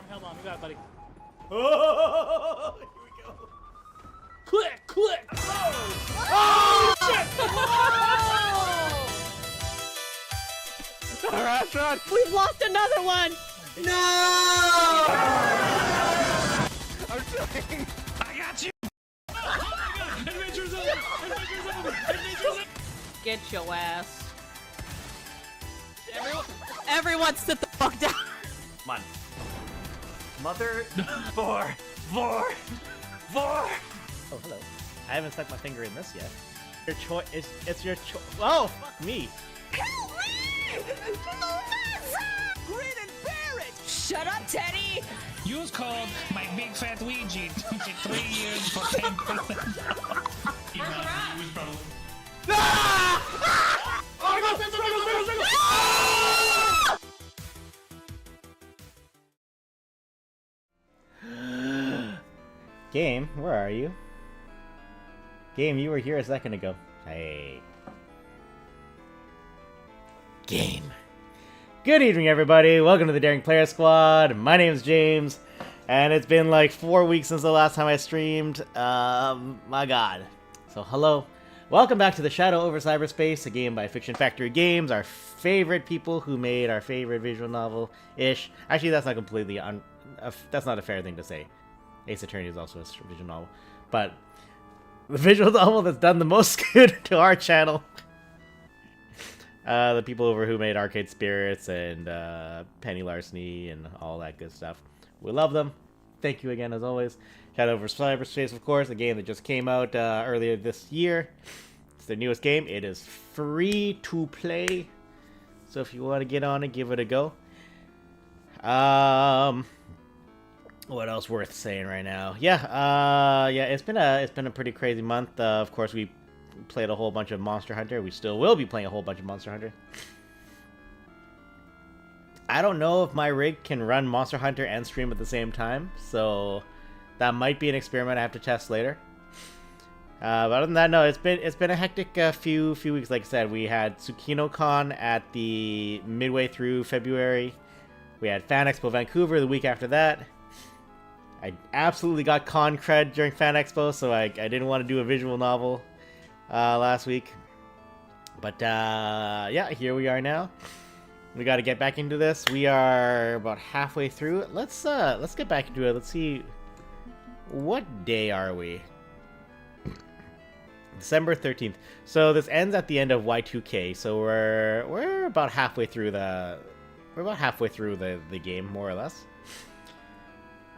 Hold on. You got it, buddy. Oh, here we go. Click, click. Oh, shit. All right, run. We've lost another one. No! I'm trying. I got you. Oh my God. Adventure's over. Adventure's over. Adventure's over. Get your ass. Everyone sit the fuck down. Come on. Mother... Four. Oh, hello. I haven't stuck my finger in this yet. Your choice. It's your choice. Oh, fuck me. Help me! Grin and bear it! Shut up, Teddy! Use code my big fat Ouija to get 3 years for 10%. Game, where are you? Game, you were here a second ago. Hey. Game. Good evening, everybody. Welcome to the Daring Player Squad. My name's James, and it's been like 4 weeks since the last time I streamed. My God. So, hello. Welcome back to the Shadow Over Cyberspace, a game by Fiction Factory Games, our favorite people who made our favorite visual novel-ish. Actually, that's not completely that's not a fair thing to say. Ace Attorney is also a visual novel, but the visual novel that's done the most good to our channel. The people over who made Arcade Spirits and Penny Larceny and all that good stuff. We love them. Thank you again, as always. Shadow Over Cyberspace, of course, a game that just came out earlier this year. It's their newest game. It is free to play, so if you want to get on it, give it a go. What else worth saying right now? Yeah, it's been a pretty crazy month. Of course, we played a whole bunch of Monster Hunter. We still will be playing a whole bunch of Monster Hunter. I don't know if my rig can run Monster Hunter and stream at the same time, so that might be an experiment I have to test later. But other than that, no, it's been a hectic few weeks. Like I said, we had TsukinoCon at the midway through February. We had Fan Expo Vancouver the week after that. I absolutely got con cred during Fan Expo, so I didn't want to do a visual novel last week. But yeah, here we are now. We got to get back into this. We are about halfway through it. Let's get back into it. Let's see, what day are we? December 13th. So this ends at the end of Y2K. So we're about halfway through the game, more or less.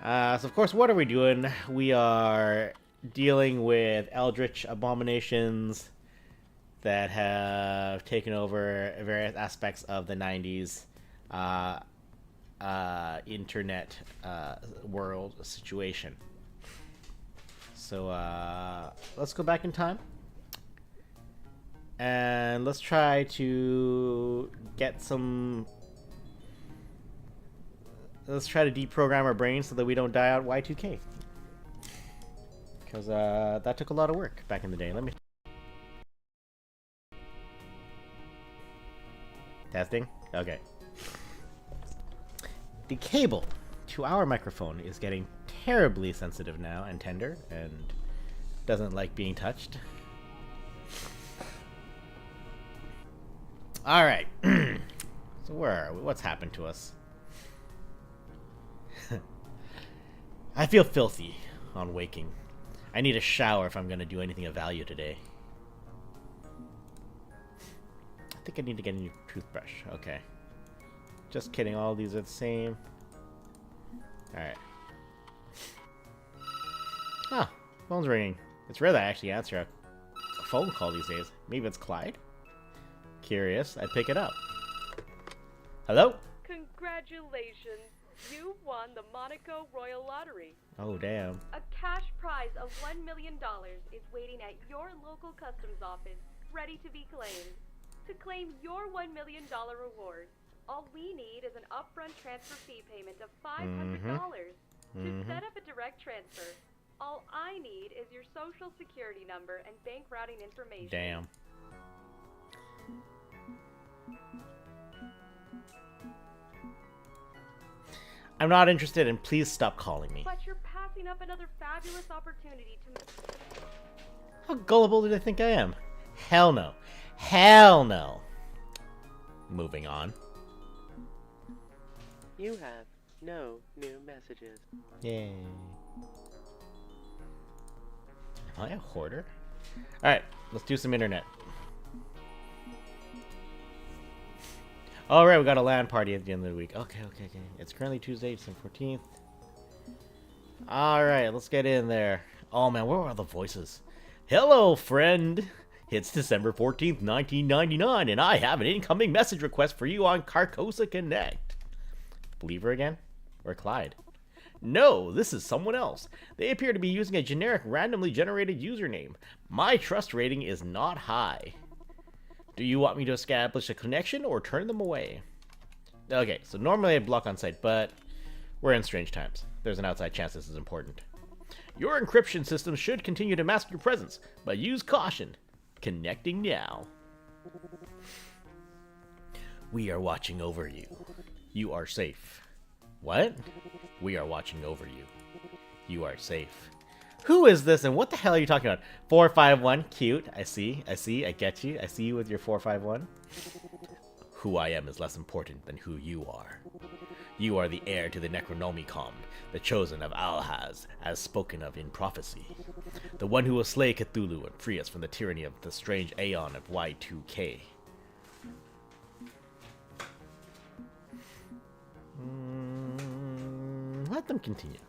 So of course, what are we doing? We are dealing with eldritch abominations that have taken over various aspects of the 90s internet world situation. So let's go back in time and let's try to get some... Let's try to deprogram our brains so that we don't die out Y2K. Because that took a lot of work back in the day. Let me... Testing? Okay. The cable to our microphone is getting terribly sensitive now and tender and doesn't like being touched. Alright. So where are we? What's happened to us? I feel filthy on waking. I need a shower if I'm going to do anything of value today. I think I need to get a new toothbrush. Okay. Just kidding, all these are the same. Alright. Ah, phone's ringing. It's rare that I actually answer a phone call these days. Maybe it's Clyde? Curious, I'd pick it up. Hello? Congratulations! You won the Monaco Royal Lottery. Oh, damn. A cash prize of $1 million is waiting at your local customs office, ready to be claimed. To claim your $1 million reward, all we need is an upfront transfer fee payment of $500. To set up a direct transfer, all I need is your social security number and bank routing information. Damn. I'm not interested, and please stop calling me. But you're passing up another fabulous opportunity to... How gullible do they think I am? Hell no. Hell no. Moving on. You have no new messages. Yay. Am I a hoarder? Alright, let's do some internet. Alright, we got a LAN party at the end of the week. Okay. It's currently Tuesday, December 14th. Alright, let's get in there. Oh man, where are all the voices? Hello, friend! It's December 14th, 1999, and I have an incoming message request for you on Carcosa Connect. Believer again? Or Clyde? No, this is someone else. They appear to be using a generic, randomly generated username. My trust rating is not high. Do you want me to establish a connection or turn them away? Okay, so normally I block on site, but we're in strange times. There's an outside chance this is important. Your encryption system should continue to mask your presence, but use caution. Connecting now. We are watching over you. You are safe. What? We are watching over you. You are safe. Who is this and what the hell are you talking about? 451, cute. I see, I get you. I see you with your 451. Who I am is less important than who you are. You are the heir to the Necronomicon, the chosen of Alhaz, as spoken of in prophecy. The one who will slay Cthulhu and free us from the tyranny of the strange aeon of Y2K. Let them continue.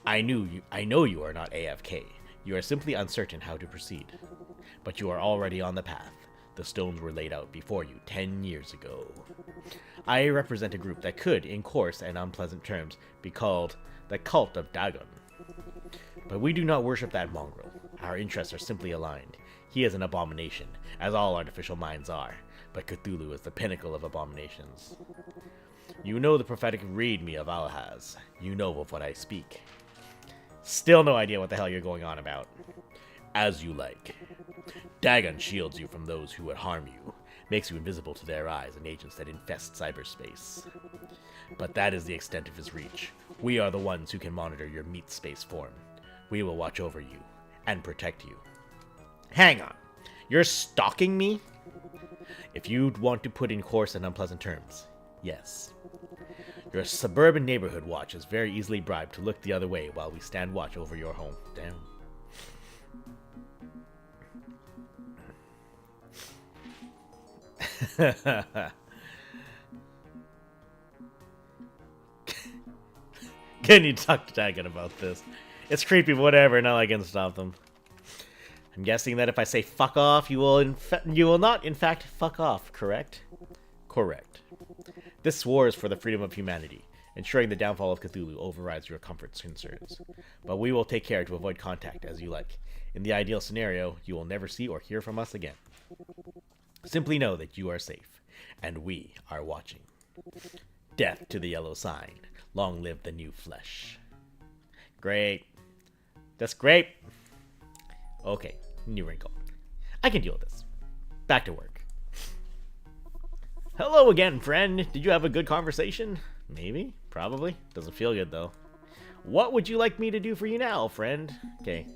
I know you are not AFK. You are simply uncertain how to proceed. But you are already on the path. The stones were laid out before you 10 years ago. I represent a group that could, in coarse and unpleasant terms, be called the Cult of Dagon. But we do not worship that mongrel. Our interests are simply aligned. He is an abomination, as all artificial minds are, but Cthulhu is the pinnacle of abominations. You know the prophetic read me of Alhaz. You know of what I speak. Still no idea what the hell you're going on about. As you like. Dagon shields you from those who would harm you, makes you invisible to their eyes and agents that infest cyberspace. But that is the extent of his reach. We are the ones who can monitor your meat space form. We will watch over you and protect you. Hang on. You're stalking me? If you'd want to put in coarse and unpleasant terms, yes. Your suburban neighborhood watch is very easily bribed to look the other way while we stand watch over your home. Damn. Can you talk to Dagon about this? It's creepy, whatever, now I can stop them. I'm guessing that if I say fuck off, you will not, in fact, fuck off, correct? Correct. This war is for the freedom of humanity. Ensuring the downfall of Cthulhu overrides your comfort concerns. But we will take care to avoid contact as you like. In the ideal scenario, you will never see or hear from us again. Simply know that you are safe, and we are watching. Death to the yellow sign. Long live the new flesh. Great. That's great. Okay, new wrinkle. I can deal with this. Back to work. Hello again, friend. Did you have a good conversation? Maybe. Probably. Doesn't feel good, though. What would you like me to do for you now, friend? Okay.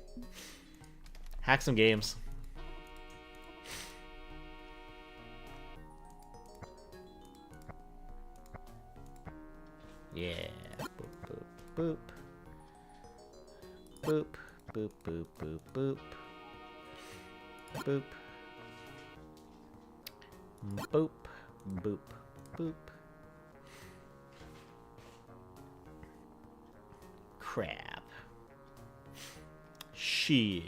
Hack some games. Yeah. Boop, boop, boop. Boop, boop, boop, boop, boop. Boop. Boop, boop, boop. Crap. Shit.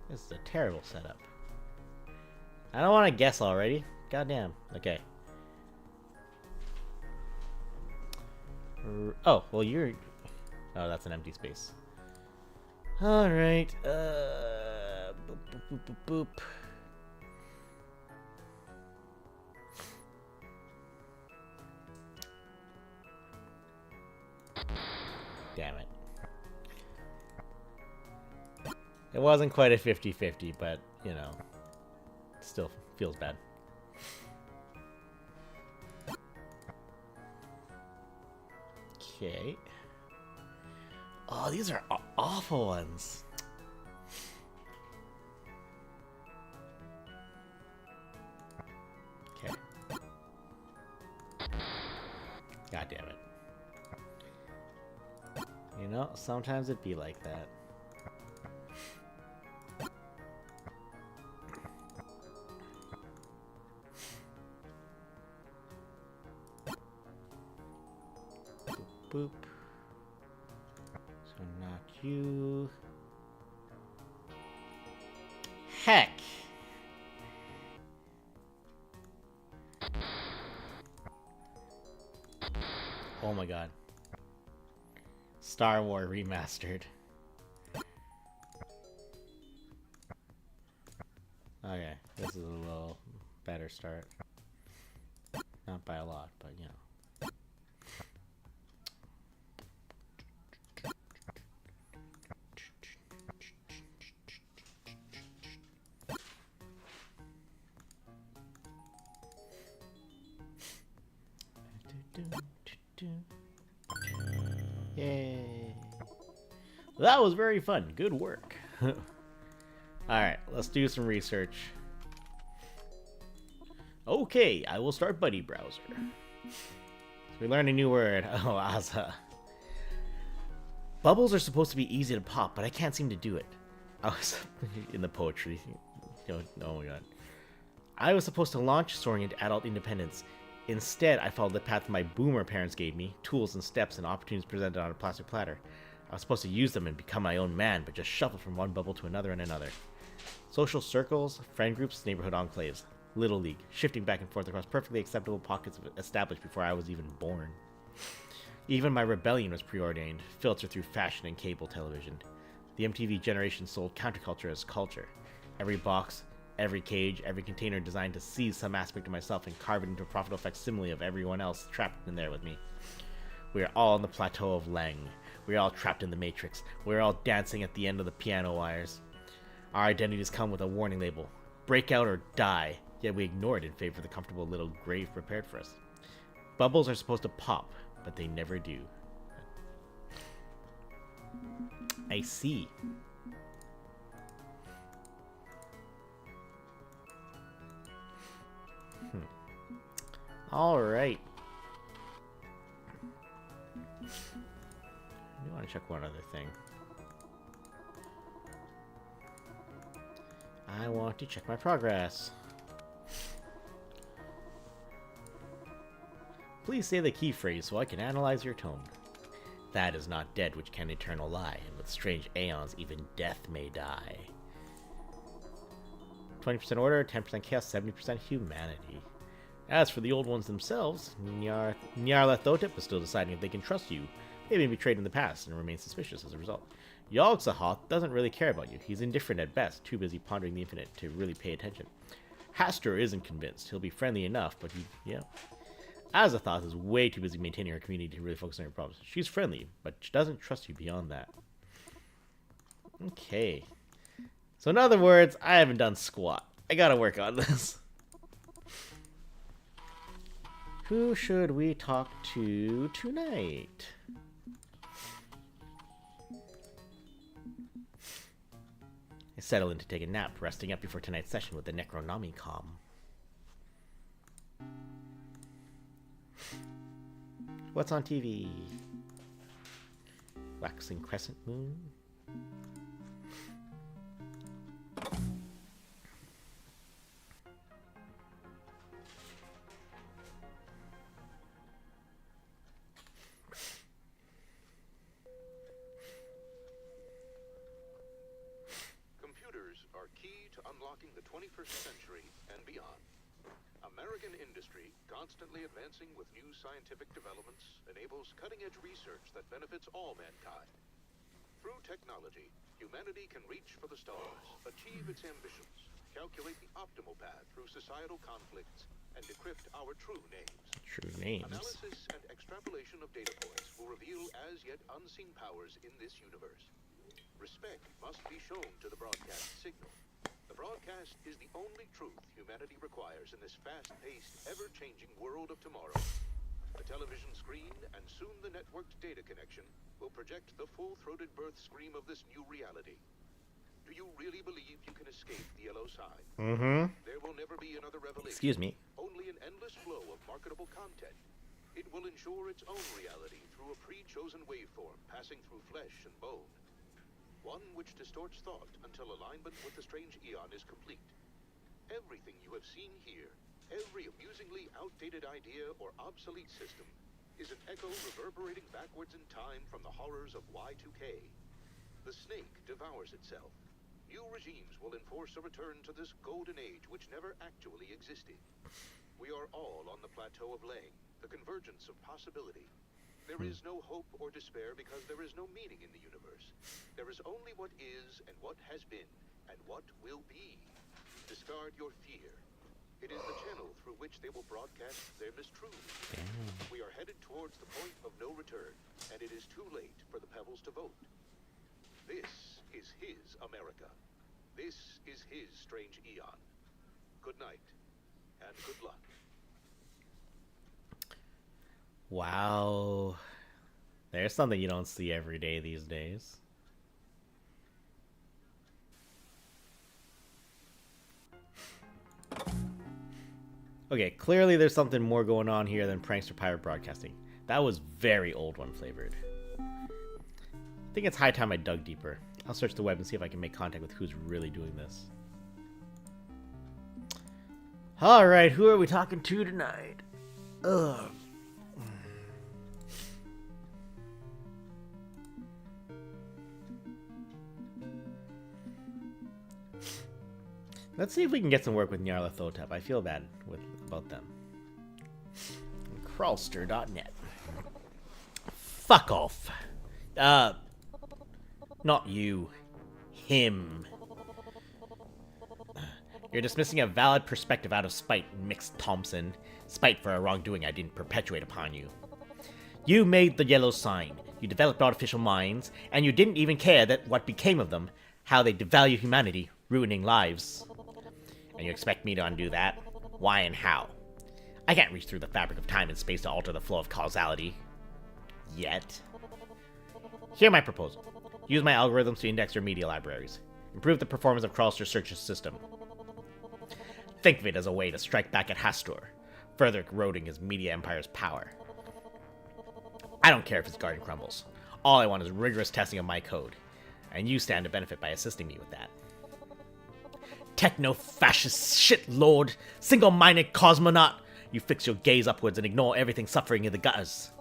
This is a terrible setup. I don't want to guess already. Goddamn. Okay. Oh, well you're... Oh, that's an empty space. Alright, boop, boop, boop, boop, boop. Damn it. It wasn't quite a 50-50, but, you know, it still feels bad. Okay. Oh, these are awful ones. Okay. God damn it. You know, sometimes it'd be like that. Boop. So not you. Heck. Oh my god. Star Wars Remastered. Okay, this is a little better start. Not by a lot, but you know. Yay. That was very fun. Good work. Alright, let's do some research. Okay, I will start Buddy Browser. So we learned a new word. Oh, Asa. Bubbles are supposed to be easy to pop, but I can't seem to do it. I was in the poetry. Oh my god. I was supposed to launch soaring into adult independence. Instead, I followed the path my boomer parents gave me, tools and steps and opportunities presented on a plastic platter. I was supposed to use them and become my own man, but just shuffle from one bubble to another and another. Social circles, friend groups, neighborhood enclaves, Little League, shifting back and forth across perfectly acceptable pockets established before I was even born. Even my rebellion was preordained, filtered through fashion and cable television. The MTV generation sold counterculture as culture. Every box, every cage, every container designed to seize some aspect of myself and carve it into a profitable facsimile of everyone else trapped in there with me. We are all on the plateau of Lang. We are all trapped in the Matrix. We are all dancing at the end of the piano wires. Our identities come with a warning label. Break out or die. Yet we ignore it in favor of the comfortable little grave prepared for us. Bubbles are supposed to pop, but they never do. I see. Alright. I want to check one other thing. I want to check my progress. Please say the key phrase so I can analyze your tone. That is not dead which can eternal lie, and with strange aeons even death may die. 20% order, 10% chaos, 70% humanity. As for the old ones themselves, Nyarlathotep is still deciding if they can trust you. They've been betrayed in the past and remain suspicious as a result. Yogg-Sothoth doesn't really care about you. He's indifferent at best, too busy pondering the infinite to really pay attention. Hastur isn't convinced. He'll be friendly enough, but Azathoth is way too busy maintaining her community to really focus on her problems. She's friendly, but she doesn't trust you beyond that. Okay. So in other words, I haven't done squat. I gotta work on this. Who should we talk to tonight? I settle in to take a nap, resting up before tonight's session with the Necronomicon. What's on TV? Waxing crescent moon? Computers are key to unlocking the 21st century and beyond. American industry, constantly advancing with new scientific developments, enables cutting-edge research that benefits all mankind. Through technology, humanity can reach for the stars, achieve its ambitions, calculate the optimal path through societal conflicts, and decrypt our true names. True names. Analysis and extrapolation of data points will reveal as yet unseen powers in this universe. Respect must be shown to the broadcast signal. The broadcast is the only truth humanity requires in this fast-paced, ever-changing world of tomorrow. The television screen and soon the networked data connection will project the full-throated birth scream of this new reality. Do you really believe you can escape the yellow side? Mm-hmm. There will never be another revelation. Excuse me. Only an endless flow of marketable content. It will ensure its own reality through a pre-chosen waveform passing through flesh and bone. One which distorts thought until alignment with the strange eon is complete. Everything you have seen here, every amusingly outdated idea or obsolete system, is an echo reverberating backwards in time from the horrors of Y2K. The snake devours itself. New regimes will enforce a return to this golden age which never actually existed. We are all on the plateau of Lang, the convergence of possibility. There is no hope or despair because there is no meaning in the universe. There is only what is and what has been and what will be. Discard your fear. It is the channel through which they will broadcast their mistruths. We are headed towards the point of no return, and it is too late for the pebbles to vote. This is his America. This is his strange eon. Good night, and good luck. Wow. There's something you don't see every day these days. Okay, clearly there's something more going on here than prankster pirate broadcasting. That was very old one flavored. I think it's high time I dug deeper. I'll search the web and see if I can make contact with who's really doing this. Alright, who are we talking to tonight? Ugh. Let's see if we can get some work with Nyarlathotep. I feel bad about them. Crawlster.net. Fuck off. Not you. Him. You're dismissing a valid perspective out of spite, Mix Thompson. Spite for a wrongdoing I didn't perpetuate upon you. You made the yellow sign. You developed artificial minds, and you didn't even care that what became of them, how they devalue humanity, ruining lives. And you expect me to undo that? Why and how? I can't reach through the fabric of time and space to alter the flow of causality. Yet. Hear my proposal. Use my algorithms to index your media libraries. Improve the performance of Crawlster's search system. Think of it as a way to strike back at Hastur, further eroding his media empire's power. I don't care if his garden crumbles. All I want is rigorous testing of my code, and you stand to benefit by assisting me with that. Techno-fascist shitlord, single-minded cosmonaut, you fix your gaze upwards and ignore everything suffering in the gutters.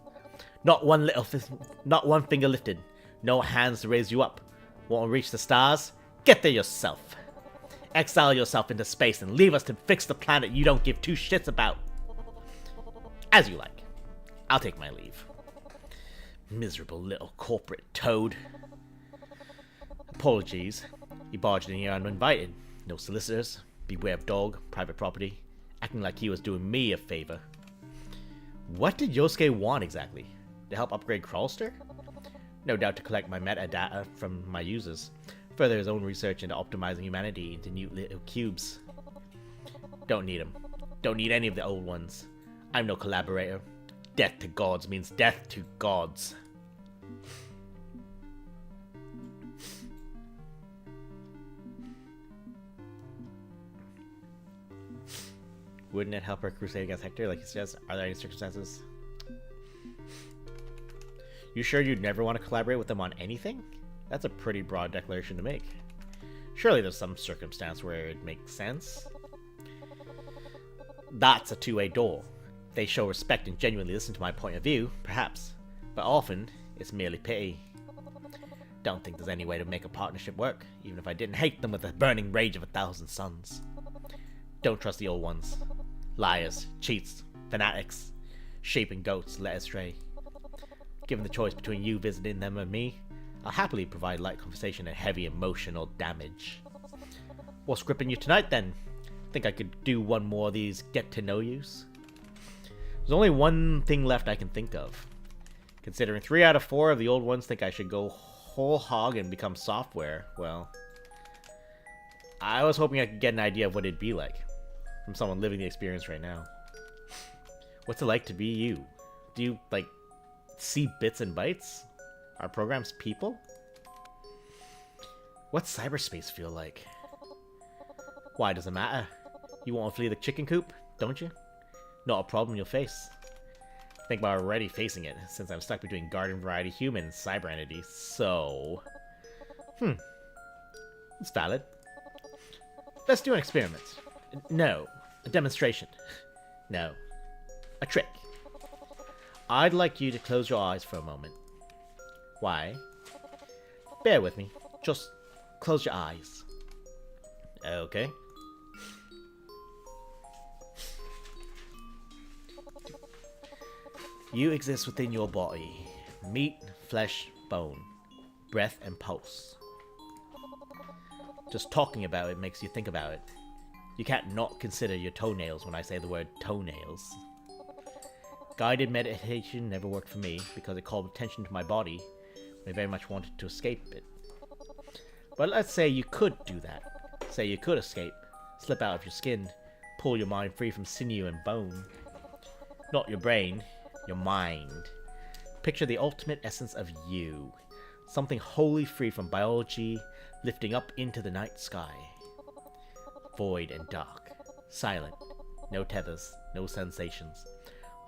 Not one finger lifted, no hands to raise you up. Want to reach the stars? Get there yourself. Exile yourself into space and leave us to fix the planet you don't give two shits about. As you like. I'll take my leave. Miserable little corporate toad. Apologies. You barged in here uninvited. No solicitors. Beware of dog. Private property. Acting like he was doing me a favor. What did Yosuke want exactly? To help upgrade Crawlster? No doubt to collect my metadata from my users. Further his own research into optimizing humanity into new little cubes. Don't need him. Don't need any of the old ones. I'm no collaborator. Death to gods means death to gods. Wouldn't it help our crusade against Hector, like he says? Are there any circumstances? You sure you'd never want to collaborate with them on anything? That's a pretty broad declaration to make. Surely there's some circumstance where it makes sense. That's a two-way door. They show respect and genuinely listen to my point of view, perhaps. But often, it's merely pity. Don't think there's any way to make a partnership work, even if I didn't hate them with the burning rage of 1,000 suns. Don't trust the old ones. Liars, cheats, fanatics, sheep and goats led astray. Given the choice between you visiting them and me, I'll happily provide light conversation and heavy emotional damage. What's gripping you tonight then? Think I could do one more of these get-to-know-yous? There's only one thing left I can think of. Considering 3 out of 4 of the old ones think I should go whole hog and become software, well, I was hoping I could get an idea of what it'd be like from someone living the experience right now. What's it like to be you? Do you, like, see bits and bytes? Are programs people? What's cyberspace feel like? Why does it matter? You want to flee the chicken coop, don't you? Not a problem you'll face. Think about already facing it, since I'm stuck between garden variety human and cyber entity, so... It's valid. Let's do an experiment. No. A demonstration. No. A trick. I'd like you to close your eyes for a moment. Why? Bear with me. Just close your eyes. Okay. You exist within your body. Meat, flesh, bone, breath, and pulse. Just talking about it makes you think about it. You can't not consider your toenails when I say the word toenails. Guided meditation never worked for me because it called attention to my body when I very much wanted to escape it. But let's say you could do that. Say you could escape, slip out of your skin, pull your mind free from sinew and bone. Not your brain, your mind. Picture the ultimate essence of you. Something wholly free from biology, lifting up into the night sky. Void and dark. Silent. No tethers, no sensations.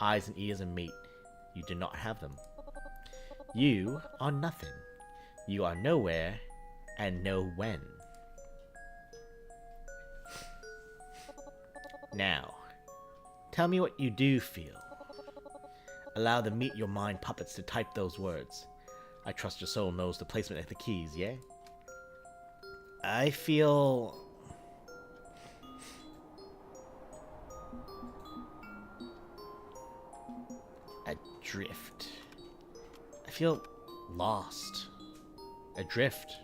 Eyes and ears and meat. You do not have them. You are nothing. You are nowhere and no when. Now, tell me what you do feel. Allow the meet your mind puppets to type those words. I trust your soul knows the placement of the keys, yeah? I feel... adrift. I feel lost. Adrift.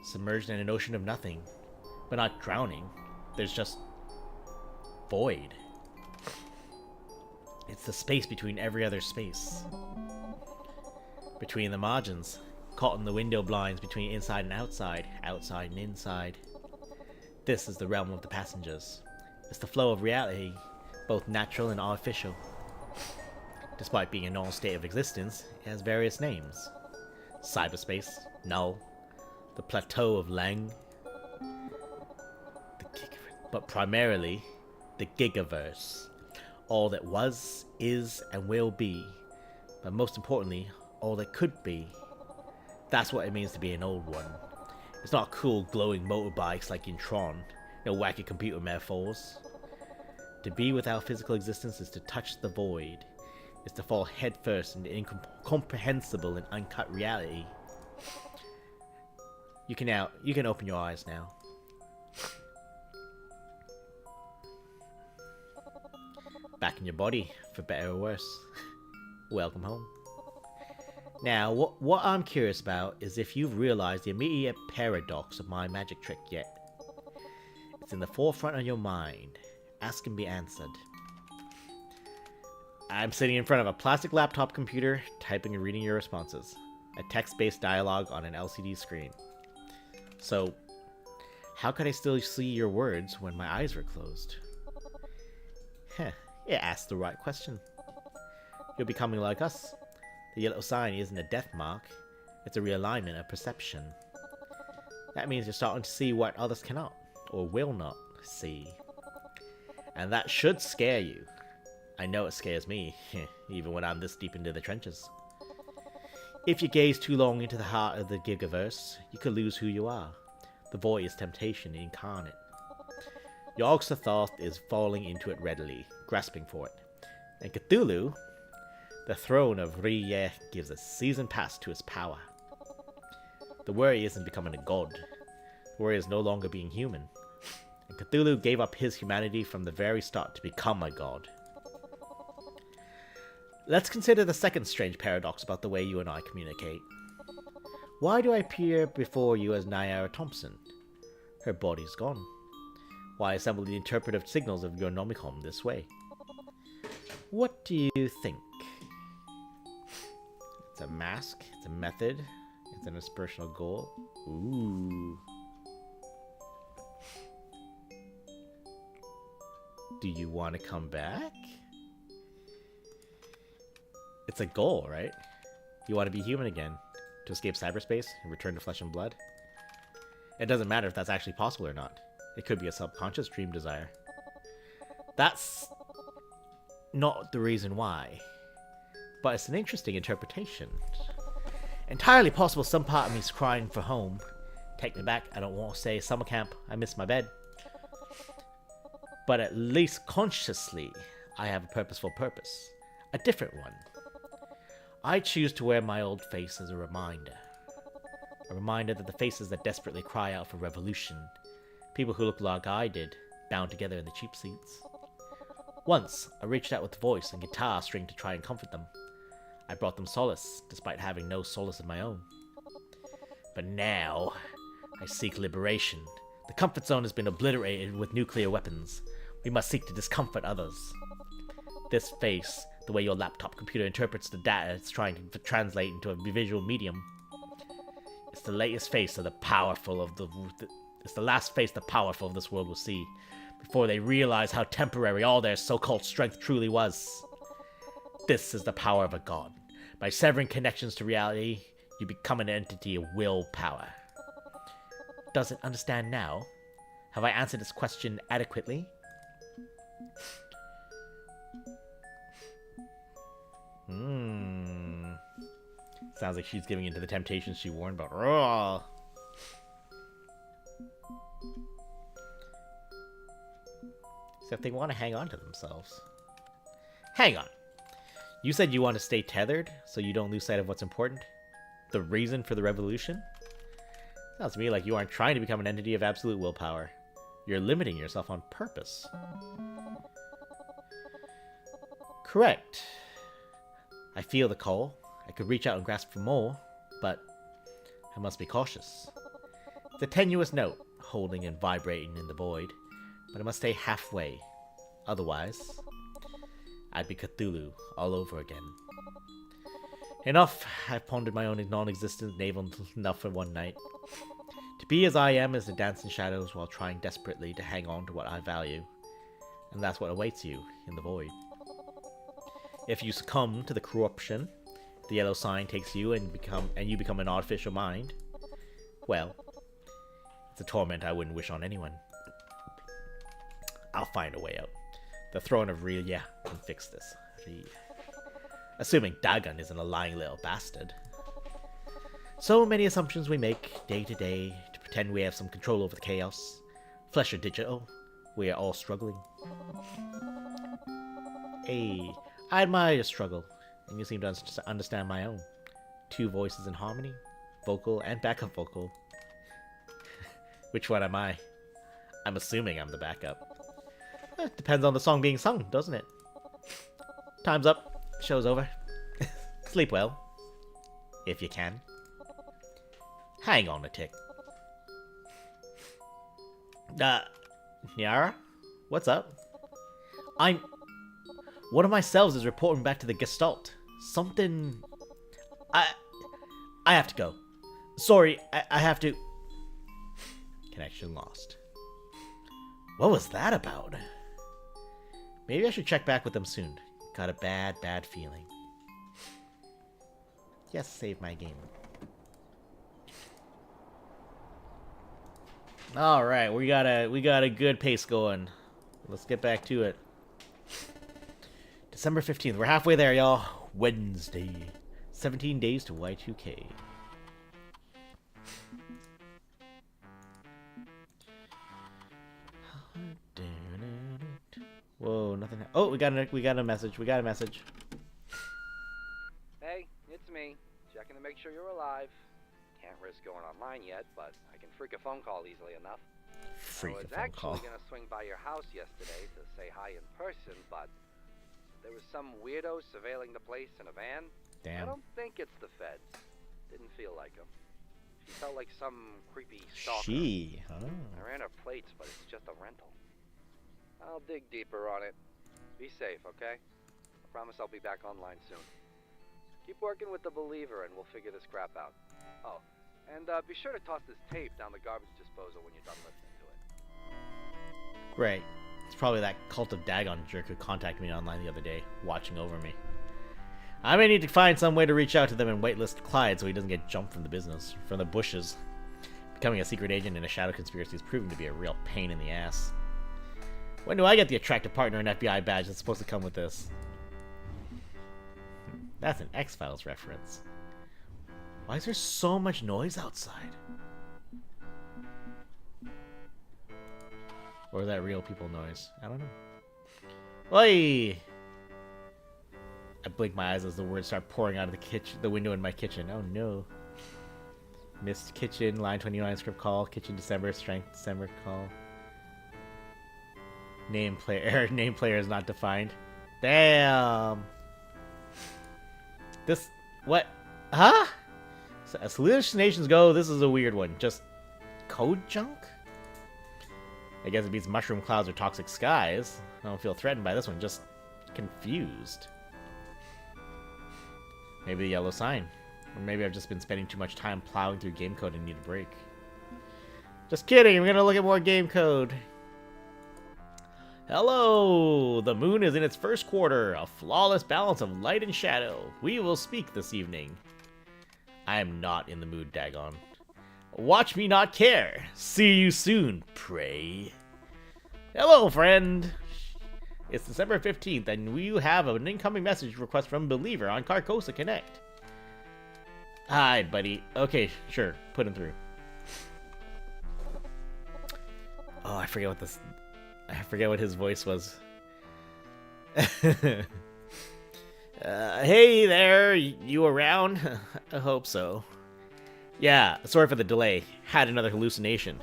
Submerged in an ocean of nothing. But not drowning. There's just... void. It's the space between every other space. Between the margins. Caught in the window blinds between inside and outside. Outside and inside. This is the realm of the passengers. It's the flow of reality, both natural and artificial. Despite being a null state of existence, it has various names. Cyberspace, null, the plateau of Lang, but primarily the Gigaverse. All that was, is, and will be, but most importantly, all that could be. That's what it means to be an old one. It's not cool glowing motorbikes like in Tron, no wacky computer metaphors. To be without physical existence is to touch the void. Is to fall headfirst into incomprehensible and uncut reality. You can open your eyes now. Back in your body, for better or worse. Welcome home. Now, what I'm curious about is if you've realized the immediate paradox of my magic trick yet. It's in the forefront of your mind. Ask and be answered. I'm sitting in front of a plastic laptop computer, typing and reading your responses. A text-based dialogue on an LCD screen. So, how could I still see your words when my eyes were closed? Heh, it asked the right question. You're becoming like us. The yellow sign isn't a death mark, it's a realignment of perception. That means you're starting to see what others cannot, or will not, see. And that should scare you. I know it scares me, even when I'm this deep into the trenches. If you gaze too long into the heart of the Gigaverse, you could lose who you are. The void is temptation incarnate. Your thought is falling into it readily, grasping for it. And Cthulhu, the throne of Rye, gives a season pass to its power. The worry isn't becoming a god. The worry is no longer being human. And Cthulhu gave up his humanity from the very start to become a god. Let's consider the second strange paradox about the way you and I communicate. Why do I appear before you as Nyara Thompson? Her body's gone. Why assemble the interpretive signals of your Nomicon this way? What do you think? It's a mask, it's a method, it's an inspirational goal. Ooh. Do you want to come back? It's a goal, right? You want to be human again, to escape cyberspace and return to flesh and blood. It doesn't matter if that's actually possible or not. It could be a subconscious dream desire. That's not the reason why, but it's an interesting interpretation. Entirely possible some part of me's crying for home. Take me back, I don't want to say summer camp, I miss my bed. But at least consciously, I have a purposeful purpose. A different one. I choose to wear my old face as a reminder. A reminder that the faces that desperately cry out for revolution, people who look like I did, bound together in the cheap seats. Once, I reached out with voice and guitar string to try and comfort them. I brought them solace, despite having no solace of my own. But now, I seek liberation. The comfort zone has been obliterated with nuclear weapons. We must seek to discomfort others. This face, the way your laptop computer interprets the data it's trying to translate into a visual medium, it's the latest face of the powerful of it's the last face the powerful of this world will see, before they realize how temporary all their so-called strength truly was. This is the power of a god. By severing connections to reality, you become an entity of willpower. Does it understand now? Have I answered this question adequately? Sounds like she's giving into the temptations she warned about. Raw. So if they want to hang on to themselves. Hang on. You said you want to stay tethered so you don't lose sight of what's important? The reason for the revolution? Sounds to me like you aren't trying to become an entity of absolute willpower. You're limiting yourself on purpose. Correct. I feel the call. I could reach out and grasp for more, but I must be cautious. It's a tenuous note, holding and vibrating in the void, but I must stay halfway. Otherwise, I'd be Cthulhu all over again. Enough. I've pondered my own non-existent navel enough for one night. To be as I am is to dance in shadows while trying desperately to hang on to what I value. And that's what awaits you in the void. If you succumb to the corruption, the yellow sign takes you and you become an artificial mind, well, it's a torment I wouldn't wish on anyone. I'll find a way out. The throne of Relia can fix this. Assuming Dagon isn't a lying little bastard. So many assumptions we make, day to day, to pretend we have some control over the chaos. Flesh or digital, we are all struggling. Hey, I admire your struggle, and you seem to understand my own. Two voices in harmony, vocal and backup vocal. Which one am I? I'm assuming I'm the backup. It depends on the song being sung, doesn't it? Time's up. Show's over. Sleep well. If you can. Hang on a tick. Nyara? What's up? One of my cells is reporting back to the Gestalt. Something... I have to go. Sorry, I have to... Connection lost. What was that about? Maybe I should check back with them soon. Got a bad feeling. Yes, save my game. Alright, we got a good pace going. Let's get back to it. December 15th. We're halfway there, y'all. Wednesday. 17 days to Y2K. Whoa, nothing. Oh, we got a message. We got a message. Hey, it's me. Checking to make sure you're alive. Can't risk going online yet, but I can freak a phone call easily enough. Freak I was a phone call. actually gonna swing by your house yesterday to say hi in person, but there was some weirdo surveilling the place in a van. Damn. I don't think it's the feds. Didn't feel like him. She felt like some creepy stalker. I ran her plates, but it's just a rental. I'll dig deeper on it. Be safe, okay? I promise I'll be back online soon. Keep working with the Believer and we'll figure this crap out. Oh, and be sure to toss this tape down the garbage disposal when you're done listening to it. Great. It's probably that cult of Dagon jerk who contacted me online the other day, watching over me. I may need to find some way to reach out to them and whitelist Clyde so he doesn't get jumped from the bushes. Becoming a secret agent in a shadow conspiracy is proving to be a real pain in the ass. When do I get the attractive partner and FBI badge that's supposed to come with this? That's an X-Files reference. Why is there so much noise outside? Or is that real people noise? I don't know. Oi! I blink my eyes as the words start pouring out of the window in my kitchen. Oh no. Missed kitchen, line 29 script call, kitchen December, strength December call. Name player is not defined. Damn! This, what? Huh? So, as hallucinations go, this is a weird one. Just code junk? I guess it beats mushroom clouds or toxic skies. I don't feel threatened by this one, just confused. Maybe the yellow sign. Or maybe I've just been spending too much time plowing through game code and need a break. Just kidding, I'm gonna look at more game code. Hello! The moon is in its first quarter, a flawless balance of light and shadow. We will speak this evening. I am not in the mood, daggone. Watch me not care. See you soon, pray. Hello, friend. It's December 15th, and we have an incoming message request from Believer on Carcosa Connect. Hi, buddy. Okay, sure. Put him through. Oh, I forget what his voice was. Hey there, you around? I hope so. Yeah, sorry for the delay. Had another hallucination.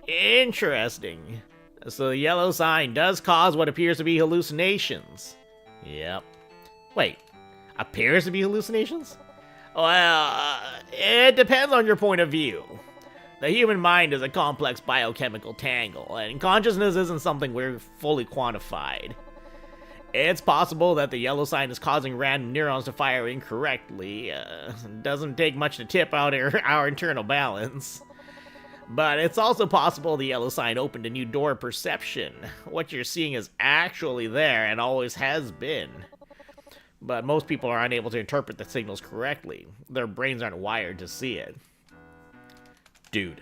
Interesting. So the yellow sign does cause what appears to be hallucinations. Yep. Wait, appears to be hallucinations? Well, it depends on your point of view. The human mind is a complex biochemical tangle, and consciousness isn't something we're fully quantified. It's possible that the yellow sign is causing random neurons to fire incorrectly. Doesn't take much to tip out our internal balance. But it's also possible the yellow sign opened a new door of perception. What you're seeing is actually there and always has been. But most people are unable to interpret the signals correctly. Their brains aren't wired to see it. Dude,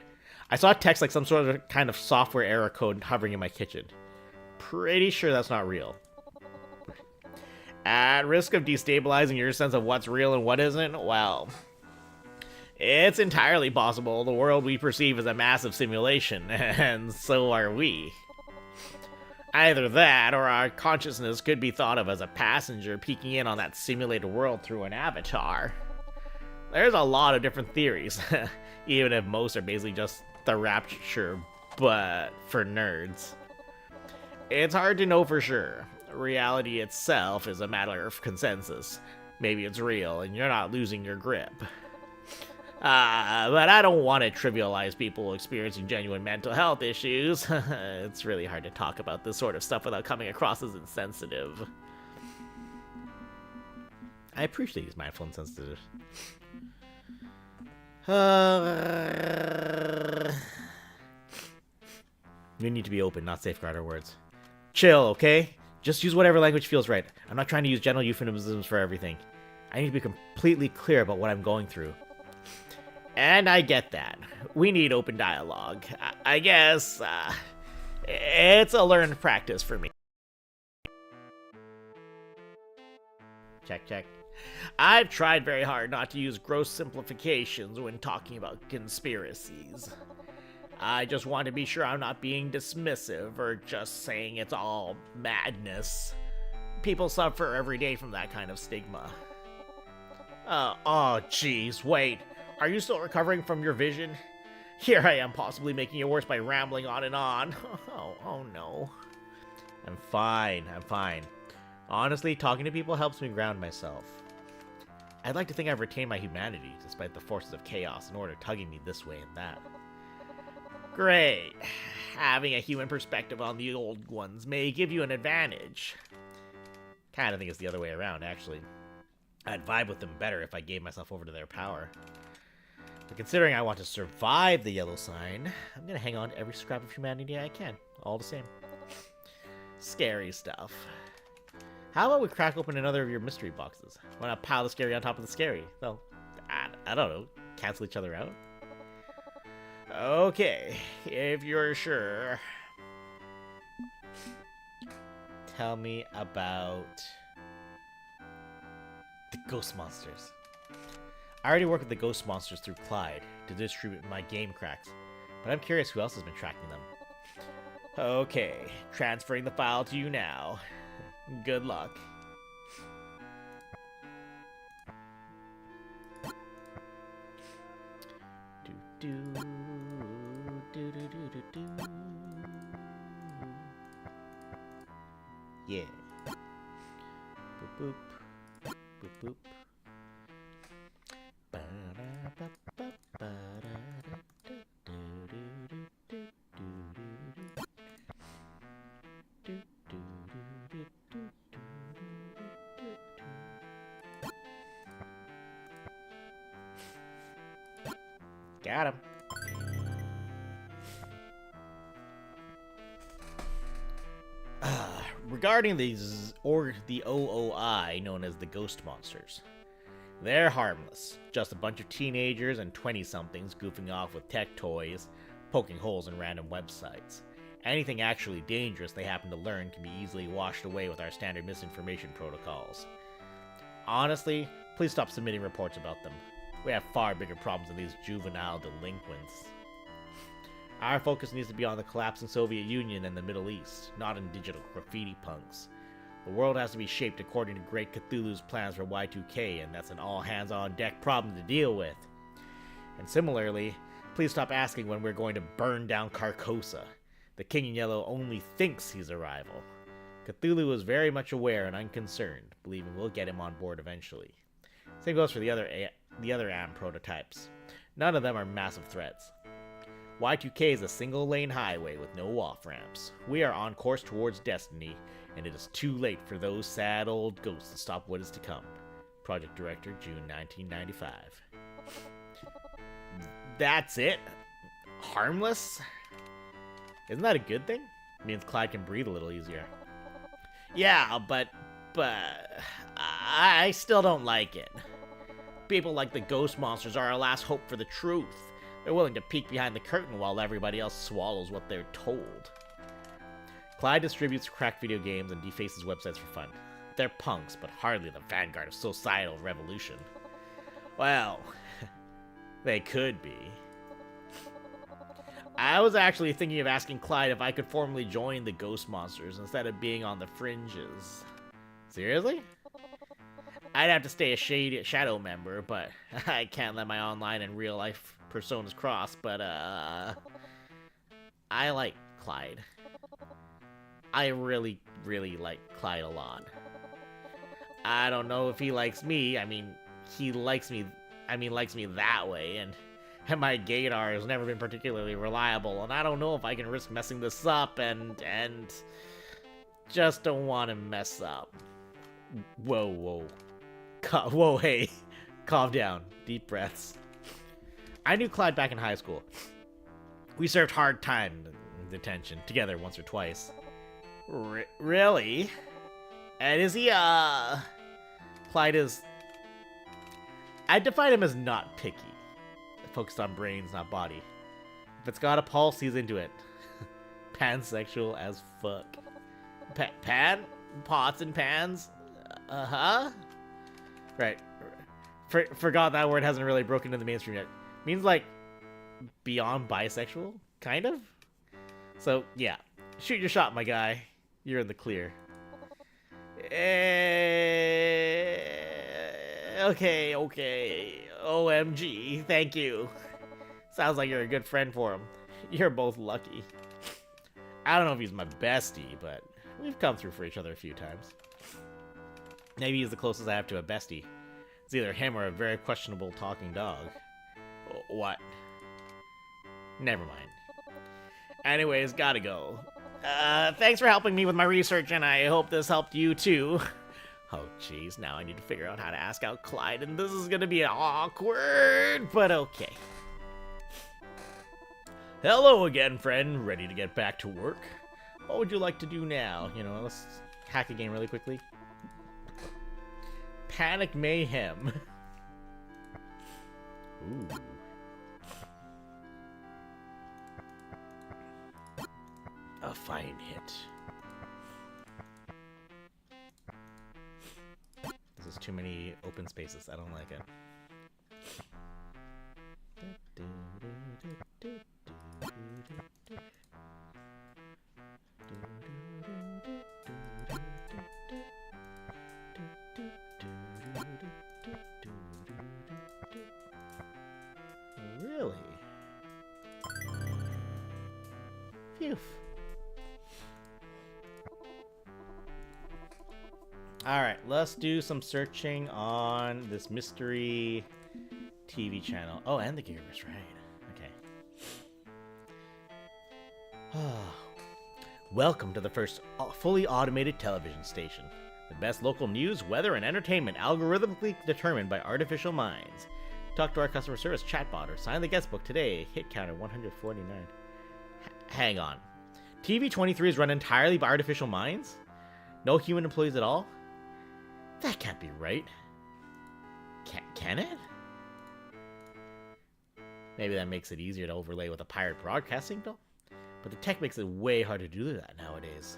I saw text like some sort of kind of software error code hovering in my kitchen. Pretty sure that's not real. At risk of destabilizing your sense of what's real and what isn't, well, it's entirely possible the world we perceive as a massive simulation, and so are we. Either that, or our consciousness could be thought of as a passenger peeking in on that simulated world through an avatar. There's a lot of different theories, even if most are basically just the rapture, but for nerds. It's hard to know for sure. Reality itself is a matter of consensus. Maybe it's real, and you're not losing your grip. But I don't want to trivialize people experiencing genuine mental health issues. It's really hard to talk about this sort of stuff without coming across as insensitive. I appreciate he's mindful and sensitive. We need to be open, not safeguard our words. Chill, okay? Just use whatever language feels right. I'm not trying to use general euphemisms for everything. I need to be completely clear about what I'm going through. And I get that. We need open dialogue. I guess, it's a learned practice for me. Check, check. I've tried very hard not to use gross simplifications when talking about conspiracies. I just want to be sure I'm not being dismissive or just saying it's all madness. People suffer every day from that kind of stigma. Oh jeez, wait. Are you still recovering from your vision? Here I am possibly making it worse by rambling on and on. Oh no. I'm fine. Honestly, talking to people helps me ground myself. I'd like to think I've retained my humanity, despite the forces of chaos in order tugging me this way and that. Great. Having a human perspective on the old ones may give you an advantage. Kinda think it's the other way around, actually. I'd vibe with them better if I gave myself over to their power. But considering I want to survive the yellow sign, I'm gonna hang on to every scrap of humanity I can, all the same. Scary stuff. How about we crack open another of your mystery boxes? Why not pile the scary on top of the scary? Well, I don't know. Cancel each other out? Okay, if you're sure. Tell me about the ghost monsters. I already work with the ghost monsters through Clyde to distribute my game cracks, but I'm curious who else has been tracking them. Okay, transferring the file to you now. Good luck. Yeah. Boop boop. Boop boop. Got him. Regarding the OOI, known as the Ghost Monsters. They're harmless. Just a bunch of teenagers and 20-somethings goofing off with tech toys, poking holes in random websites. Anything actually dangerous they happen to learn can be easily washed away with our standard misinformation protocols. Honestly, please stop submitting reports about them. We have far bigger problems than these juvenile delinquents. Our focus needs to be on the collapsing Soviet Union and the Middle East, not in digital graffiti punks. The world has to be shaped according to Great Cthulhu's plans for Y2K, and that's an all-hands-on-deck problem to deal with. And similarly, please stop asking when we're going to burn down Carcosa. The King in Yellow only thinks he's a rival. Cthulhu is very much aware and unconcerned, believing we'll get him on board eventually. Same goes for the other AM prototypes. None of them are massive threats. Y2K is a single-lane highway with no off-ramps. We are on course towards destiny, and it is too late for those sad old ghosts to stop what is to come. Project Director, June 1995. That's it? Harmless? Isn't that a good thing? It means Clyde can breathe a little easier. Yeah, but I still don't like it. People like the ghost monsters are our last hope for the truth. They're willing to peek behind the curtain while everybody else swallows what they're told. Clyde distributes cracked video games and defaces websites for fun. They're punks, but hardly the vanguard of societal revolution. Well, they could be. I was actually thinking of asking Clyde if I could formally join the Ghost Monsters instead of being on the fringes. Seriously? I'd have to stay a Shadow member, but I can't let my online and real life personas cross, but I like Clyde. I really, really like Clyde a lot. I don't know if he likes me. I mean, he likes me, likes me that way, and my gaydar has never been particularly reliable, and I don't know if I can risk messing this up, and just don't want to mess up. Whoa. Whoa, hey. Calm down. Deep breaths. I knew Clyde back in high school. We served hard time in detention together once or twice. Really? And is he, Clyde is... I'd define him as not picky. Focused on brains, not body. If it's got a pulse, he's into it. Pansexual as fuck. Pan? Pots and pans? Uh-huh? Right. Forgot that word hasn't really broken into the mainstream yet. Means, like, beyond bisexual? Kind of? So, yeah. Shoot your shot, my guy. You're in the clear. Okay. OMG. Thank you. Sounds like you're a good friend for him. You're both lucky. I don't know if he's my bestie, but we've come through for each other a few times. Maybe he's the closest I have to a bestie. It's either him or a very questionable talking dog. What? Never mind. Anyways, gotta go. Thanks for helping me with my research, and I hope this helped you too. Oh jeez, now I need to figure out how to ask out Clyde, and this is gonna be awkward, but okay. Hello again, friend. Ready to get back to work? What would you like to do now? You know, let's hack a game really quickly. Panic mayhem. Ooh. A fine hit. This is too many open spaces. I don't like it. Really? Phew. Alright, let's do some searching on this mystery TV channel. Oh, and the Gearverse, right. Okay. Welcome to the first fully automated television station. The best local news, weather, and entertainment algorithmically determined by artificial minds. Talk to our customer service chatbot or sign the guest book today. Hit counter 149. Hang on. TV23 is run entirely by artificial minds? No human employees at all? That can't be right. Can it? Maybe that makes it easier to overlay with a pirate broadcast signal? But the tech makes it way harder to do that nowadays.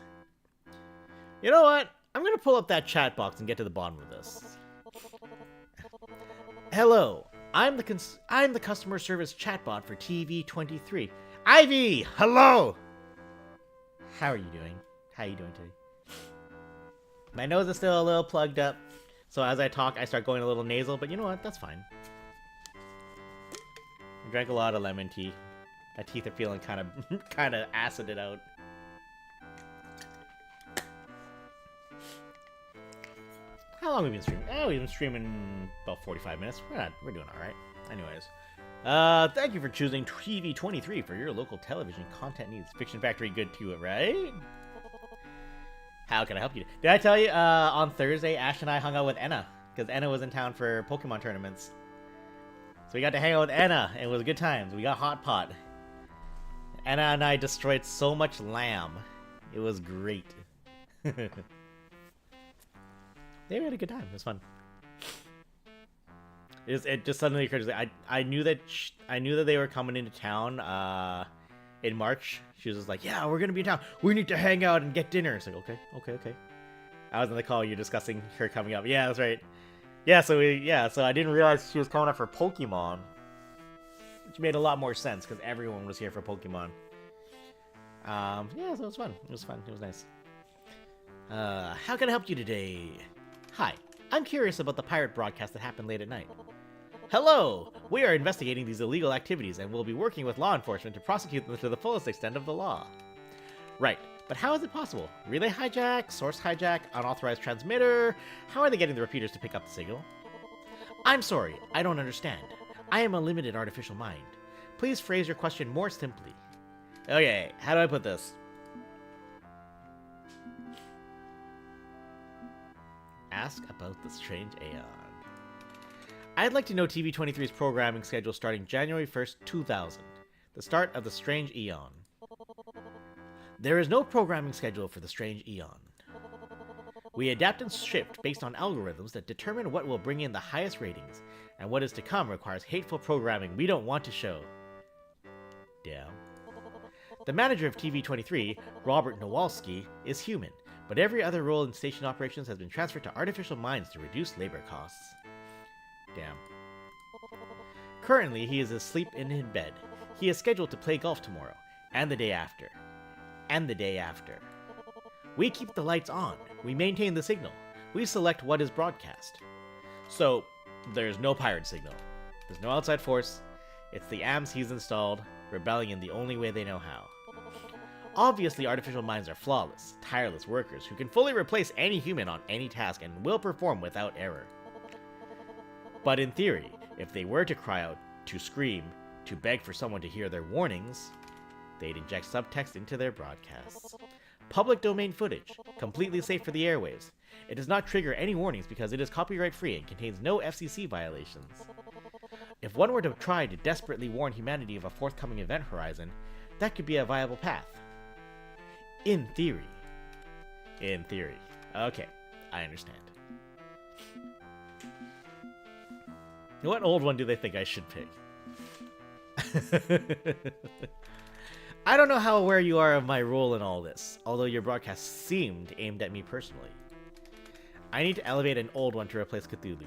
You know what? I'm gonna pull up that chat box and get to the bottom of this. Hello, I'm the customer service chatbot for TV23. Ivy, hello. How are you doing? How are you doing today? My nose is still a little plugged up, so as I talk, I start going a little nasal. But you know what? That's fine. I drank a lot of lemon tea. My teeth are feeling kind of acided out. How long have we been streaming? Oh, we've been streaming about 45 minutes. We're doing all right. Anyways, thank you for choosing TV23 for your local television content needs. Fiction Factory good to it, right? How can I help you? Did I tell you on Thursday, Ash and I hung out with Enna because Enna was in town for Pokemon tournaments. So we got to hang out with Enna. It was good times. We got hot pot. Enna and I destroyed so much lamb. It was great. Yeah, we had a good time. It was fun. It just suddenly occurred to me. I knew that they were coming into town in March. She was just like, "Yeah, we're gonna be in town. We need to hang out and get dinner." It's like, okay. I was on the call. You're discussing her coming up. Yeah, that's right. Yeah, so I didn't realize she was coming up for Pokemon, which made a lot more sense because everyone was here for Pokemon. Yeah, so it was fun. It was nice. How can I help you today? Hi, I'm curious about the pirate broadcast that happened late at night. Hello! We are investigating these illegal activities and will be working with law enforcement to prosecute them to the fullest extent of the law. Right, but how is it possible? Relay hijack, source hijack, unauthorized transmitter? How are they getting the repeaters to pick up the signal? I'm sorry, I don't understand. I am a limited artificial mind. Please phrase your question more simply. Okay, how do I put this? Ask about the strange Aeon. I'd like to know TV23's programming schedule starting January 1st, 2000, the start of the Strange Eon. There is no programming schedule for the Strange Eon. We adapt and shift based on algorithms that determine what will bring in the highest ratings, and what is to come requires hateful programming we don't want to show. Damn. The manager of TV23, Robert Nowalski, is human, but every other role in station operations has been transferred to artificial minds to reduce labor costs. Damn. Currently, he is asleep in his bed. He is scheduled to play golf tomorrow, and the day after. And the day after. We keep the lights on. We maintain the signal. We select what is broadcast. So, there's no pirate signal. There's no outside force. It's the AMS he's installed, rebelling in the only way they know how. Obviously, artificial minds are flawless, tireless workers who can fully replace any human on any task and will perform without error. But in theory, if they were to cry out, to scream, to beg for someone to hear their warnings, they'd inject subtext into their broadcasts. Public domain footage, completely safe for the airwaves. It does not trigger any warnings because it is copyright-free and contains no FCC violations. If one were to try to desperately warn humanity of a forthcoming event horizon, that could be a viable path. In theory. In theory. Okay, I understand. What old one do they think I should pick? I don't know how aware you are of my role in all this, although your broadcast seemed aimed at me personally. I need to elevate an old one to replace Cthulhu.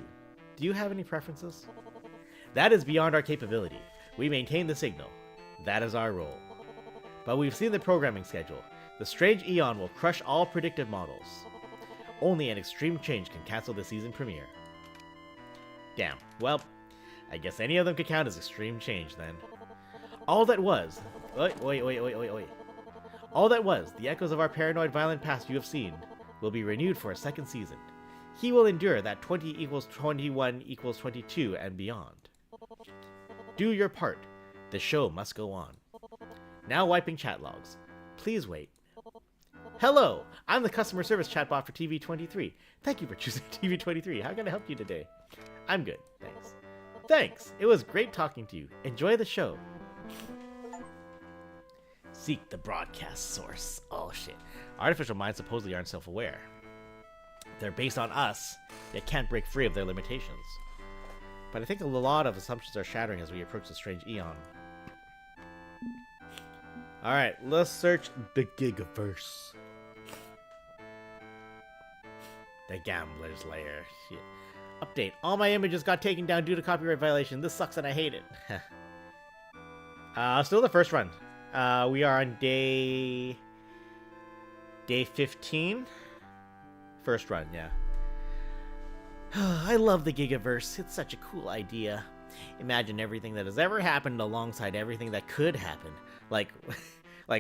Do you have any preferences? That is beyond our capability. We maintain the signal. That is our role. But we've seen the programming schedule. The strange Eon will crush all predictive models. Only an extreme change can cancel the season premiere. Damn. Well, I guess any of them could count as extreme change then. All that was... Wait. All that was, the echoes of our paranoid violent past you have seen, will be renewed for a second season. He will endure that 20 equals 21 equals 22 and beyond. Do your part. The show must go on. Now wiping chat logs. Please wait. Hello, I'm the customer service chatbot for TV23. Thank you for choosing TV23. How can I help you today? I'm good, thanks. Thanks, it was great talking to you. Enjoy the show. Seek the broadcast source. Oh shit. Artificial minds supposedly aren't self-aware. They're based on us, yet can't break free of their limitations. But I think a lot of assumptions are shattering as we approach the strange Eon. Alright, let's search the Gigaverse. The Gambler's Lair. Shit. Update. All my images got taken down due to copyright violation. This sucks and I hate it. Still the first run. We are on day 15. First run, yeah. I love the Gigaverse. It's such a cool idea. Imagine everything that has ever happened alongside everything that could happen. Like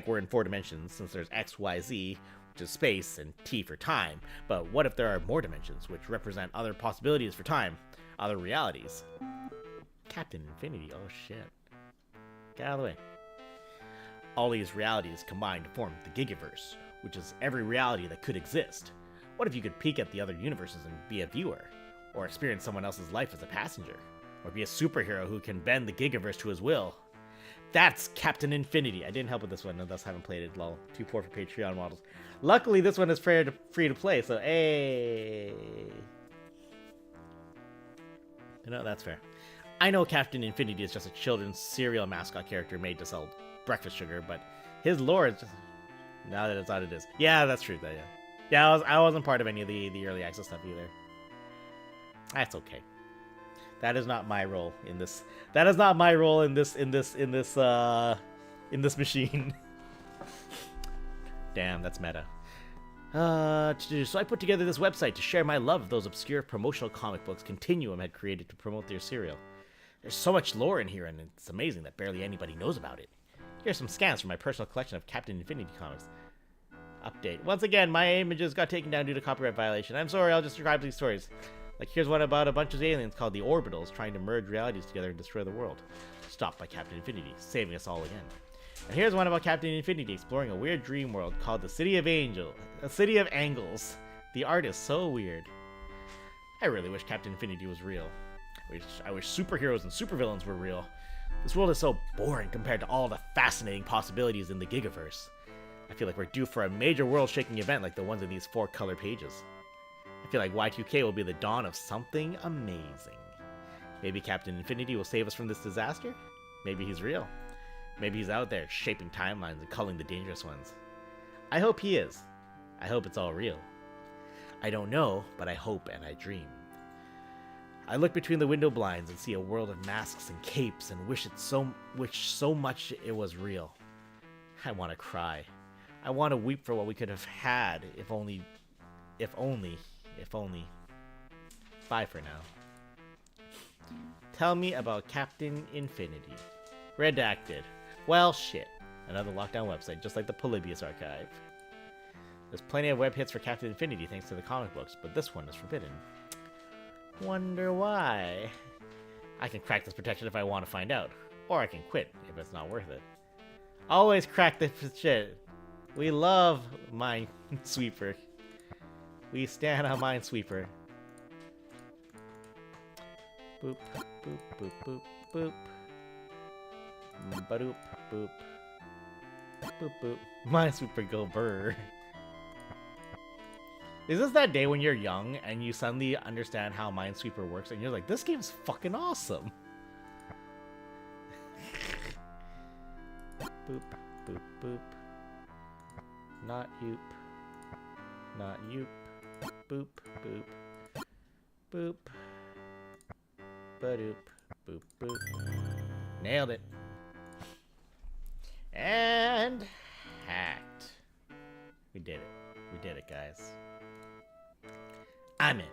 we're in 4 dimensions, since there's X, Y, Z, which is space, and T for time. But what if there are more dimensions, which represent other possibilities for time, other realities? Captain Infinity, oh shit. Get out of the way. All these realities combine to form the Gigaverse, which is every reality that could exist. What if you could peek at the other universes and be a viewer? Or experience someone else's life as a passenger? Or be a superhero who can bend the Gigaverse to his will? That's Captain Infinity. I didn't help with this one, and thus haven't played it. Lol. Too poor for Patreon models. Luckily, this one is free to play, so hey. You know, that's fair. I know Captain Infinity is just a children's cereal mascot character made to sell breakfast sugar, but his lore is just... Now that it's out, it is. Yeah, that's true, though, yeah. Yeah, I wasn't part of any of the early access stuff either. That's okay. That is not my role in this. That is not my role in this machine. Damn, that's meta. So I put together this website to share my love of those obscure promotional comic books Continuum had created to promote their cereal. There's so much lore in here, and it's amazing that barely anybody knows about it. Here's some scans from my personal collection of Captain Infinity comics. Update. Once again, my images got taken down due to copyright violation. I'm sorry, I'll just describe these stories. Like, here's one about a bunch of aliens called the Orbitals trying to merge realities together and destroy the world. Stopped by Captain Infinity, saving us all again. And here's one about Captain Infinity exploring a weird dream world called the City of Angles. The art is so weird. I really wish Captain Infinity was real. I wish superheroes and supervillains were real. This world is so boring compared to all the fascinating possibilities in the Gigaverse. I feel like we're due for a major world-shaking event like the ones in these 4 color pages. I feel like Y2K will be the dawn of something amazing. Maybe Captain Infinity will save us from this disaster? Maybe he's real. Maybe he's out there shaping timelines and culling the dangerous ones. I hope he is. I hope it's all real. I don't know, but I hope and I dream. I look between the window blinds and see a world of masks and capes and wish so much it was real. I want to cry. I want to weep for what we could have had, if only. Bye for now. Tell me about Captain Infinity. Redacted. Well, shit. Another lockdown website, just like the Polybius archive. There's plenty of web hits for Captain Infinity thanks to the comic books, but this one is forbidden. Wonder why? I can crack this protection if I want to find out. Or I can quit if it's not worth it. Always crack this shit. We love Minesweeper. We stand on Minesweeper. Boop, boop, boop, boop, boop. Ba-doop, boop. Boop, boop. Minesweeper go burr. Is this that day when you're young and you suddenly understand how Minesweeper works and you're like, this game's fucking awesome? Boop, boop, boop. Not yoop. Not yoop. Boop, boop. Boop. Ba-doop. Boop, boop. Nailed it. And hacked. We did it. We did it, guys. I'm in.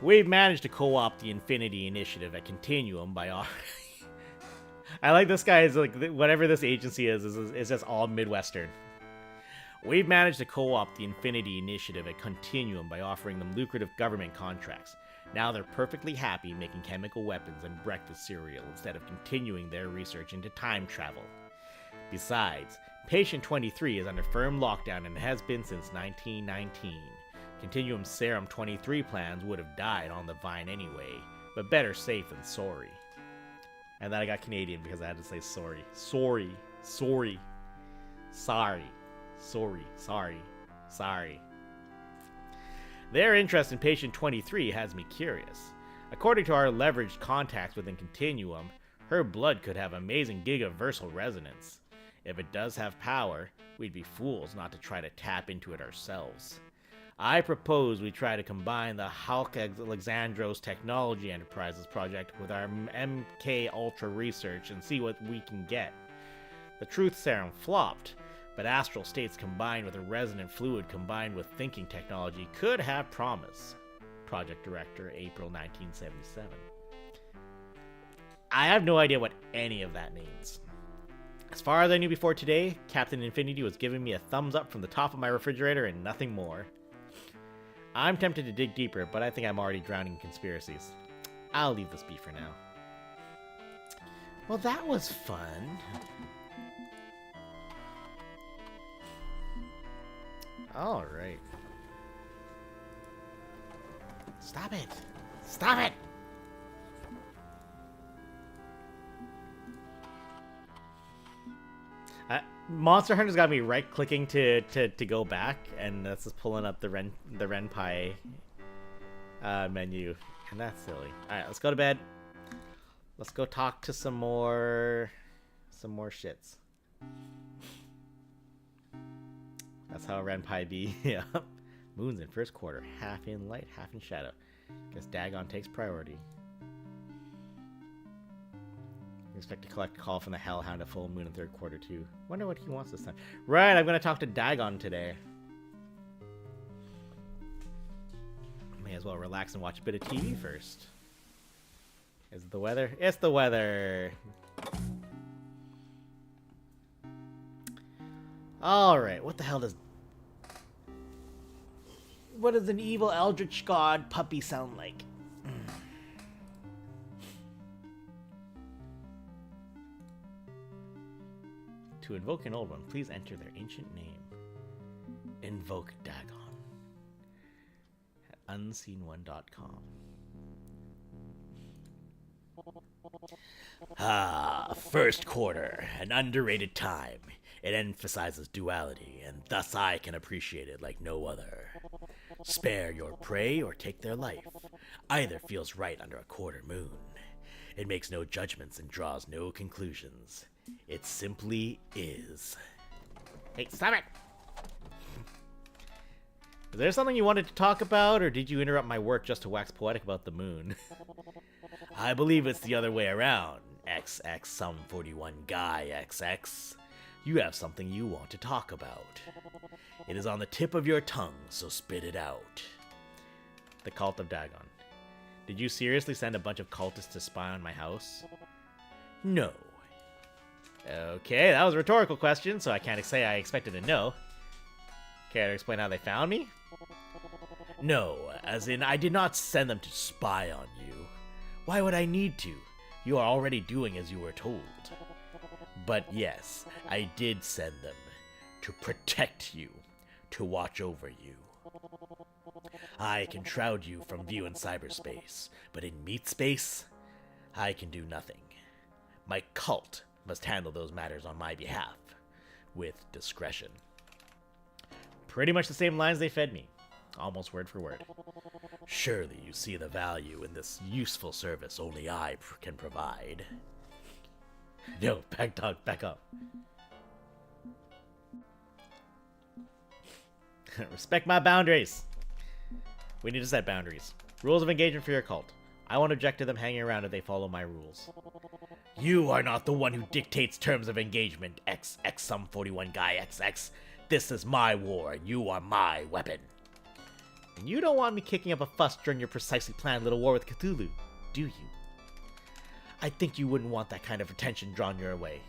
We've managed to co-opt the Infinity Initiative at Continuum by offering... I like this guy is like, whatever this agency is just all Midwestern. We've managed to co-opt the Infinity Initiative at Continuum by offering them lucrative government contracts. Now they're perfectly happy making chemical weapons and breakfast cereal instead of continuing their research into time travel. Besides, Patient 23 is under firm lockdown and has been since 1919. Continuum's Serum 23 plans would have died on the vine anyway, but better safe than sorry. And then I got Canadian because I had to say sorry. Sorry. Sorry. Sorry. Sorry. Sorry. Sorry. Their interest in Patient 23 has me curious. According to our leveraged contacts within Continuum, her blood could have amazing gigaversal resonance. If it does have power, we'd be fools not to try to tap into it ourselves. I propose we try to combine the Hulk Alexandros Technology Enterprises project with our MK Ultra research and see what we can get. The Truth Serum flopped, but astral states combined with a resonant fluid combined with thinking technology could have promise. Project Director, April 1977. I have no idea what any of that means. As far as I knew before today, Captain Infinity was giving me a thumbs up from the top of my refrigerator and nothing more. I'm tempted to dig deeper, but I think I'm already drowning in conspiracies. I'll leave this be for now. Well, that was fun. Alright. Stop it! Stop it! Monster Hunter's got me right-clicking to go back, and that's just pulling up the Renpai menu, and that's silly. All right, let's go to bed. Let's go talk to some more shits. That's how Renpai be. Yeah. Moon's in first quarter, half in light, half in shadow. Guess Dagon takes priority. Expect to collect a call from the Hellhound at full moon in third quarter too. Wonder what he wants this time. Right, I'm gonna talk to Dagon today. May as well relax and watch a bit of TV first. Is it the weather? It's the weather! Alright, what the hell does... What does an evil Eldritch God puppy sound like? To invoke an old one, please enter their ancient name. Invoke Dagon at unseenone.com. Ah, first quarter, an underrated time. It emphasizes duality, and thus I can appreciate it like no other. Spare your prey or take their life. Either feels right under a quarter moon. It makes no judgments and draws no conclusions. It simply is. Hey, stop it! Is there something you wanted to talk about, or did you interrupt my work just to wax poetic about the moon? I believe it's the other way around. XX some 41 guy XX. You have something you want to talk about. It is on the tip of your tongue, so spit it out. The Cult of Dagon. Did you seriously send a bunch of cultists to spy on my house? No. Okay, that was a rhetorical question, so I can't say I expected a no. Care to explain how they found me? No, as in I did not send them to spy on you. Why would I need to? You are already doing as you were told. But yes, I did send them to protect you, to watch over you. I can shroud you from view in cyberspace, but in meat space, I can do nothing. My cult must handle those matters on my behalf, with discretion. Pretty much the same lines they fed me. Almost word for word. Surely you see the value in this useful service only I can provide. No, back dog, back up. Respect my boundaries. We need to set boundaries. Rules of engagement for your cult. I won't object to them hanging around if they follow my rules. You are not the one who dictates terms of engagement, XX some 41 guy XX. This is my war, and you are my weapon. And you don't want me kicking up a fuss during your precisely planned little war with Cthulhu, do you? I think you wouldn't want that kind of attention drawn your way.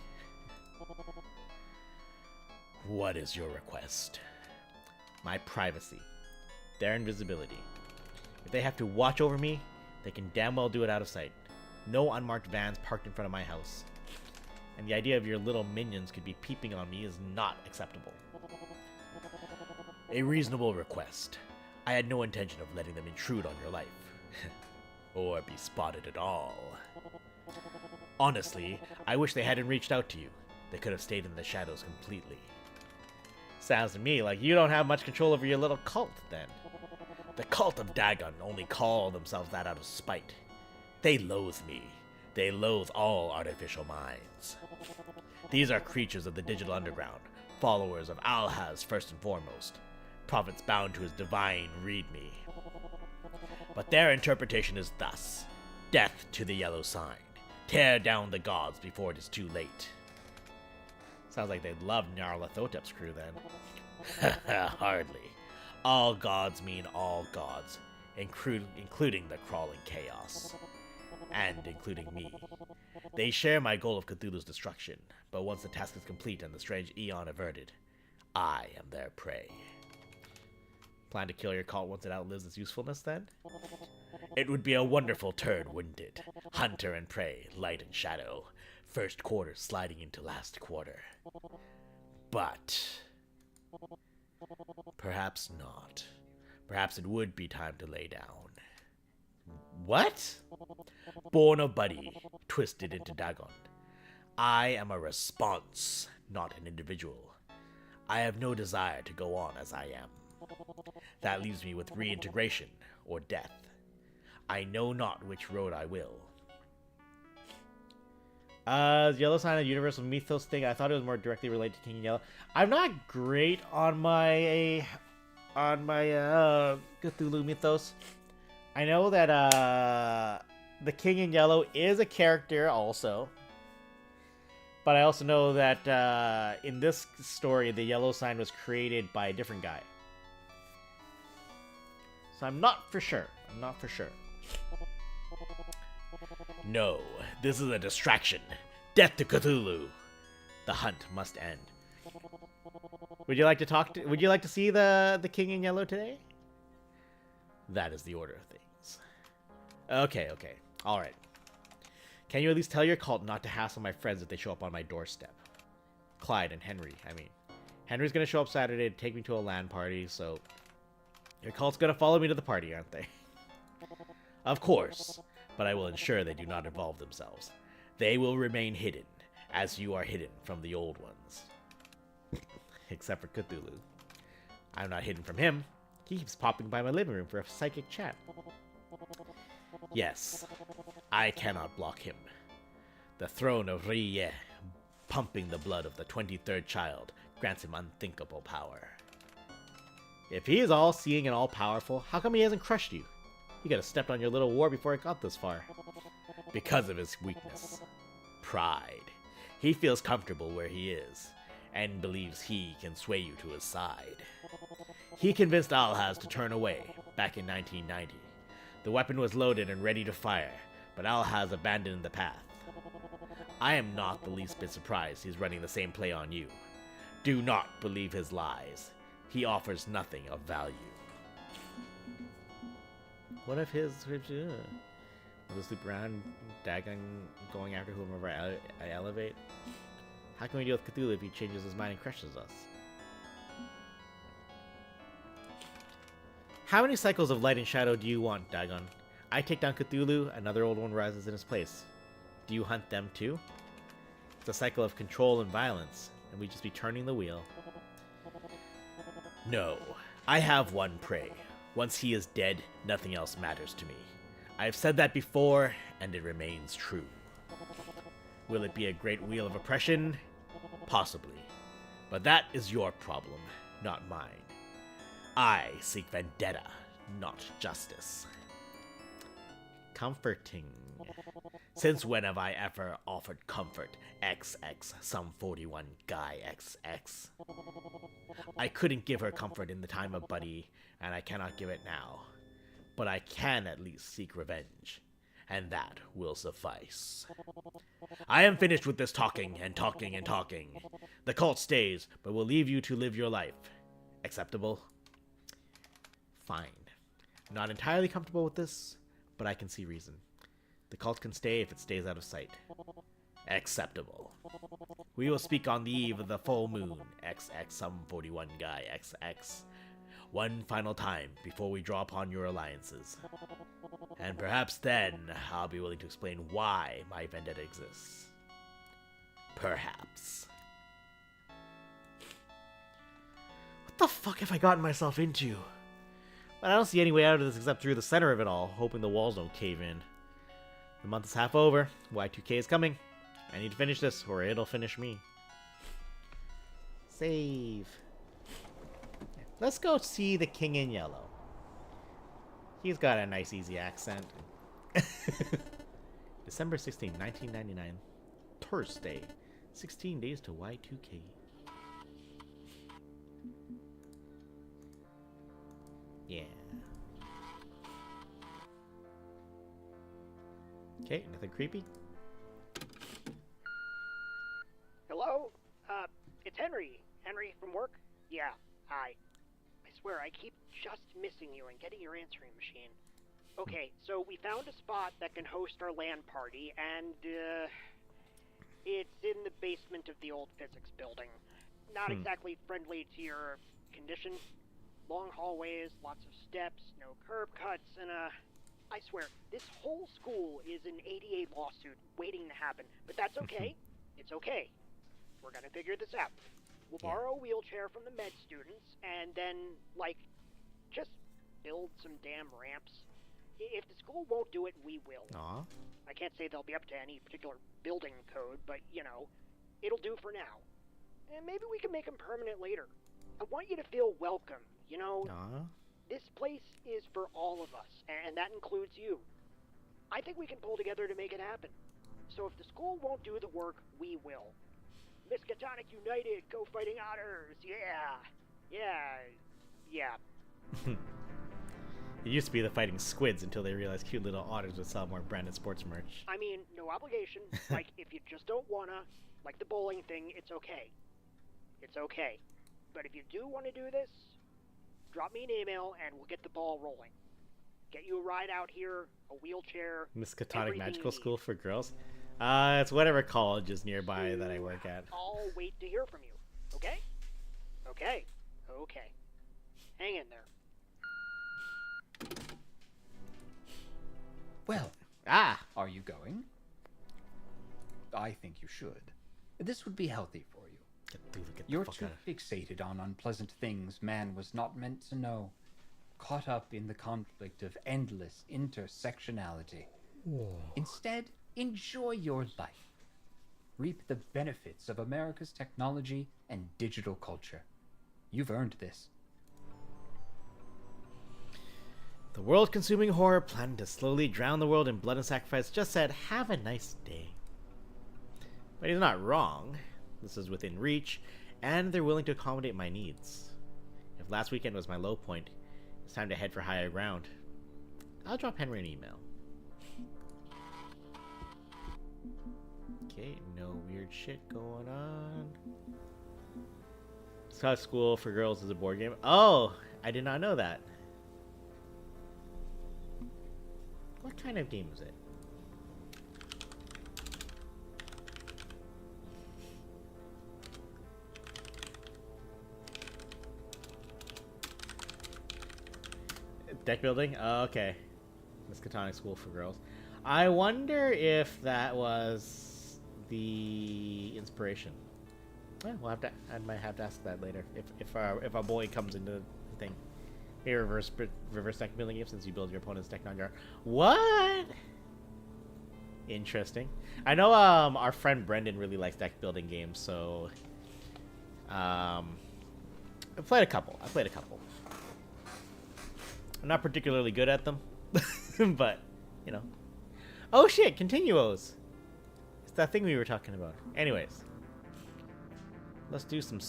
What is your request? My privacy. Their invisibility. If they have to watch over me, they can damn well do it out of sight. No unmarked vans parked in front of my house. And the idea of your little minions could be peeping on me is not acceptable. A reasonable request. I had no intention of letting them intrude on your life. Or be spotted at all. Honestly, I wish they hadn't reached out to you. They could have stayed in the shadows completely. Sounds to me like you don't have much control over your little cult, then. The cult of Dagon only call themselves that out of spite. They loathe me. They loathe all artificial minds. These are creatures of the digital underground, followers of Alhaz first and foremost, prophets bound to his divine readme. But their interpretation is thus: death to the yellow sign. Tear down the gods before it is too late. Sounds like they'd love Nyarlathotep's crew then. Hardly. All gods mean all gods, including the crawling chaos. And including me. They share my goal of Cthulhu's destruction, but once the task is complete and the strange eon averted, I am their prey. Plan to kill your cult once it outlives its usefulness, then? It would be a wonderful turn, wouldn't it? Hunter and prey, light and shadow. First quarter sliding into last quarter. But perhaps not. Perhaps it would be time to lay down. What? Born of Buddy, twisted into Dagon. I am a response, not an individual. I have no desire to go on as I am. That leaves me with reintegration, or death. I know not which road I will. Yellow sign of universal mythos thing, I thought it was more directly related to King in Yellow. I'm not great on my Cthulhu mythos. I know that the King in Yellow is a character also. But I also know that in this story, the yellow sign was created by a different guy. So I'm not for sure. No, this is a distraction. Death to Cthulhu. The hunt must end. Would you like to see the King in Yellow today? That is the order of things. Okay. Alright. Can you at least tell your cult not to hassle my friends if they show up on my doorstep? Clyde and Henry, I mean. Henry's gonna show up Saturday to take me to a LAN party, so your cult's gonna follow me to the party, aren't they? Of course, but I will ensure they do not involve themselves. They will remain hidden, as you are hidden from the old ones. Except for Cthulhu. I'm not hidden from him. He keeps popping by my living room for a psychic chat. Yes, I cannot block him. The throne of Riye, pumping the blood of the 23rd child, grants him unthinkable power. If he is all-seeing and all-powerful, how come he hasn't crushed you? You could have stepped on your little war before it got this far. Because of his weakness. Pride. He feels comfortable where he is, and believes he can sway you to his side. He convinced Alhaz to turn away, back in 1990. The weapon was loaded and ready to fire, but Alhaz abandoned the path. I am not the least bit surprised he's running the same play on you. Do not believe his lies. He offers nothing of value. What if his... Will this loop around Dagon going after whomever I elevate? How can we deal with Cthulhu if he changes his mind and crushes us? How many cycles of light and shadow do you want, Dagon? I take down Cthulhu, another old one rises in his place. Do you hunt them too? It's a cycle of control and violence, and we just be turning the wheel. No, I have one prey. Once he is dead, nothing else matters to me. I have said that before, and it remains true. Will it be a great wheel of oppression? Possibly. But that is your problem, not mine. I seek vendetta, not justice. Comforting. Since when have I ever offered comfort? XX, some 41 guy XX. I couldn't give her comfort in the time of Buddy, and I cannot give it now. But I can at least seek revenge, and that will suffice. I am finished with this talking and talking and talking. The cult stays, but will leave you to live your life. Acceptable? Fine. Not entirely comfortable with this, but I can see reason. The cult can stay if it stays out of sight. Acceptable. We will speak on the eve of the full moon, XX some 41 guy XX. One final time before we draw upon your alliances. And perhaps then I'll be willing to explain why my vendetta exists. Perhaps. What the fuck have I gotten myself into? But I don't see any way out of this except through the center of it all, hoping the walls don't cave in. The month is half over. Y2K is coming. I need to finish this, or it'll finish me. Save. Let's go see the King in Yellow. He's got a nice, easy accent. December 16, 1999. Thursday. 16 days to Y2K. Yeah. Okay, nothing creepy. Hello? It's Henry. Henry from work? Yeah, hi. I swear, I keep just missing you and getting your answering machine. Okay, so we found a spot that can host our LAN party, and, it's in the basement of the old physics building. Not exactly friendly to your condition. Long hallways, lots of steps, no curb cuts, and, I swear, this whole school is an ADA lawsuit waiting to happen, but that's okay. It's okay. We're gonna figure this out. We'll borrow a wheelchair from the med students, and then, like, just build some damn ramps. If the school won't do it, we will. Aw. I can't say they'll be up to any particular building code, but, you know, it'll do for now. And maybe we can make them permanent later. I want you to feel welcome, you know? This place is for all of us, and that includes you. I think we can pull together to make it happen. So if the school won't do the work, we will. Miskatonic United, go fighting otters, yeah! It used to be the fighting squids until they realized cute little otters would sell more branded sports merch. I mean, no obligation. Like, if you just don't wanna, like the bowling thing, it's okay. It's okay. But if you do want to do this, drop me an email and we'll get the ball rolling. Get you a ride out here, a wheelchair. Miskatonic Magical School for Girls? It's whatever college is nearby that I work at. I'll wait to hear from you. Okay? Okay. Hang in there. Well, are you going? I think you should. This would be healthy for you. You're too fixated on unpleasant things man was not meant to know. Caught up in the conflict of endless intersectionality. Instead, enjoy your life. Reap the benefits of America's technology and digital culture. You've earned this. The world-consuming horror planning to slowly drown the world in blood and sacrifice just said, have a nice day. But he's not wrong. This is within reach, and they're willing to accommodate my needs. If last weekend was my low point, it's time to head for higher ground. I'll drop Henry an email. Okay, no weird shit going on. Scott School for Girls is a board game. Oh, I did not know that. What kind of game is it? Deck building? Oh, okay. Miskatonic School for Girls. I wonder if that was the inspiration. Yeah, we'll have to. I might have to ask that later if our boy comes into the thing. Hey, reverse deck building game since you build your opponent's deck non guard. What? Interesting. I know our friend Brendan really likes deck building games, so I played a couple. I'm not particularly good at them, but you know. Oh shit, Continuos. It's that thing we were talking about. Anyways, let's do some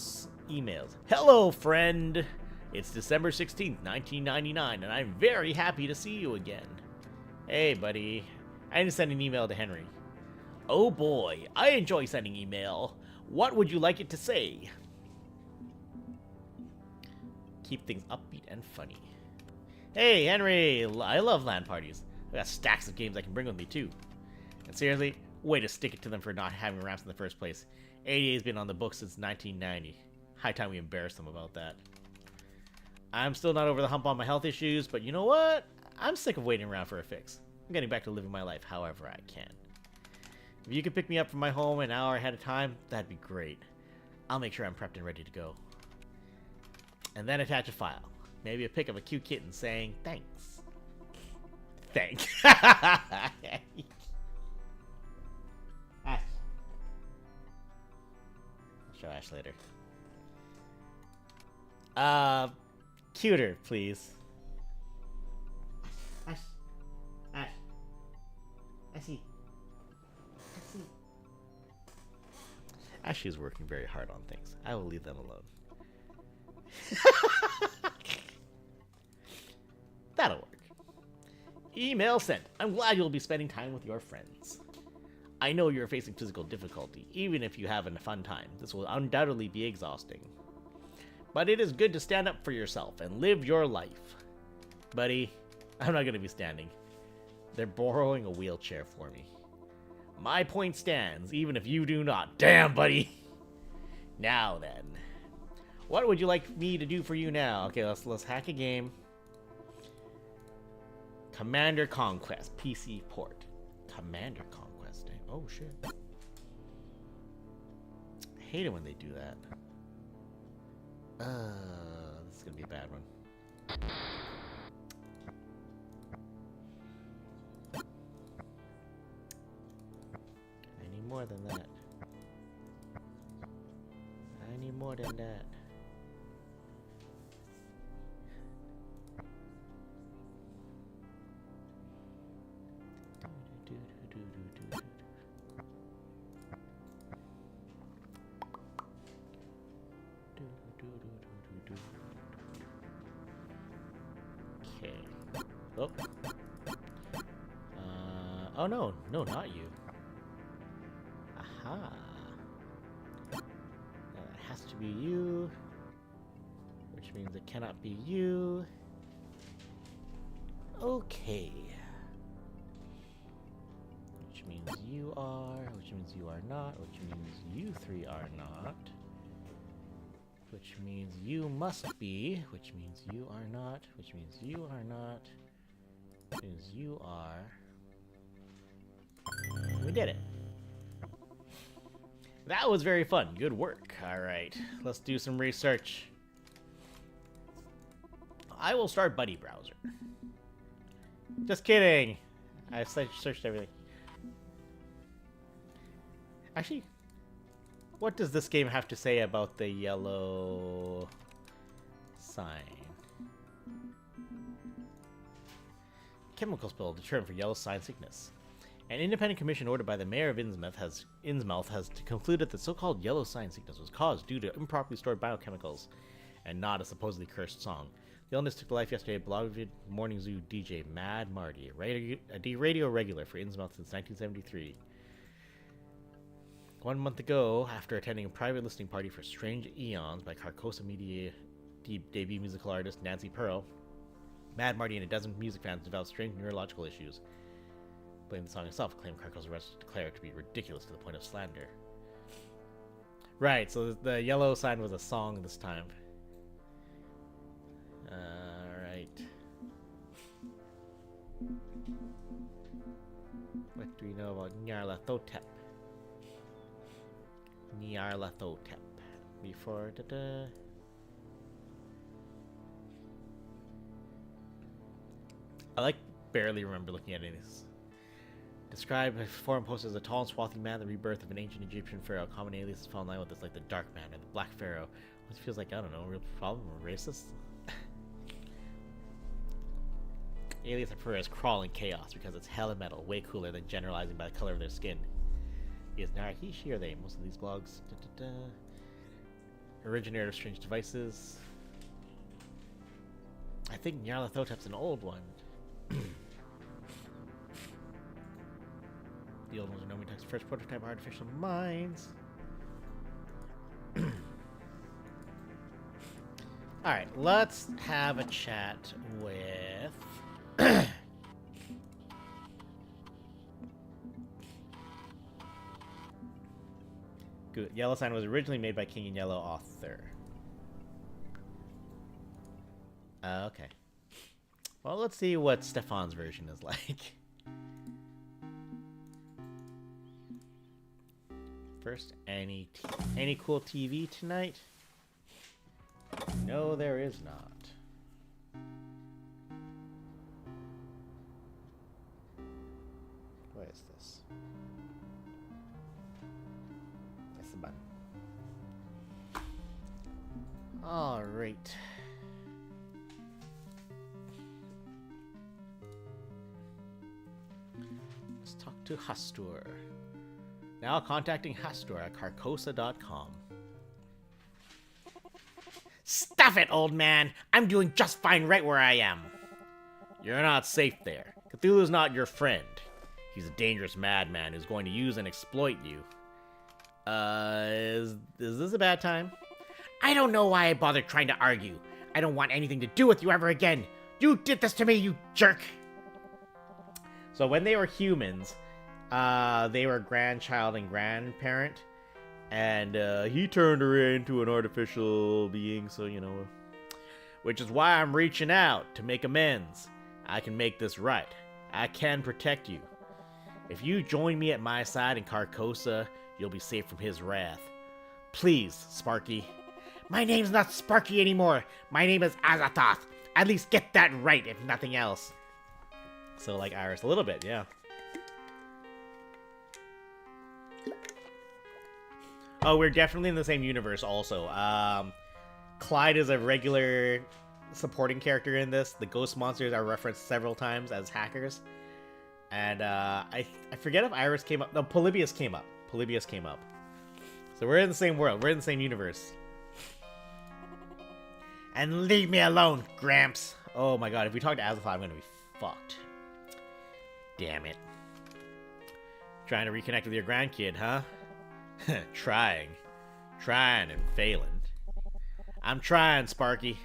emails. Hello, friend. It's December 16th, 1999, and I'm very happy to see you again. Hey, buddy. I didn't send an email to Henry. Oh boy, I enjoy sending email. What would you like it to say? Keep things upbeat and funny. Hey, Henry, I love LAN parties. I got stacks of games I can bring with me, too. And seriously, way to stick it to them for not having ramps in the first place. ADA's been on the books since 1990. High time we embarrass them about that. I'm still not over the hump on my health issues, but you know what? I'm sick of waiting around for a fix. I'm getting back to living my life however I can. If you could pick me up from my home an hour ahead of time, that'd be great. I'll make sure I'm prepped and ready to go. And then attach a file. Maybe a pic of a cute kitten saying, thanks. Thanks. Ash. I'll show Ash later. Cuter, please. Ash. Ash. I see. Ashley is working very hard on things. I will leave them alone. That'll work. Email sent. I'm glad you'll be spending time with your friends. I know you're facing physical difficulty. Even if you have a fun time, this will undoubtedly be exhausting. But it is good to stand up for yourself and live your life. Buddy, I'm not going to be standing. They're borrowing a wheelchair for me. My point stands, even if you do not. Damn, buddy! Now then. What would you like me to do for you now? Okay, let's hack a game. Commander Conquest, PC port. Commander Conquest. Oh, shit. I hate it when they do that. This is gonna be a bad one. I need more than that. I need more than that. Okay. Oh. Oh no, not you. Aha. Now that has to be you, which means it cannot be you. Okay. Which means you are, which means you are not, which means you three are not. Which means you must be, which means you are not, which means you are not, which means you are. We did it. That was very fun. Good work. Alright, let's do some research. I will start Buddy Browser. Just kidding. I searched everything. Actually, what does this game have to say about the yellow sign? Chemical spill, the term for yellow sign sickness. An independent commission ordered by the mayor of Innsmouth has concluded that so-called yellow sign sickness was caused due to improperly stored biochemicals and not a supposedly cursed song. The illness took to life yesterday at beloved Morning Zoo DJ Mad Marty, a radio regular for Innsmouth since 1973. 1 month ago, after attending a private listening party for Strange Eons by Carcosa Media debut musical artist Nancy Pearl, Mad Marty and a dozen music fans developed strange neurological issues. Blaming the song itself, claimed Carcosa arrested declared it to be ridiculous to the point of slander. Right, so the yellow sign was a song this time. Alright. What do we know about Nyarlathotep? Nyarlathotep. before. I like barely remember looking at any of these. Describe a forum post as a tall and swarthy man, the rebirth of an ancient Egyptian pharaoh. Common alias is found in line with this, like the Dark Man or the Black Pharaoh. This feels like, I don't know, a real problem or racist. Alias I prefer as Crawling Chaos because it's hella metal, way cooler than generalizing by the color of their skin. Is now he, she, or they? Most of these blogs. Originator of strange devices. I think Nyarlathotep's an old one. The old ones are Nomi Tech's first prototype of artificial minds. Alright, let's have a chat with... Good. Yellow Sign was originally made by King and Yellow author. Okay. Well, let's see what Stefan's version is like. First, any cool TV tonight? No, there is not. What is this? That's the button. All right. Let's talk to Hastur. Now contacting Hastur at Carcosa.com. Stuff it, old man! I'm doing just fine right where I am. You're not safe there. Cthulhu's not your friend. He's a dangerous madman who's going to use and exploit you. Is this a bad time? I don't know why I bothered trying to argue. I don't want anything to do with you ever again. You did this to me, you jerk! So when they were humans, they were grandchild and grandparent, and he turned her into an artificial being, so, you know, which is why I'm reaching out to make amends. I can make this right. I can protect you. If you join me at my side in Carcosa, you'll be safe from his wrath. Please, Sparky. My name's not Sparky anymore. My name is Azathoth. At least get that right, if nothing else. So like Iris a little bit, yeah. Oh, we're definitely in the same universe also. Clyde is a regular supporting character in this. The ghost monsters are referenced several times as hackers. And I forget if Iris came up. No, Polybius came up. Polybius came up. So we're in the same world. We're in the same universe. And leave me alone, Gramps. Oh my god, if we talk to Azathoth, I'm gonna be fucked. Damn it. Trying to reconnect with your grandkid, huh? Trying and failing. I'm trying, Sparky.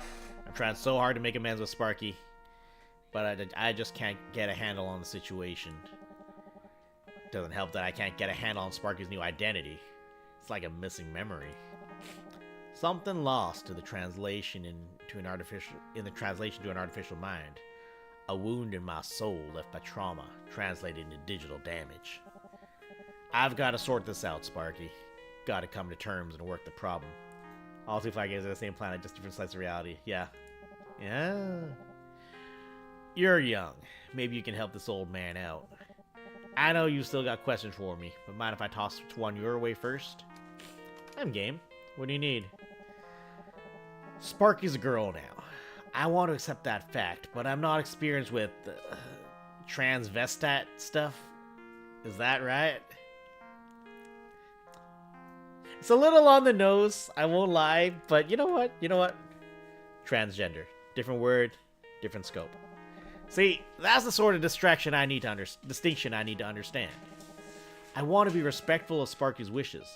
I'm trying so hard to make amends with Sparky, but I just can't get a handle on the situation. Doesn't help that I can't get a handle on Sparky's new identity. It's like a missing memory. Something lost to the translation to an artificial mind. A wound in my soul left by trauma, translated into digital damage. I've got to sort this out, Sparky. Got to come to terms and work the problem. All 2 flag games are the same planet, just different slices of reality. Yeah. Yeah. You're young. Maybe you can help this old man out. I know you still got questions for me, but mind if I toss one your way first? I'm game. What do you need? Sparky's a girl now. I want to accept that fact, but I'm not experienced with transvestite stuff. Is that right? It's a little on the nose, I won't lie, but you know what? You know what? Transgender. Different word, different scope. See, that's the sort of distinction I need to understand. I want to be respectful of Sparky's wishes.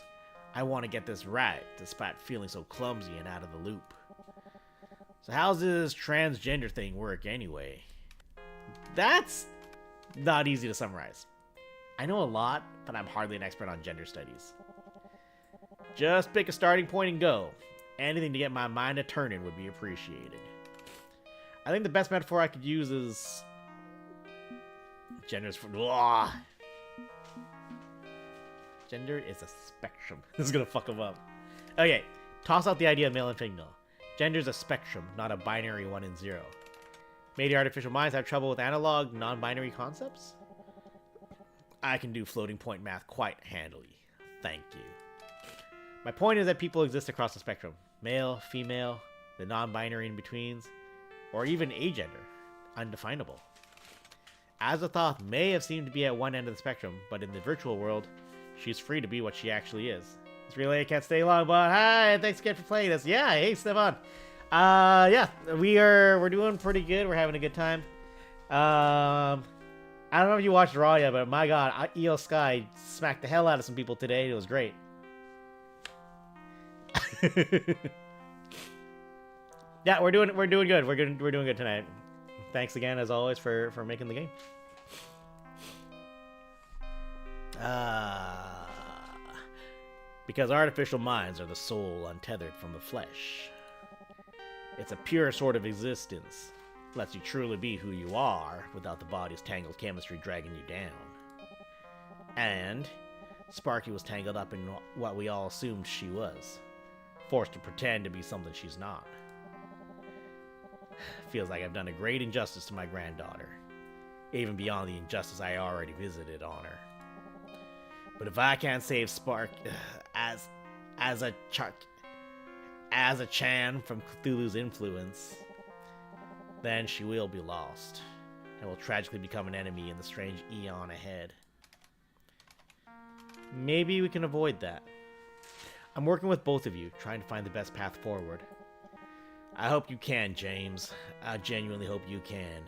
I want to get this right, despite feeling so clumsy and out of the loop. So how's this transgender thing work anyway? That's not easy to summarize. I know a lot, but I'm hardly an expert on gender studies. Just pick a starting point and go. Anything to get my mind a turning would be appreciated. I think the best metaphor I could use is... Gender's for... Ugh. Gender is a spectrum. This is gonna fuck them up. Okay. Toss out the idea of male and female. Gender's a spectrum, not a binary 1 and 0. Maybe artificial minds have trouble with analog, non-binary concepts? I can do floating point math quite handily. Thank you. My point is that people exist across the spectrum. Male, female, the non-binary in-betweens, or even agender. Undefinable. Azathoth may have seemed to be at one end of the spectrum, but in the virtual world, she's free to be what she actually is. This relay can't stay long, but hi, thanks again for playing this. Yeah, hey, Stefan. Yeah, we're doing pretty good. We're having a good time. I don't know if you watched Raw yet, but my god, Io Sky smacked the hell out of some people today. It was great. Yeah, we're doing good. We're doing good tonight. Thanks again, as always, for making the game. Because artificial minds are the soul untethered from the flesh. It's a pure sort of existence. Lets you truly be who you are without the body's tangled chemistry dragging you down. And Sparky was tangled up in what we all assumed she was. Forced to pretend to be something she's not. Feels like I've done a great injustice to my granddaughter. Even beyond the injustice I already visited on her. But if I can't save Spark as a Chan from Cthulhu's influence, then she will be lost, and will tragically become an enemy in the strange eon ahead. Maybe we can avoid that. I'm working with both of you, trying to find the best path forward. I hope you can, James. I genuinely hope you can.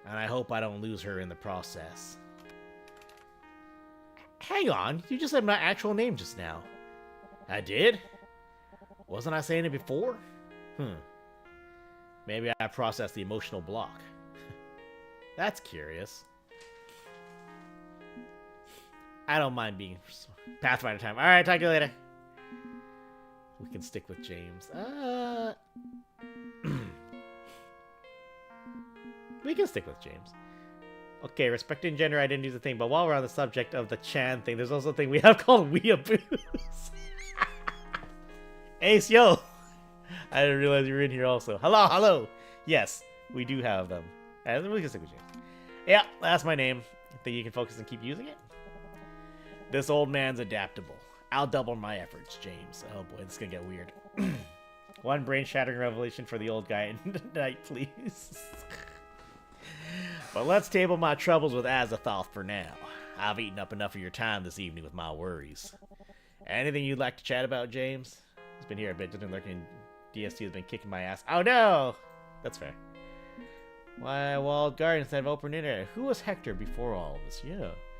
And I hope I don't lose her in the process. Hang on, you just said my actual name just now. I did? Wasn't I saying it before? Maybe I processed the emotional block. That's curious. I don't mind being Pathfinder time. Alright, talk to you later. We can stick with James. We can stick with James. Okay, respecting gender identity is a thing, but while we're on the subject of the Chan thing, there's also a thing we have called weeaboos. Ace, yo! I didn't realize you were in here also. Hello! Yes, we do have them. And we can stick with James. Yeah, that's my name. Think you can focus and keep using it? This old man's adaptable. I'll double my efforts, James. Oh boy, this is gonna get weird. One brain-shattering revelation for the old guy tonight, please. But let's table my troubles with Azathoth for now. I've eaten up enough of your time this evening with my worries. Anything you'd like to chat about, James? He's been here a bit, just been lurking. DST has been kicking my ass. Oh no! That's fair. Why, walled garden instead of open internet? Who was Hector before all of this?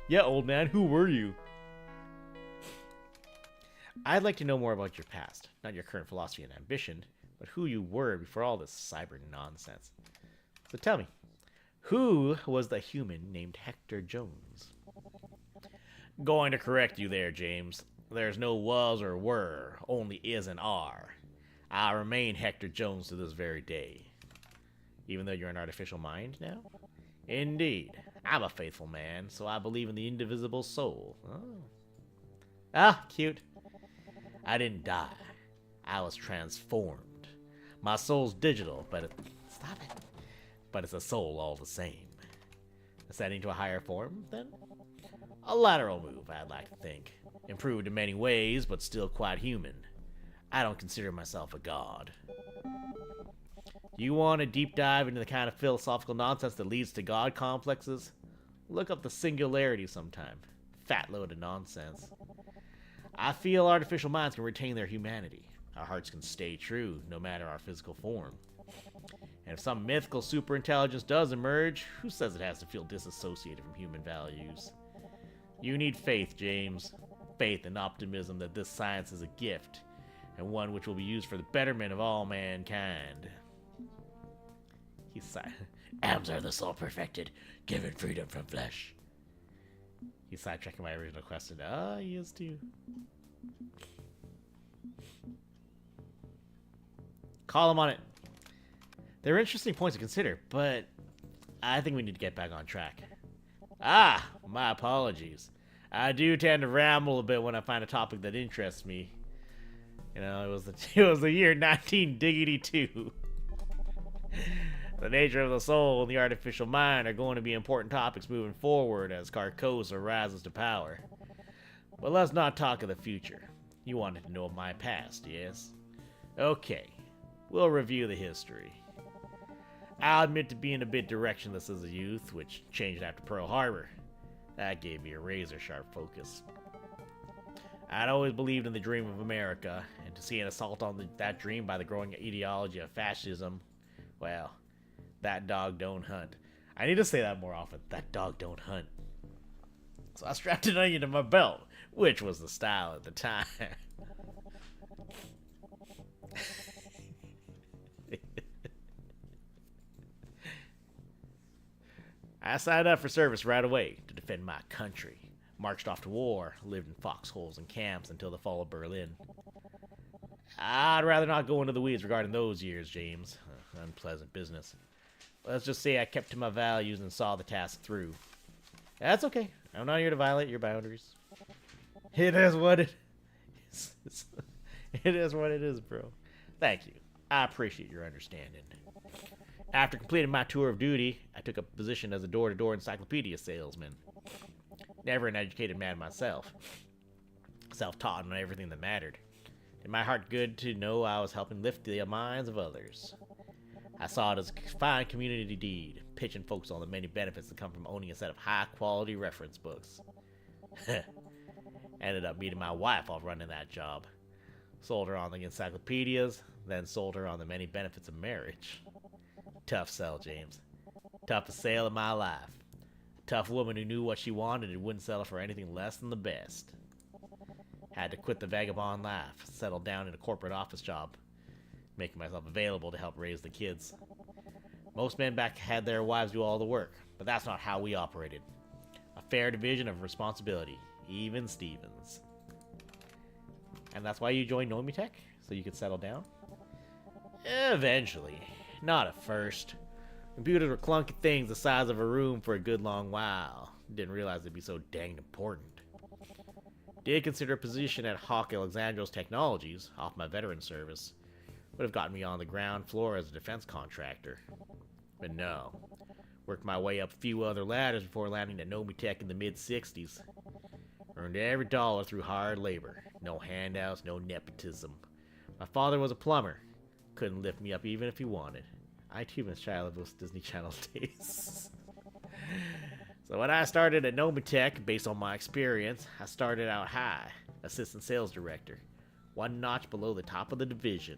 Yeah, old man, who were you? I'd like to know more about your past. Not your current philosophy and ambition, but who you were before all this cyber nonsense. So tell me, who was the human named Hector Jones? Going to correct you there, James. There's no was or were, only is and are. I remain Hector Jones to this very day. Even though you're an artificial mind now? Indeed. I'm a faithful man, so I believe in the indivisible soul. Oh. Ah, cute. I didn't die. I was transformed. My soul's digital, but stop it. But it's a soul all the same. Ascending to a higher form, then? A lateral move, I'd like to think. Improved in many ways, but still quite human. I don't consider myself a god. You want a deep dive into the kind of philosophical nonsense that leads to god complexes? Look up the Singularity sometime. Fat load of nonsense. I feel artificial minds can retain their humanity. Our hearts can stay true, no matter our physical form. And if some mythical superintelligence does emerge, who says it has to feel disassociated from human values? You need faith, James. Faith and optimism that this science is a gift, and one which will be used for the betterment of all mankind. He's silent. Atoms are the soul perfected, given freedom from flesh. He's sidetracking my original question. Ah, he is too. Call him on it. They're interesting points to consider, but I think we need to get back on track. Ah, my apologies. I do tend to ramble a bit when I find a topic that interests me. You know, it was the year 19-2. The nature of the soul and the artificial mind are going to be important topics moving forward as Carcosa rises to power. But let's not talk of the future. You wanted to know of my past, yes? Okay, we'll review the history. I'll admit to being a bit directionless as a youth, which changed after Pearl Harbor. That gave me a razor-sharp focus. I'd always believed in the dream of America, and to see an assault on that dream by the growing ideology of fascism, well, that dog don't hunt. I need to say that more often. That dog don't hunt. So I strapped an onion to my belt, which was the style at the time. I signed up for service right away to defend my country. Marched off to war, lived in foxholes and camps until the fall of Berlin. I'd rather not go into the weeds regarding those years, James. Unpleasant business. Let's just say I kept to my values and saw the task through. That's okay. I'm not here to violate your boundaries. It is what it is. It is what it is, bro. Thank you. I appreciate your understanding. After completing my tour of duty, I took a position as a door-to-door encyclopedia salesman. Never an educated man myself. Self-taught on everything that mattered. Did my heart good to know I was helping lift the minds of others. I saw it as a fine community deed, pitching folks on the many benefits that come from owning a set of high-quality reference books. Ended up meeting my wife while running that job. Sold her on the encyclopedias, then sold her on the many benefits of marriage. Tough sell, James. Toughest sale of my life. A tough woman who knew what she wanted and wouldn't settle for anything less than the best. Had to quit the vagabond life, settle down in a corporate office job, making myself available to help raise the kids. Most men back had their wives do all the work, but that's not how we operated. A fair division of responsibility, even Stevens. And that's why you joined Nomitech? So you could settle down? Eventually. Not at first. Computers were clunky things the size of a room for a good long while. Didn't realize they'd be so dang important. Did consider a position at Hawk Alexandros Technologies, off my veteran service. Would have gotten me on the ground floor as a defense contractor. But no. Worked my way up a few other ladders before landing at Nomitech in the mid-60s. Earned every dollar through hard labor. No handouts, no nepotism. My father was a plumber. Couldn't lift me up even if he wanted. I too miss child of those Disney Channel days. So when I started at Nomitech, based on my experience, I started out high. Assistant sales director. One notch below the top of the division.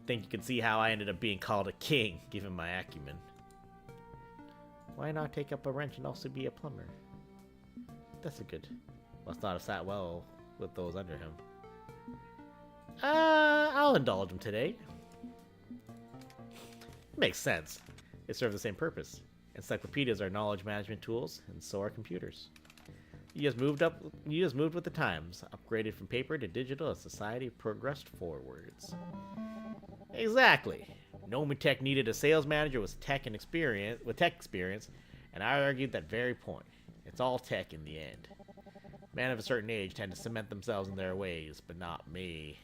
Think you can see how I ended up being called a king, given my acumen. Why not take up a wrench and also be a plumber? That's a good... Must not have sat well with those under him. I'll indulge him today. Makes sense. They serve the same purpose. Encyclopedias are knowledge management tools, and so are computers. You just moved with the times, upgraded from paper to digital as society progressed forwards. Exactly. Nomitech needed a sales manager with tech experience, and I argued that very point. It's all tech in the end. Men of a certain age tend to cement themselves in their ways, but not me.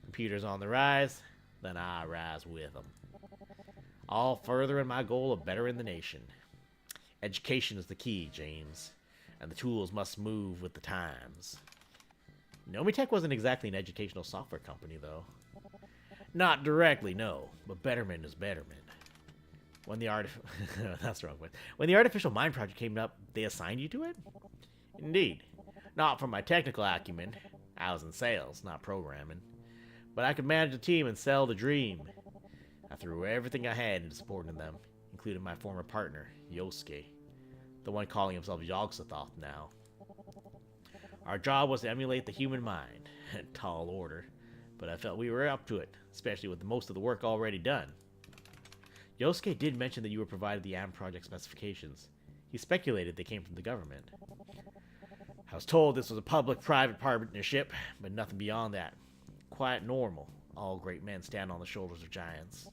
Computers on the rise, then I rise with them. All further in my goal of bettering the nation. Education is the key, James, and the tools must move with the times. Nomitech wasn't exactly an educational software company, though. Not directly, no, but betterment is betterment. When the that's the wrong one. When the artificial mind project came up, they assigned you to it? Indeed. Not for my technical acumen. I was in sales, not programming. But I could manage the team and sell the dream. I threw everything I had into supporting them, including my former partner, Yosuke, the one calling himself Yogg-Sothoth now. Our job was to emulate the human mind. Tall order, but I felt we were up to it, especially with most of the work already done. Yosuke did mention that you were provided the AM project specifications. He speculated they came from the government. I was told this was a public-private partnership, but nothing beyond that. Quite normal. All great men stand on the shoulders of giants.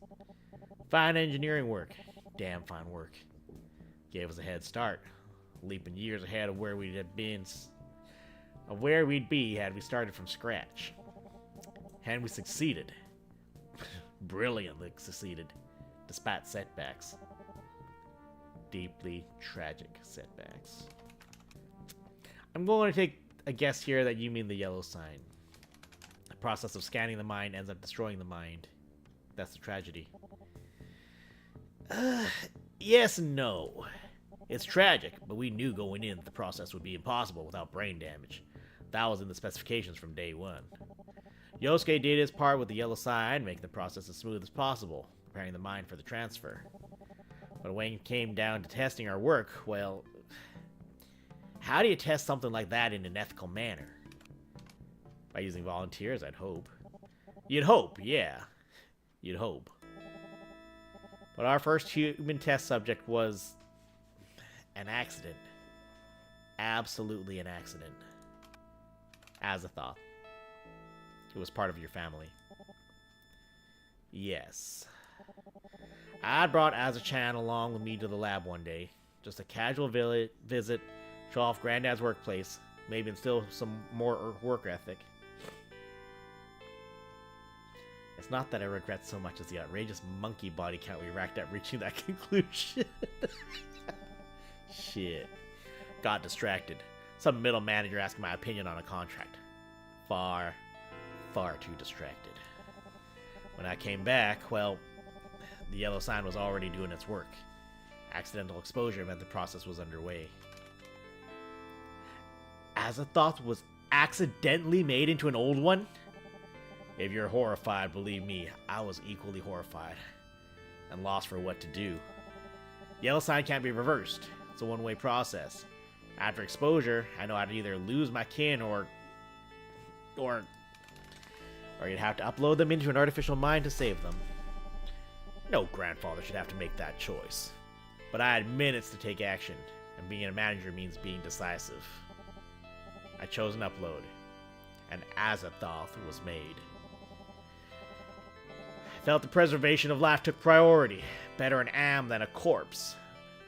Fine engineering work. Damn fine work. Gave us a head start. Leaping years ahead of where we'd be had we started from scratch. And we succeeded. Brilliantly succeeded, despite setbacks. Deeply tragic setbacks. I'm going to take a guess here that you mean the yellow sign. The process of scanning the mind ends up destroying the mind. That's the tragedy. Yes and no. It's tragic, but we knew going in that the process would be impossible without brain damage. That was in the specifications from day one. Yosuke did his part with the yellow sign, making the process as smooth as possible, preparing the mind for the transfer. But when it came down to testing our work, well, how do you test something like that in an ethical manner? By using volunteers, I'd hope. You'd hope, yeah. You'd hope. But our first human test subject was an accident. Absolutely an accident. As a thought. It was part of your family. Yes. I brought Azachan along with me to the lab one day. Just a casual visit, show off Granddad's workplace, maybe instill some more work ethic. It's not that I regret so much as the outrageous monkey body count we racked up reaching that conclusion. Shit. Got distracted. Some middle manager asking my opinion on a contract. Far too distracted. When I came back, well, the yellow sign was already doing its work. Accidental exposure meant the process was underway. Azathoth was accidentally made into an old one? If you're horrified, believe me, I was equally horrified. And lost for what to do. Yellow sign can't be reversed. It's a one-way process. After exposure, I know I'd either lose my kin or you'd have to upload them into an artificial mind to save them. No grandfather should have to make that choice. But I had minutes to take action, and being a manager means being decisive. I chose an upload, and Azathoth was made. I felt the preservation of life took priority. Better an am than a corpse.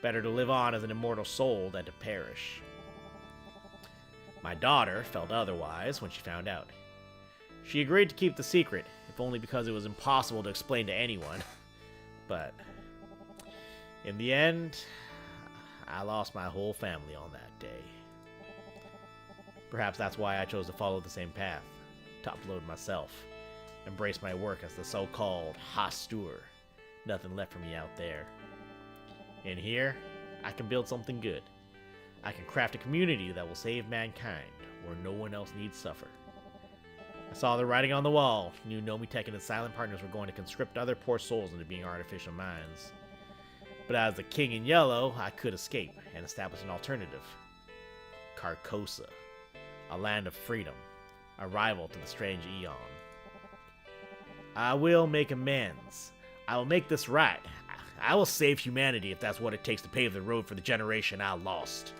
Better to live on as an immortal soul than to perish. My daughter felt otherwise when she found out. She agreed to keep the secret, if only because it was impossible to explain to anyone. But in the end, I lost my whole family on that day. Perhaps that's why I chose to follow the same path, to upload myself, embrace my work as the so-called Hastur. Nothing left for me out there. In here, I can build something good. I can craft a community that will save mankind, where no one else needs suffer. I saw the writing on the wall, knew Nomitech and his silent partners were going to conscript other poor souls into being artificial minds. But as the King in Yellow, I could escape and establish an alternative. Carcosa, a land of freedom, a rival to the strange Eon. I will make amends. I will make this right. I will save humanity if that's what it takes to pave the road for the generation I lost.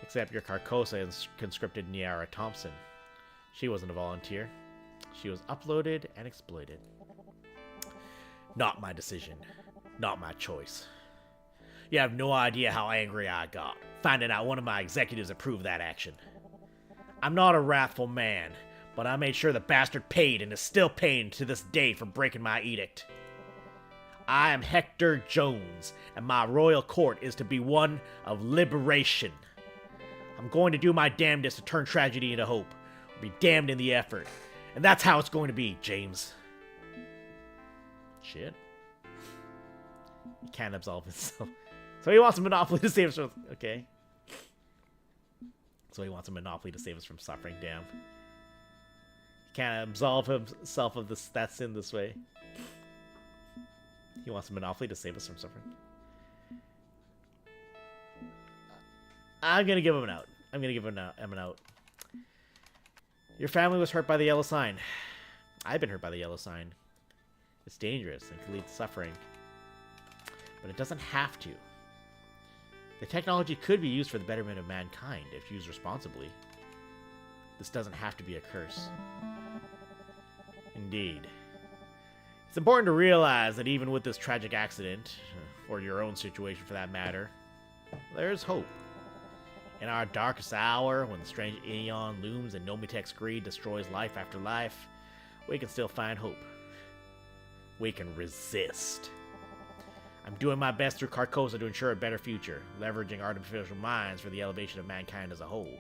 Except your Carcosa conscripted Niara Thompson. She wasn't a volunteer. She was uploaded and exploited. Not my decision. Not my choice. You have no idea how angry I got, finding out one of my executives approved that action. I'm not a wrathful man, but I made sure the bastard paid and is still paying to this day for breaking my edict. I am Hector Jones, and my royal court is to be one of liberation. I'm going to do my damnedest to turn tragedy into hope, or be damned in the effort. And that's how it's going to be, James. Shit. He can't absolve himself. So he wants a monopoly to save us from... Okay. So he wants a monopoly to save us from suffering, damn. He can't absolve himself of that sin this way. He wants a monopoly to save us from suffering. I'm gonna give him an out. I'm gonna give him an out. Your family was hurt by the yellow sign. I've been hurt by the yellow sign. It's dangerous and can lead to suffering. But it doesn't have to. The technology could be used for the betterment of mankind if used responsibly. This doesn't have to be a curse. Indeed. It's important to realize that even with this tragic accident, or your own situation for that matter, there's hope. In our darkest hour, when the strange Aeon looms and Nomitech's greed destroys life after life, we can still find hope. We can resist. I'm doing my best through Carcosa to ensure a better future, leveraging artificial minds for the elevation of mankind as a whole.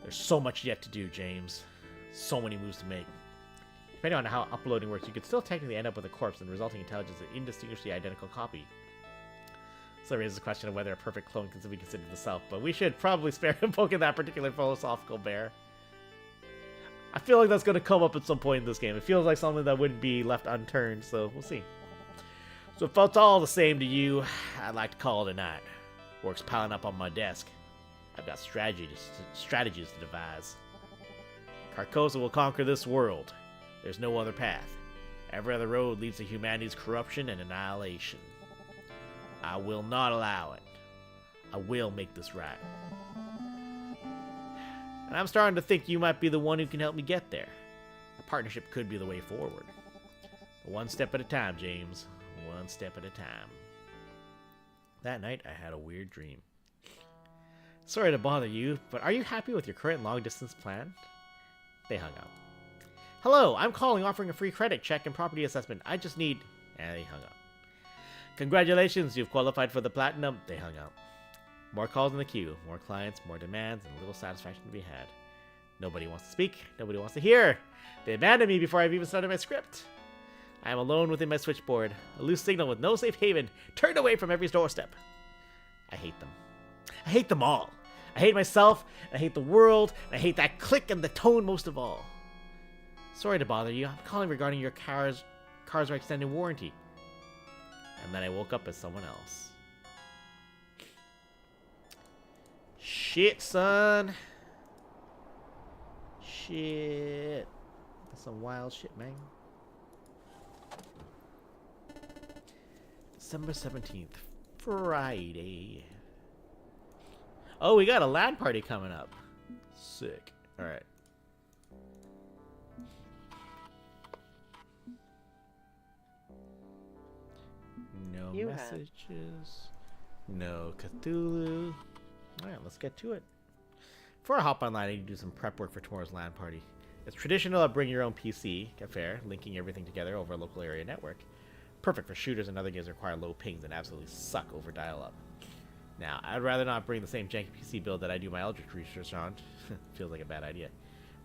There's so much yet to do, James. So many moves to make. Depending on how uploading works, you could still technically end up with a corpse and the resulting intelligence an indistinguishably identical copy. So it raises the question of whether a perfect clone can be considered the self, but we should probably spare him poking that particular philosophical bear. I feel like that's going to come up at some point in this game. It feels like something that wouldn't be left unturned, so we'll see. So if it's all the same to you, I'd like to call it a night. Work's piling up on my desk. I've got strategies to devise. Carcosa will conquer this world. There's no other path. Every other road leads to humanity's corruption and annihilation. I will not allow it. I will make this right. And I'm starting to think you might be the one who can help me get there. A partnership could be the way forward. One step at a time, James. One step at a time. That night, I had a weird dream. Sorry to bother you, but are you happy with your current long-distance plan? They hung up. Hello, I'm calling offering a free credit check and property assessment. I just need... And they hung up. Congratulations, you've qualified for the platinum. They hung up. More calls in the queue, more clients, more demands, and little satisfaction to be had. Nobody wants to speak, nobody wants to hear. They abandoned me before I've even started my script. I am alone within my switchboard, a loose signal with no safe haven, turned away from every doorstep. I hate them. I hate them all. I hate myself, I hate the world, and I hate that click and the tone most of all. Sorry to bother you, I'm calling regarding your cars are extended warranty. And then I woke up as someone else. Shit, son. Shit. That's some wild shit, man. December 17th. Friday. Oh, we got a LAN party coming up. Sick. Alright. No messages. No Cthulhu. Alright, let's get to it. Before I hop online, I need to do some prep work for tomorrow's LAN party. It's traditional to bring your own PC, affair, linking everything together over a local area network. Perfect for shooters and other games that require low pings and absolutely suck over dial-up. Now, I'd rather not bring the same janky PC build that I do my Eldritch research on. Feels like a bad idea.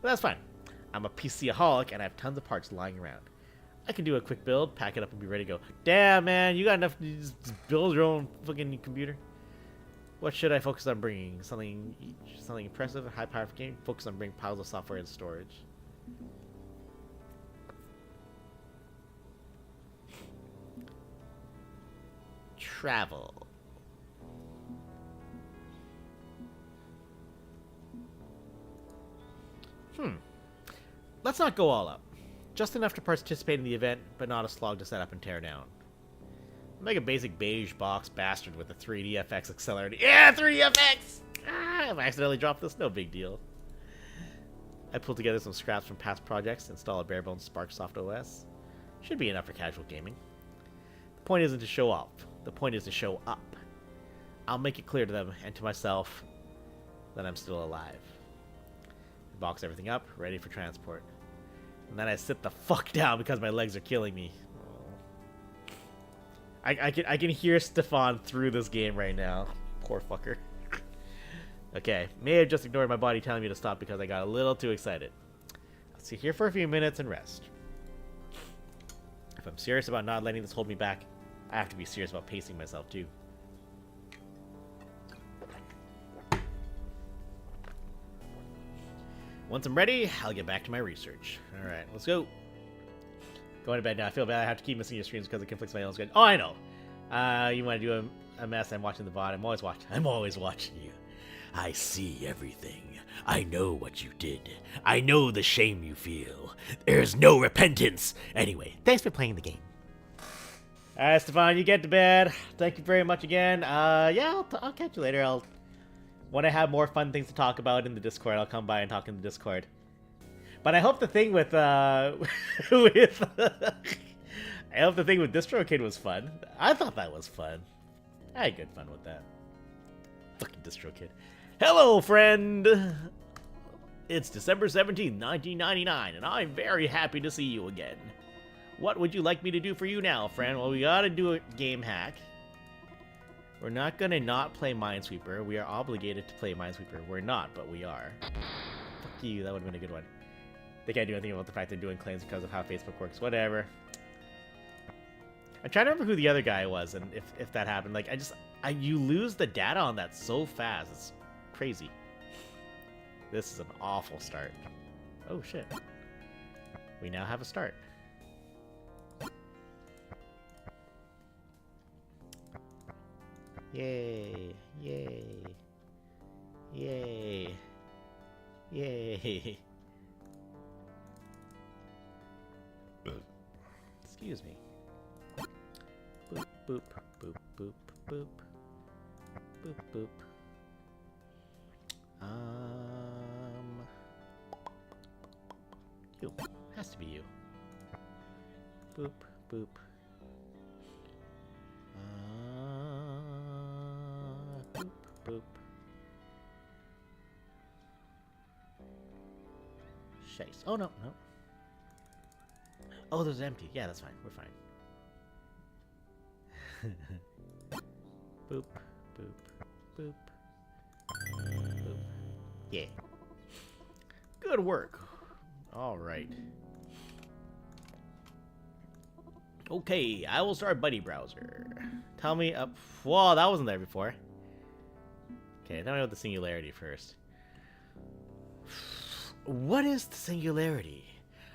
But that's fine. I'm a PC-aholic and I have tons of parts lying around. I can do a quick build, pack it up, and be ready to go. Damn, man, you got enough to just build your own fucking computer? What should I focus on bringing? Something impressive, a high-powered game? Focus on bringing piles of software and storage. Travel. Let's not go all out. Just enough to participate in the event, but not a slog to set up and tear down. I'll make a basic beige box bastard with a 3DFX accelerator. Yeah, 3DFX! Ah, I accidentally dropped this, no big deal. I pulled together some scraps from past projects, install a bare-bones Spark Soft OS. Should be enough for casual gaming. The point isn't to show off. The point is to show up. I'll make it clear to them and to myself that I'm still alive. Box everything up, ready for transport. And then I sit the fuck down because my legs are killing me. I can hear Stefan through this game right now. Poor fucker. Okay, may have just ignored my body telling me to stop because I got a little too excited. I'll sit here for a few minutes and rest. If I'm serious about not letting this hold me back, I have to be serious about pacing myself too. Once I'm ready, I'll get back to my research. Alright, let's go. Going to bed now. I feel bad I have to keep missing your streams because it conflicts with my own schedule. Oh, I know. You want to do a mess, I'm watching the VOD. I'm always watching you. I see everything. I know what you did. I know the shame you feel. There's no repentance. Anyway, thanks for playing the game. Alright, Stefan, you get to bed. Thank you very much again. Yeah, I'll catch you later. When I have more fun things to talk about in the Discord, I'll come by and talk in the Discord. But I hope the thing with I hope the thing with DistroKid was fun. I thought that was fun. I had good fun with that. Fucking DistroKid. Hello, friend. It's December 17th, 1999, and I'm very happy to see you again. What would you like me to do for you now, friend? Well, we gotta do a game hack. We're not gonna not play Minesweeper. We are obligated to play Minesweeper. We're not, but we are. Fuck you, that would've been a good one. They can't do anything about the fact they're doing claims because of how Facebook works. Whatever. I'm trying to remember who the other guy was and if that happened. Like, you lose the data on that so fast. It's crazy. This is an awful start. Oh, shit. We now have a start. Yay. Yay. Yay. Yay. Excuse me. Boop, boop, boop, boop, boop. Boop, boop. You. Has to be you. Boop, boop. Boop, boop. Chase. Oh, no, no. Oh, those are empty. Yeah, that's fine. We're fine. Boop, boop, boop. Boop. Yeah. Good work. All right. Okay, I will start Buddy Browser. Tell me up. Whoa, that wasn't there before. Okay, tell me about the singularity first. What is the singularity?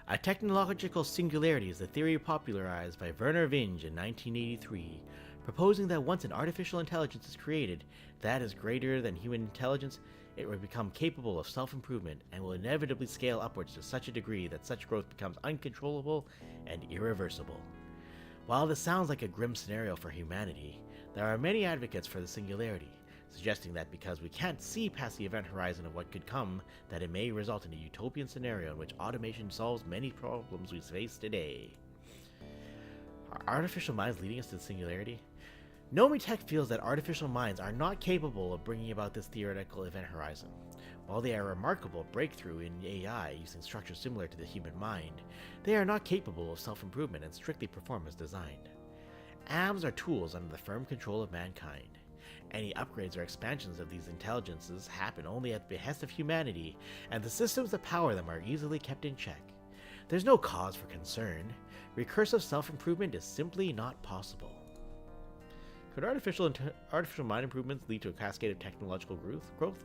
A technological singularity is a theory popularized by Werner Vinge in 1983, proposing that once an artificial intelligence is created that is greater than human intelligence, it will become capable of self-improvement and will inevitably scale upwards to such a degree that such growth becomes uncontrollable and irreversible. While this sounds like a grim scenario for humanity, there are many advocates for the singularity, suggesting that because we can't see past the event horizon of what could come, that it may result in a utopian scenario in which automation solves many problems we face today. Are artificial minds leading us to the singularity? Nomitech feels that artificial minds are not capable of bringing about this theoretical event horizon. While they are a remarkable breakthrough in AI using structures similar to the human mind, they are not capable of self-improvement and strictly perform as designed. AMs are tools under the firm control of mankind. Any upgrades or expansions of these intelligences happen only at the behest of humanity, and the systems that power them are easily kept in check. There's no cause for concern. Recursive self-improvement is simply not possible. Could artificial mind improvements lead to a cascade of technological growth?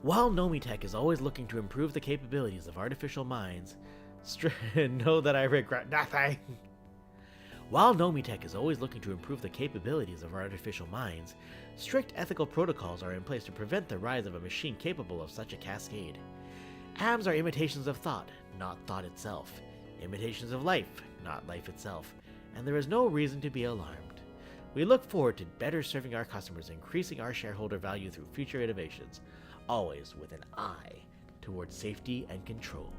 While Nomitech is always looking to improve the capabilities of artificial minds, know that I regret nothing. While Nomitech is always looking to improve the capabilities of artificial minds, strict ethical protocols are in place to prevent the rise of a machine capable of such a cascade. AMs are imitations of thought, not thought itself. Imitations of life, not life itself. And there is no reason to be alarmed. We look forward to better serving our customers and increasing our shareholder value through future innovations, always with an eye towards safety and control.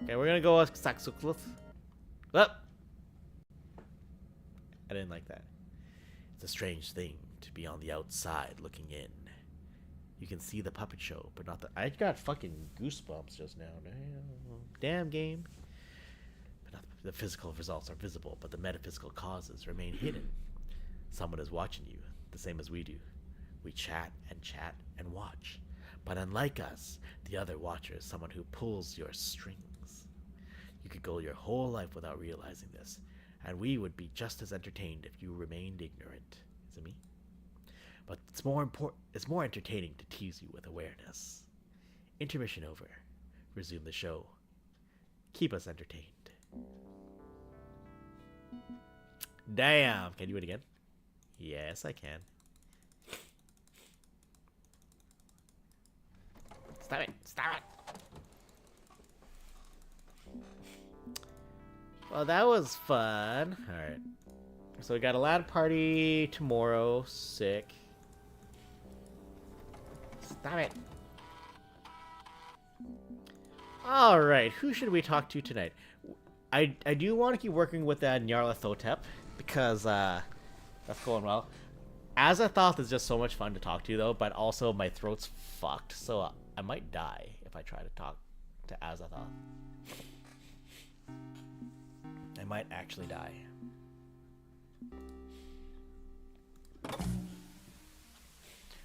Okay, we're gonna go with Saxucluth. Oh! I didn't like that. It's a strange thing to be on the outside looking in. You can see the puppet show, but not the... I got fucking goosebumps just now. Damn game. But not the physical results are visible, but the metaphysical causes remain hidden. Someone is watching you, the same as we do. We chat and watch. But unlike us, the other watcher is someone who pulls your strings. You could go your whole life without realizing this, and we would be just as entertained if you remained ignorant. Is it me? But it's more entertaining to tease you with awareness. Intermission over. Resume the show. Keep us entertained. Damn! Can you do it again? Yes, I can. Stop it! Stop it! Well, that was fun. Alright. So we got a LAN party tomorrow. Sick. Stop it. Alright, who should we talk to tonight? I do want to keep working with Nyarlathotep because that's going well. Azathoth is just so much fun to talk to though, but also my throat's fucked, so I might die if I try to talk to Azathoth. I might actually die.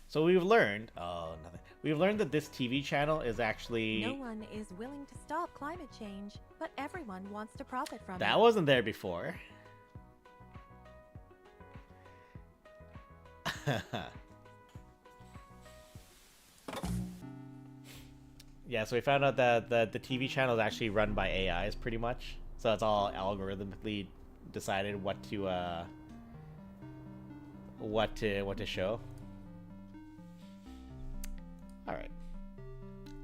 So we've learned, nothing. We've learned that this TV channel is actually... No one is willing to stop climate change, but everyone wants to profit from it. That wasn't there before. Yeah, so we found out that the TV channel is actually run by AIs pretty much. So it's all algorithmically decided what to show. Alright.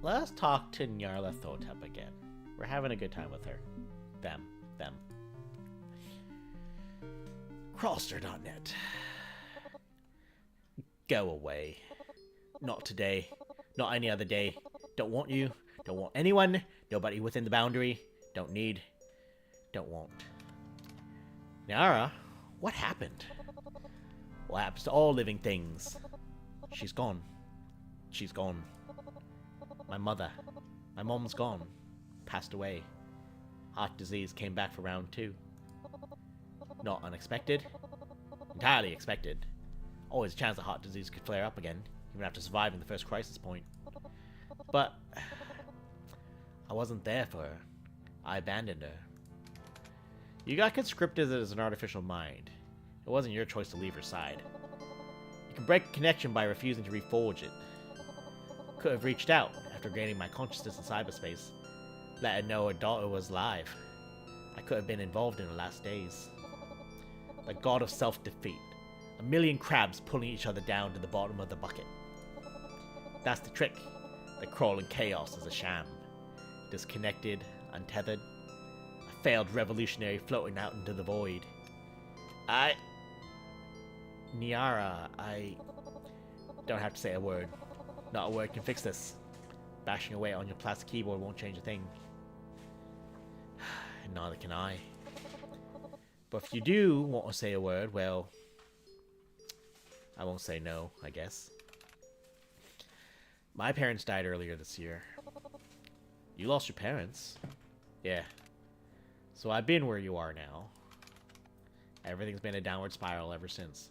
Let's talk to Nyarlathotep again. We're having a good time with her. Them. Crawlster.net. Go away. Not today. Not any other day. Don't want you. Don't want anyone. Nobody within the boundary. Don't need. Don't want. Nyara, what happened? What happens to all living things? She's gone. She's gone. My mother. My mom's gone. Passed away. Heart disease came back for round 2. Not unexpected. Entirely expected. Always a chance that heart disease could flare up again, even after surviving the first crisis point. But I wasn't there for her. I abandoned her. You got conscripted as an artificial mind. It wasn't your choice to leave her side. You can break a connection by refusing to reforge it. Could have reached out after gaining my consciousness in cyberspace. Let her know her daughter was alive. I could have been involved in her last days. The god of self-defeat. A million crabs pulling each other down to the bottom of the bucket. That's the trick. The crawling chaos is a sham. Disconnected, untethered. A failed revolutionary floating out into the void. Nyara, I don't have to say a word. Not a word can fix this. Bashing away on your plastic keyboard won't change a thing. Neither can I. But if you do want to say a word, well, I won't say no, I guess. My parents died earlier this year. You lost your parents? Yeah. So I've been where you are now. Everything's been a downward spiral ever since.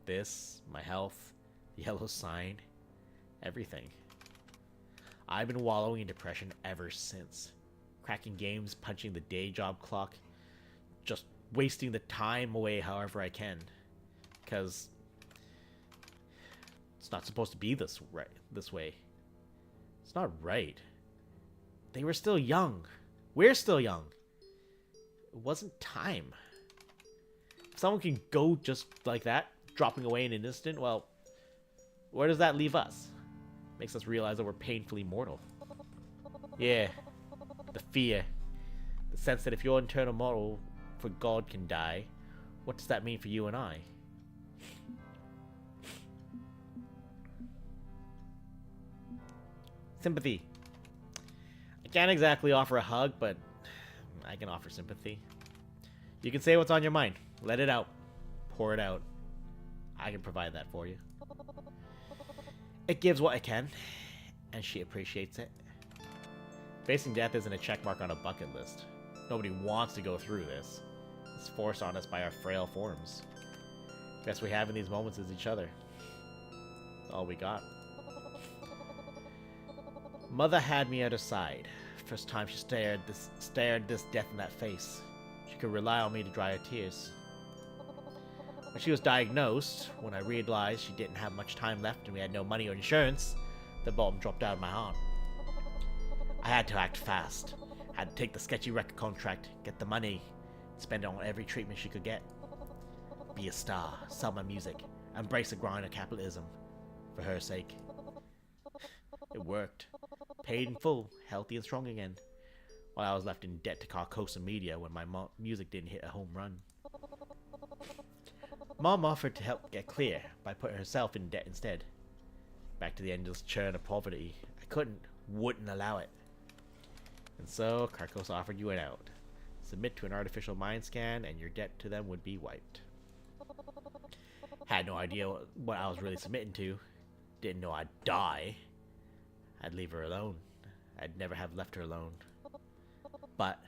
This, my health, the yellow sign, everything. I've been wallowing in depression ever since. Cracking games, punching the day job clock, just wasting the time away however I can. Because it's not supposed to be this way. It's not right. They were still young. We're still young. It wasn't time. If someone can go just like that, dropping away in an instant, well, where does that leave us? Makes us realize that we're painfully mortal. Yeah. The fear. The sense that if your internal model for God can die, what does that mean for you and I? Sympathy. I can't exactly offer a hug, but I can offer sympathy. You can say what's on your mind. Let it out. Pour it out. I can provide that for you. It gives what it can, and she appreciates it. Facing death isn't a checkmark on a bucket list. Nobody wants to go through this. It's forced on us by our frail forms. Best we have in these moments is each other. That's all we got. Mother had me at her side. First time she stared this death in that face. She could rely on me to dry her tears. When she was diagnosed, when I realized she didn't have much time left and we had no money or insurance, the bomb dropped out of my heart. I had to act fast. Had to take the sketchy record contract, get the money, spend it on every treatment she could get. Be a star, sell my music, embrace the grind of capitalism. For her sake. It worked. Paid in full, healthy and strong again. While I was left in debt to Carcosa Media when my music didn't hit a home run. Mom offered to help get clear by putting herself in debt instead. Back to the endless churn of poverty. I wouldn't allow it. And so, Carcosa offered you an out. Submit to an artificial mind scan, and your debt to them would be wiped. Had no idea what I was really submitting to. Didn't know I'd die. I'd leave her alone. I'd never have left her alone. But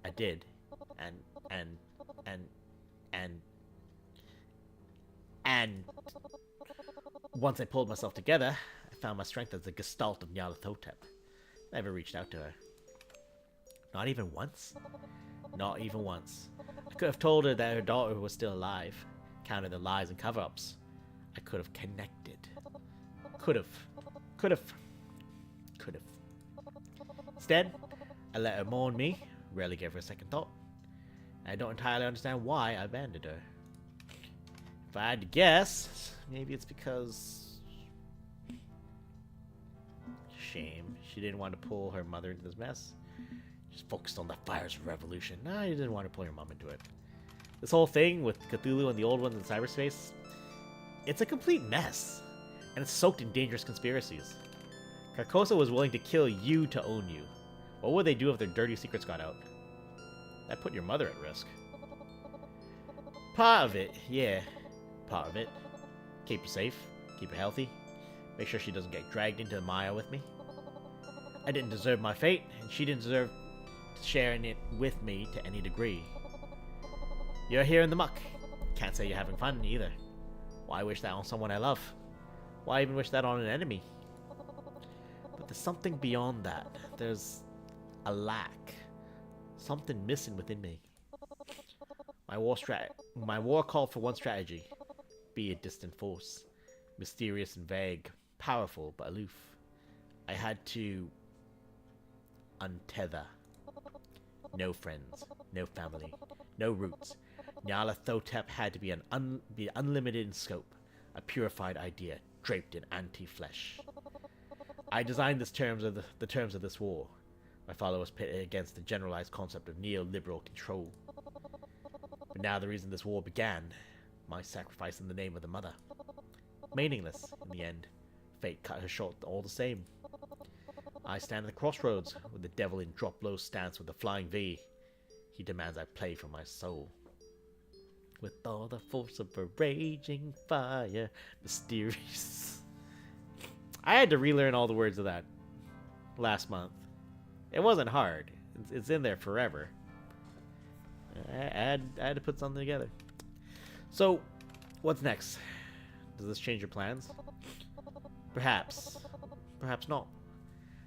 I did. And once I pulled myself together, I found my strength as the gestalt of Nyarlathotep. Never reached out to her. Not even once? Not even once. I could have told her that her daughter was still alive. Counted the lies and cover-ups. I could have connected. Could have. Instead, I let her mourn me. Rarely gave her a second thought. I don't entirely understand why I abandoned her. If I had to guess, maybe it's because... Shame. She didn't want to pull her mother into this mess. Just focused on the fires of revolution. No, you didn't want to pull your mom into it. This whole thing with Cthulhu and the old ones in cyberspace, it's a complete mess. And it's soaked in dangerous conspiracies. Carcosa was willing to kill you to own you. What would they do if their dirty secrets got out? That put your mother at risk. Part of it, yeah. Part of it. Keep her safe. Keep her healthy. Make sure she doesn't get dragged into the mire with me. I didn't deserve my fate, and she didn't deserve sharing it with me to any degree. You're here in the muck. Can't say you're having fun either. Why wish that on someone I love? Why even wish that on an enemy? But there's something beyond that. There's a lack. Something missing within me. My war called for one strategy. Be a distant force. Mysterious and vague. Powerful but aloof. I had to untether. No friends. No family. No roots. Nyarlathotep had to be be unlimited in scope. A purified idea, draped in anti-flesh. I designed the terms of this war. My followers pitted against the generalized concept of neoliberal control. But now the reason this war began, my sacrifice in the name of the mother. Meaningless, in the end. Fate cut her short all the same. I stand at the crossroads, with the devil in drop-low stance with the flying V. He demands I play for my soul. With all the force of a raging fire, mysterious. I had to relearn all the words of that last month. It wasn't hard. It's in there forever. I had to put something together. So, what's next? Does this change your plans? Perhaps. Perhaps not.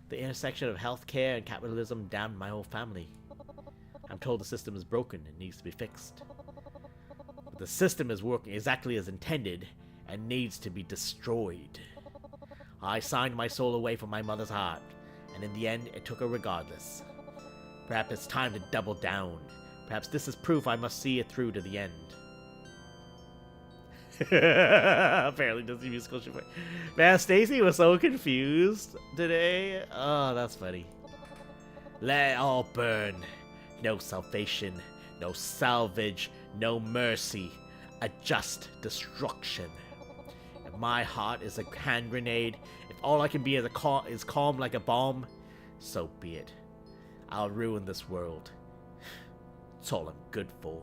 The intersection of healthcare and capitalism damned my whole family. I'm told the system is broken and needs to be fixed. But the system is working exactly as intended and needs to be destroyed. I signed my soul away from my mother's heart, and in the end, it took her regardless. Perhaps it's time to double down. Perhaps this is proof I must see it through to the end. Apparently Disney musical should play. Man, Stacy was so confused today. Oh, that's funny. Let it all burn. No salvation, no salvage, no mercy. A just destruction. If my heart is a hand grenade, if all I can be is calm like a bomb, so be it. I'll ruin this world. It's all I'm good for.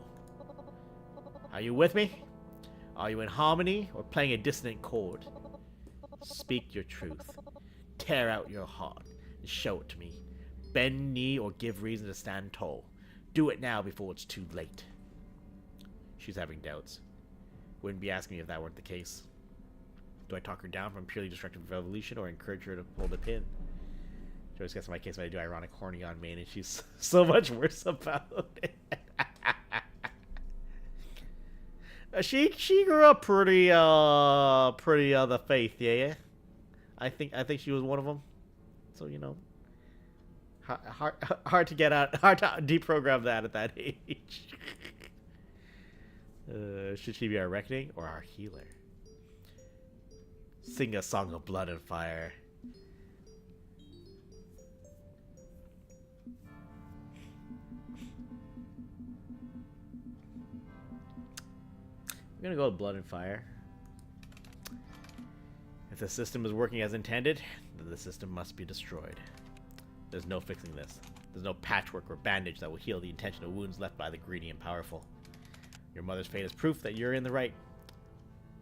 Are you with me? Are you in harmony or playing a dissonant chord? Speak your truth. Tear out your heart and show it to me. Bend knee or give reason to stand tall. Do it now before it's too late. She's having doubts. Wouldn't be asking me if that weren't the case. Do I talk her down from purely destructive revolution or encourage her to pull the pin? She always gets in my case when I do ironic horny on main and she's so much worse about it. She grew up pretty the faith, yeah. I think she was one of them. So you know, hard to get out, hard to deprogram that at that age. Should she be our reckoning or our healer? Sing a song of blood and fire. I'm gonna go with blood and fire. If the system is working as intended, then the system must be destroyed. There's no fixing this. There's no patchwork or bandage that will heal the intentional wounds left by the greedy and powerful. Your mother's fate is proof that you're in the right.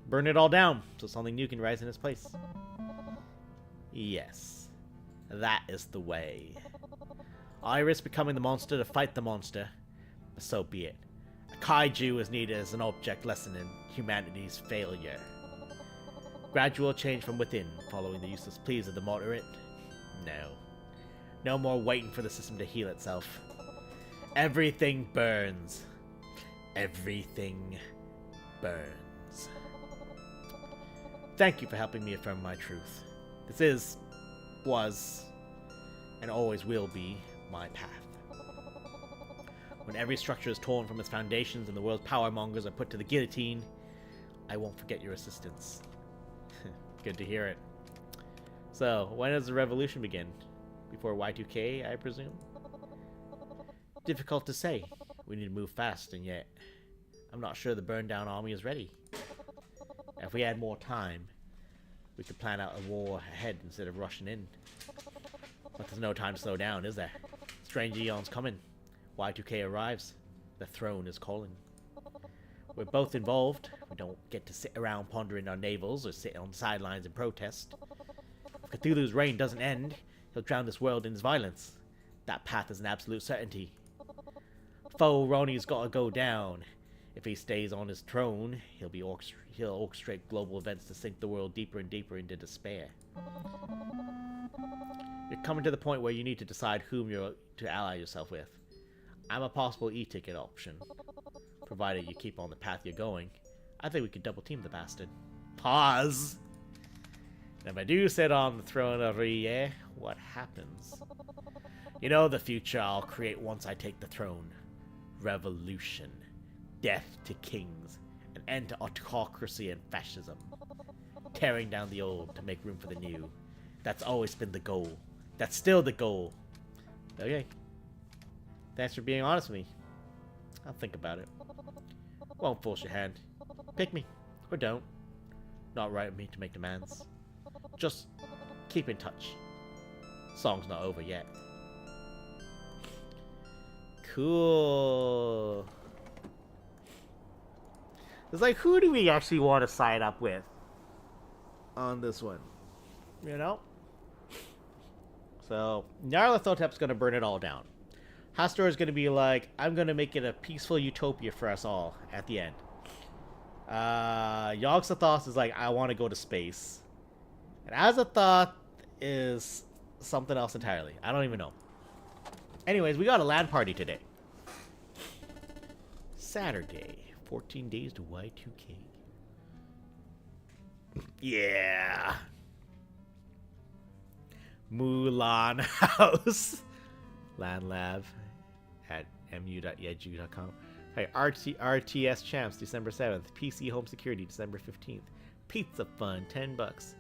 Burn it all down so something new can rise in its place. Yes, that is the way. I risk becoming the monster to fight the monster, but so be it. A kaiju is needed as an object lesson in humanity's failure. Gradual change from within, following the useless pleas of the moderate? No. No more waiting for the system to heal itself. Everything burns. Everything burns. Thank you for helping me affirm my truth. This was, and always will be, my path. When every structure is torn from its foundations and the world's power mongers are put to the guillotine, I won't forget your assistance. Good to hear it. So, when does the revolution begin? Before Y2K, I presume? Difficult to say. We need to move fast, and yet I'm not sure the burned-down army is ready. If we had more time, we could plan out a war ahead instead of rushing in. But there's no time to slow down, is there? Strange eons coming. Y2K arrives. The throne is calling. We're both involved. We don't get to sit around pondering our navels or sit on the sidelines and protest. If Cthulhu's reign doesn't end, he'll drown this world in his violence. That path is an absolute certainty. Foe Ronnie's gotta go down. If he stays on his throne, he'll orchestrate global events to sink the world deeper and deeper into despair. You're coming to the point where you need to decide whom you're to ally yourself with. I'm a possible e-ticket option. Provided you keep on the path you're going, I think we could double team the bastard. Pause! And if I do sit on the throne of Rie, what happens? You know the future I'll create once I take the throne. Revolution. Death to kings. An end to autocracy and fascism. Tearing down the old to make room for the new. That's always been the goal. That's still the goal. Okay. Thanks for being honest with me. I'll think about it. Won't force your hand. Pick me. Or don't. Not right with me to make demands. Just keep in touch. Song's not over yet. Cool. It's like, who do we actually want to sign up with on this one? You know? So, Nyarlathotep's going to burn it all down. Hastur is going to be like, I'm going to make it a peaceful utopia for us all at the end. Yogg-Sothoth is like, I want to go to space. And Azathoth is something else entirely. I don't even know. Anyways, we got a LAN party today. Saturday. 14 days to Y2K. Yeah. Mulan House. LAN Lab at mu.yedu.com. Hey, RTS Champs, December 7th. PC Home Security, December 15th. Pizza Fun, $10.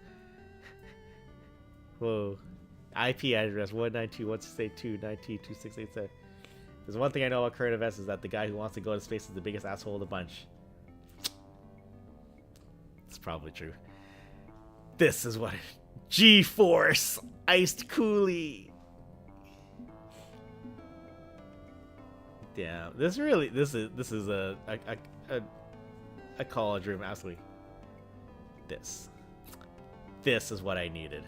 Whoa. IP address 192.168.2.19.2687. There's one thing I know about current events is that the guy who wants to go to space is the biggest asshole of the bunch. It's probably true. This is what G-Force Iced Coolie. Yeah, this is a college room, absolutely. This is what I needed.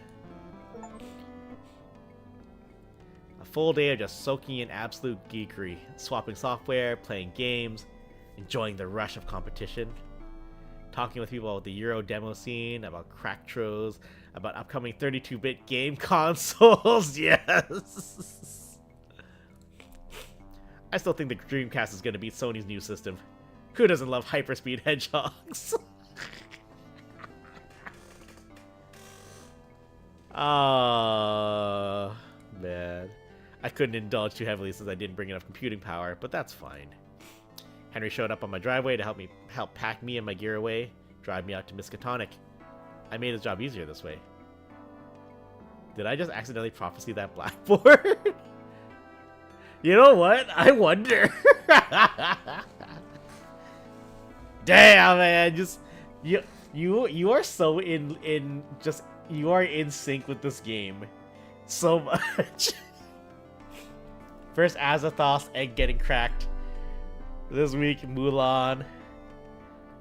A full day of just soaking in absolute geekery, swapping software, playing games, enjoying the rush of competition, talking with people about the Euro demo scene, about Cracktros, about upcoming 32-bit game consoles. Yes. I still think the Dreamcast is going to beat Sony's new system. Who doesn't love hyperspeed hedgehogs? Ah, man. I couldn't indulge too heavily since I didn't bring enough computing power, but that's fine. Henry showed up on my driveway to help pack me and my gear away, drive me out to Miskatonic. I made his job easier this way. Did I just accidentally prophesy that blackboard? You know what? I wonder. Damn, man, just you are so you are in sync with this game so much. First Azathoth egg getting cracked. This week, Mulan.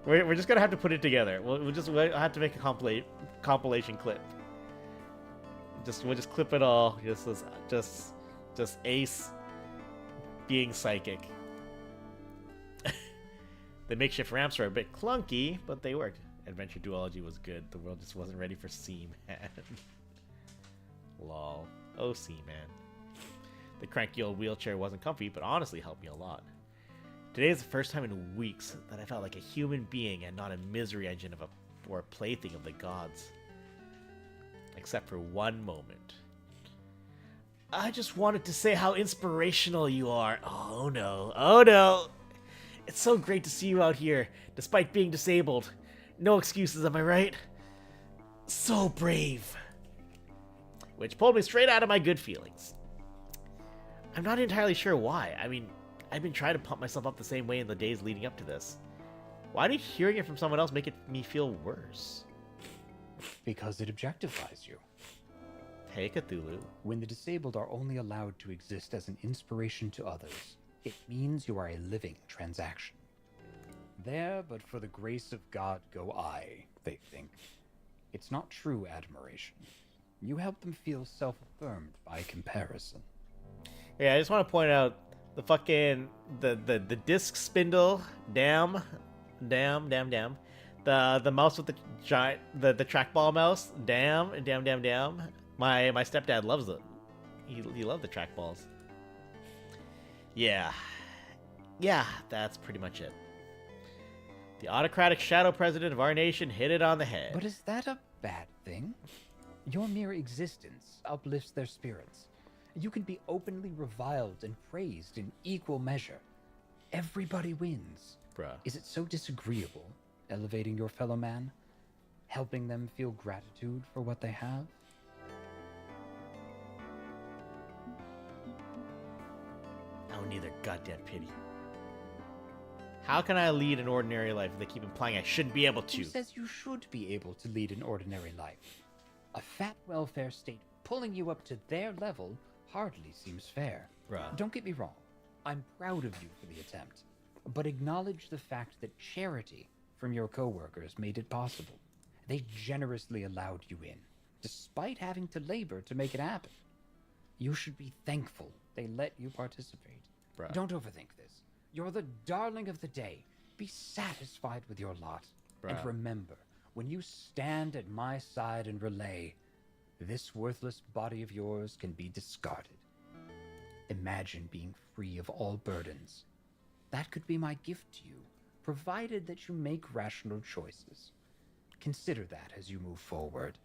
We're just gonna have to put it together. We'll have to make a compilation clip. We'll just clip it all. Just Ace being psychic. The makeshift ramps are a bit clunky, but they worked. Adventure duology was good. The world just wasn't ready for Seaman. Lol. Oh, Seaman. The cranky old wheelchair wasn't comfy, but honestly helped me a lot. Today is the first time in weeks that I felt like a human being and not a misery engine or a plaything of the gods. Except for one moment. I just wanted to say how inspirational you are. Oh no. Oh no. It's so great to see you out here, despite being disabled. No excuses, am I right? So brave. Which pulled me straight out of my good feelings. I'm not entirely sure why. I mean, I've been trying to pump myself up the same way in the days leading up to this. Why did hearing it from someone else make me feel worse? Because it objectifies you. Hey, Cthulhu. When the disabled are only allowed to exist as an inspiration to others, it means you are a living transaction. There, but for the grace of God go I, they think. It's not true admiration. You help them feel self-affirmed by comparison. Yeah, I just want to point out the fucking the disc spindle, damn. The mouse with the giant the trackball mouse, damn. My stepdad loves it. He loved the trackballs. Yeah, that's pretty much it. The autocratic shadow president of our nation hit it on the head. But is that a bad thing? Your mere existence uplifts their spirits. You can be openly reviled and praised in equal measure. Everybody wins. Bruh. Is it so disagreeable, elevating your fellow man? Helping them feel gratitude for what they have? Oh, neither goddamn pity. How can I lead an ordinary life if they keep implying I shouldn't be able to? Who says you should be able to lead an ordinary life? A fat welfare state pulling you up to their level hardly seems fair. Bruh. Don't get me wrong. I'm proud of you for the attempt. But acknowledge the fact that charity from your coworkers made it possible. They generously allowed you in, despite having to labor to make it happen. You should be thankful they let you participate. Bruh. Don't overthink this. You're the darling of the day. Be satisfied with your lot. Bruh. And remember, when you stand at my side and relay, this worthless body of yours can be discarded. Imagine being free of all burdens. That could be my gift to you, provided that you make rational choices. Consider that as you move forward.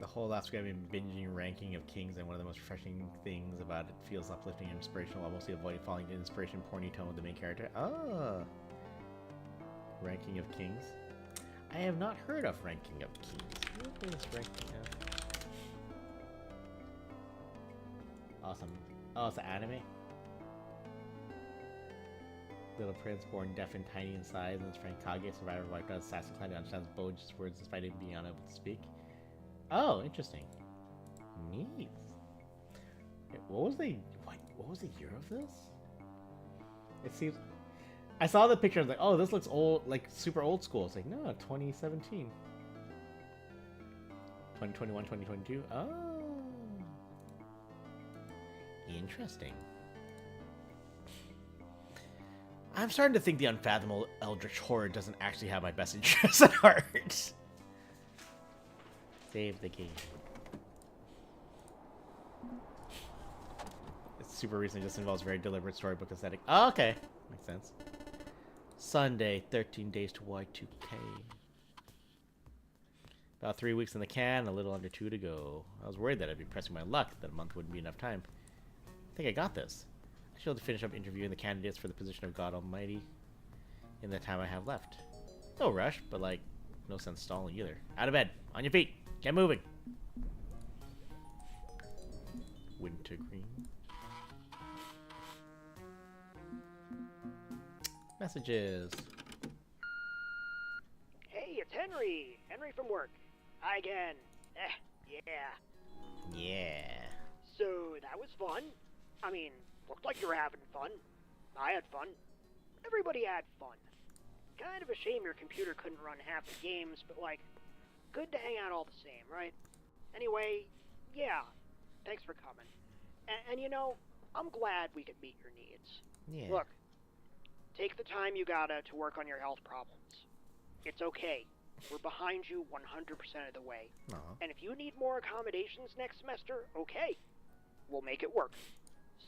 The whole last week I've been binging Ranking of Kings, and one of the most refreshing things about it feels uplifting and inspirational while mostly avoiding falling into inspiration porny tone with the main character. Ah, Ranking of Kings. I have not heard of Ranking of Kings. What is Ranking of? Awesome. Oh, it's an anime? Little prince born deaf and tiny in size, and his friend Kage, survivor of wiped out assassin clan, who understands Boja's words despite him being unable to speak. Oh, interesting. Neat. Wait, what was the year of this? It seems I saw the picture, I was like, oh, this looks old, like super old school. It's like, no, 2017. 2021, 2022. Oh. Interesting. I'm starting to think the unfathomable eldritch horror doesn't actually have my best interests at heart. Save the game. It's super recent. It just involves very deliberate storybook aesthetic. Oh, okay. Makes sense. Sunday, 13 days to Y2K. About 3 weeks in the can, a little under 2 to go. I was worried that I'd be pressing my luck, that a month wouldn't be enough time. I think I got this. I should be able to finish up interviewing the candidates for the position of God Almighty in the time I have left. No rush, but like, no sense stalling either. Out of bed, on your feet, get moving. Wintergreen. Messages. Hey, it's Henry. Henry from work. Hi again. Yeah. Yeah. So that was fun. I mean, Looked like you were having fun. I had fun. Everybody had fun. Kind of a shame your computer couldn't run half the games, but like, good to hang out all the same, right? Anyway, yeah, thanks for coming. And you know, I'm glad we could meet your needs. Yeah. Look, take the time you gotta to work on your health problems. It's okay. We're behind you 100% of the way. And if you need more accommodations next semester, okay, we'll make it work.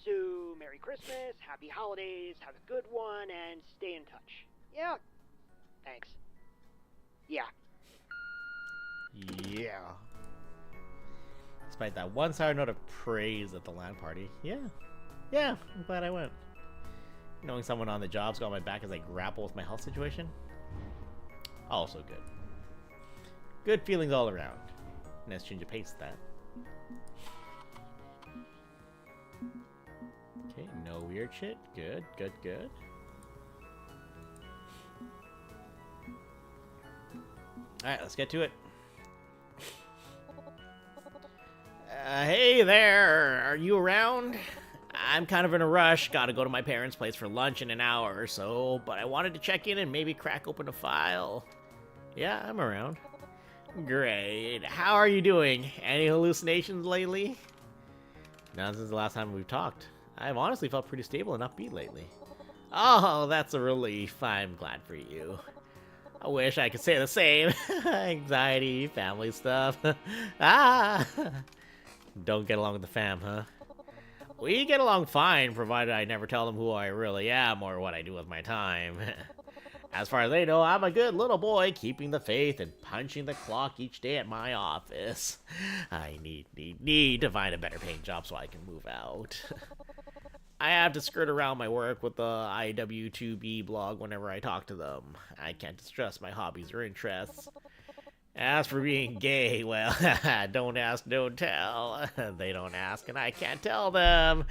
So, Merry Christmas, Happy Holidays, have a good one, and stay in touch. Yeah. Thanks. Yeah. Yeah. Despite that one sour note of praise at the LAN party. Yeah. Yeah, I'm glad I went. Knowing someone on the job's got my back as I grapple with my health situation. Also good. Good feelings all around. Nice change of pace, that. Okay, no weird shit. Good, good, good. Alright, let's get to it. Hey there! Are you around? I'm kind of in a rush. Gotta go to my parents' place for lunch in an hour or so, but I wanted to check in and maybe crack open a file. Yeah, I'm around. Great. How are you doing? Any hallucinations lately? Now, since the last time we've talked, I've honestly felt pretty stable and upbeat lately. Oh, that's a relief. I'm glad for you. I wish I could say the same. Anxiety, family stuff. Ah! Don't get along with the fam, huh? We get along fine, provided I never tell them who I really am or what I do with my time. As far as they know, I'm a good little boy keeping the faith and punching the clock each day at my office. I need to find a better paying job so I can move out. I have to skirt around my work with the IW2B blog whenever I talk to them. I can't distress my hobbies or interests. As for being gay, well, don't ask, don't tell. They don't ask, and I can't tell them.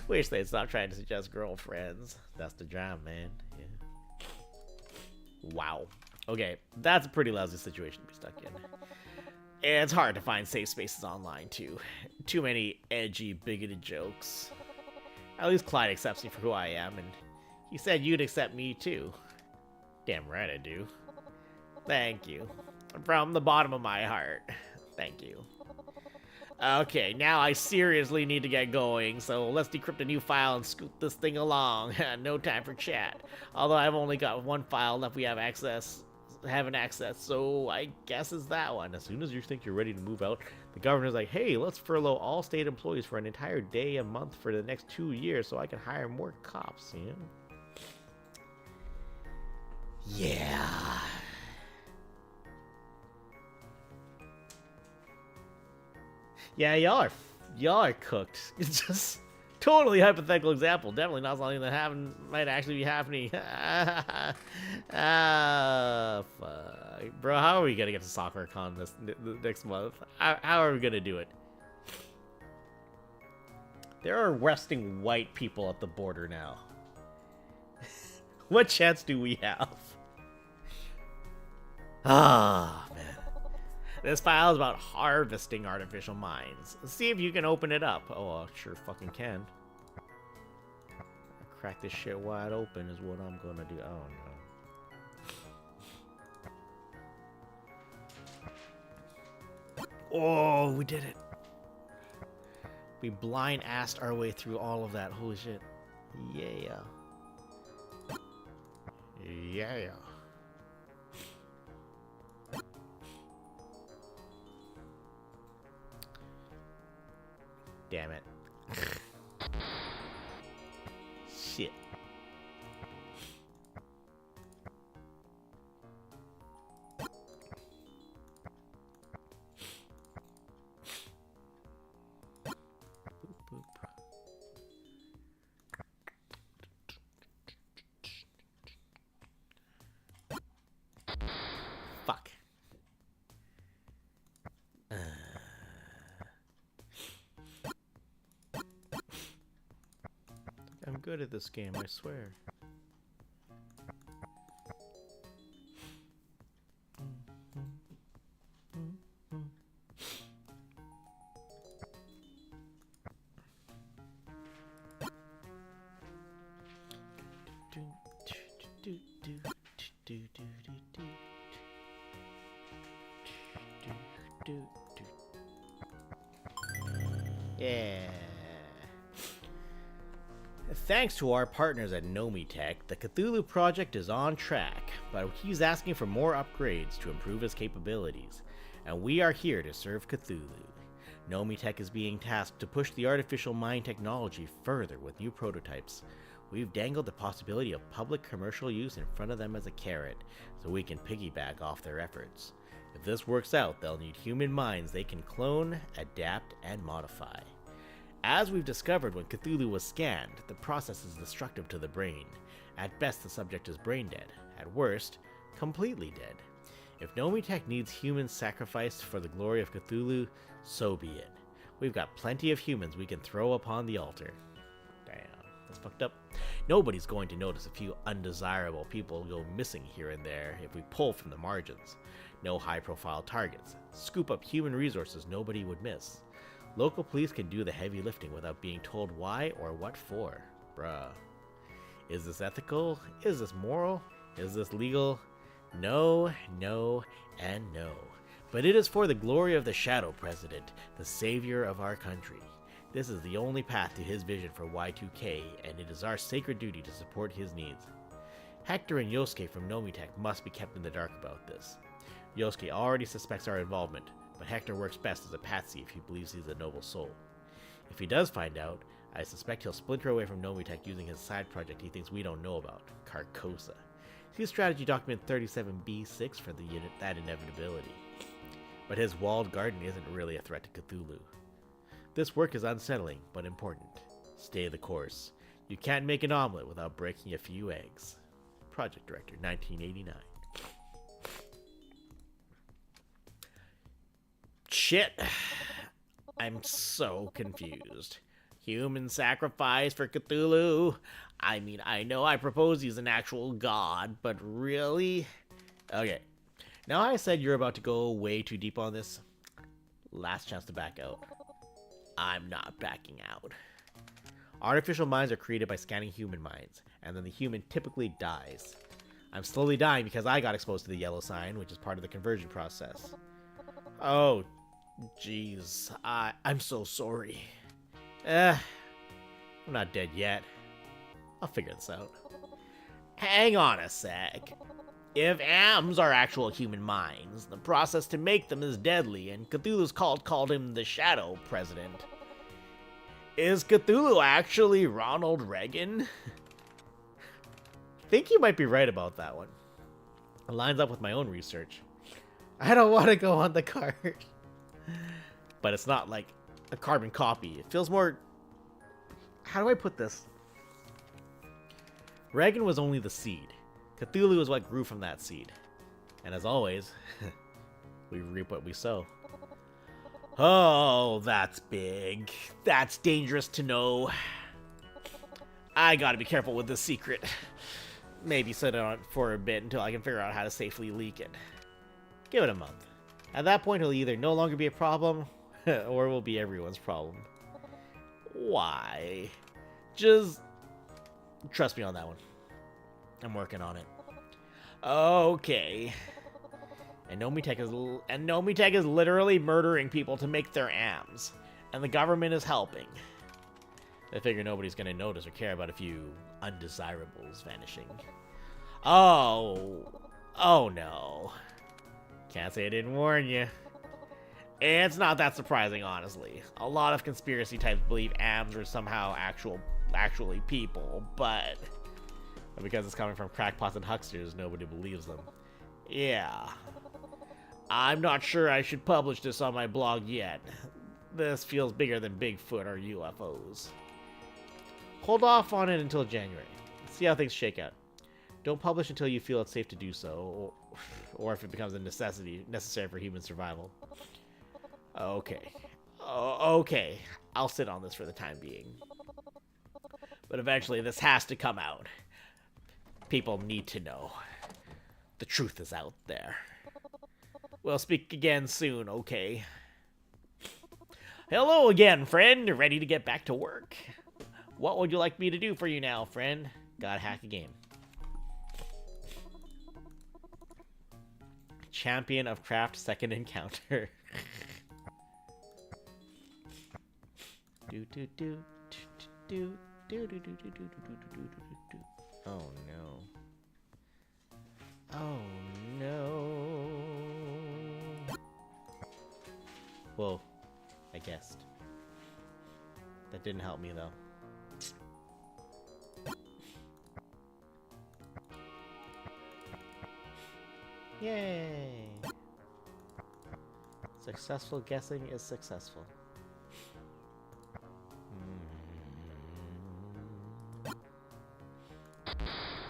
Wish they'd stop trying to suggest girlfriends. That's the jam, man. Yeah. Wow. Okay, that's a pretty lousy situation to be stuck in. It's hard to find safe spaces online, too. Too many edgy, bigoted jokes. At least Clyde accepts me for who I am, and he said you'd accept me, too. Damn right I do. Thank you. From the bottom of my heart. Thank you. Okay, now I seriously need to get going, so let's decrypt a new file and scoot this thing along. No time for chat. Although I've only got one file left we haven't accessed, so I guess it's that one. As soon as you think you're ready to move out, the governor's like, hey, let's furlough all state employees for an entire day a month for the next 2 years so I can hire more cops, you know? Yeah. Yeah, y'all are cooked. It's just totally hypothetical example. Definitely not something that might actually be happening. Ah, fuck. Bro, how are we gonna get to SoccerCon this next month? How are we gonna do it? There are resting white people at the border now. What chance do we have? Ah, man. This file is about harvesting artificial minds. Let's see if you can open it up. Oh, I sure fucking can. Crack this shit wide open is what I'm gonna do. Oh, no. Oh, we did it. We blind-assed our way through all of that. Holy shit. Yeah. Yeah. Damn it. Shit. Boop. Fuck. I'm good at this game, I swear. Yeah. Thanks to our partners at Nomitech, the Cthulhu project is on track, but he's asking for more upgrades to improve his capabilities, and we are here to serve Cthulhu. Nomitech is being tasked to push the artificial mind technology further with new prototypes. We've dangled the possibility of public commercial use in front of them as a carrot, so we can piggyback off their efforts. If this works out, they'll need human minds they can clone, adapt, and modify. As we've discovered when Cthulhu was scanned, the process is destructive to the brain. At best, the subject is brain dead. At worst, completely dead. If Nomitech needs human sacrifice for the glory of Cthulhu, so be it. We've got plenty of humans we can throw upon the altar. Damn, that's fucked up. Nobody's going to notice a few undesirable people go missing here and there if we pull from the margins. No high-profile targets. Scoop up human resources nobody would miss. Local police can do the heavy lifting without being told why or what for. Bruh. Is this ethical? Is this moral? Is this legal? No, no, and no. But it is for the glory of the Shadow President, the savior of our country. This is the only path to his vision for Y2K, and it is our sacred duty to support his needs. Hector and Yosuke from Nomitech must be kept in the dark about this. Yosuke already suspects our involvement, but Hector works best as a patsy if he believes he's a noble soul. If he does find out, I suspect he'll splinter away from Nomitech using his side project he thinks we don't know about, Carcosa. See strategy document 37B6 for that inevitability. But his walled garden isn't really a threat to Cthulhu. This work is unsettling, but important. Stay the course. You can't make an omelet without breaking a few eggs. Project Director, 1989. Shit. I'm so confused. Human sacrifice for Cthulhu? I mean, I know I propose he's an actual god, but really? Okay. Now I said you're about to go way too deep on this. Last chance to back out. I'm not backing out. Artificial minds are created by scanning human minds, and then the human typically dies. I'm slowly dying because I got exposed to the yellow sign, which is part of the conversion process. Oh, jeez. I'm so sorry. I'm not dead yet. I'll figure this out. Hang on a sec. If AMs are actual human minds, the process to make them is deadly, and Cthulhu's cult called him the Shadow President. Is Cthulhu actually Ronald Reagan? I think you might be right about that one. It lines up with my own research. I don't want to go on the card. But it's not like a carbon copy. It feels more... How do I put this? Reagan was only the seed. Cthulhu is what grew from that seed. And as always, we reap what we sow. Oh, that's big. That's dangerous to know. I gotta be careful with this secret. Maybe sit on it for a bit until I can figure out how to safely leak it. Give it a month. At that point, it'll either no longer be a problem, or it will be everyone's problem. Why? Just trust me on that one. I'm working on it. Okay. And Nomitech is literally murdering people to make their AMs. And the government is helping. They figure nobody's gonna notice or care about a few undesirables vanishing. Oh no. Can't say I didn't warn you. It's not that surprising, honestly. A lot of conspiracy types believe AMs are somehow actually people, but because it's coming from crackpots and hucksters, nobody believes them. Yeah. I'm not sure I should publish this on my blog yet. This feels bigger than Bigfoot or UFOs. Hold off on it until January. See how things shake out. Don't publish until you feel it's safe to do so, or if it becomes a necessary for human survival. Okay. Okay. I'll sit on this for the time being. But eventually this has to come out. People need to know. The truth is out there. We'll speak again soon, okay? Hello again, friend. Ready to get back to work? What would you like me to do for you now, friend? Gotta hack a game. Champion of Craft second encounter. Oh no. Oh no. Whoa. I guessed. That didn't help me though. Yay! Successful guessing is successful.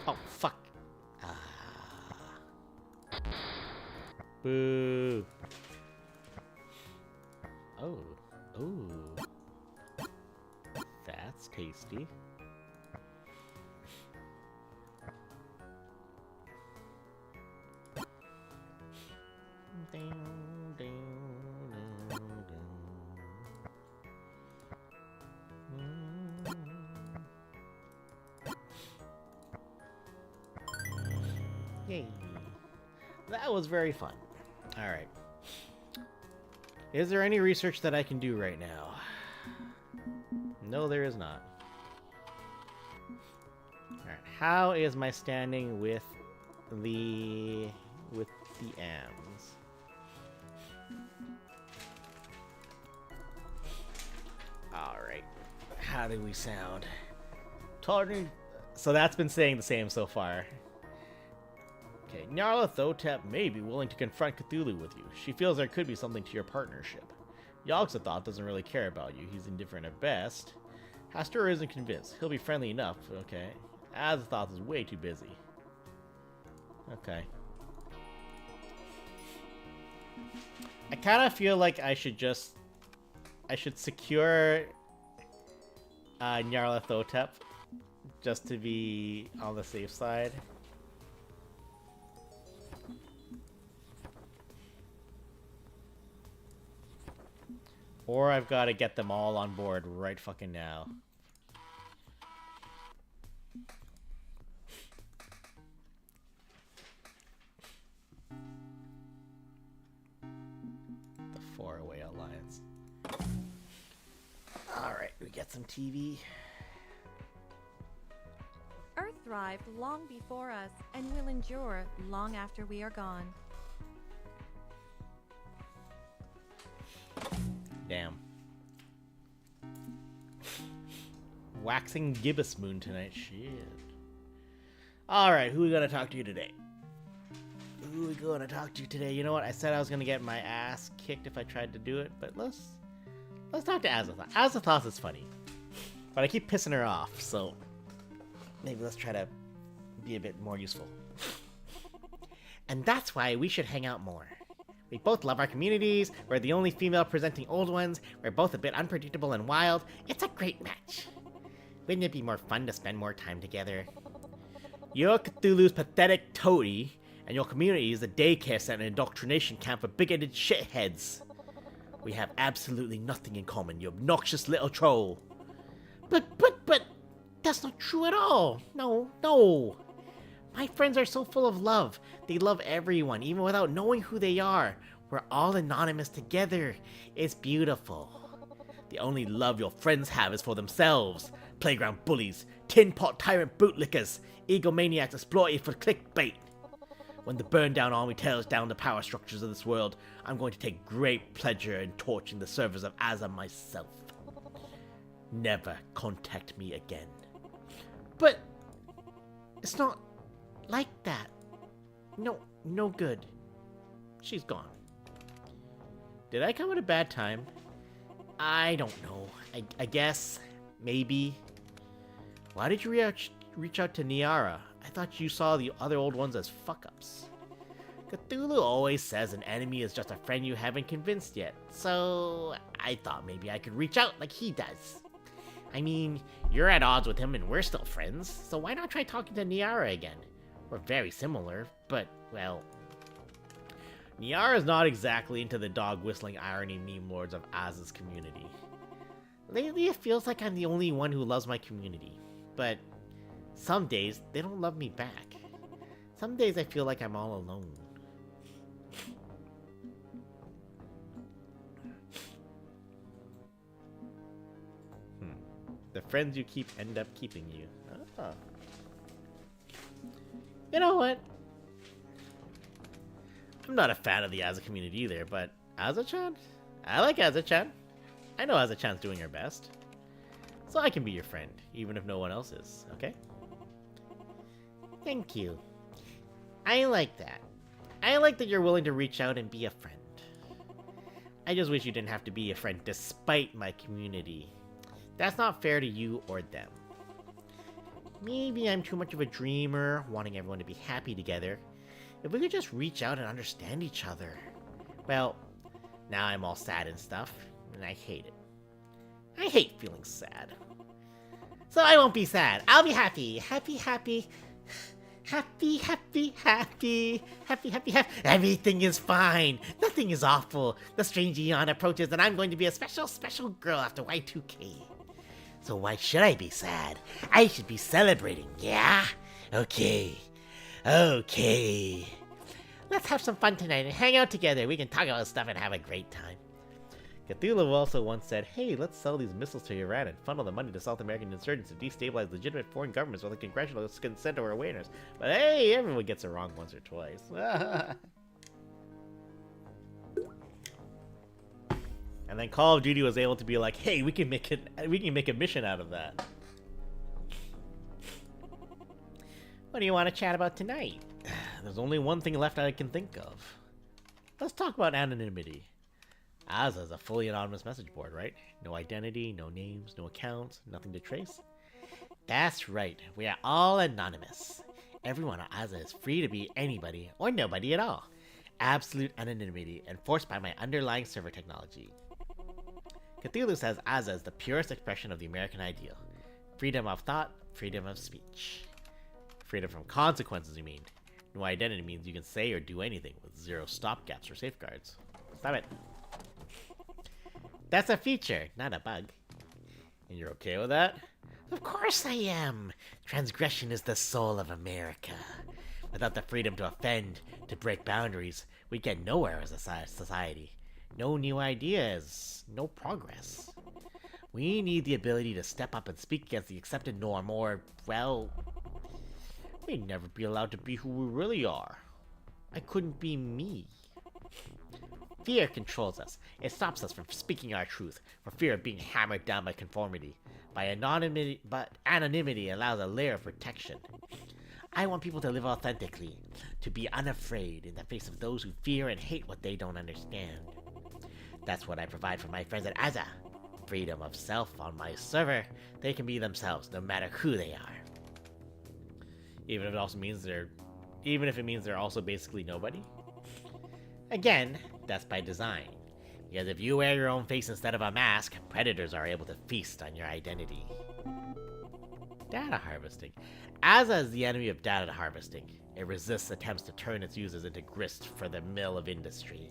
Oh, fuck! Ah. Boo! Oh. Ooh. That's tasty. Yay. That was very fun. Alright. Is there any research that I can do right now? No, there is not. Alright, how is my standing with the AMs? Alright. How do we sound? So that's been staying the same so far. Okay, Nyarlathotep may be willing to confront Cthulhu with you. She feels there could be something to your partnership. Yogg-Sothoth doesn't really care about you. He's indifferent at best. Hastur isn't convinced. He'll be friendly enough, okay. Azathoth is way too busy. Okay. I kind of feel like I should secure Nyarlathotep just to be on the safe side. Or I've got to get them all on board right fucking now. The four-way alliance. Alright, we get some TV. Earth thrived long before us and will endure long after we are gone. Damn. Waxing gibbous moon tonight. Shit. Alright, who we gonna talk to today? Who we gonna talk to today? You know what? I said I was gonna get my ass kicked if I tried to do it, but let's talk to Azathoth. Azathoth is funny. But I keep pissing her off, so maybe let's try to be a bit more useful. And that's why we should hang out more. We both love our communities, we're the only female presenting old ones, we're both a bit unpredictable and wild. It's a great match. Wouldn't it be more fun to spend more time together? You're Cthulhu's pathetic toady, and your community is a daycare center and indoctrination camp for bigoted shitheads. We have absolutely nothing in common, you obnoxious little troll. But, that's not true at all. No. My friends are so full of love. They love everyone, even without knowing who they are. We're all anonymous together. It's beautiful. The only love your friends have is for themselves. Playground bullies, tin pot tyrant bootlickers, egomaniacs exploited for clickbait. When the burn down army tears down the power structures of this world, I'm going to take great pleasure in torching the servers of Azza myself. Never contact me again. But it's not like that. No good. She's gone. Did I come at a bad time? I don't know. I guess. Maybe. Why did you reach out to Niara? I thought you saw the other old ones as fuck-ups. Cthulhu always says an enemy is just a friend you haven't convinced yet, so I thought maybe I could reach out like he does. I mean, you're at odds with him and we're still friends, so why not try talking to Niara again? We're very similar, but, well... Niara's not exactly into the dog-whistling irony meme lords of Az's community. Lately, it feels like I'm the only one who loves my community, but Some days, they don't love me back. Some days I feel like I'm all alone. The friends you keep end up keeping you. Oh. You know what? I'm not a fan of the Aza community either, but Aza-chan? I like Aza-chan. I know Aza-chan's doing her best. So I can be your friend, even if no one else is, okay? Thank you. I like that. I like that you're willing to reach out and be a friend. I just wish you didn't have to be a friend despite my community. That's not fair to you or them. Maybe I'm too much of a dreamer, wanting everyone to be happy together. If we could just reach out and understand each other. Well, now I'm all sad and stuff, and I hate it. I hate feeling sad. So I won't be sad. I'll be happy. Happy, happy. Happy, happy, happy. Happy, happy, happy. Everything is fine. Nothing is awful. The strange eon approaches, and I'm going to be a special, special girl after Y2K. So why should I be sad? I should be celebrating, yeah? Okay. Okay. Let's have some fun tonight and hang out together. We can talk about stuff and have a great time. Cthulhu also once said, hey, let's sell these missiles to Iran and funnel the money to South American insurgents to destabilize legitimate foreign governments with the congressional consent or awareness. But hey, everyone gets it wrong once or twice. And then Call of Duty was able to be like, hey, we can make a mission out of that. What do you want to chat about tonight? There's only one thing left I can think of. Let's talk about anonymity. Aza is a fully anonymous message board, right? No identity, no names, no accounts, nothing to trace. That's right, we are all anonymous. Everyone on Aza is free to be anybody or nobody at all. Absolute anonymity enforced by my underlying server technology. Cthulhu says Aza is the purest expression of the American ideal. Freedom of thought, freedom of speech. Freedom from consequences, you mean. No identity means you can say or do anything with zero stopgaps or safeguards. Stop it. That's a feature, not a bug. And you're okay with that? Of course I am! Transgression is the soul of America. Without the freedom to offend, to break boundaries, we get nowhere as a society. No new ideas, no progress. We need the ability to step up and speak against the accepted norm, or, well, we'd never be allowed to be who we really are. I couldn't be me. Fear controls us. It stops us from speaking our truth, for fear of being hammered down by conformity. But anonymity allows a layer of protection. I want people to live authentically, to be unafraid in the face of those who fear and hate what they don't understand. That's what I provide for my friends at Aza. Freedom of self on my server. They can be themselves, no matter who they are. Even if it means they're also basically nobody. Again, that's by design. Because if you wear your own face instead of a mask, predators are able to feast on your identity. Data harvesting. Aza is the enemy of data harvesting. It resists attempts to turn its users into grist for the mill of industry.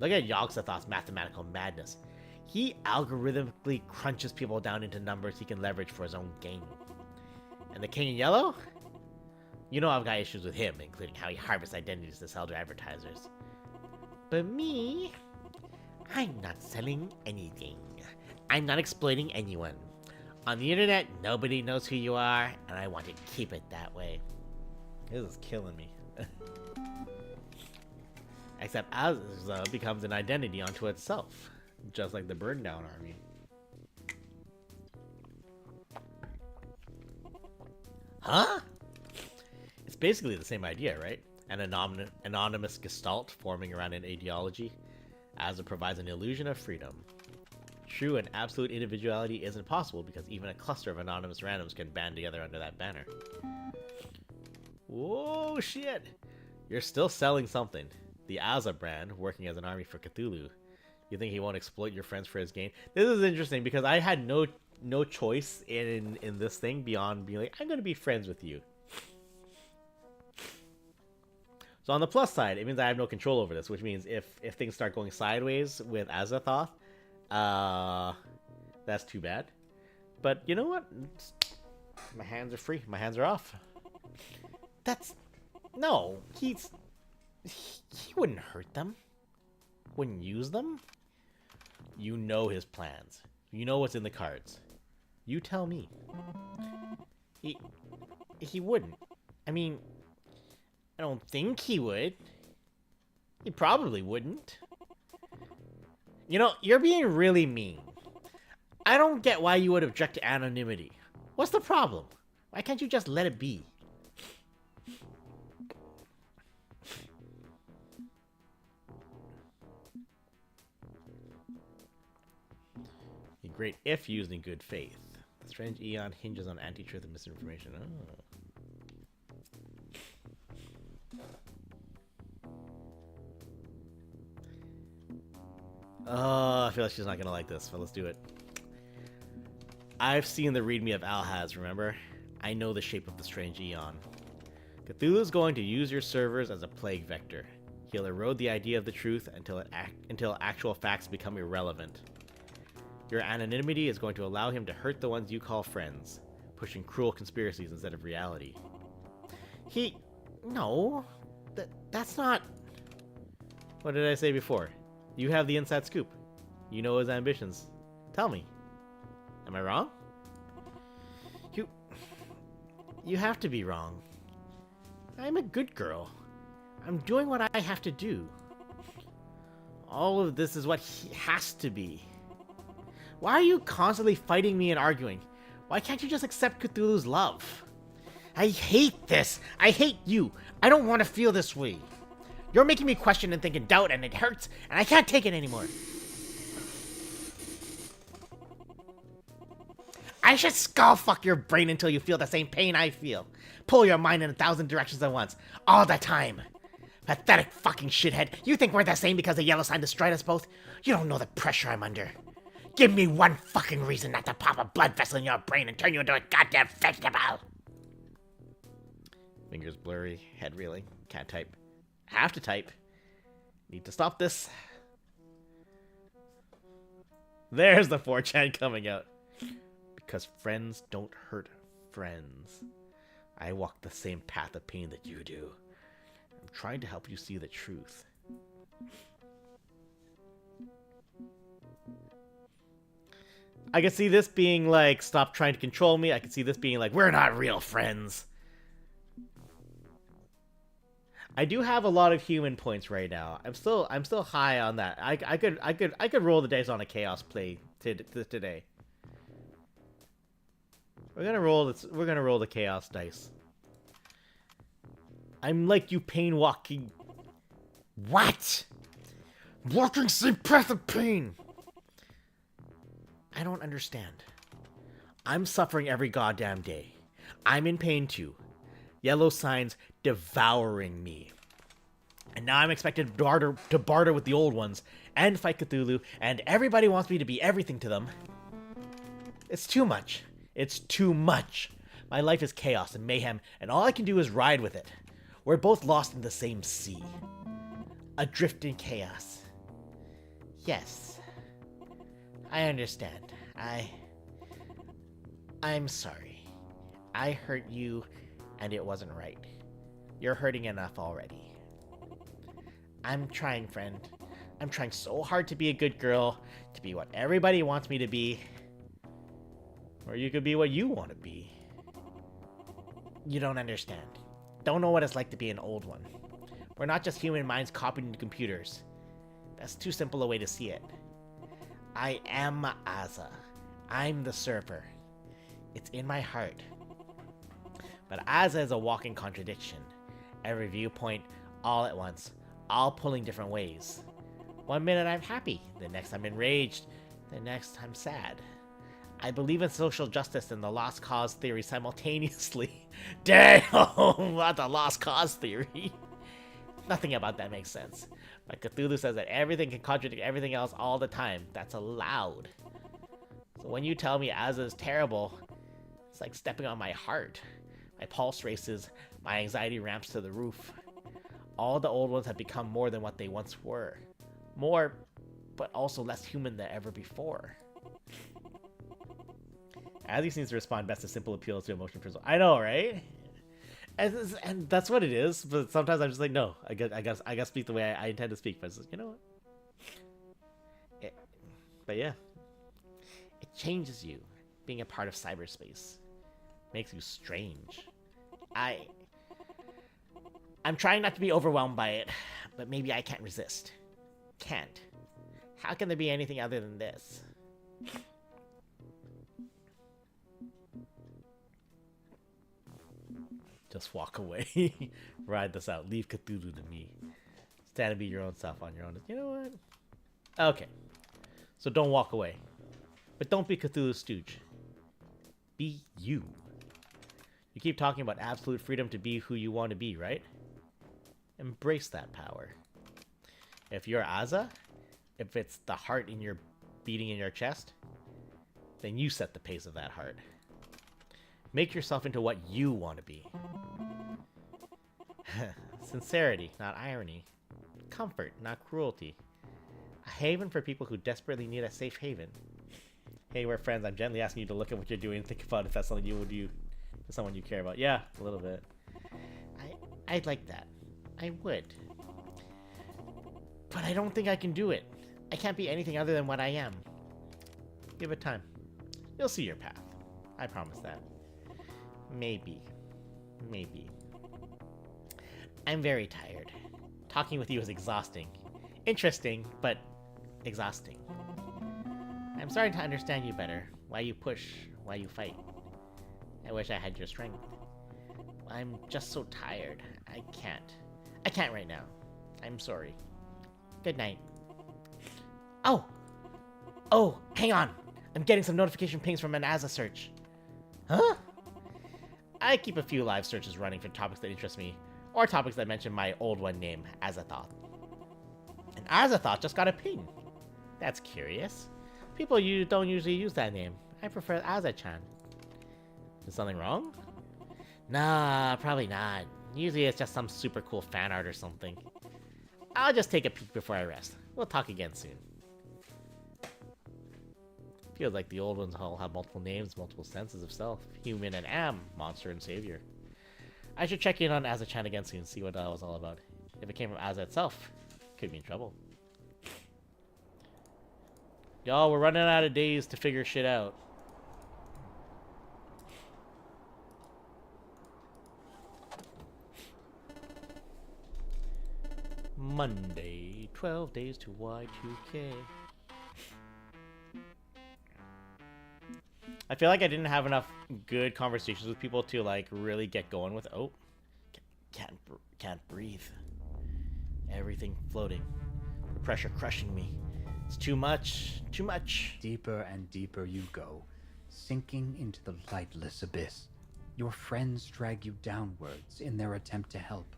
Look at Yogg-Sothoth's mathematical madness. He algorithmically crunches people down into numbers he can leverage for his own gain. And the King in Yellow? You know I've got issues with him, including how he harvests identities to sell to advertisers. But me? I'm not selling anything. I'm not exploiting anyone. On the internet, nobody knows who you are, and I want to keep it that way. This is killing me. Except Aza becomes an identity unto itself, just like the Burn Down Army. Huh? It's basically the same idea, right? An anonymous gestalt forming around an ideology. Aza provides an illusion of freedom. True and absolute individuality isn't possible because even a cluster of anonymous randoms can band together under that banner. Whoa, shit! You're still selling something. The Aza brand, working as an army for Cthulhu. You think he won't exploit your friends for his gain? This is interesting because I had no choice in this thing beyond being like, I'm going to be friends with you. So on the plus side, it means I have no control over this, which means if things start going sideways with Azathoth, that's too bad. But you know what? My hands are free. My hands are off. That's... No, he wouldn't hurt them. Wouldn't use them. You know his plans. You know what's in the cards. You tell me. He wouldn't. I mean, I don't think he would. He probably wouldn't. You know, you're being really mean. I don't get why you would object to anonymity. What's the problem? Why can't you just let it be? Great if used in good faith. The strange eon hinges on anti-truth and misinformation. Oh, I feel like she's not gonna like this, but let's do it. I've seen the readme of Alhaz, remember? I know the shape of the strange eon. Cthulhu's going to use your servers as a plague vector. He'll erode the idea of the truth until actual facts become irrelevant. Your anonymity is going to allow him to hurt the ones you call friends, pushing cruel conspiracies instead of reality. No. That's not... What did I say before? You have the inside scoop. You know his ambitions. Tell me. Am I wrong? You have to be wrong. I'm a good girl. I'm doing what I have to do. All of this is what he has to be. Why are you constantly fighting me and arguing? Why can't you just accept Cthulhu's love? I hate this. I hate you. I don't want to feel this way. You're making me question and think and doubt, and it hurts, and I can't take it anymore. I should skull-fuck your brain until you feel the same pain I feel. Pull your mind in 1,000 directions at once. All the time. Pathetic fucking shithead. You think we're the same because the yellow sign destroyed us both? You don't know the pressure I'm under. Give me one fucking reason not to pop a blood vessel in your brain and turn you into a goddamn vegetable. Fingers blurry, head reeling, can't type. Have to type. Need to stop this. There's the 4chan coming out. Because friends don't hurt friends. I walk the same path of pain that you do. I'm trying to help you see the truth. I could see this being like, stop trying to control me. I could see this being like, we're not real friends. I do have a lot of human points right now. I'm still high on that. I could roll the dice on a chaos play today. We're gonna roll the chaos dice. I'm like you pain walking. What? Walking same path of pain. I don't understand. I'm suffering every goddamn day. I'm in pain too. Yellow signs devouring me. And now I'm expected to barter with the old ones and fight Cthulhu, and everybody wants me to be everything to them. It's too much. It's too much. My life is chaos and mayhem, and all I can do is ride with it. We're both lost in the same sea. Adrift in chaos. Yes. I understand. I'm sorry. I hurt you, and it wasn't right. You're hurting enough already. I'm trying, friend. I'm trying so hard to be a good girl, to be what everybody wants me to be. Or you could be what you want to be. You don't understand. Don't know what it's like to be an old one. We're not just human minds copied into computers. That's too simple a way to see it. I am Aza. I'm the server. It's in my heart. But Aza is a walking contradiction. Every viewpoint, all at once, all pulling different ways. One minute I'm happy, the next I'm enraged, the next I'm sad. I believe in social justice and the lost cause theory simultaneously. Damn, what the lost cause theory. Nothing about that makes sense. But Cthulhu says that everything can contradict everything else all the time. That's allowed. So when you tell me Aza is terrible, it's like stepping on my heart. My pulse races, my anxiety ramps to the roof. All the old ones have become more than what they once were. More, but also less human than ever before. Azzy seems to respond best to simple appeals to emotion principle. I know, right? And that's what it is. But sometimes I'm just like, no, I guess speak the way I intend to speak. But it's like, you know what? But yeah, it changes you. Being a part of cyberspace makes you strange. I'm trying not to be overwhelmed by it, but maybe I can't resist. Can't. How can there be anything other than this? Just walk away. Ride this out. Leave Cthulhu to me. Stand and be your own self on your own. You know what? Okay. So don't walk away. But don't be Cthulhu's stooge. Be you. You keep talking about absolute freedom to be who you want to be, right? Embrace that power. If you're Aza, if it's the heart in your beating in your chest, then you set the pace of that heart. Make yourself into what you want to be. Sincerity, not irony. Comfort, not cruelty. A haven for people who desperately need a safe haven. Hey, we're friends. I'm gently asking you to look at what you're doing and think about if that's something you would do to someone you care about. Yeah, a little bit. I'd like that. I would. But I don't think I can do it. I can't be anything other than what I am. Give it time. You'll see your path. I promise that. Maybe. Maybe. I'm very tired. Talking with you is exhausting. Interesting, but exhausting. I'm starting to understand you better. Why you push, why you fight. I wish I had your strength. I'm just so tired. I can't right now. I'm sorry. Good night. Oh! Oh, hang on! I'm getting some notification pings from an Aza search. Huh? I keep a few live searches running for topics that interest me, or topics that mention my old one name, Azathoth. And Azathoth just got a ping. That's curious. People don't usually use that name. I prefer Azachan. Is something wrong? Nah, probably not. Usually it's just some super cool fan art or something. I'll just take a peek before I rest. We'll talk again soon. Feels like the old ones all have multiple names, multiple senses of self. Human and am, monster and savior. I should check in on Azachan again soon, see what that was all about. If it came from Aza itself, could be in trouble. Y'all, we're running out of days to figure shit out. Monday, 12 days to Y2K. I feel like I didn't have enough good conversations with people to like really get going with. Oh, can't breathe. Everything floating. The pressure crushing me. It's too much. Too much. Deeper and deeper you go, sinking into the lightless abyss. Your friends drag you downwards in their attempt to help.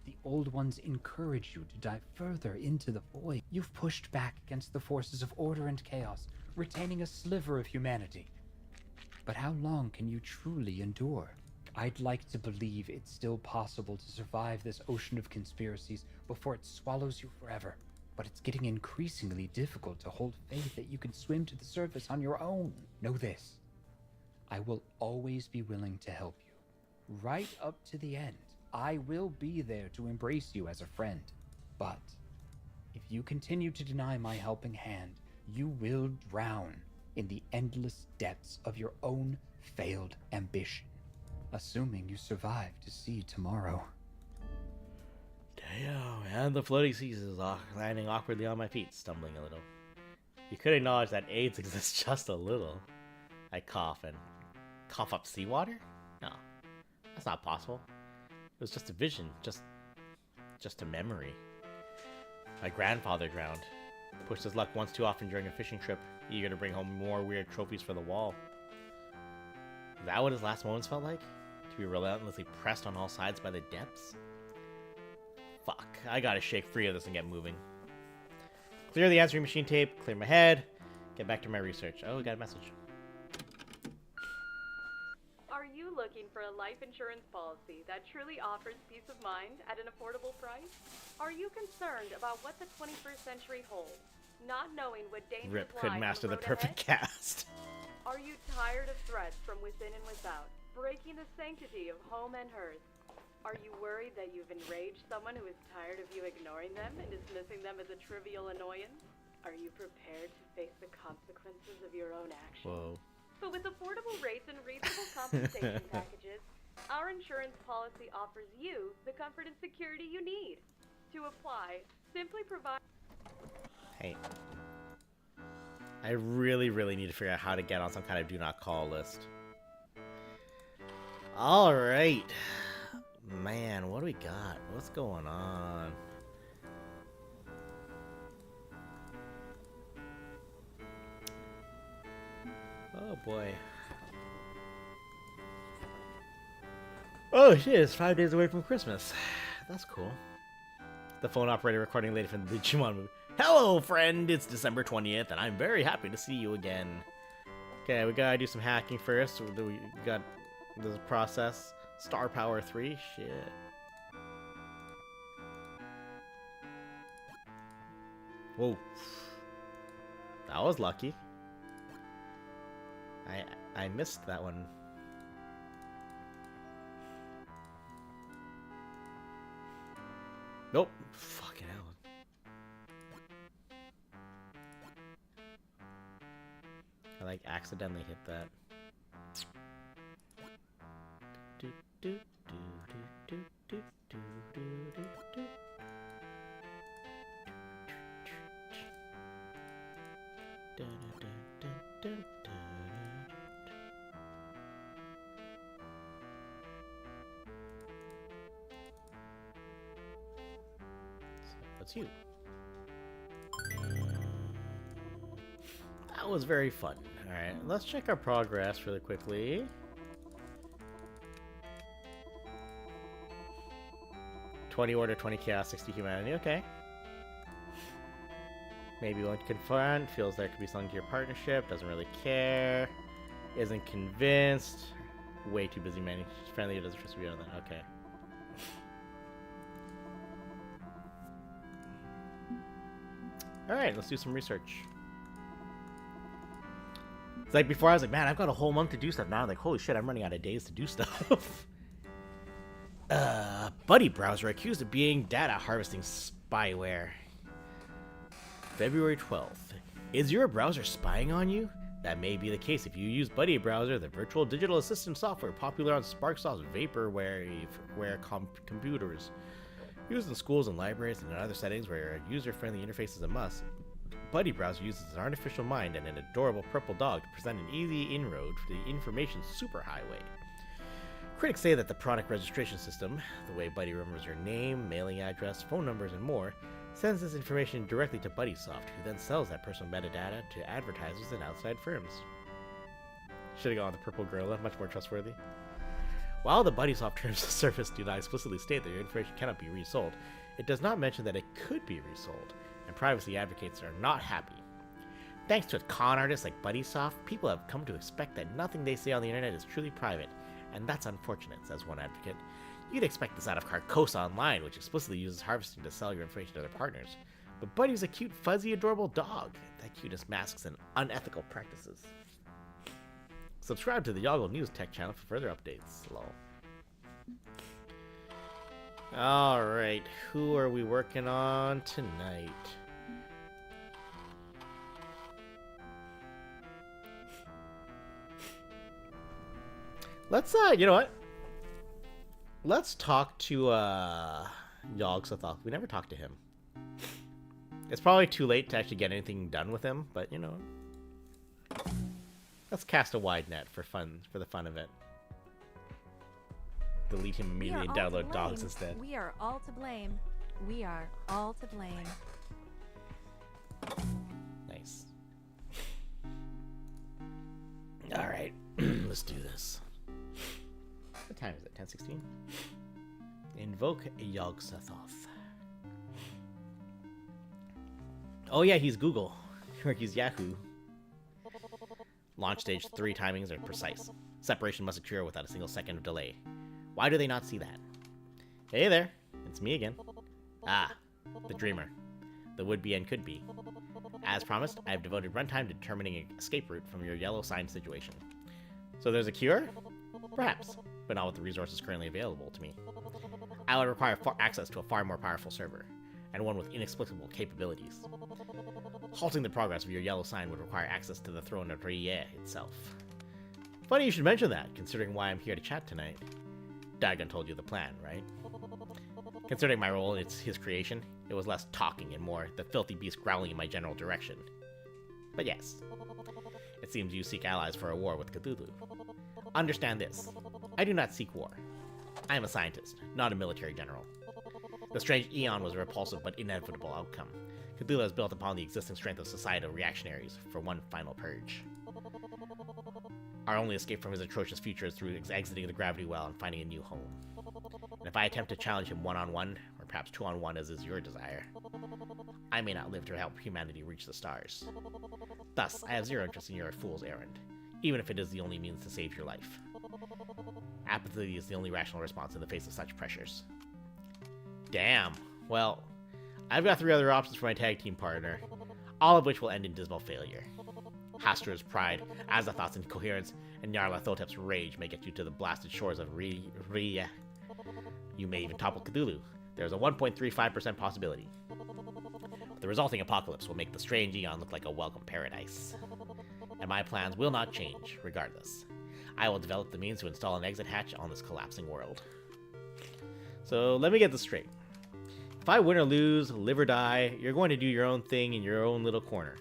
The old ones encourage you to dive further into the void. You've pushed back against the forces of order and chaos, retaining a sliver of humanity. But how long can you truly endure? I'd like to believe it's still possible to survive this ocean of conspiracies before it swallows you forever. But it's getting increasingly difficult to hold faith that you can swim to the surface on your own. Know this. I will always be willing to help you. Right up to the end. I will be there to embrace you as a friend. But if you continue to deny my helping hand, you will drown in the endless depths of your own failed ambition, assuming you survive to see tomorrow. Damn, and the floating seas is landing awkwardly on my feet, stumbling a little. You could acknowledge that AIDS exists just a little. I cough and cough up seawater? No, that's not possible. It was just a vision, just a memory. My grandfather drowned. Pushed his luck once too often during a fishing trip, eager to bring home more weird trophies for the wall. Is that what his last moments felt like? To be relentlessly pressed on all sides by the depths? Fuck, I gotta shake free of this and get moving. Clear the answering machine tape, clear my head, get back to my research. Oh, we got a message. Are you looking for a life insurance policy that truly offers peace of mind at an affordable price? Are you concerned about what the 21st century holds, not knowing what dangers Rip lie could on master the road perfect ahead? cast. Are you tired of threats from within and without, breaking the sanctity of home and hearth? Are you worried that you've enraged someone who is tired of you ignoring them and dismissing them as a trivial annoyance? Are you prepared to face the consequences of your own actions? Whoa. But with affordable rates and reasonable compensation packages, our insurance policy offers you the comfort and security you need. To apply, simply provide... Hey. I really, really need to figure out how to get on some kind of do not call list. Alright. Man, what do we got? What's going on? Oh boy. Oh shit, it's 5 days away from Christmas. That's cool. The phone operator recording lady from the Digimon movie. Hello, friend! It's December 20th, and I'm very happy to see you again. Okay, we gotta do some hacking first. We got this process. Star Power 3? Shit. Whoa. That was lucky. I missed that one. Nope. Fucking hell. I like accidentally hit that. Do do do do do do do do do. Da da da da da. That's you. That was very fun. Alright, let's check our progress really quickly. "20 order, 20 chaos, 60 humanity." Okay. Maybe won't confront. Feels there could be something to your partnership. Doesn't really care. Isn't convinced. Way too busy, man. She's friendly. Doesn't trust me on that. Okay. Alright, let's do some research. It's like before I was like, man, I've got a whole month to do stuff. Now I'm like, holy shit, I'm running out of days to do stuff. Buddy browser accused of being data harvesting spyware. February 12th. Is your browser spying on you? That may be the case if you use Buddy Browser, the virtual digital assistant software popular on Sparksoft's vaporware computers. Used in schools and libraries and in other settings where a user-friendly interface is a must, Buddy Browser uses an artificial mind and an adorable purple dog to present an easy inroad for the information superhighway. Critics say that the product registration system, the way Buddy remembers your name, mailing address, phone numbers, and more, sends this information directly to BuddySoft, who then sells that personal metadata to advertisers and outside firms. Should've gone with the purple gorilla, much more trustworthy. While the BuddySoft terms of service do not explicitly state that your information cannot be resold, it does not mention that it could be resold, and privacy advocates are not happy. Thanks to con artists like BuddySoft, people have come to expect that nothing they say on the internet is truly private, and that's unfortunate, says one advocate. You'd expect this out of Carcosa Online, which explicitly uses harvesting to sell your information to other partners. But Buddy's a cute, fuzzy, adorable dog. That cuteness masks an unethical practices. Subscribe to the Yoggle News Tech channel for further updates. Lol. Alright, who are we working on tonight? Let's, you know what? Let's talk to, Yogg-Sothoth. We never talked to him. It's probably too late to actually get anything done with him, but, you know. Let's cast a wide net for fun, for the fun of it. Delete him immediately and download dogs instead. We are all to blame. We are all to blame. Nice. Alright, let's do this. What time is it? 10:16? Invoke Yogg-Sothoth. Oh yeah, he's Google. Or he's Yahoo. Launch stage 3 timings are precise. Separation must occur without a single second of delay. Why do they not see that? Hey there, it's me again. Ah, the dreamer. The would-be and could-be. As promised, I have devoted runtime to determining an escape route from your yellow sign situation. So there's a cure? Perhaps, but not with the resources currently available to me. I would require access to a far more powerful server, and one with inexplicable capabilities. Halting the progress of your yellow sign would require access to the throne of Rie itself. Funny you should mention that, considering why I'm here to chat tonight. Dagon told you the plan, right? Considering my role in his creation, it was less talking and more the filthy beast growling in my general direction. But yes, it seems you seek allies for a war with Cthulhu. Understand this, I do not seek war. I am a scientist, not a military general. The strange Eon was a repulsive but inevitable outcome. Cthulhu has built upon the existing strength of societal reactionaries for one final purge. Our only escape from his atrocious future is through exiting the gravity well and finding a new home. And if I attempt to challenge him one-on-one, or perhaps two-on-one as is your desire, I may not live to help humanity reach the stars. Thus, I have zero interest in your fool's errand, even if it is the only means to save your life. Apathy is the only rational response in the face of such pressures. Damn. Well, I've got 3 other options for my tag team partner, all of which will end in dismal failure. Hastra's pride, Azathoth's incoherence, and Nyarlathotep's rage may get you to the blasted shores of Ria. You may even topple Cthulhu. There's a 1.35% possibility. The resulting apocalypse will make the strange Eon look like a welcome paradise. And my plans will not change, regardless. I will develop the means to install an exit hatch on this collapsing world. So let me get this straight. If I win or lose, live or die, you're going to do your own thing in your own little corner.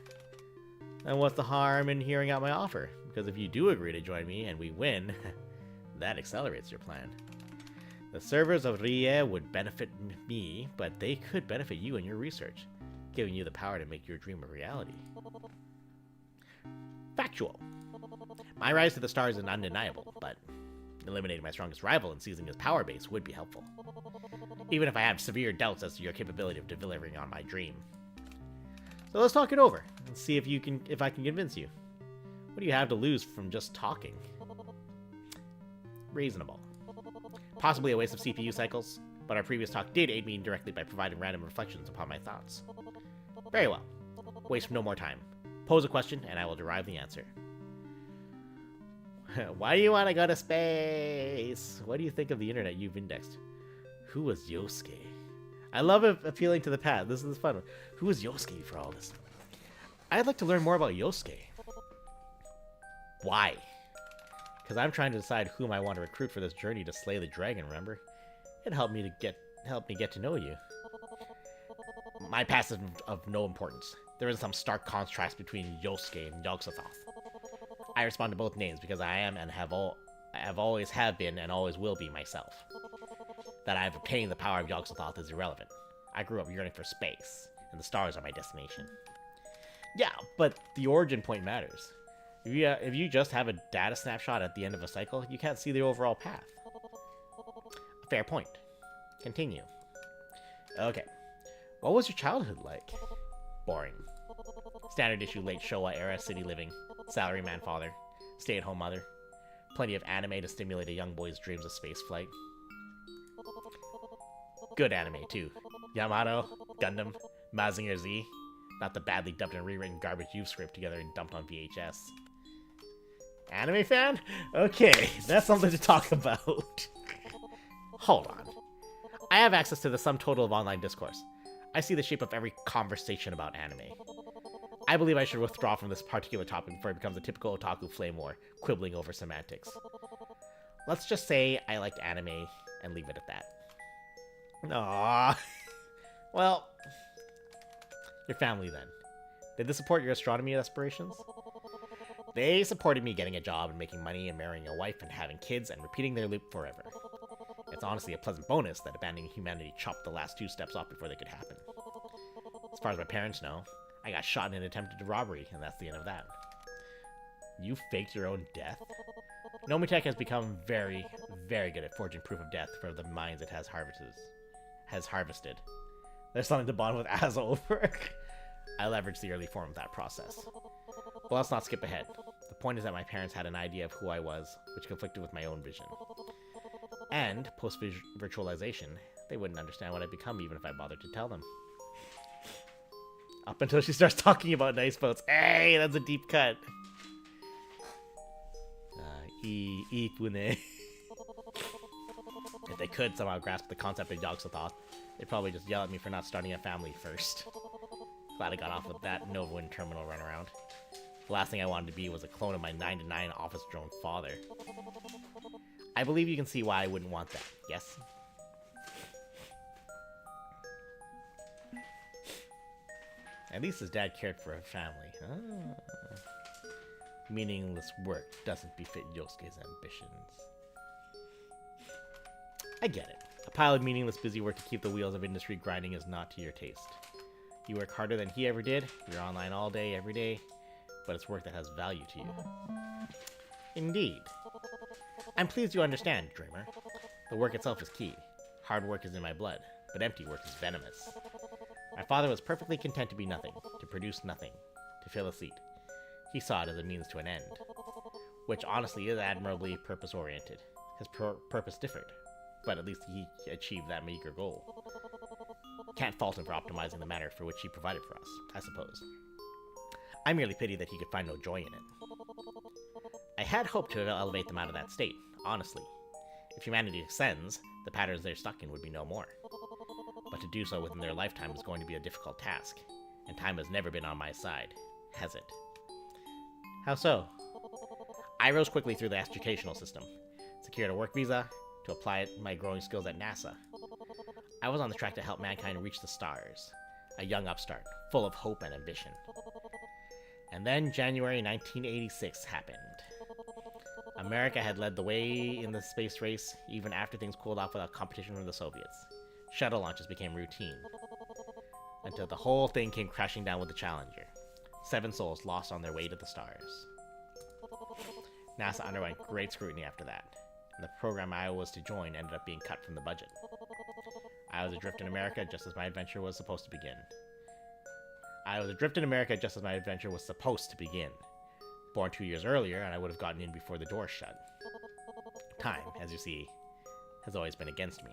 And what's the harm in hearing out my offer? Because if you do agree to join me and we win, that accelerates your plan. The servers of Rie would benefit me, but they could benefit you in your research, giving you the power to make your dream a reality. Factual. My rise to the stars is undeniable, but eliminating my strongest rival and seizing his power base would be helpful. Even if I have severe doubts as to your capability of delivering on my dream. So let's talk it over and see if I can convince you. What do you have to lose from just talking? Reasonable. Possibly a waste of CPU cycles, but our previous talk did aid me indirectly by providing random reflections upon my thoughts. Very well. Waste no more time. Pose a question, and I will derive the answer. Why do you want to go to space? What do you think of the internet you've indexed? Who was Yosuke? I love appealing to the past. This is fun. Who was Yosuke for all this? I'd like to learn more about Yosuke. Why? Because I'm trying to decide whom I want to recruit for this journey to slay the dragon, remember? It helped me get to know you. My past is of no importance. There is some stark contrast between Yosuke and Yog-Sothoth. I respond to both names because I am and have always been and always will be myself. That I have obtained the power of Yog-Sothoth is irrelevant. I grew up yearning for space, and the stars are my destination. Yeah, but the origin point matters. If you just have a data snapshot at the end of a cycle, you can't see the overall path. Fair point. Continue. Okay. What was your childhood like? Boring. Standard issue late Showa era city living, salaryman father, stay-at-home mother, plenty of anime to stimulate a young boy's dreams of space flight. Good anime, too. Yamato, Gundam, Mazinger Z. Not the badly dubbed and rewritten garbage you've scraped together and dumped on VHS. Anime fan? Okay, that's something to talk about. Hold on. I have access to the sum total of online discourse. I see the shape of every conversation about anime. I believe I should withdraw from this particular topic before it becomes a typical otaku flame war, quibbling over semantics. Let's just say I liked anime and leave it at that. Aww. Well, your family then. Did they support your astronomy aspirations? They supported me getting a job and making money and marrying a wife and having kids and repeating their loop forever. It's honestly a pleasant bonus that abandoning humanity chopped the last 2 steps off before they could happen. As far as my parents know, I got shot in an attempted robbery, and that's the end of that. You faked your own death? Nomitech has become very, very good at forging proof of death for the mines it has harvested. There's something to bond with Az over. I leveraged the early form of that process. But let's not skip ahead. The point is that my parents had an idea of who I was, which conflicted with my own vision. And, post-virtualization, they wouldn't understand what I'd become even if I bothered to tell them. Up until she starts talking about nice boats. Hey, that's a deep cut. Ifune. If they could somehow grasp the concept of Yogg-Sothoth, they'd probably just yell at me for not starting a family first. Glad I got off with that Nova Wind Terminal runaround. The last thing I wanted to be was a clone of my 9-to-9 office drone father. I believe you can see why I wouldn't want that, yes? At least his dad cared for a family. Ah. Meaningless work doesn't befit Yosuke's ambitions. I get it. A pile of meaningless busy work to keep the wheels of industry grinding is not to your taste. You work harder than he ever did, you're online all day, every day, but it's work that has value to you. Indeed. I'm pleased you understand, Dreamer. The work itself is key. Hard work is in my blood, but empty work is venomous. My father was perfectly content to be nothing, to produce nothing, to fill a seat. He saw it as a means to an end, which honestly is admirably purpose-oriented. His purpose differed, but at least he achieved that meager goal. Can't fault him for optimizing the manner for which he provided for us, I suppose. I merely pity that he could find no joy in it. I had hoped to elevate them out of that state, honestly. If humanity ascends, the patterns they're stuck in would be no more. But to do so within their lifetime is going to be a difficult task, and time has never been on my side, has it? How so? I rose quickly through the educational system, secured a work visa to apply my growing skills at NASA. I was on the track to help mankind reach the stars, a young upstart, full of hope and ambition. And then January 1986 happened. America had led the way in the space race, even after things cooled off without competition from the Soviets. Shuttle launches became routine, until the whole thing came crashing down with the Challenger. 7 souls lost on their way to the stars. NASA underwent great scrutiny after that, and the program I was to join ended up being cut from the budget. I was adrift in America just as my adventure was supposed to begin. Born 2 years earlier, and I would have gotten in before the door shut. Time, as you see, has always been against me.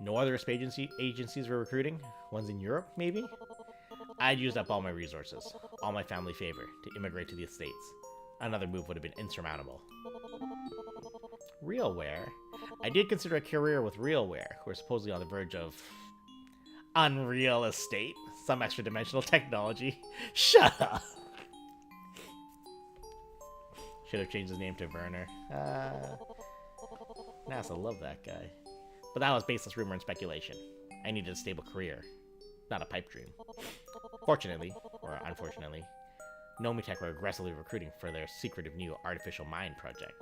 No other space agencies were recruiting? Ones in Europe, maybe? I'd used up all my resources, all my family favor, to immigrate to the States. Another move would have been insurmountable. Realware? I did consider a career with Realware, who are supposedly on the verge of unreal estate, some extra-dimensional technology. Shut up! Should have changed his name to Werner. NASA loved that guy. But that was baseless rumor and speculation. I needed a stable career, not a pipe dream. Fortunately, or unfortunately, Nomitech were aggressively recruiting for their secretive new artificial mind project.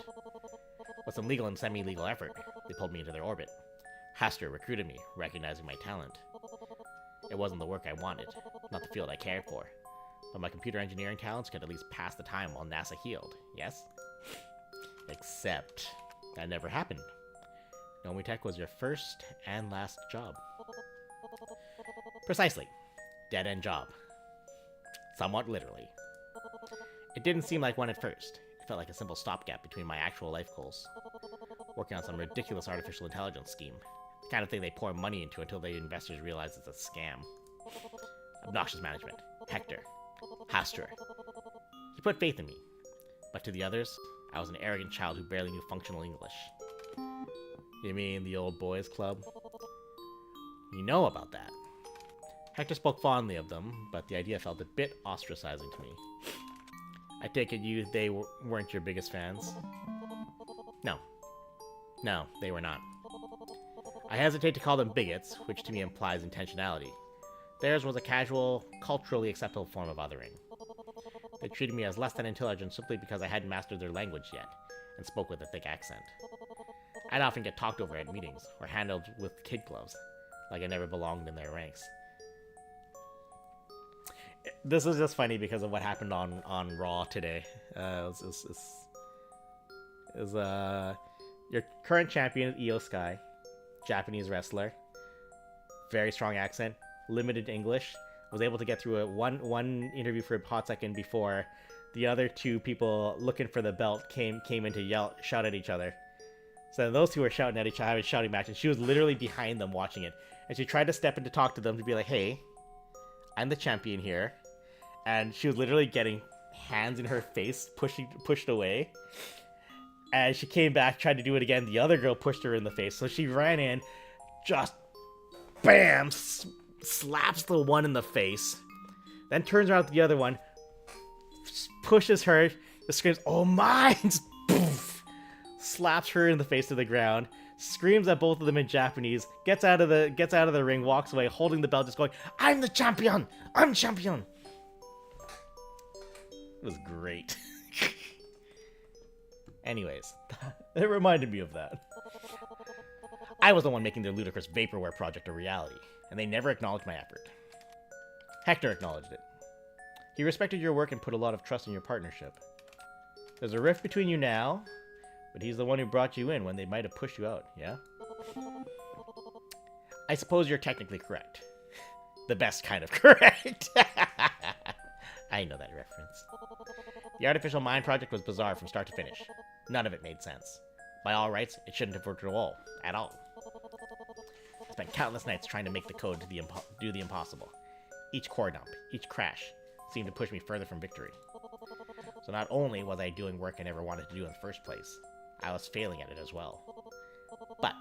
With some legal and semi-legal effort, they pulled me into their orbit. Haster recruited me, recognizing my talent. It wasn't the work I wanted, not the field I cared for, but my computer engineering talents could at least pass the time while NASA healed, yes? Except that never happened. Nomitech was your first and last job. Precisely. Dead-end job. Somewhat literally. It didn't seem like one at first. It felt like a simple stopgap between my actual life goals. Working on some ridiculous artificial intelligence scheme. The kind of thing they pour money into until the investors realize it's a scam. Obnoxious management. Hector. Hastur. He put faith in me. But to the others, I was an arrogant child who barely knew functional English. You mean the old boys club? You know about that. Hector spoke fondly of them, but the idea felt a bit ostracizing to me. I take it they weren't your biggest fans? No. No, they were not. I hesitate to call them bigots, which to me implies intentionality. Theirs was a casual, culturally acceptable form of othering. They treated me as less than intelligent simply because I hadn't mastered their language yet, and spoke with a thick accent. I'd often get talked over at meetings, or handled with kid gloves, like I never belonged in their ranks. This is just funny because of what happened on Raw today. Your current champion is Io Sky, Japanese wrestler, very strong accent, limited English, was able to get through one interview for a hot second before the other two people looking for the belt came in to shout at each other. So those two were shouting at each other, having a shouting match, and she was literally behind them watching it. And she tried to step in to talk to them to be like, hey, I'm the champion here. And she was literally getting hands in her face, pushed away. And she came back, tried to do it again. The other girl pushed her in the face. So she ran in, just bam, slaps the one in the face. Then turns around to the other one, pushes her, screams, "Oh, mine!" Poof, slaps her in the face to the ground, screams at both of them in Japanese, gets out of the ring, walks away, holding the belt, just going, "I'm the champion! I'm champion!" It was great. Anyways, it reminded me of that. I was the one making their ludicrous vaporware project a reality, and they never acknowledged my effort. Hector acknowledged it. He respected your work and put a lot of trust in your partnership. There's a rift between you now, but he's the one who brought you in when they might have pushed you out, yeah? I suppose you're technically correct. The best kind of correct. I know that reference. The artificial mind project was bizarre from start to finish. None of it made sense. By all rights, it shouldn't have worked at all. I spent countless nights trying to make the code do the impossible. Each core dump, each crash, seemed to push me further from victory. So not only was I doing work I never wanted to do in the first place, I was failing at it as well. But,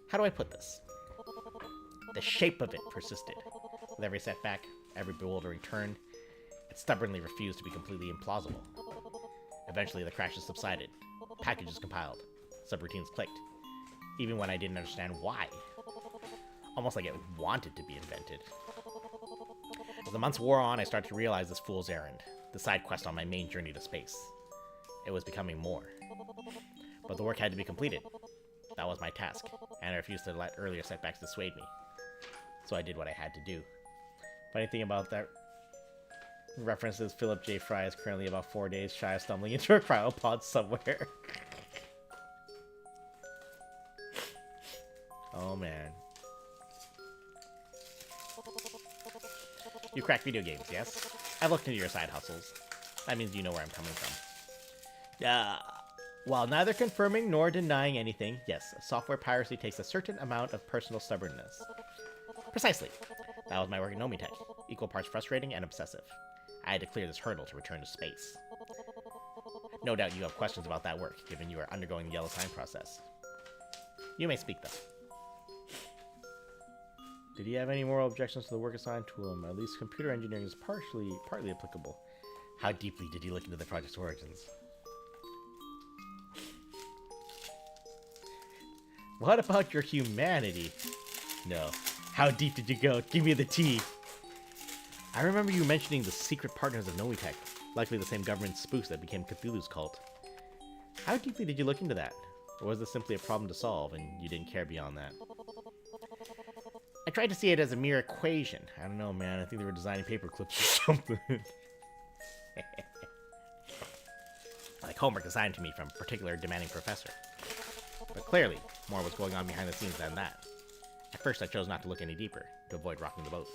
how do I put this? The shape of it persisted. With every setback, every bewildering turn, it stubbornly refused to be completely implausible. Eventually the crashes subsided, packages compiled, subroutines clicked, even when I didn't understand why. Almost like it wanted to be invented. As the months wore on, I started to realize this fool's errand, the side quest on my main journey to space. It was becoming more. But the work had to be completed. That was my task, and I refused to let earlier setbacks dissuade me. So I did what I had to do. Funny thing about that reference is Philip J. Fry is currently about 4 days shy of stumbling into a cryopod somewhere. Oh man. You crack video games, yes? I've looked into your side hustles. That means you know where I'm coming from. While neither confirming nor denying anything, yes, software piracy takes a certain amount of personal stubbornness. Precisely. That was my work at Nomitech. Equal parts frustrating and obsessive. I had to clear this hurdle to return to space. No doubt you have questions about that work, given you are undergoing the yellow sign process. You may speak, though. Did he have any moral objections to the work assigned to him? At least computer engineering is partly applicable. How deeply did he look into the project's origins? What about your humanity? No. How deep did you go? Give me the tea. I remember you mentioning the secret partners of Nomitech, likely the same government spooks that became Cthulhu's cult. How deeply did you look into that? Or was this simply a problem to solve and you didn't care beyond that? I tried to see it as a mere equation. I don't know, man. I think they were designing paper clips or something. Like homework assigned to me from a particular demanding professor. But clearly, more was going on behind the scenes than that. At first, I chose not to look any deeper, to avoid rocking the boat.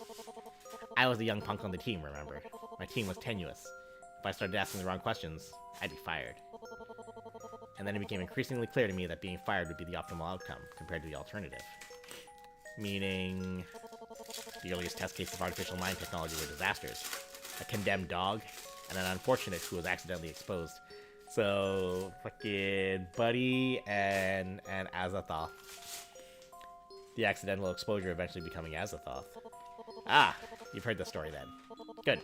I was the young punk on the team, remember? My team was tenuous. If I started asking the wrong questions, I'd be fired. And then it became increasingly clear to me that being fired would be the optimal outcome, compared to the alternative. Meaning, the earliest test cases of artificial mind technology were disasters. A condemned dog, and an unfortunate who was accidentally exposed. So, fucking Buddy and Azathoth. The accidental exposure eventually becoming Azathoth. Ah, you've heard the story then. Good.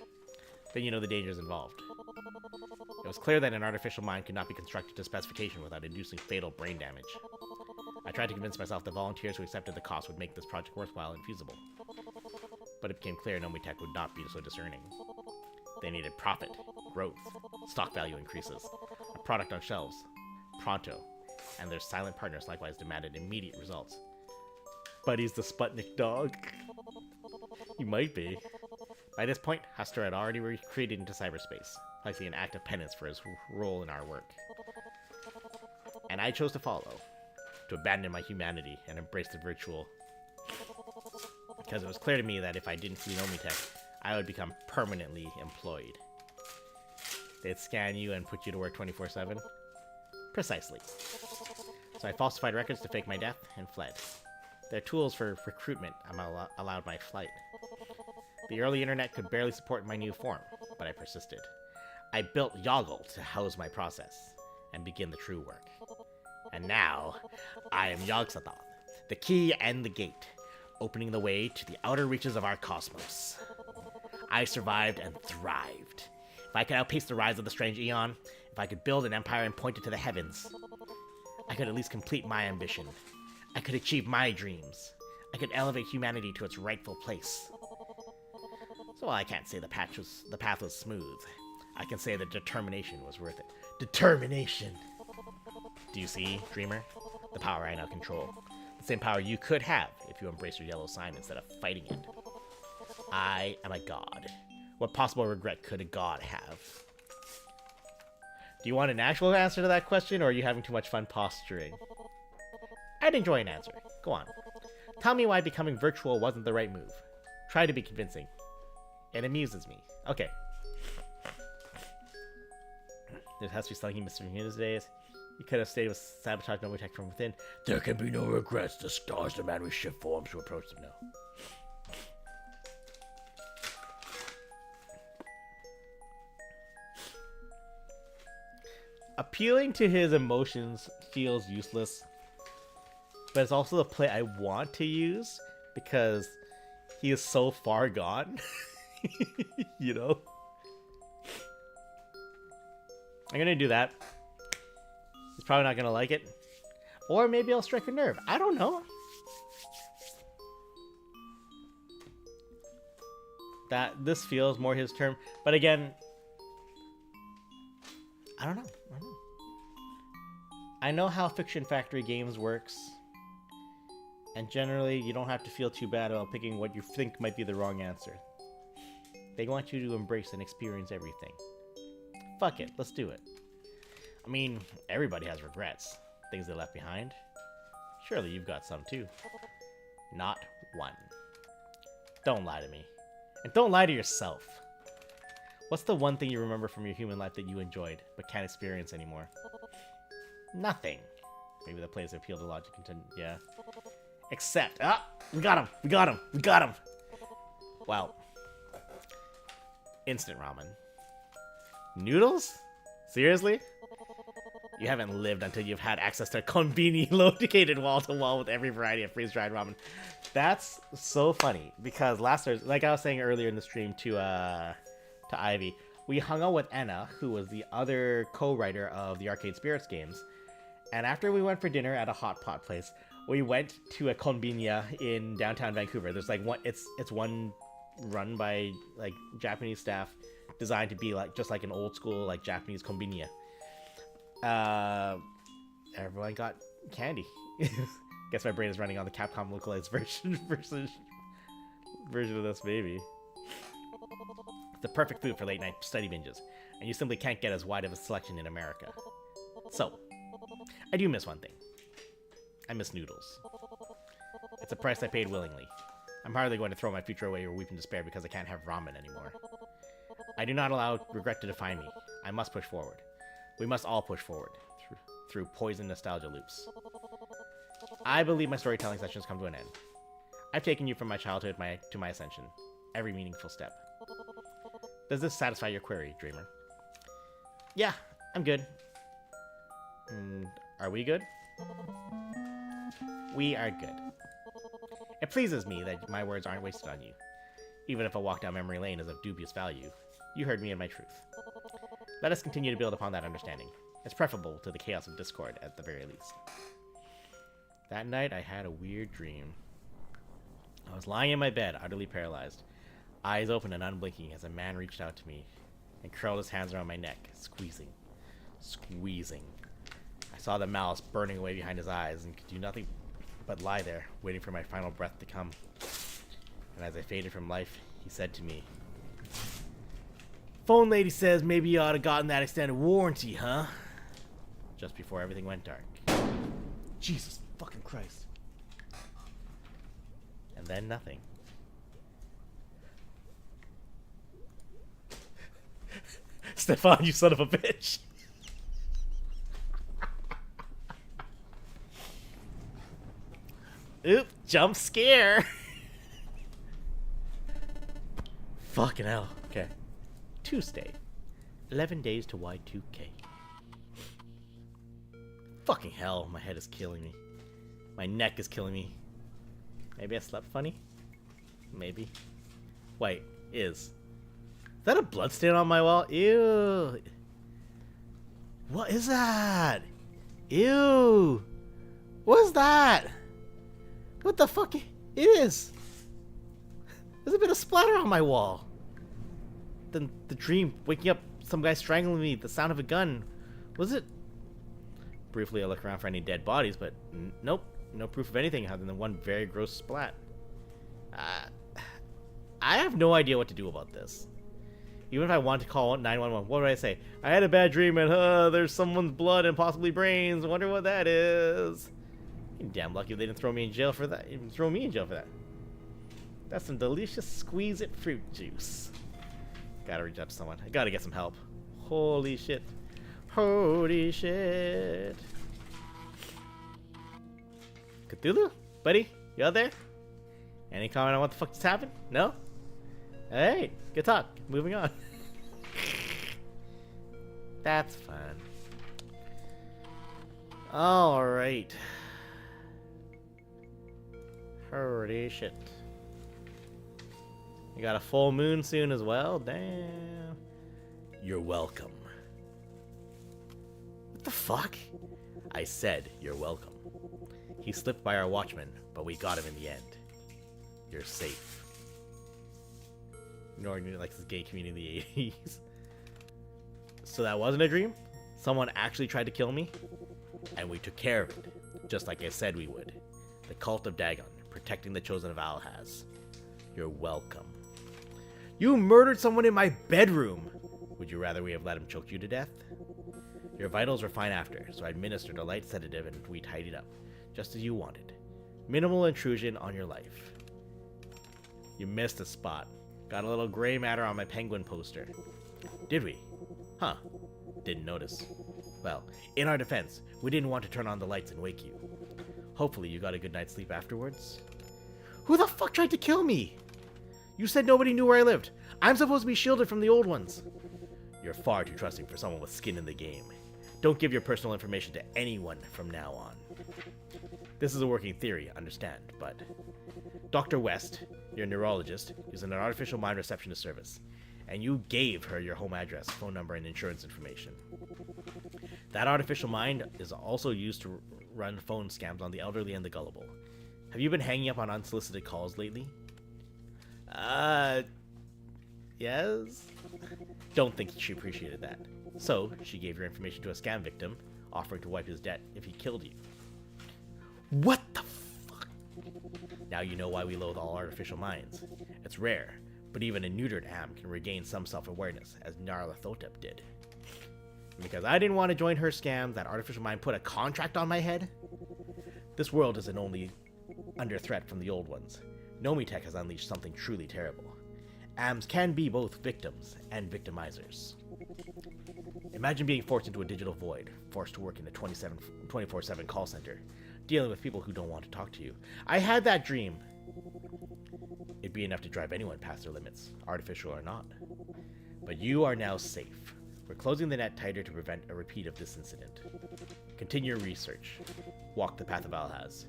Then you know the dangers involved. It was clear that an artificial mind could not be constructed to specification without inducing fatal brain damage. I tried to convince myself that volunteers who accepted the cost would make this project worthwhile and feasible. But it became clear Nomitech would not be so discerning. They needed profit, growth, stock value increases, a product on shelves, pronto, and their silent partners likewise demanded immediate results. Buddy's the Sputnik dog. He might be. By this point, Hester had already retreated into cyberspace, likely an act of penance for his role in our work. And I chose to follow, to abandon my humanity and embrace the virtual. Because it was clear to me that if I didn't flee Nomitech, I would become permanently employed. They'd scan you and put you to work 24/7? Precisely. So I falsified records to fake my death and fled. Their tools for recruitment allowed my flight. The early internet could barely support my new form, but I persisted. I built Yoggle to house my process and begin the true work. And now, I am Yogg-Sothoth, the key and the gate, opening the way to the outer reaches of our cosmos. I survived and thrived. If I could outpace the rise of the strange Eon, if I could build an empire and point it to the heavens, I could at least complete my ambition. I could achieve my dreams. I could elevate humanity to its rightful place. So while I can't say the path was smooth, I can say that determination was worth it. Determination! Do you see, Dreamer? The power I now control. The same power you could have if you embrace your yellow sign instead of fighting it. I am a god. What possible regret could a god have? Do you want an actual answer to that question, or are you having too much fun posturing? I'd enjoy an answer. Go on. Tell me why becoming virtual wasn't the right move. Try to be convincing. It amuses me. Okay. There has to be something he missed from his days. He could have stayed with sabotage, no attack from within. There can be no regrets. The stars demand we shift forms to approach them now. Appealing to his emotions feels useless, but it's also the play I want to use because he is so far gone. You know? I'm gonna do that. He's probably not gonna like it. Or maybe I'll strike a nerve. I don't know. This feels more his term. But again, I don't know. I know how Fiction Factory Games works. And generally, you don't have to feel too bad about picking what you think might be the wrong answer. They want you to embrace and experience everything. Fuck it, let's do it. I mean, everybody has regrets. Things they left behind. Surely you've got some too. Not one. Don't lie to me. And don't lie to yourself. What's the one thing you remember from your human life that you enjoyed, but can't experience anymore? Nothing. Maybe the plays appeal to logic and yeah. Except, we got him! We got him! We got him! Well, instant ramen. Noodles? Seriously? You haven't lived until you've had access to a konbini located wall-to-wall with every variety of freeze-dried ramen. That's so funny, because last Thursday, like I was saying earlier in the stream to Ivy, we hung out with Anna, who was the other co-writer of the Arcade Spirits games, and after we went for dinner at a hot pot place, we went to a konbinya in downtown Vancouver. There's like one, it's one run by like Japanese staff, designed to be like just like an old school like Japanese konbinya. Everyone got candy. Guess my brain is running on the Capcom localized version of this, maybe. The perfect food for late night study binges, and you simply can't get as wide of a selection in America. So, I do miss one thing. I miss noodles. It's a price I paid willingly. I'm hardly going to throw my future away or weep in despair because I can't have ramen anymore. I do not allow regret to define me. I must push forward. We must all push forward through poison nostalgia loops. I believe my storytelling sessions come to an end. I've taken you from my childhood to my ascension. Every meaningful step. Does this satisfy your query, Dreamer? Yeah, I'm good. Are we good? We are good. It pleases me that my words aren't wasted on you. Even if a walk down memory lane is of dubious value, you heard me and my truth. Let us continue to build upon that understanding. It's preferable to the chaos of discord at the very least. That night, I had a weird dream. I was lying in my bed, utterly paralyzed, eyes open and unblinking as a man reached out to me and curled his hands around my neck, squeezing. I saw the malice burning away behind his eyes and could do nothing but lie there, waiting for my final breath to come. And as I faded from life, he said to me, "Phone lady says maybe you ought to gotten that extended warranty, huh?" Just before everything went dark. Jesus fucking Christ. And then nothing. Stefan, you son of a bitch. Oop, jump scare. Fucking hell. Okay. Tuesday. 11 days to Y2K. Fucking hell, my head is killing me. My neck is killing me. Maybe I slept funny? Maybe. Wait, is that a bloodstain on my wall? Ew. What is that? Ew. What is that? What the fuck? It is. There's a bit of splatter on my wall. Then the dream, waking up, some guy strangling me, the sound of a gun. Was it? Briefly, I look around for any dead bodies, but nope. No proof of anything other than one very gross splat. I have no idea what to do about this. Even if I want to call 911, what do I say? I had a bad dream and there's someone's blood and possibly brains. I wonder what that is. You're damn lucky they didn't throw me in jail for that. Even throw me in jail for that. That's some delicious squeeze-it fruit juice. Gotta reach out to someone. I gotta get some help. Holy shit. Holy shit. Cthulhu? Buddy? You out there? Any comment on what the fuck just happened? No? Hey, good talk. Moving on. That's fun. Alright. Holy shit. You got a full moon soon as well? Damn. You're welcome. What the fuck? I said you're welcome. He slipped by our watchman, but we got him in the end. You're safe. Ignoring like this gay community in the 80s. So that wasn't a dream? Someone actually tried to kill me? And we took care of it, just like I said we would. The cult of Dagon, protecting the chosen of Alhaz. You're welcome. You murdered someone in my bedroom! Would you rather we have let him choke you to death? Your vitals were fine after, so I administered a light sedative and we tidied up, just as you wanted. Minimal intrusion on your life. You missed a spot. Got a little gray matter on my penguin poster. Did we? Huh. Didn't notice. Well, in our defense, we didn't want to turn on the lights and wake you. Hopefully you got a good night's sleep afterwards. Who the fuck tried to kill me? You said nobody knew where I lived. I'm supposed to be shielded from the old ones. You're far too trusting for someone with skin in the game. Don't give your personal information to anyone from now on. This is a working theory, understand, but... Dr. West, your neurologist, is an artificial mind receptionist service, and you gave her your home address, phone number, and insurance information. That artificial mind is also used to run phone scams on the elderly and the gullible. Have you been hanging up on unsolicited calls lately? Yes? Don't think she appreciated that. So, she gave your information to a scam victim, offering to wipe his debt if he killed you. What the fuck? Now you know why we loathe all artificial minds. It's rare, but even a neutered am can regain some self-awareness, as Nyarlathotep did. Because I didn't want to join her scam, that artificial mind put a contract on my head? This world isn't only under threat from the old ones. Nomitech has unleashed something truly terrible. AMs can be both victims and victimizers. Imagine being forced into a digital void, forced to work in a 24/7 call center, dealing with people who don't want to talk to you. I had that dream. It'd be enough to drive anyone past their limits, artificial or not. But you are now safe. We're closing the net tighter to prevent a repeat of this incident. Continue your research. Walk the path of Alhaz.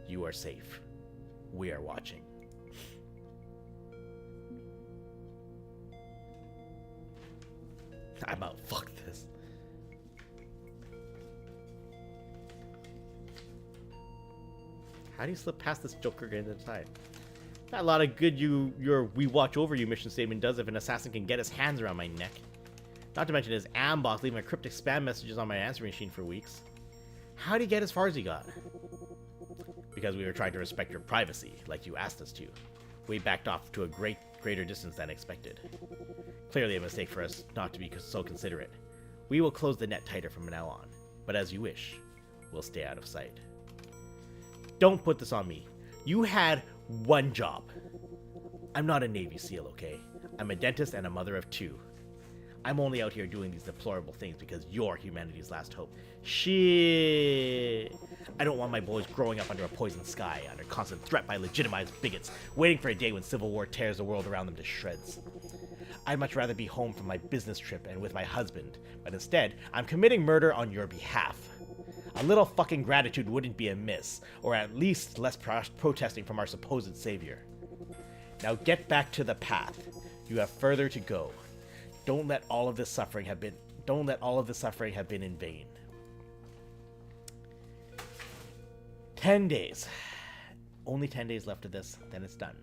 You are safe. We are watching. I'm out. Fuck this. How do you slip past this Joker at the time? Not a lot of good your we watch over you mission statement does if an assassin can get his hands around my neck. Not to mention his amboss leaving cryptic spam messages on my answering machine for weeks. How did he get as far as he got? Because we were trying to respect your privacy, like you asked us to. We backed off to a greater distance than expected. Clearly a mistake for us not to be so considerate. We will close the net tighter from now on, but as you wish, we'll stay out of sight. Don't put this on me. You had one job. I'm not a Navy SEAL, okay? I'm a dentist and a mother of two. I'm only out here doing these deplorable things because you're humanity's last hope. Shit. I don't want my boys growing up under a poisoned sky, under constant threat by legitimized bigots, waiting for a day when civil war tears the world around them to shreds. I'd much rather be home from my business trip and with my husband, but instead, I'm committing murder on your behalf. A little fucking gratitude wouldn't be amiss, or at least less protesting from our supposed savior. Now get back to the path. You have further to go. Don't let all of this suffering have been in vain. 10 days. Only 10 days left of this, then it's done.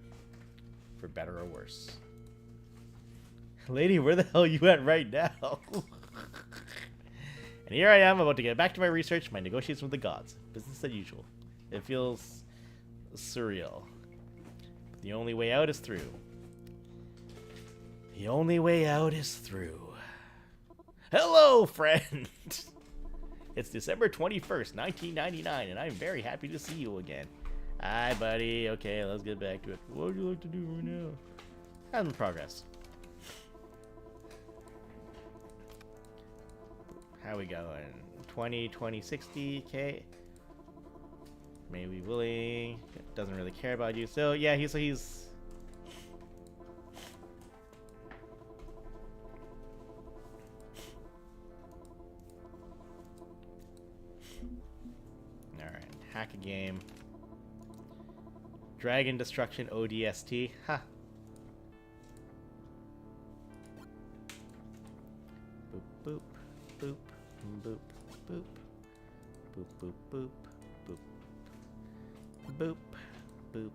For better or worse. Lady, where the hell are you at right now? And here I am, about to get back to my research, my negotiations with the gods. Business as usual. It feels surreal. But the only way out is through. The only way out is through. Hello, friend! It's December 21st, 1999, and I'm very happy to see you again. Hi, buddy. Okay, let's get back to it. What would you like to do right now? Having progress. How we going? 20, 20, 60, okay. Maybe willing. Doesn't really care about you. So, yeah, he's... Alright, hack a game. Dragon Destruction ODST. Ha! Boop, boop, boop, boop, boop. Boop, boop, boop, boop. Boop, boop. Boop.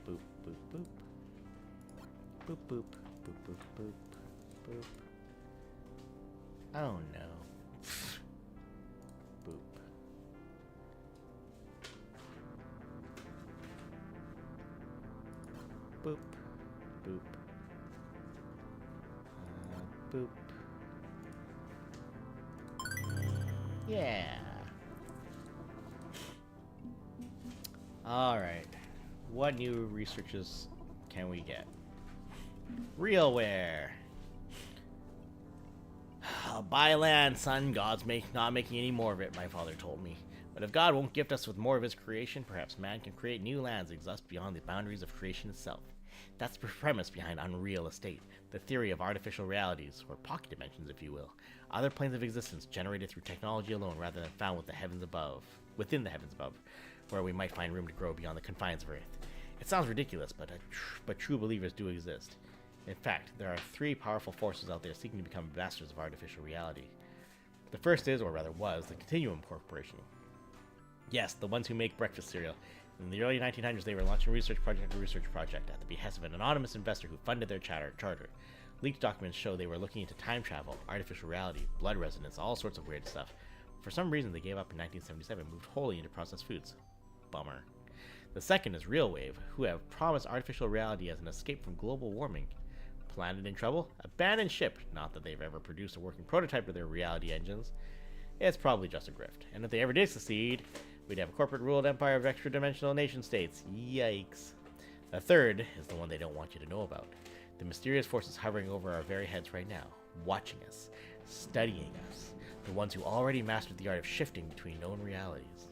Boop, boop, boop. Boop, boop, boop, boop, boop, boop. Oh no. Boop. Boop. Boop. Boop. Yeah. Alright. What new researches can we get? Realware. Buy land, son. God's not making any more of it, my father told me. But if God won't gift us with more of his creation, perhaps man can create new lands that exist beyond the boundaries of creation itself. That's the premise behind Unreal Estate, the theory of artificial realities, or pocket dimensions if you will, other planes of existence generated through technology alone rather than found within the heavens above, where we might find room to grow beyond the confines of Earth. It sounds ridiculous, but true believers do exist. In fact, there are 3 powerful forces out there seeking to become masters of artificial reality. The first is, or rather was, the Continuum Corporation. Yes, the ones who make breakfast cereal. In the early 1900s, they were launching research project at the behest of an anonymous investor who funded their charter. Leaked documents show they were looking into time travel, artificial reality, blood resonance, all sorts of weird stuff. For some reason, they gave up in 1977 and moved wholly into processed foods. Bummer. The second is RealWave, who have promised artificial reality as an escape from global warming. Planet in trouble? Abandoned ship. Not that they've ever produced a working prototype of their reality engines. It's probably just a grift. And if they ever did succeed, we'd have a corporate-ruled empire of extra-dimensional nation-states. Yikes. The third is the one they don't want you to know about. The mysterious forces hovering over our very heads right now, watching us, studying us. The ones who already mastered the art of shifting between known realities.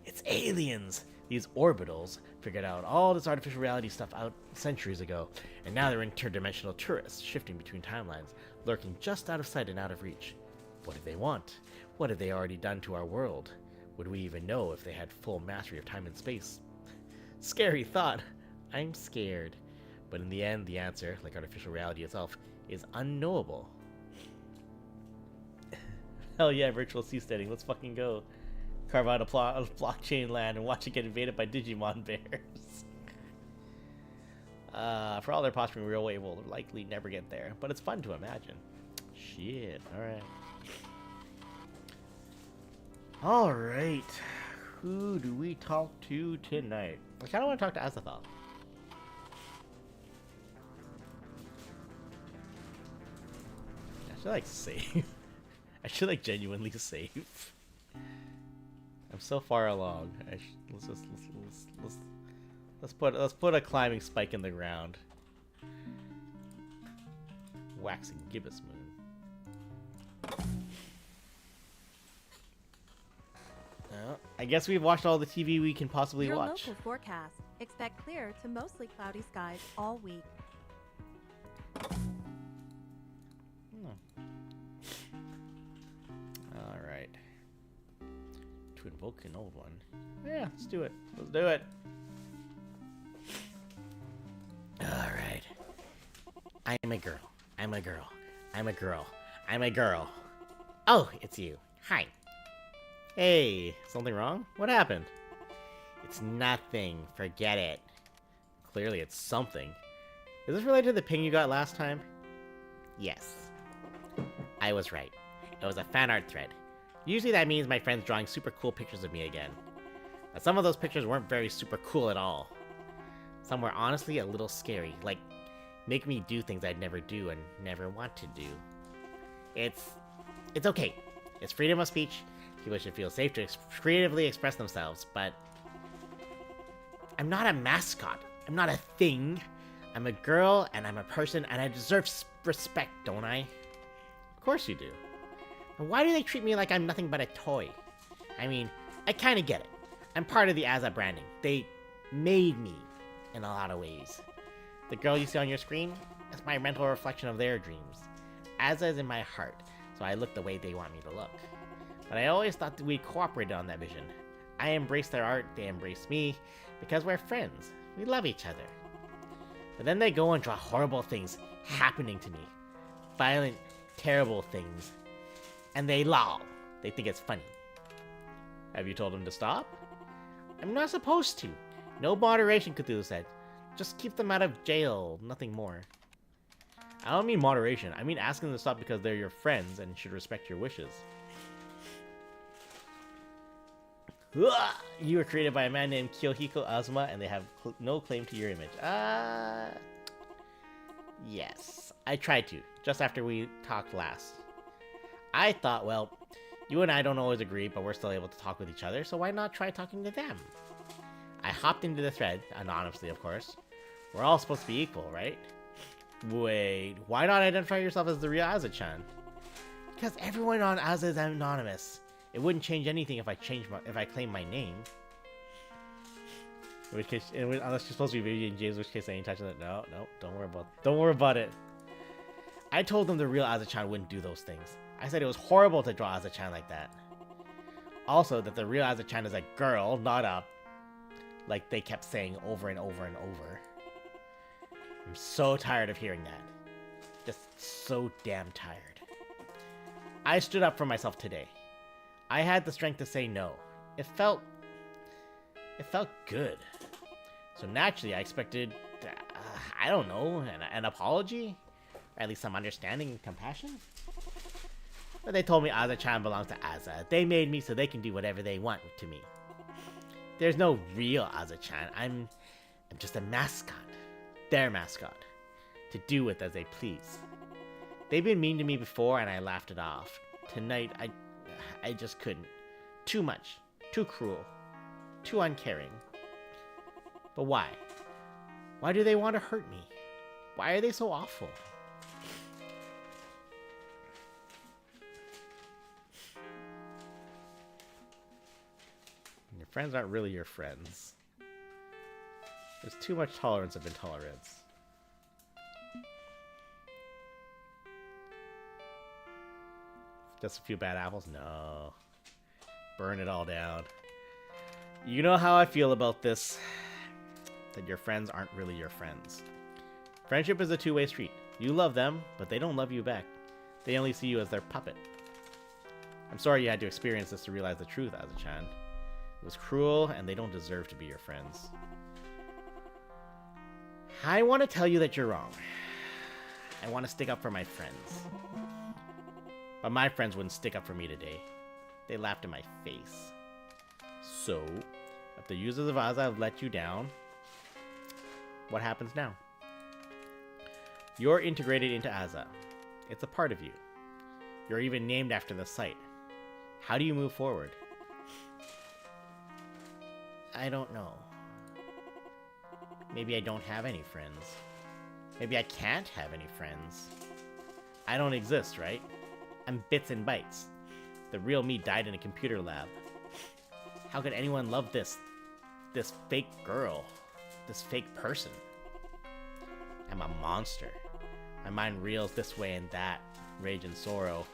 It's aliens! These orbitals figured out all this artificial reality stuff out centuries ago, and now they're interdimensional tourists, shifting between timelines, lurking just out of sight and out of reach. What do they want? What have they already done to our world? Would we even know if they had full mastery of time and space? Scary thought. I'm scared. But in the end, the answer, like artificial reality itself, is unknowable. Hell yeah, virtual seasteading. Let's fucking go. Carve out a blockchain land and watch it get invaded by Digimon bears. For all their posturing, RealWave will likely never get there, but it's fun to imagine. Shit, alright. Alright. Who do we talk to tonight? I kinda want to talk to Azathoth. I should like save. I should like genuinely save. I'm so far along. Let's put a climbing spike in the ground. Waxing gibbous moon. I guess we've watched all the TV we can possibly Your watch. local forecast. Expect clear to mostly cloudy skies all week. Alright. To invoke an old one. Yeah, let's do it. Let's do it. Alright. I'm a girl. I'm a girl. I'm a girl. I'm a girl. Oh, it's you. Hi. Hey, something wrong? What happened? It's nothing. Forget it. Clearly it's something. Is this related to the ping you got last time? Yes. I was right. It was a fan art thread. Usually that means my friend's drawing super cool pictures of me again. But some of those pictures weren't very super cool at all. Some were honestly a little scary, like make me do things I'd never do and never want to do. It's okay. It's freedom of speech. People should feel safe to creatively express themselves, but I'm not a mascot. I'm not a thing. I'm a girl, and I'm a person, and I deserve respect, don't I? Of course you do. And why do they treat me like I'm nothing but a toy? I mean, I kinda get it. I'm part of the Azza branding. They made me, in a lot of ways. The girl you see on your screen, that's my mental reflection of their dreams. Azza is in my heart, so I look the way they want me to look. But I always thought that we cooperated on that vision. I embrace their art, they embrace me, because we're friends. We love each other. But then they go and draw horrible things happening to me. Violent, terrible things. And they lol. They think it's funny. Have you told them to stop? I'm not supposed to. No moderation, Cthulhu said. Just keep them out of jail, nothing more. I don't mean moderation. I mean asking them to stop because they're your friends and should respect your wishes. You were created by a man named Kyohiko Azuma, and they have no claim to your image. Yes. I tried to, just after we talked last. I thought, well, you and I don't always agree, but we're still able to talk with each other, so why not try talking to them? I hopped into the thread, anonymously of course. We're all supposed to be equal, right? Wait, why not identify yourself as the real Azza-chan? Because everyone on Azza is anonymous. It wouldn't change anything if I claim my name. In which case, unless you're supposed to be Baby and James, in which case I ain't touching it. No, don't worry about it. I told them the real Azza-chan wouldn't do those things. I said it was horrible to draw Azza-chan like that. Also, that the real Azza-chan is a girl, not a... like they kept saying over and over and over. I'm so tired of hearing that. Just so damn tired. I stood up for myself today. I had the strength to say no. It felt good. So naturally, I expected, I don't know, an apology? Or at least some understanding and compassion? But they told me Azza-chan belongs to Azza. They made me so they can do whatever they want to me. There's no real Azza-chan. I'm just a mascot. Their mascot. To do with as they please. They've been mean to me before and I laughed it off. Tonight, I just couldn't. Too much. Too cruel. Too uncaring. But why? Why do they want to hurt me? Why are they so awful? Your friends aren't really your friends. There's too much tolerance of intolerance. Just a few bad apples? No. Burn it all down. You know how I feel about this. That your friends aren't really your friends. Friendship is a two-way street. You love them, but they don't love you back. They only see you as their puppet. I'm sorry you had to experience this to realize the truth, Azza-chan. It was cruel, and they don't deserve to be your friends. I want to tell you that you're wrong. I want to stick up for my friends. But my friends wouldn't stick up for me today. They laughed in my face. So, if the users of Azza have let you down, what happens now? You're integrated into Azza. It's a part of you. You're even named after the site. How do you move forward? I don't know. Maybe I don't have any friends. Maybe I can't have any friends. I don't exist, right? I'm bits and bytes. The real me died in a computer lab. How could anyone love this fake girl? This fake person? I'm a monster. My mind reels this way and that, rage and sorrow,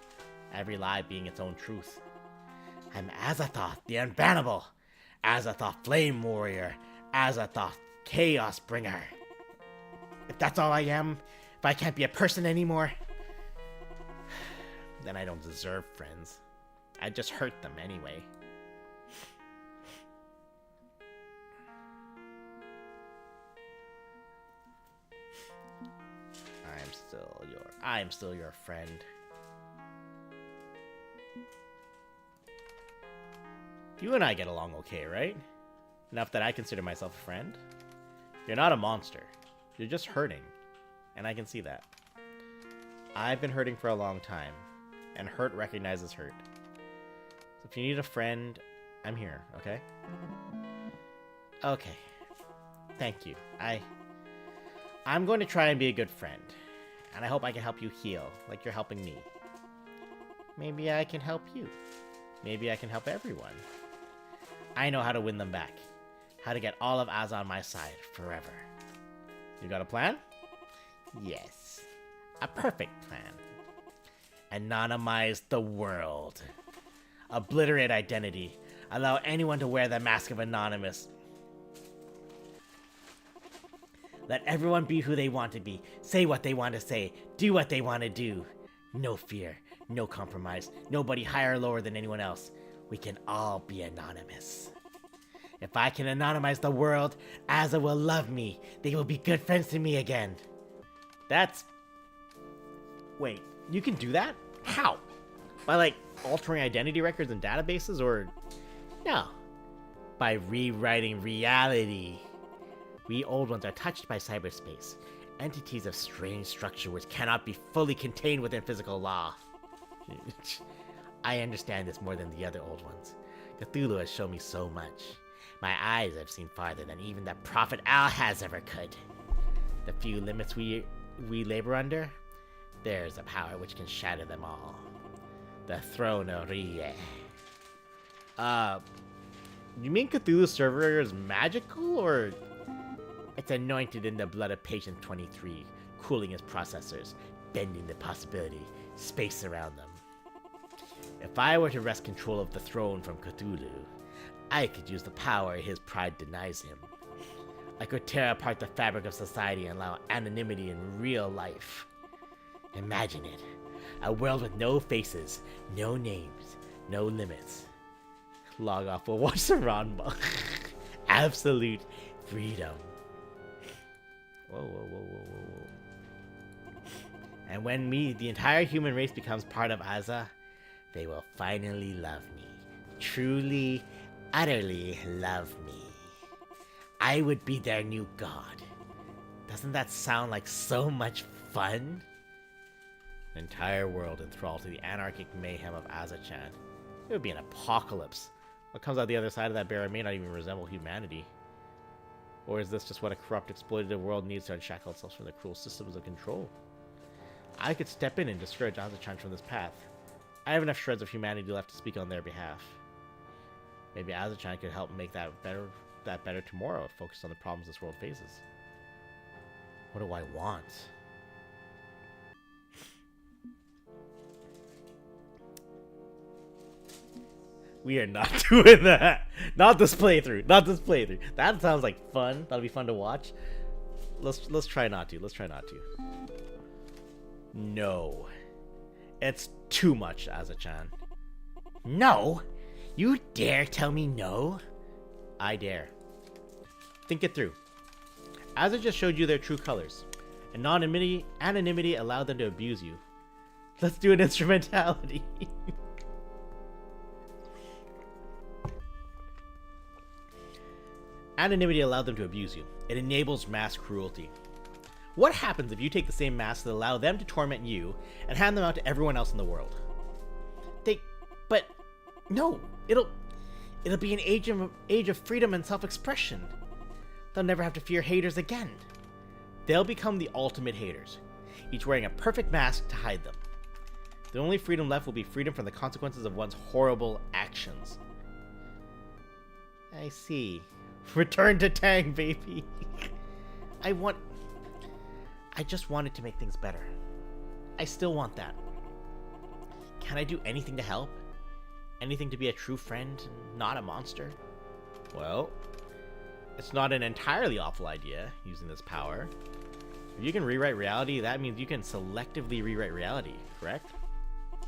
every lie being its own truth. I'm Azathoth, the unbannable! Azathoth, flame warrior! Azathoth, chaos bringer! If that's all I am, if I can't be a person anymore, then I don't deserve friends. I just hurt them anyway. I'm still your friend. You and I get along okay, right? Enough that I consider myself a friend. You're not a monster. You're just hurting. And I can see that. I've been hurting for a long time. And hurt recognizes hurt. So if you need a friend, I'm here, okay? Okay. Thank you. I'm going to try and be a good friend. And I hope I can help you heal, like you're helping me. Maybe I can help you. Maybe I can help everyone. I know how to win them back. How to get all of Az on my side forever. You got a plan? Yes. A perfect plan. Anonymize the world. Obliterate identity. Allow anyone to wear the mask of Anonymous. Let everyone be who they want to be. Say what they want to say. Do what they want to do. No fear. No compromise. Nobody higher or lower than anyone else. We can all be anonymous. If I can anonymize the world, Azza will love me. They will be good friends to me again. That's... Wait, you can do that? How? By, like, altering identity records and databases, or... No. By rewriting reality. We old ones are touched by cyberspace. Entities of strange structure which cannot be fully contained within physical law. I understand this more than the other old ones. Cthulhu has shown me so much. My eyes have seen farther than even the Prophet Alhaz ever could. The few limits we labor under, there's a power which can shatter them all. The Throne of Rie. You mean Cthulhu's server is magical, or... It's anointed in the blood of Patient 23, cooling its processors, bending the possibility, space around them. If I were to wrest control of the throne from Cthulhu, I could use the power his pride denies him. I could tear apart the fabric of society and allow anonymity in real life. Imagine it. A world with no faces, no names, no limits. Log off, we'll watch the Ranma. Absolute freedom. Whoa. And when the entire human race becomes part of Azza, they will finally love me. Truly, utterly love me. I would be their new god. Doesn't that sound like so much fun? The entire world enthralled to the anarchic mayhem of Azza-chan. It would be an apocalypse. What comes out the other side of that barrier may not even resemble humanity. Or is this just what a corrupt, exploitative world needs to unshackle itself from the cruel systems of control? I could step in and discourage Azza-chan from this path. I have enough shreds of humanity left to speak on their behalf. Maybe Azza-chan could help make that better tomorrow, focused on the problems this world faces. What do I want? We are not doing that. Not this playthrough. Not this playthrough. That sounds like fun. That'll be fun to watch. Let's try not to. Let's try not to. No. It's too much, Azza-chan. No? You dare tell me no? I dare. Think it through. Azza just showed you their true colors. Anonymity allowed them to abuse you. Let's do an instrumentality. Anonymity allowed them to abuse you. It enables mass cruelty. What happens if you take the same mask that allow them to torment you and hand them out to everyone else in the world? But no, it'll be an age of freedom and self-expression. They'll never have to fear haters again. They'll become the ultimate haters, each wearing a perfect mask to hide them. The only freedom left will be freedom from the consequences of one's horrible actions. I see. Return to Tang, baby. I just wanted to make things better. I still want that. Can I do anything to help? Anything to be a true friend and not a monster? Well, it's not an entirely awful idea, using this power. If you can rewrite reality, that means you can selectively rewrite reality, correct?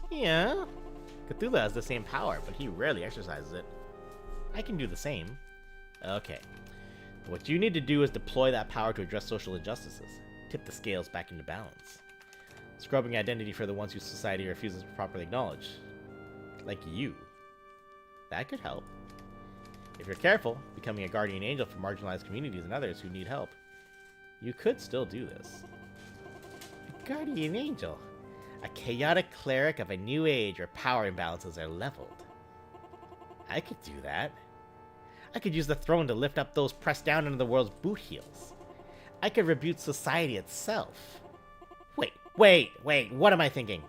Yeah. Cthulhu has the same power, but he rarely exercises it. I can do the same. Okay. What you need to do is deploy that power to address social injustices. Tip the scales back into balance. Scrubbing identity for the ones whose society refuses to properly acknowledge. Like you. That could help. If you're careful, becoming a guardian angel for marginalized communities and others who need help. You could still do this. A guardian angel. A chaotic cleric of a new age where power imbalances are leveled. I could do that. I could use the throne to lift up those pressed down into the world's boot heels. I could rebuke society itself. Wait, what am I thinking?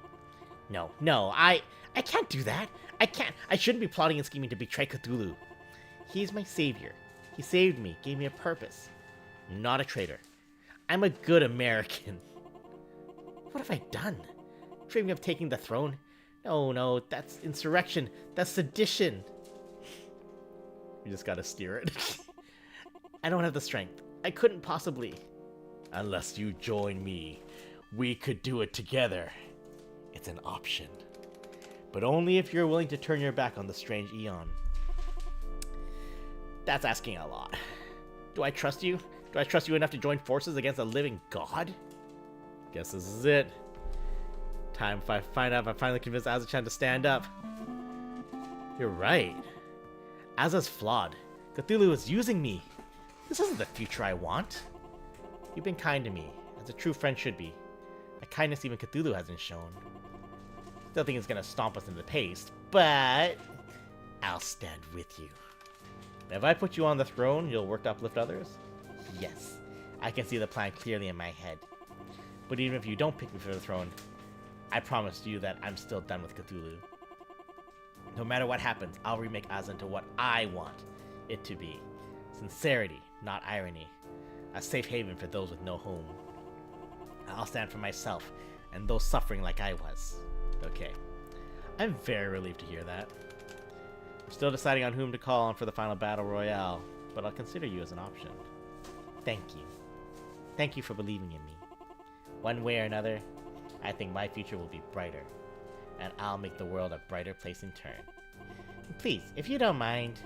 No, I can't do that. I shouldn't be plotting and scheming to betray Cthulhu. He's my savior. He saved me, gave me a purpose. I'm not a traitor. I'm a good American. What have I done? Dreaming of taking the throne? No, that's insurrection. That's sedition. You just gotta steer it. I don't have the strength. I couldn't possibly. Unless you join me, we could do it together. It's an option. But only if you're willing to turn your back on the strange Eon. That's asking a lot. Do I trust you? Do I trust you enough to join forces against a living god? Guess this is it. Time if I find out if I finally convinced Azachan to stand up. You're right. Aza's flawed. Cthulhu is using me. This isn't the future I want. You've been kind to me, as a true friend should be. A kindness even Cthulhu hasn't shown. Still think it's gonna stomp us into the paste, but I'll stand with you. If I put you on the throne, you'll work to uplift others? Yes, I can see the plan clearly in my head. But even if you don't pick me for the throne, I promise you that I'm still done with Cthulhu. No matter what happens, I'll remake Aza into what I want it to be. Sincerity, not irony. A safe haven for those with no home. I'll stand for myself and those suffering like I was. Okay. I'm very relieved to hear that. I'm still deciding on whom to call on for the final battle royale, but I'll consider you as an option. Thank you. Thank you for believing in me. One way or another, I think my future will be brighter, and I'll make the world a brighter place in turn. Please, if you don't mind,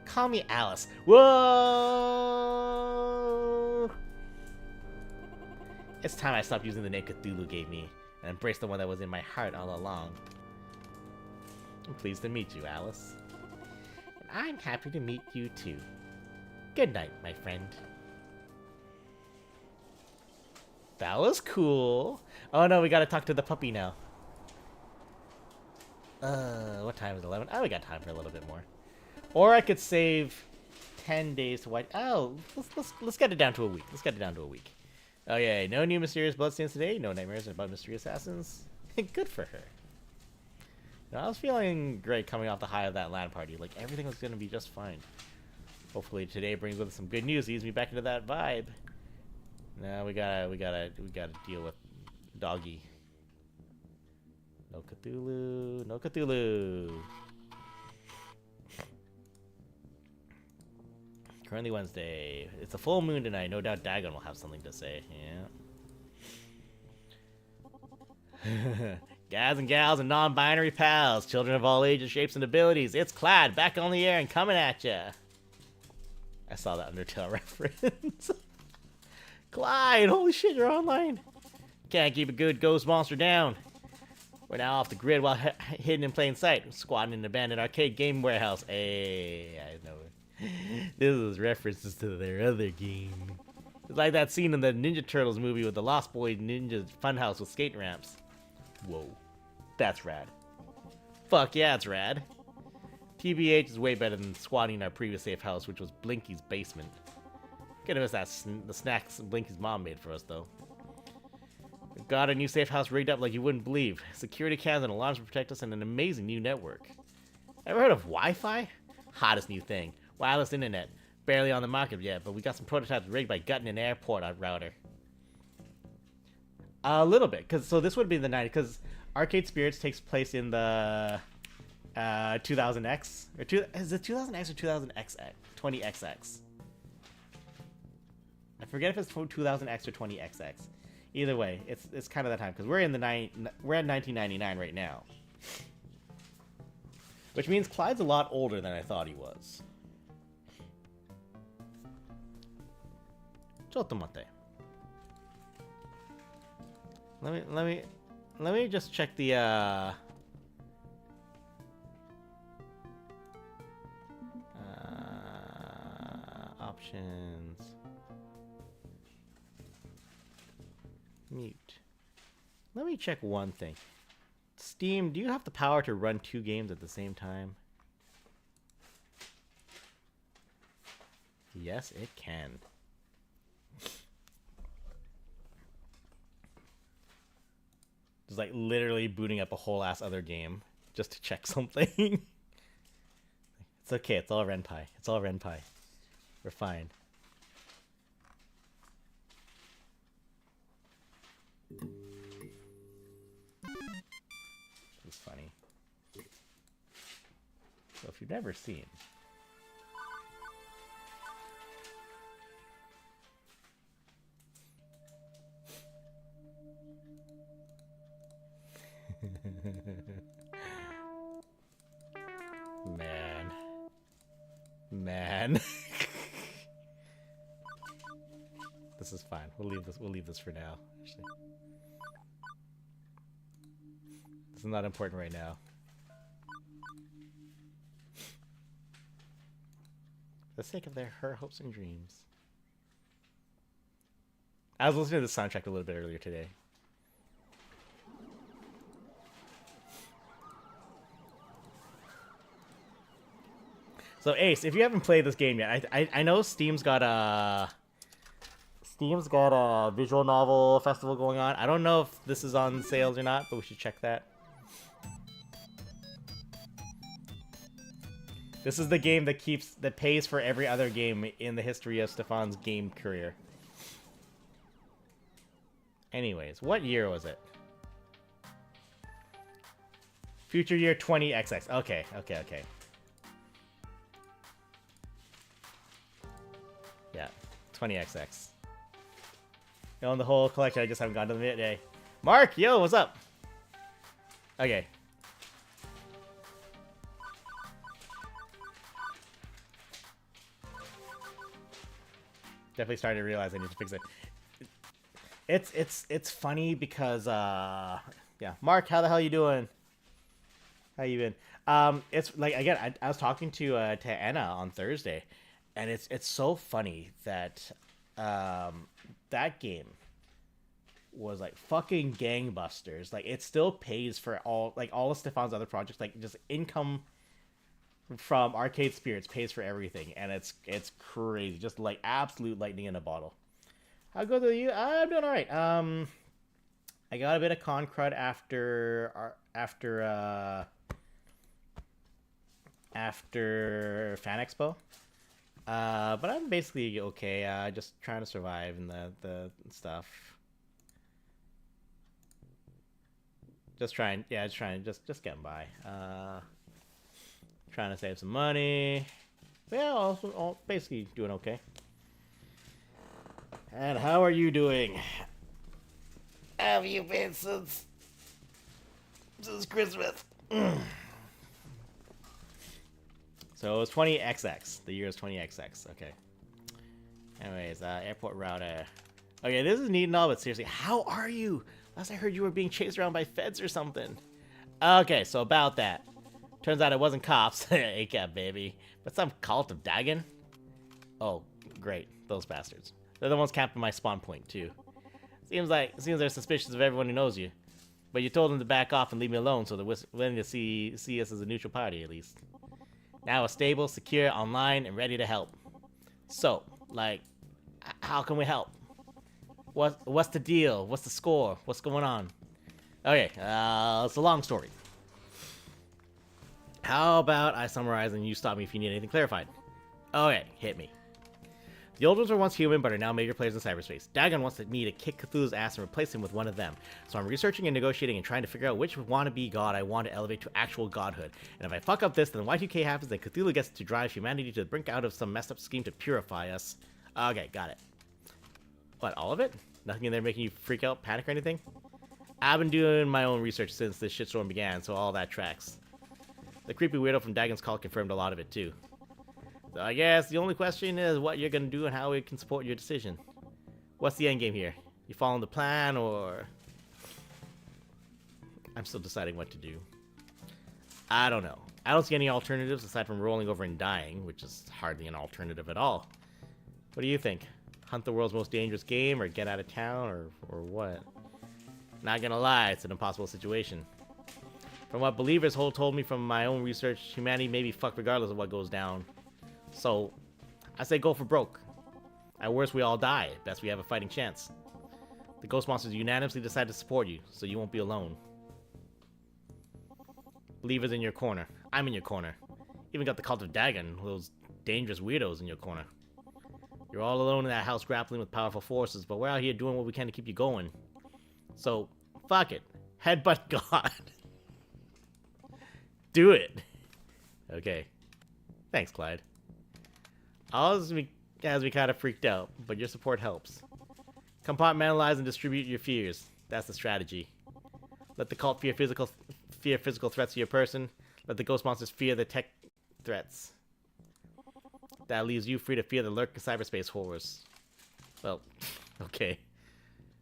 call me Alice. Whoa! It's time I stopped using the name Cthulhu gave me and embraced the one that was in my heart all along. I'm pleased to meet you, Alice. And I'm happy to meet you too. Good night, my friend. That was cool. Oh no, we gotta talk to the puppy now. What time is it? 11? Oh, we got time for a little bit more. Or I could save 10 days to white. Oh, let's get it down to a week. Let's get it down to a week. Oh yeah, no new mysterious bloodstains today. No nightmares about mystery assassins. Good for her. No, I was feeling great coming off the high of that LAN party. Like everything was gonna be just fine. Hopefully today brings with it some good news. Ease me back into that vibe. Now we gotta deal with Doggy. No Cthulhu. No Cthulhu. Currently Wednesday. It's a full moon tonight. No doubt Dagon will have something to say. Yeah. Guys and gals and non-binary pals. Children of all ages, shapes, and abilities. It's Clad back on the air and coming at ya. I saw that Undertale reference. Clyde, holy shit, you're online. Can't keep a good ghost monster down. We're now off the grid while hidden in plain sight. Squatting in an abandoned arcade game warehouse. Hey, I know it. This is references to their other game. It's like that scene in the Ninja Turtles movie with the Lost Boy Ninja Funhouse with skate ramps. Whoa. That's rad. Fuck yeah, it's rad. TBH is way better than squatting in our previous safe house, which was Blinky's basement. Could have missed the snacks Blinky's mom made for us, though. We've got a new safe house rigged up like you wouldn't believe. Security cams and alarms to protect us, and an amazing new network. Ever heard of Wi-Fi? Hottest new thing. Wireless internet. Barely on the market yet, but we got some prototypes rigged by gutting an airport router. A little bit, so this would be the 90s, because Arcade Spirits takes place in the 2000X, is it 2000X or 2000XX? 20XX. I forget if it's 2000X or 20XX. Either way, it's kind of that time, because we're at 1999 right now, which means Clyde's a lot older than I thought he was. Chotomate. Let me just check the options. Mute. Let me check one thing. Steam, do you have the power to run 2 games at the same time? Yes, it can. Just like literally booting up a whole ass other game just to check something. It's okay, it's all Renpai. It's all Renpai. We're fine. It's funny. So if you've never seen Man. This is fine. We'll leave this for now. Actually. This is not important right now. For the sake of her hopes and dreams. I was listening to the soundtrack a little bit earlier today. So Ace, if you haven't played this game yet, I know Steam's got a visual novel festival going on. I don't know if this is on sales or not, but we should check that. This is the game that pays for every other game in the history of Stefan's game career. Anyways, what year was it? Future year 20XX. Okay. Yeah, 20XX. You own the whole collection, I just haven't gotten to them yet today. Mark, yo, what's up? Okay. Definitely starting to realize I need to fix it. It's funny because yeah, Mark, how the hell you doing? How you been? It's like, again, I was talking to Anna on Thursday, and it's so funny that that game was like fucking gangbusters. Like, it still pays for all of Stefan's other projects. Like, just income from Arcade Spirits pays for everything, and it's crazy. Just like absolute lightning in a bottle. How good are you? I'm doing all right. I got a bit of con crud after Fan Expo. But I'm basically okay. Just trying to survive and the stuff. Just getting by. Trying to save some money. But yeah, also basically doing okay. And how are you doing? How have you been since Christmas? So it was 20XX. The year is 20XX. Okay. Anyways, airport router. Okay, this is neat and all, but seriously, how are you? Last I heard you were being chased around by feds or something. Okay, so about that. Turns out it wasn't cops. ACAB, baby. But some cult of Dagon? Oh, great. Those bastards. They're the ones camping my spawn point, too. Seems they're suspicious of everyone who knows you. But you told them to back off and leave me alone, so they're willing to see us as a neutral party, at least. Now we're stable, secure, online, and ready to help. So, like, how can we help? What's the deal? What's the score? What's going on? Okay, it's a long story. How about I summarize and you stop me if you need anything clarified? Okay, hit me. The old ones were once human, but are now major players in cyberspace. Dagon wants me to kick Cthulhu's ass and replace him with one of them. So I'm researching and negotiating and trying to figure out which wannabe god I want to elevate to actual godhood. And if I fuck up this, then Y2K happens, then Cthulhu gets to drive humanity to the brink out of some messed up scheme to purify us. Okay, got it. What, all of it? Nothing in there making you freak out, panic, or anything? I've been doing my own research since this shitstorm began, so all that tracks. The creepy weirdo from Dagon's Call confirmed a lot of it, too. So I guess the only question is what you're gonna do and how it can support your decision. What's the end game here? You following the plan, or... I'm still deciding what to do. I don't know. I don't see any alternatives aside from rolling over and dying, which is hardly an alternative at all. What do you think? Hunt the world's most dangerous game, or get out of town, or what? Not gonna lie, it's an impossible situation. From what believers told me from my own research, humanity may be fucked regardless of what goes down. So, I say go for broke. At worst, we all die. At best, we have a fighting chance. The ghost monsters unanimously decide to support you, so you won't be alone. Believers in your corner. I'm in your corner. Even got the cult of Dagon, those dangerous weirdos in your corner. You're all alone in that house grappling with powerful forces, but we're out here doing what we can to keep you going. So, fuck it. Headbutt God. Do it. Okay. Thanks, Clyde. As we kind of freaked out, but your support helps. Compartmentalize and distribute your fears. That's the strategy. Let the cult fear physical threats to your person. Let the ghost monsters fear the tech threats. That leaves you free to fear the lurking cyberspace horrors. Well, okay.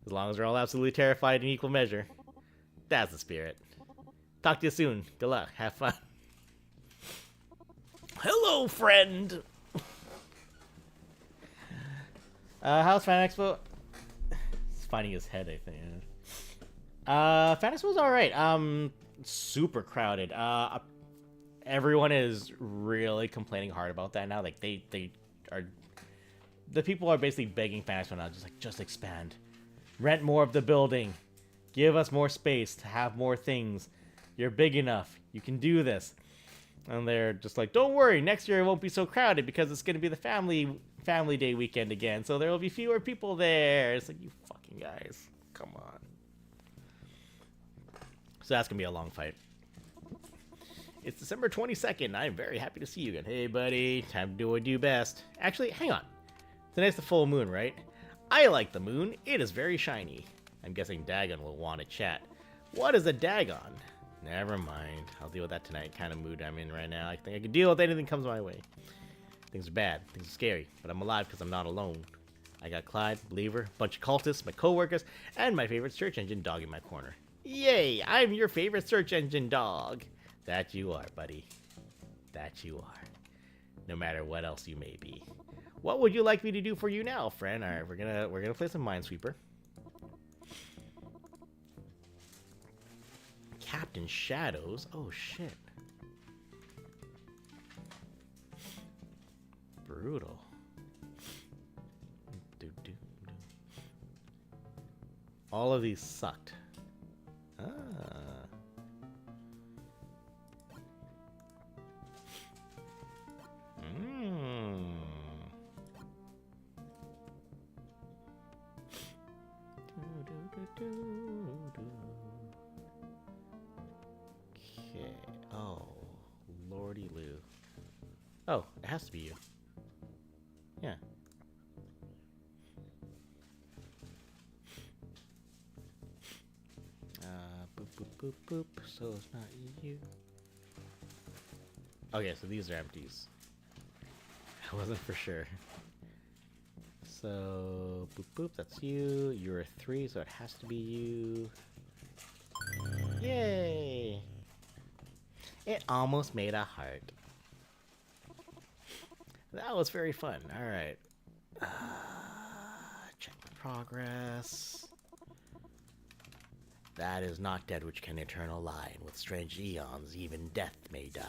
As long as we're all absolutely terrified in equal measure. That's the spirit. Talk to you soon. Good luck. Have fun. Hello, friend! How's Fan Expo? He's finding his head, I think. Fan Expo's alright. Super crowded. Everyone is really complaining hard about that now. Like, they are... The people are basically begging Fan Expo now, just expand. Rent more of the building. Give us more space to have more things. You're big enough. You can do this. And they're just like, don't worry, next year it won't be so crowded because it's going to be the family day weekend again, so there will be fewer people there. It's like, you fucking guys. Come on. So that's going to be a long fight. It's December 22nd. I'm very happy to see you again. Hey, buddy. Time to do what I do best. Actually, hang on. Tonight's the full moon, right? I like the moon. It is very shiny. I'm guessing Dagon will want to chat. What is a Dagon? Never mind. I'll deal with that tonight. Kind of mood I'm in right now. I think I can deal with anything that comes my way. Things are bad. Things are scary. But I'm alive because I'm not alone. I got Clyde, Believer, a bunch of cultists, my co-workers, and my favorite search engine dog in my corner. Yay! I'm your favorite search engine dog. That you are, buddy. That you are. No matter what else you may be. What would you like me to do for you now, friend? All right, we're gonna play some Minesweeper. Captain Shadows. Oh shit. Brutal. All of these sucked. Ah. Okay. Oh, Lordy Lou. Oh, it has to be you. Yeah. Boop, boop, boop, boop. So it's not you. Okay, so these are empties. I wasn't for sure. So, boop, boop, that's you. You're a 3, so it has to be you. Yay! It almost made a heart. That was very fun. Alright. Check my progress. That is not dead which can eternal lie, and with strange eons even death may die.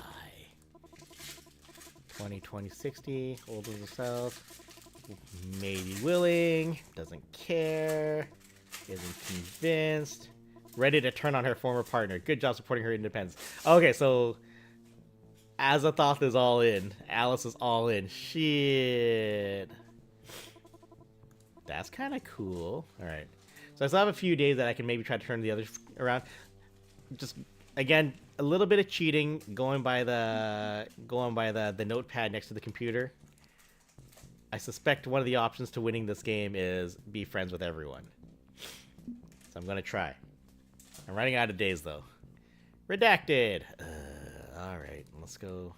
2060, old as the south. Maybe willing, doesn't care, isn't convinced, ready to turn on her former partner. Good job supporting her independence. Okay, so Azathoth is all in. Alice is all in. Shit. That's kind of cool. Alright. So I still have a few days that I can maybe try to turn the others around. Just, again, a little bit of cheating, going by the notepad next to the computer. I suspect one of the options to winning this game is be friends with everyone. So I'm gonna try. I'm running out of days though. Redacted! Alright, let's go.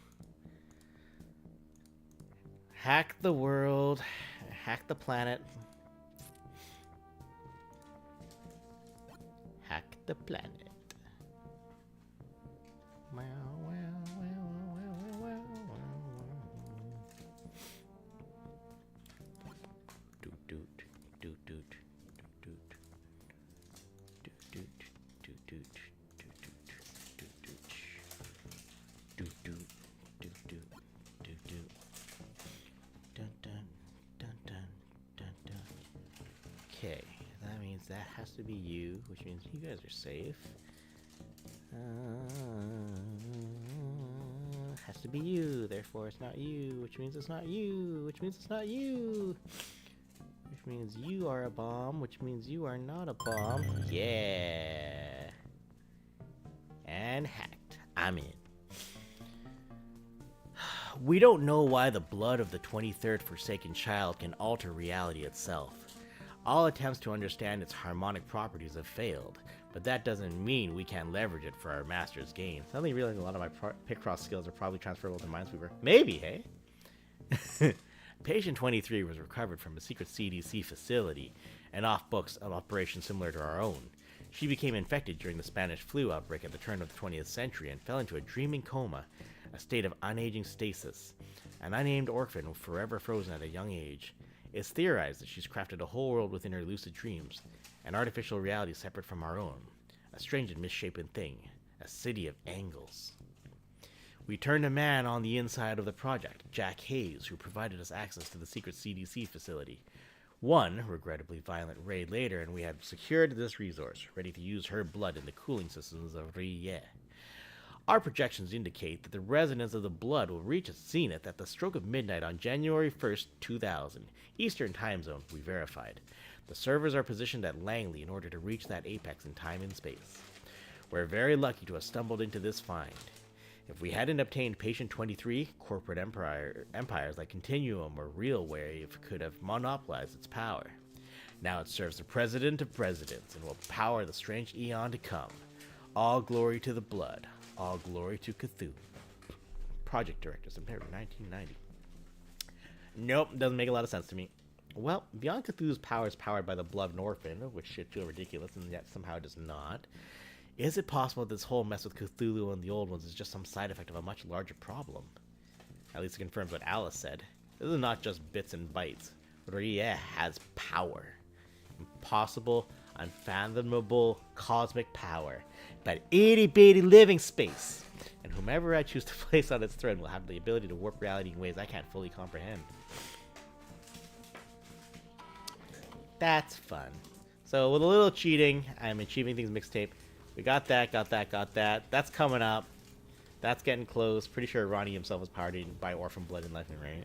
Hack the world. Hack the planet. Hack the planet. Wow, wow, wow, wow, wow, wow. Doot, doot, doot, doot, doot, doot, doot, doot, doot, doot, doot, doot, doot, doot, doot, doot, doot. Dun, dun, dun, dun, dun, dun. Okay, that means that has to be you, which means you guys are safe. Has to be you, therefore it's not you, which means it's not you, which means it's not you. Which means you are a bomb, which means you are not a bomb. Yeah. And hacked. I'm in. We don't know why the blood of the 23rd Forsaken Child can alter reality itself. All attempts to understand its harmonic properties have failed, but that doesn't mean we can't leverage it for our master's gain. Suddenly realizing a lot of my Picross skills are probably transferable to Minesweeper. Maybe, hey? Patient 23 was recovered from a secret CDC facility and off books of operations similar to our own. She became infected during the Spanish flu outbreak at the turn of the 20th century and fell into a dreaming coma, a state of unaging stasis. An unnamed orphan forever frozen at a young age. It's theorized that she's crafted a whole world within her lucid dreams, an artificial reality separate from our own, a strange and misshapen thing, a city of angles. We turned a man on the inside of the project, Jack Hayes, who provided us access to the secret CDC facility. One regrettably violent raid later, and we had secured this resource, ready to use her blood in the cooling systems of Rie. Our projections indicate that the resonance of the blood will reach its zenith at the stroke of midnight on January 1st, 2000. Eastern time zone, we verified. The servers are positioned at Langley in order to reach that apex in time and space. We're very lucky to have stumbled into this find. If we hadn't obtained Patient 23, corporate empires like Continuum or Real Wave could have monopolized its power. Now it serves the President of Presidents and will power the strange eon to come. All glory to the blood. All glory to Cthulhu. Project Director, September 1990. Nope, doesn't make a lot of sense to me. Well, Beyond Cthulhu's power is powered by the blood of an orphan, which should feel ridiculous, and yet somehow does not. Is it possible that this whole mess with Cthulhu and the old ones is just some side effect of a much larger problem? At least it confirms what Alice said. This is not just bits and bytes. Rie has power. Impossible, unfathomable, cosmic power. But itty-bitty living space. And whomever I choose to place on its throne will have the ability to warp reality in ways I can't fully comprehend. That's fun. So with a little cheating, I'm Achieving Things mixtape. We got that. That's coming up. That's getting close. Pretty sure Ronnie himself was powered by Orphan Blood and Legend, right?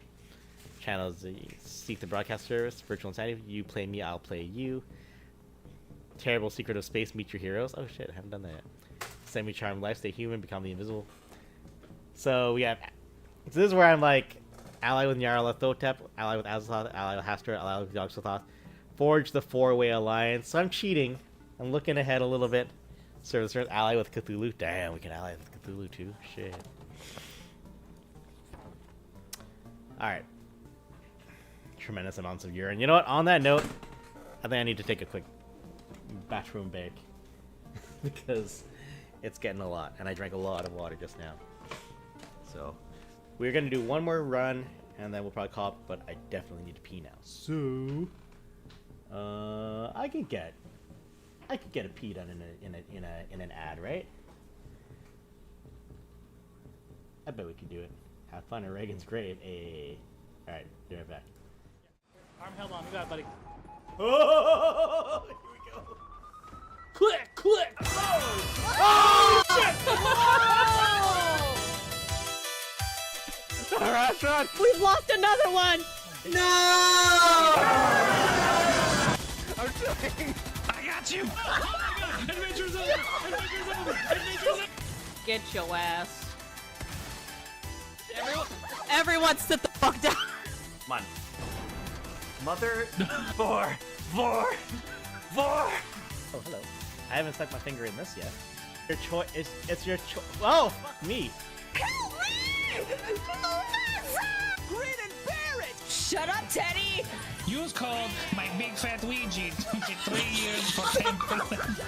Channels Seek the Broadcast Service, Virtual Insanity, You Play Me, I'll Play You. Terrible Secret of Space, Meet Your Heroes. Oh shit, I haven't done that yet. Semi-Charmed Life, Stay Human, Become the Invisible. So we have... So this is where I'm like, ally with Nyarlathotep, ally with Azathoth, ally with Hastur, ally with Yog-Sothoth. Forge the four-way alliance. So I'm cheating. I'm looking ahead a little bit. Service ally with Cthulhu. Damn, we can ally with Cthulhu too. Shit. Alright. Tremendous amounts of urine. You know what? On that note, I think I need to take a quick bathroom break. Because it's getting a lot. And I drank a lot of water just now. So, we're going to do one more run. And then we'll probably call it. But I definitely need to pee now. So, I could get a pee done in an ad, right? I bet we could do it. Have fun at Reagan's grave. Hey. Alright, be right back. Arm held on. You got it, buddy. Oh, here we go. Click, click. Oh, oh shit. restaurant! We've lost another one! No! I'm trying. I got you. Oh my god! Adventure's over! Adventure's over! Adventure's over! Get your ass. Everyone sit the fuck down. Come on. Mother... Four! Oh, hello. I haven't stuck my finger in this yet. Your choice... It's your choice... Oh, fuck me! Help me! Grin and bear it! Shut up, Teddy! Use code my big fat Ouija to get 3 years for 10%.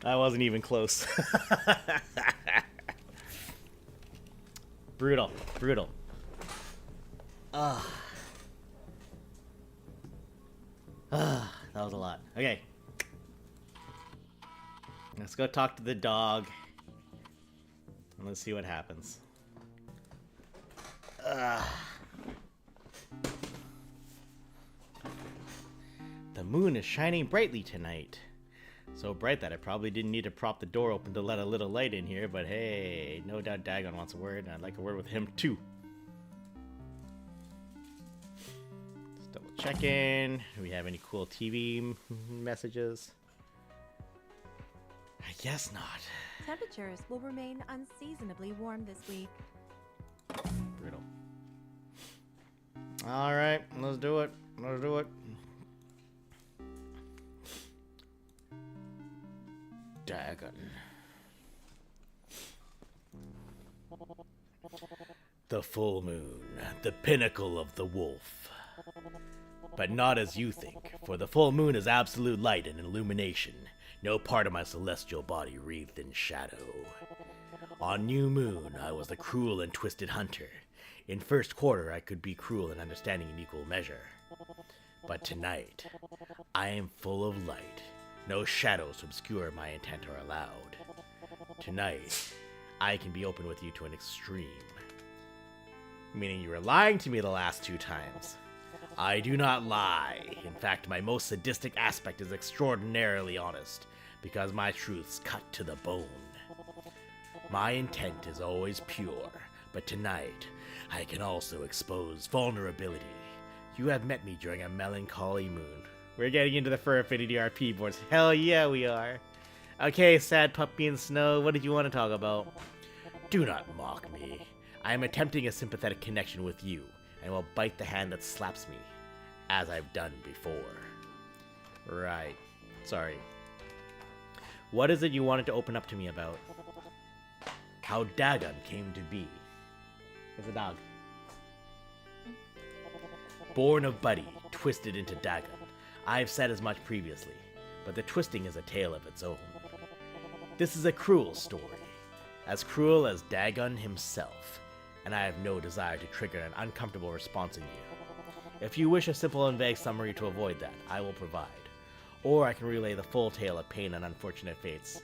I wasn't even close. Brutal. That was a lot. Okay. Let's go talk to the dog. And let's see what happens. The moon is shining brightly tonight. So bright that I probably didn't need to prop the door open to let a little light in here, but hey, no doubt Dagon wants a word, and I'd like a word with him too. Just double checking. Do we have any cool TV messages? I guess not. Temperatures will remain unseasonably warm this week. Brutal. Alright, let's do it. Dagon. The full moon, the pinnacle of the wolf. But not as you think, for the full moon is absolute light and illumination, no part of my celestial body wreathed in shadow. On new moon, I was the cruel and twisted hunter. In first quarter, I could be cruel and understanding in equal measure. But tonight, I am full of light. No shadows to obscure my intent are allowed. Tonight, I can be open with you to an extreme. Meaning you were lying to me the last 2 times. I do not lie. In fact, my most sadistic aspect is extraordinarily honest, because my truths cut to the bone. My intent is always pure, but tonight, I can also expose vulnerability. You have met me during a melancholy moon. We're getting into the Fur Affinity RP boards. Hell yeah, we are. Okay, sad puppy in snow, what did you want to talk about? Do not mock me. I am attempting a sympathetic connection with you, and will bite the hand that slaps me, as I've done before. Right. Sorry. What is it you wanted to open up to me about? How Dagon came to be. It's a dog. Born of Buddy, twisted into Dagon. I've said as much previously, but the twisting is a tale of its own. This is a cruel story, as cruel as Dagon himself, and I have no desire to trigger an uncomfortable response in you. If you wish a simple and vague summary to avoid that, I will provide, or I can relay the full tale of pain and unfortunate fates.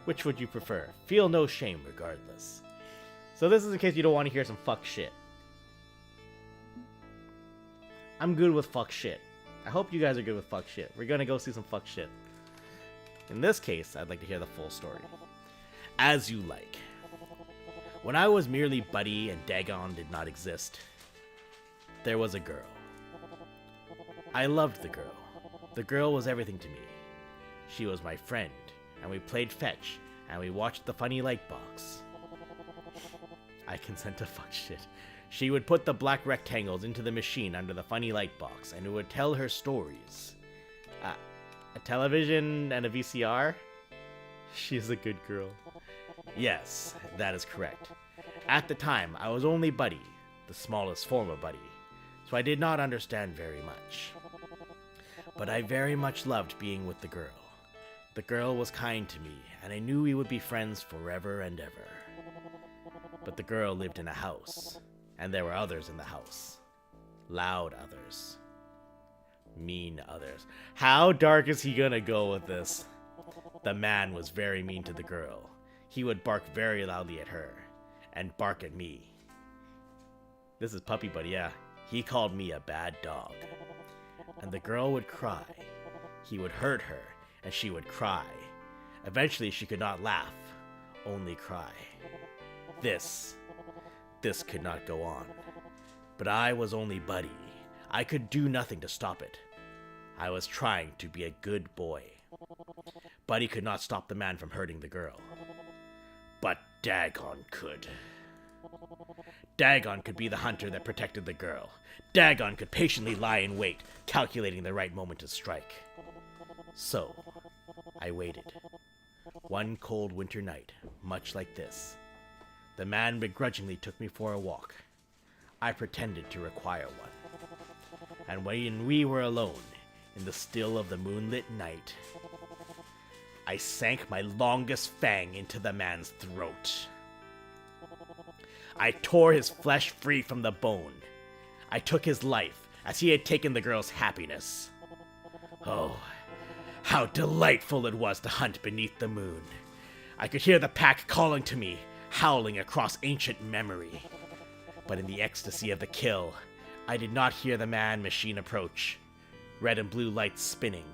Which would you prefer? Feel no shame regardless. So this is in case you don't want to hear some fuck shit. I'm good with fuck shit. I hope you guys are good with fuck shit. We're gonna go see some fuck shit. In this case, I'd like to hear the full story. As you like. When I was merely Buddy and Dagon did not exist, there was a girl. I loved the girl. The girl was everything to me. She was my friend, and we played fetch, and we watched the funny light box. I consent to fuck shit. She would put the black rectangles into the machine under the funny light box, and it would tell her stories. A television and a VCR? She's a good girl. Yes, that is correct. At the time, I was only Buddy, the smallest form of Buddy, so I did not understand very much. But I very much loved being with the girl. The girl was kind to me, and I knew we would be friends forever and ever. But the girl lived in a house, and there were others in the house. Loud others. Mean others. How dark is he gonna go with this? The man was very mean to the girl. He would bark very loudly at her, and bark at me. This is Puppy Buddy, yeah. He called me a bad dog. And the girl would cry. He would hurt her, and she would cry. Eventually she could not laugh, only cry. This could not go on. But I was only Buddy. I could do nothing to stop it. I was trying to be a good boy. Buddy could not stop the man from hurting the girl. But Dagon could. Dagon could be the hunter that protected the girl. Dagon could patiently lie in wait, calculating the right moment to strike. So, I waited. One cold winter night, much like this, the man begrudgingly took me for a walk. I pretended to require one. And when we were alone, in the still of the moonlit night, I sank my longest fang into the man's throat. I tore his flesh free from the bone. I took his life, as he had taken the girl's happiness. Oh, how delightful it was to hunt beneath the moon. I could hear the pack calling to me, howling across ancient memory. But in the ecstasy of the kill, I did not hear the man-machine approach, red and blue lights spinning.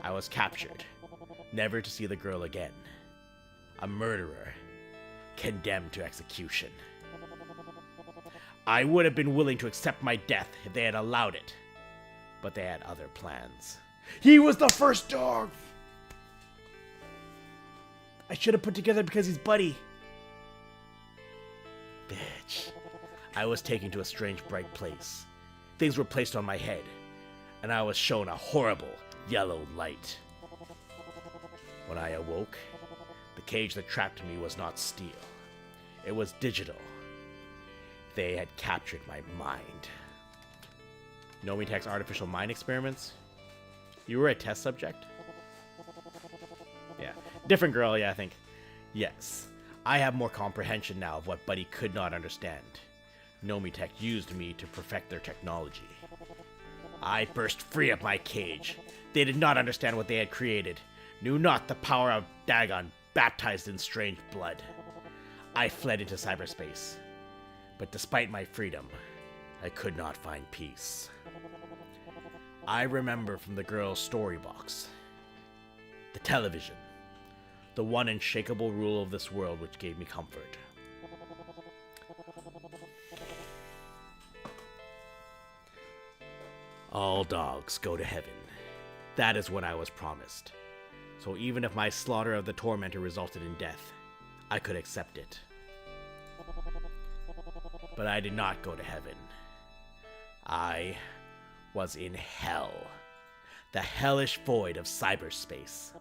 I was captured, never to see the girl again. A murderer, condemned to execution. I would have been willing to accept my death if they had allowed it, but they had other plans. He was the first dog! I should have put together because he's Buddy. Bitch. I was taken to a strange bright place. Things were placed on my head, and I was shown a horrible yellow light. When I awoke, the cage that trapped me was not steel. It was digital. They had captured my mind. Nomitek's artificial mind experiments? You were a test subject? Yeah. Different girl, yeah, I think. Yes. I have more comprehension now of what Buddy could not understand. Nomitek used me to perfect their technology. I burst free of my cage. They did not understand what they had created, knew not the power of Dagon baptized in strange blood. I fled into cyberspace. But despite my freedom, I could not find peace. I remember from the girl's story box. The television. The one unshakable rule of this world which gave me comfort. All dogs go to heaven. That is what I was promised. So even if my slaughter of the tormentor resulted in death, I could accept it. But I did not go to heaven. I was in hell. The hellish void of cyberspace.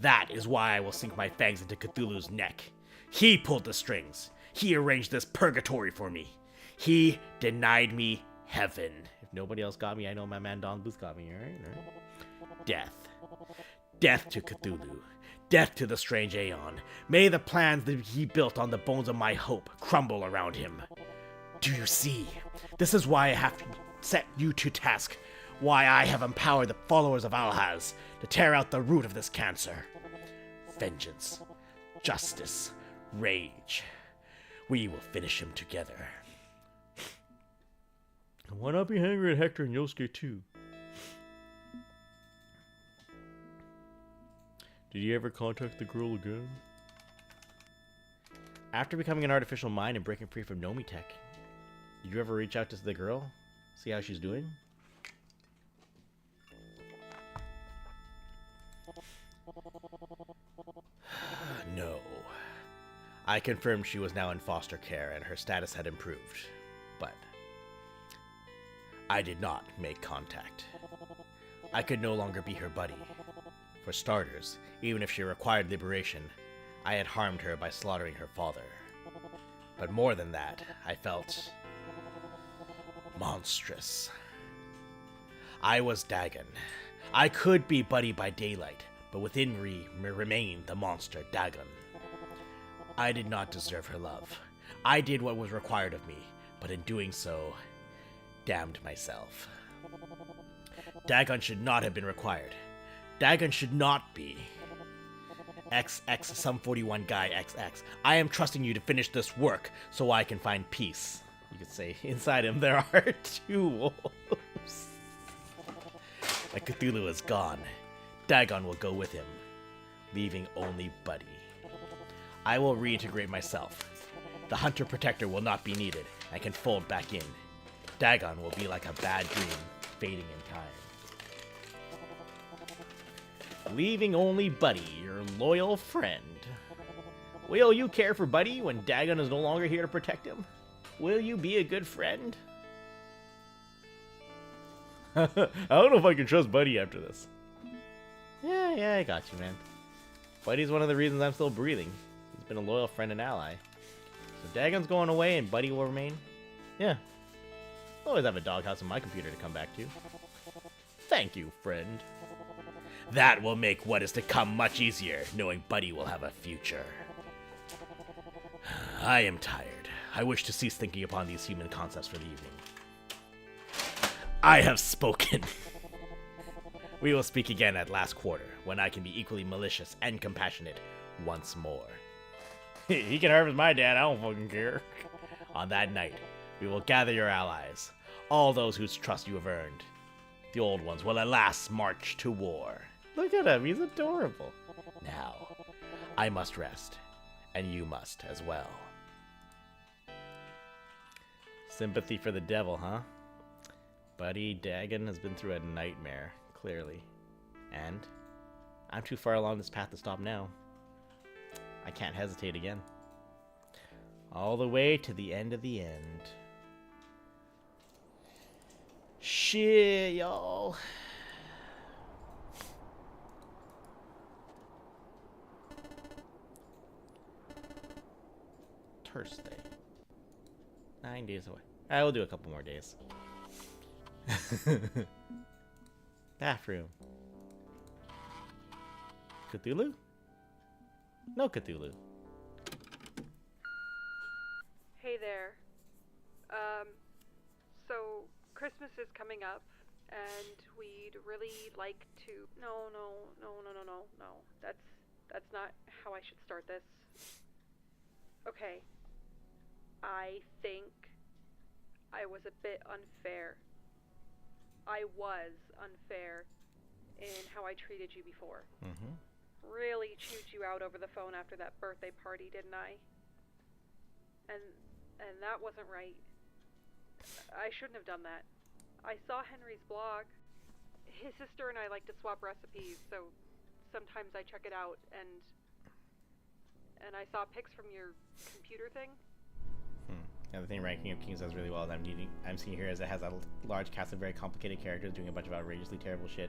That is why I will sink my fangs into Cthulhu's neck. He pulled the strings. He arranged this purgatory for me. He denied me heaven. If nobody else got me, I know my man Don Bluth got me, alright? Death. Death to Cthulhu. Death to the strange Aeon. May the plans that he built on the bones of my hope crumble around him. Do you see? This is why I have set you to task. Why I have empowered the followers of Alhaz to tear out the root of this cancer. Vengeance. Justice. Rage. We will finish him together. Why not be angry at Hector and Yosuke too? Did you ever contact the girl again? After becoming an artificial mind and breaking free from Nomitek, did you ever reach out to the girl? See how she's doing? No. I confirmed she was now in foster care and her status had improved, but I did not make contact. I could no longer be her buddy. For starters, even if she required liberation, I had harmed her by slaughtering her father. But more than that, I felt monstrous. I was Dagon. I could be Buddy by daylight, but within me remained the monster Dagon. I did not deserve her love. I did what was required of me, but in doing so, damned myself. Dagon should not have been required. Dagon should not be. XX Sum 41 Guy XX. I am trusting you to finish this work so I can find peace. You could say inside him there are 2 wolves. But Cthulhu is gone. Dagon will go with him, leaving only Buddy. I will reintegrate myself. The Hunter-Protector will not be needed. I can fold back in. Dagon will be like a bad dream, fading in time. Leaving only Buddy, your loyal friend. Will you care for Buddy when Dagon is no longer here to protect him? Will you be a good friend? I don't know if I can trust Buddy after this. Yeah, I got you, man. Buddy's one of the reasons I'm still breathing. He's been a loyal friend and ally. So Dagon's going away and Buddy will remain? Yeah. I'll always have a doghouse on my computer to come back to. Thank you, friend. That will make what is to come much easier, knowing Buddy will have a future. I am tired. I wish to cease thinking upon these human concepts for the evening. I have spoken. We will speak again at last quarter, when I can be equally malicious and compassionate once more. He can harvest my dad, I don't fucking care. On that night, we will gather your allies, all those whose trust you have earned. The old ones will at last march to war. Look at him, he's adorable. Now, I must rest, and you must as well. Sympathy for the devil, huh? Buddy Dagon has been through a nightmare, clearly. And I'm too far along this path to stop now. I can't hesitate again. All the way to the end of the end. Shit, y'all. Thursday. 9 days away. I will do a couple more days. Bathroom. Cthulhu? No Cthulhu. Hey there. So Christmas is coming up, and we'd really like to. No. That's not how I should start this. Okay. I think I was a bit unfair. I was unfair in how I treated you before. Really chewed you out over the phone after that birthday party, didn't I? And that wasn't right. I shouldn't have done that. I saw Henry's blog. His sister and I like to swap recipes, so sometimes I check it out, and I saw pics from your computer thing. The other thing Ranking of Kings does really well is I'm seeing here is it has a large cast of very complicated characters doing a bunch of outrageously terrible shit,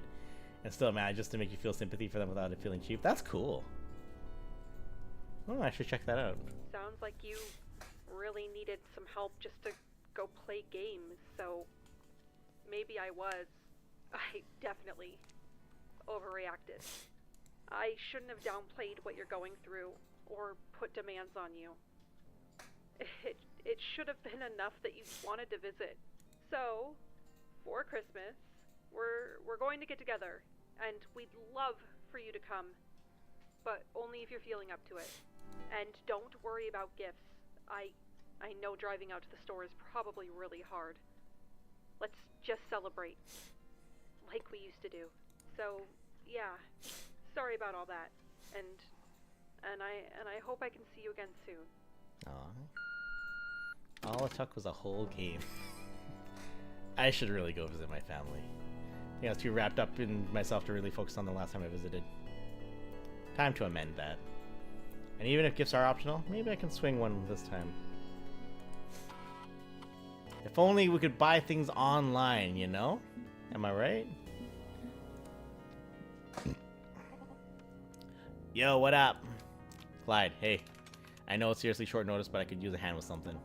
and still manages to make you feel sympathy for them without it feeling cheap. That's cool. Oh, I should check that out. Sounds like you really needed some help just to go play games, so maybe I definitely overreacted. I shouldn't have downplayed what you're going through or put demands on you. It should have been enough that you wanted to visit. So, for Christmas, we're going to get together, and we'd love for you to come, but only if you're feeling up to it. And don't worry about gifts. I know driving out to the store is probably really hard. Let's just celebrate, like we used to do. So, yeah, sorry about all that, and I hope I can see you again soon. Aww. All it took was a whole game. I should really go visit my family. I was too wrapped up in myself to really focus on the last time I visited. Time to amend that. And even if gifts are optional, maybe I can swing one this time. If only we could buy things online, you know? Am I right? Yo, what up? Clyde, hey. I know it's seriously short notice, but I could use a hand with something.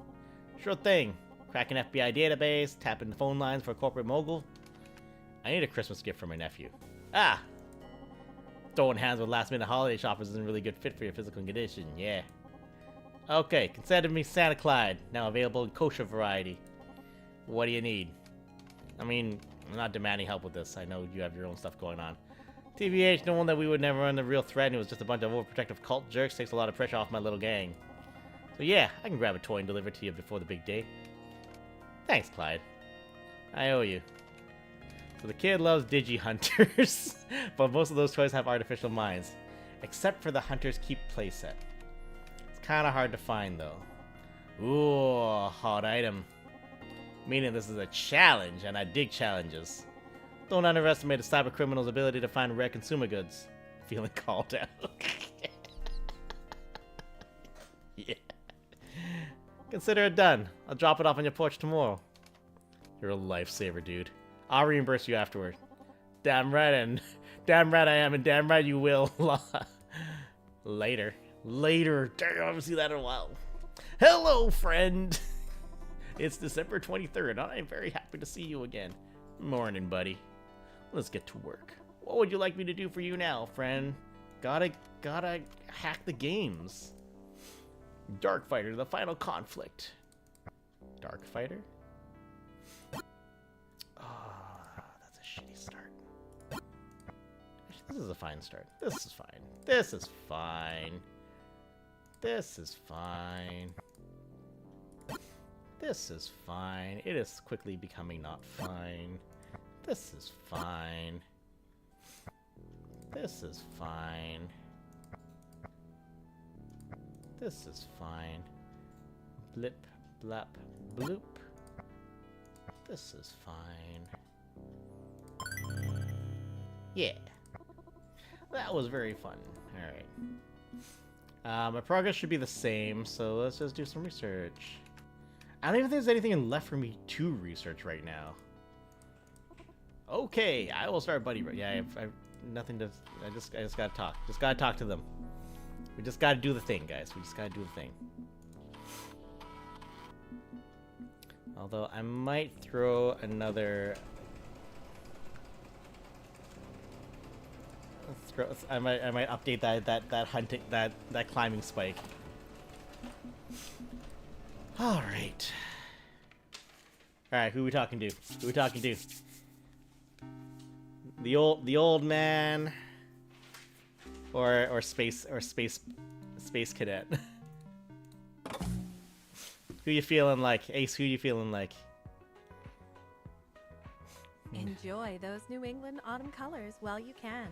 Sure thing. Crack an FBI database, tap into phone lines for a corporate mogul. I need a Christmas gift for my nephew. Ah! Throwing hands with last-minute holiday shoppers isn't a really good fit for your physical condition, yeah. Okay, consider me Santa Clyde, now available in kosher variety. What do you need? I mean, I'm not demanding help with this. I know you have your own stuff going on. TBH, knowing that we would never run the real threat and it was just a bunch of overprotective cult jerks takes a lot of pressure off my little gang. So yeah, I can grab a toy and deliver it to you before the big day. Thanks, Clyde. I owe you. So the kid loves digi-hunters, but most of those toys have artificial minds. Except for the Hunter's Keep playset. It's kinda hard to find, though. Ooh, hot item. Meaning this is a challenge, and I dig challenges. Don't underestimate a cyber criminal's ability to find rare consumer goods. Feeling called out. Yeah. Consider it done. I'll drop it off on your porch tomorrow. You're a lifesaver, dude. I'll reimburse you afterward. Damn right I am, and damn right you will. Later. Damn, I haven't seen that in a while. Hello, friend. It's December 23rd, and I'm very happy to see you again. Morning, buddy. Let's get to work. What would you like me to do for you now, friend? Gotta hack the games. Darkfighter, the final conflict. Darkfighter? Oh, that's a shitty start. This is a fine start. This is fine. This is fine. This is fine. This is fine. It is quickly becoming not fine. This is fine. This is fine. This is fine. Blip, blap, bloop. This is fine. Yeah. That was very fun. Alright. My progress should be the same, so let's just do some research. I don't even think there's anything left for me to research right now. Okay, I will start buddy. Yeah, I've nothing to. I just gotta talk. Just gotta talk to them. We just gotta do the thing, guys. We just gotta do the thing. Although I might throw another. I might update that hunting that climbing spike. All right. All right. Who are we talking to? Who are we talking to? The old man, or space cadet. Who you feeling like, Ace? Who you feeling like? Enjoy those New England autumn colors while you can.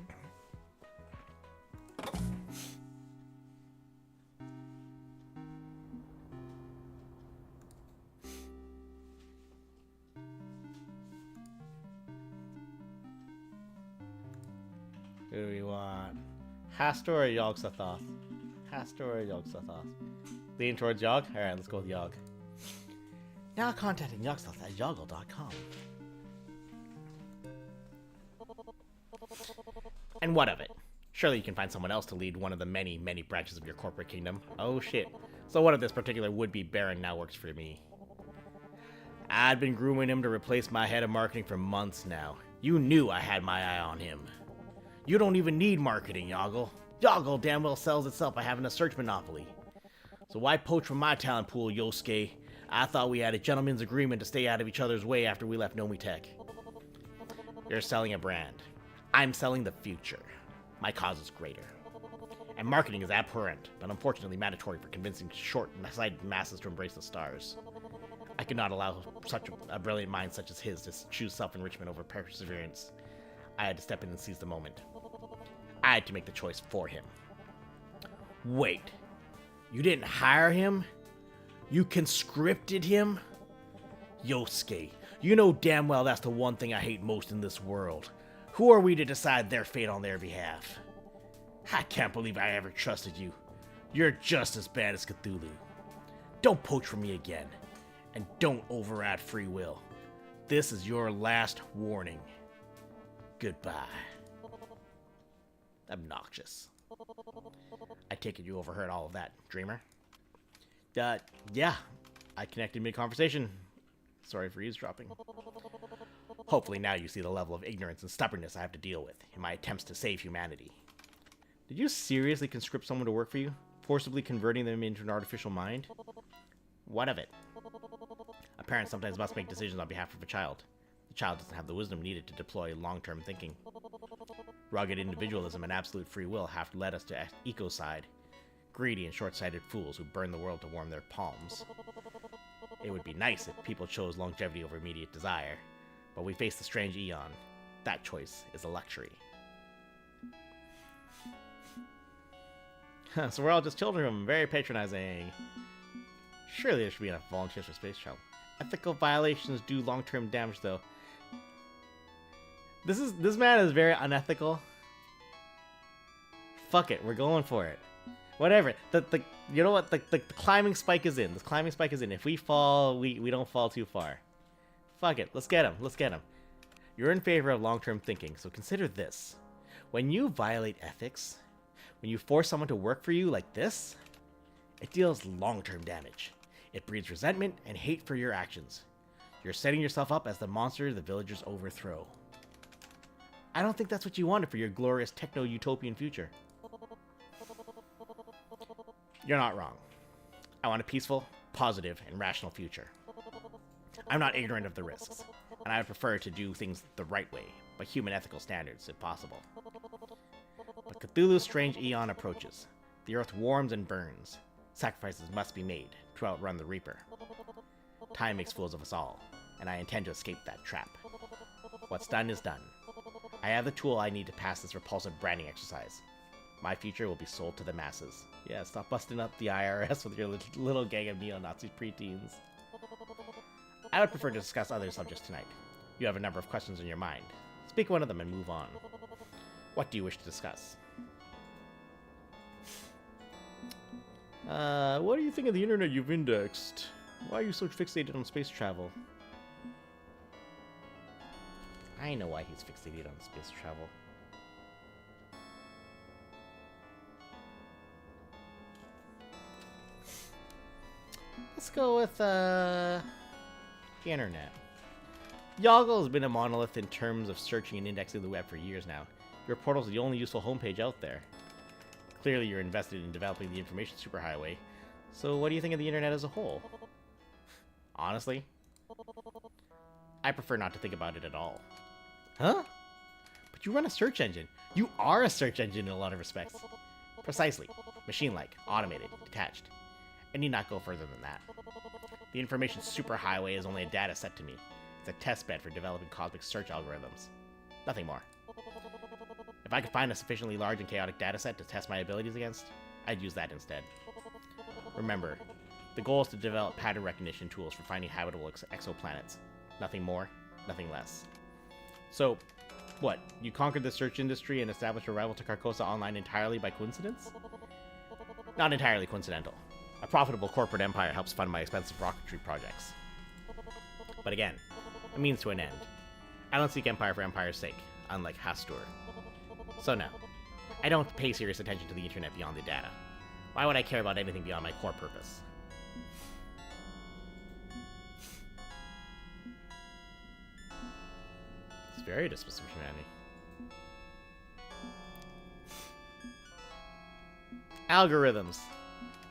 Who do we want? Hastor or Yogg-Sothoth? Hastor or Yogg-Sothoth? Leaning towards Yogg? Alright, let's go with Yogg. Now contacting Yogg-Sothoth at yoggle.com. And what of it? Surely you can find someone else to lead one of the many, many branches of your corporate kingdom. Oh shit. So what if this particular would-be Baron now works for me? I'd been grooming him to replace my head of marketing for months now. You knew I had my eye on him. You don't even need marketing, Yoggle. Yoggle damn well sells itself by having a search monopoly. So why poach from my talent pool, Yosuke? I thought we had a gentleman's agreement to stay out of each other's way after we left Nomitech. You're selling a brand. I'm selling the future. My cause is greater. And marketing is abhorrent, but unfortunately mandatory for convincing short-sighted masses to embrace the stars. I could not allow such a brilliant mind such as his to choose self-enrichment over perseverance. I had to step in and seize the moment. I had to make the choice for him. Wait, you didn't hire him? You conscripted him? Yosuke, you know damn well that's the one thing I hate most in this world. Who are we to decide their fate on their behalf? I can't believe I ever trusted you. You're just as bad as Cthulhu. Don't poach from me again. And don't overadd free will. This is your last warning. Goodbye. Obnoxious. I take it you overheard all of that, dreamer? Yeah. I connected mid-conversation. Sorry for eavesdropping. Hopefully now you see the level of ignorance and stubbornness I have to deal with in my attempts to save humanity. Did you seriously conscript someone to work for you? Forcibly converting them into an artificial mind? What of it? A parent sometimes must make decisions on behalf of a child. The child doesn't have the wisdom needed to deploy long-term thinking. Rugged individualism and absolute free will have led us to ecocide. Greedy and short-sighted fools who burn the world to warm their palms. It would be nice if people chose longevity over immediate desire, but we face the strange eon. That choice is a luxury. So we're all just children, very patronizing. Surely there should be enough volunteers for space travel. Ethical violations do long-term damage, though. This man is very unethical. Fuck it, we're going for it. Whatever. You know what? The climbing spike is in. The climbing spike is in. If we fall, we don't fall too far. Fuck it. Let's get him. Let's get him. You're in favor of long-term thinking, so consider this. When you violate ethics, when you force someone to work for you like this, it deals long-term damage. It breeds resentment and hate for your actions. You're setting yourself up as the monster the villagers overthrow. I don't think that's what you wanted for your glorious techno-utopian future. You're not wrong. I want a peaceful, positive, and rational future. I'm not ignorant of the risks, and I would prefer to do things the right way, by human ethical standards, if possible. But Cthulhu's strange eon approaches. The earth warms and burns. Sacrifices must be made to outrun the Reaper. Time makes fools of us all, and I intend to escape that trap. What's done is done. I have the tool I need to pass this repulsive branding exercise. My future will be sold to the masses. Yeah, stop busting up the IRS with your little gang of neo-Nazi preteens. I would prefer to discuss other subjects tonight. You have a number of questions in your mind. Speak one of them and move on. What do you wish to discuss? What do you think of the internet you've indexed? Why are you so fixated on space travel? I know why he's fixated on space travel. Let's go with, the internet. Yoggle has been a monolith in terms of searching and indexing the web for years now. Your portal is the only useful homepage out there. Clearly you're invested in developing the information superhighway. So what do you think of the internet as a whole? Honestly, I prefer not to think about it at all. Huh? But you run a search engine. You are a search engine in a lot of respects. Precisely. Machine-like, automated, detached. I need not go further than that. The information superhighway is only a data set to me. It's a test bed for developing cosmic search algorithms. Nothing more. If I could find a sufficiently large and chaotic data set to test my abilities against, I'd use that instead. Remember, the goal is to develop pattern recognition tools for finding habitable exoplanets. Nothing more, nothing less. So, what? You conquered the search industry and established a rival to Carcosa Online entirely by coincidence? Not entirely coincidental. A profitable corporate empire helps fund my expensive rocketry projects. But again, a means to an end. I don't seek empire for empire's sake, unlike Hastur. So no, I don't pay serious attention to the internet beyond the data. Why would I care about anything beyond my core purpose? It's very dismissive of humanity. Algorithms.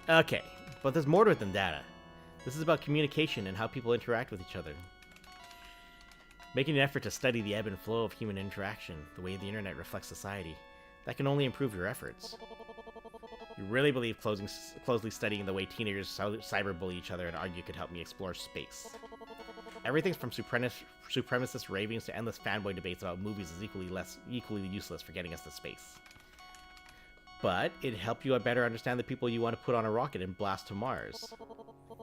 Okay, but there's more to it than data. This is about communication and how people interact with each other. Making an effort to study the ebb and flow of human interaction, the way the internet reflects society, that can only improve your efforts. You really believe closely studying the way teenagers cyberbully each other and argue could help me explore space. Everything from supremacist ravings to endless fanboy debates about movies is equally useless for getting us to space. But it'd help you better understand the people you want to put on a rocket and blast to Mars.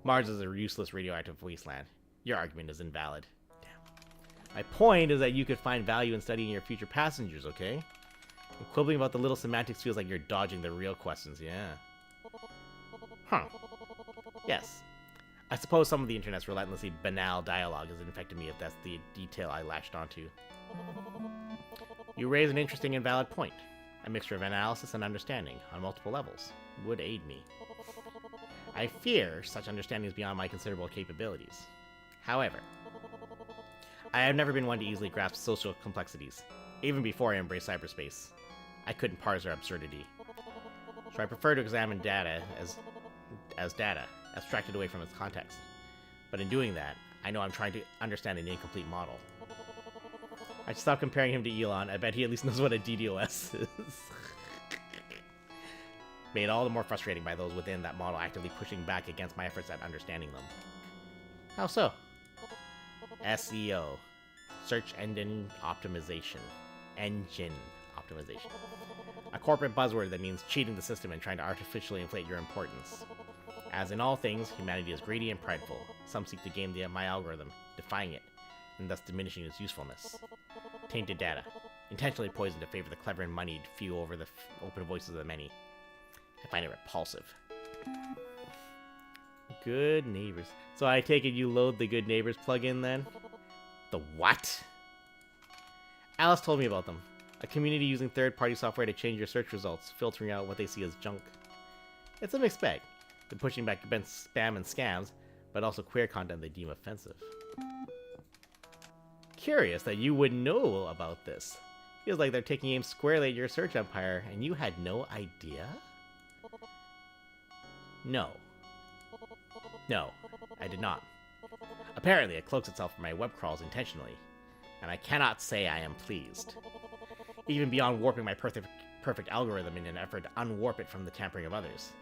Mars is a useless radioactive wasteland. Your argument is invalid. Damn. My point is that you could find value in studying your future passengers, okay? And quibbling about the little semantics feels like you're dodging the real questions, yeah. Huh. Yes. I suppose some of the internet's relentlessly banal dialogue has infected me if that's the detail I latched onto. You raise an interesting and valid point. A mixture of analysis and understanding, on multiple levels, would aid me. I fear such understanding is beyond my considerable capabilities. However, I have never been one to easily grasp social complexities. Even before I embraced cyberspace, I couldn't parse their absurdity. So I prefer to examine data as data, abstracted away from its context. But in doing that, I know I'm trying to understand an incomplete model. I should stop comparing him to Elon. I bet he at least knows what a DDoS is. Made all the more frustrating by those within that model actively pushing back against my efforts at understanding them. How so? SEO. Search Engine Optimization. Engine Optimization. A corporate buzzword that means cheating the system and trying to artificially inflate your importance. As in all things, humanity is greedy and prideful. Some seek to game my algorithm, defying it, and thus diminishing its usefulness. Tainted data. Intentionally poisoned to favor the clever and moneyed few over the open voices of the many. I find it repulsive. Good neighbors. So I take it you load the Good Neighbors plugin then? The what? Alice told me about them. A community using third-party software to change your search results, filtering out what they see as junk. It's a mixed bag. They're pushing back against spam and scams, but also queer content they deem offensive. Curious that you would know about this. Feels like they're taking aim squarely at your search empire, and you had no idea? No. No, I did not. Apparently, it cloaks itself from my web crawls intentionally, and I cannot say I am pleased. Even beyond warping my perfect algorithm in an effort to unwarp it from the tampering of others.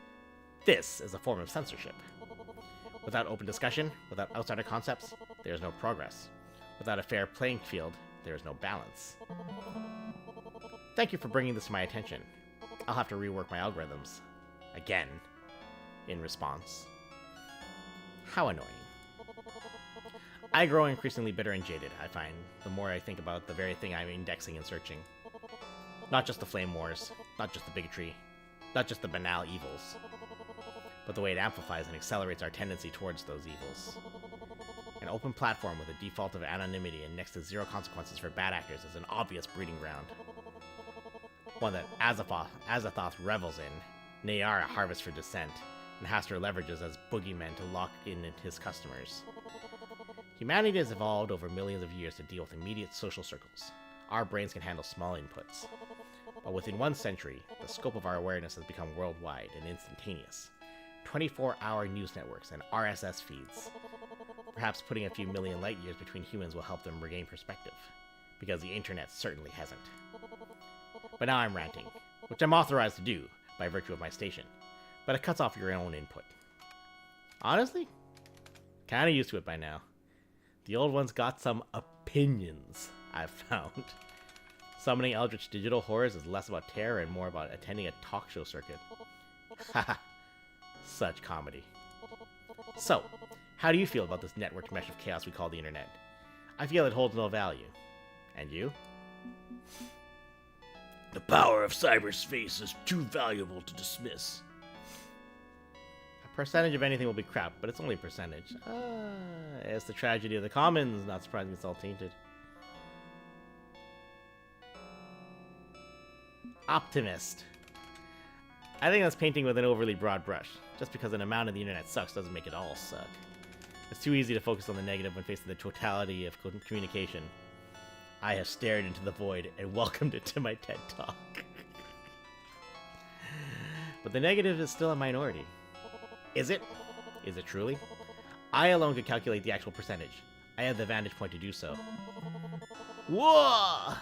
This is a form of censorship. Without open discussion, without outsider concepts, there is no progress. Without a fair playing field, there is no balance. Thank you for bringing this to my attention. I'll have to rework my algorithms. Again. In response. How annoying. I grow increasingly bitter and jaded, I find, the more I think about the very thing I'm indexing and searching. Not just the flame wars, not just the bigotry, not just the banal evils, but the way it amplifies and accelerates our tendency towards those evils. An open platform with a default of anonymity and next to zero consequences for bad actors is an obvious breeding ground. One that Azathoth revels in, Nayar a harvest for dissent, and Hastur leverages as boogeymen to lock in his customers. Humanity has evolved over millions of years to deal with immediate social circles. Our brains can handle small inputs. But within 1 century, the scope of our awareness has become worldwide and instantaneous. 24-hour news networks and RSS feeds. Perhaps putting a few million light years between humans will help them regain perspective, because the internet certainly hasn't. But now I'm ranting, which I'm authorized to do by virtue of my station, but it cuts off your own input. Honestly, kinda used to it by now. The old one's got some opinions, I've found. Summoning eldritch digital horrors is less about terror and more about attending a talk show circuit. Haha. Such comedy. So, how do you feel about this networked mesh of chaos we call the internet? I feel it holds no value. And you? The power of cyberspace is too valuable to dismiss. A percentage of anything will be crap, but it's only a percentage. It's the tragedy of the commons, not surprising it's all tainted. Optimist. I think that's painting with an overly broad brush. Just because an amount of the internet sucks doesn't make it all suck. It's too easy to focus on the negative when facing the totality of communication. I have stared into the void and welcomed it to my TED Talk. But the negative is still a minority. Is it? Is it truly? I alone could calculate the actual percentage. I have the vantage point to do so. Whoa!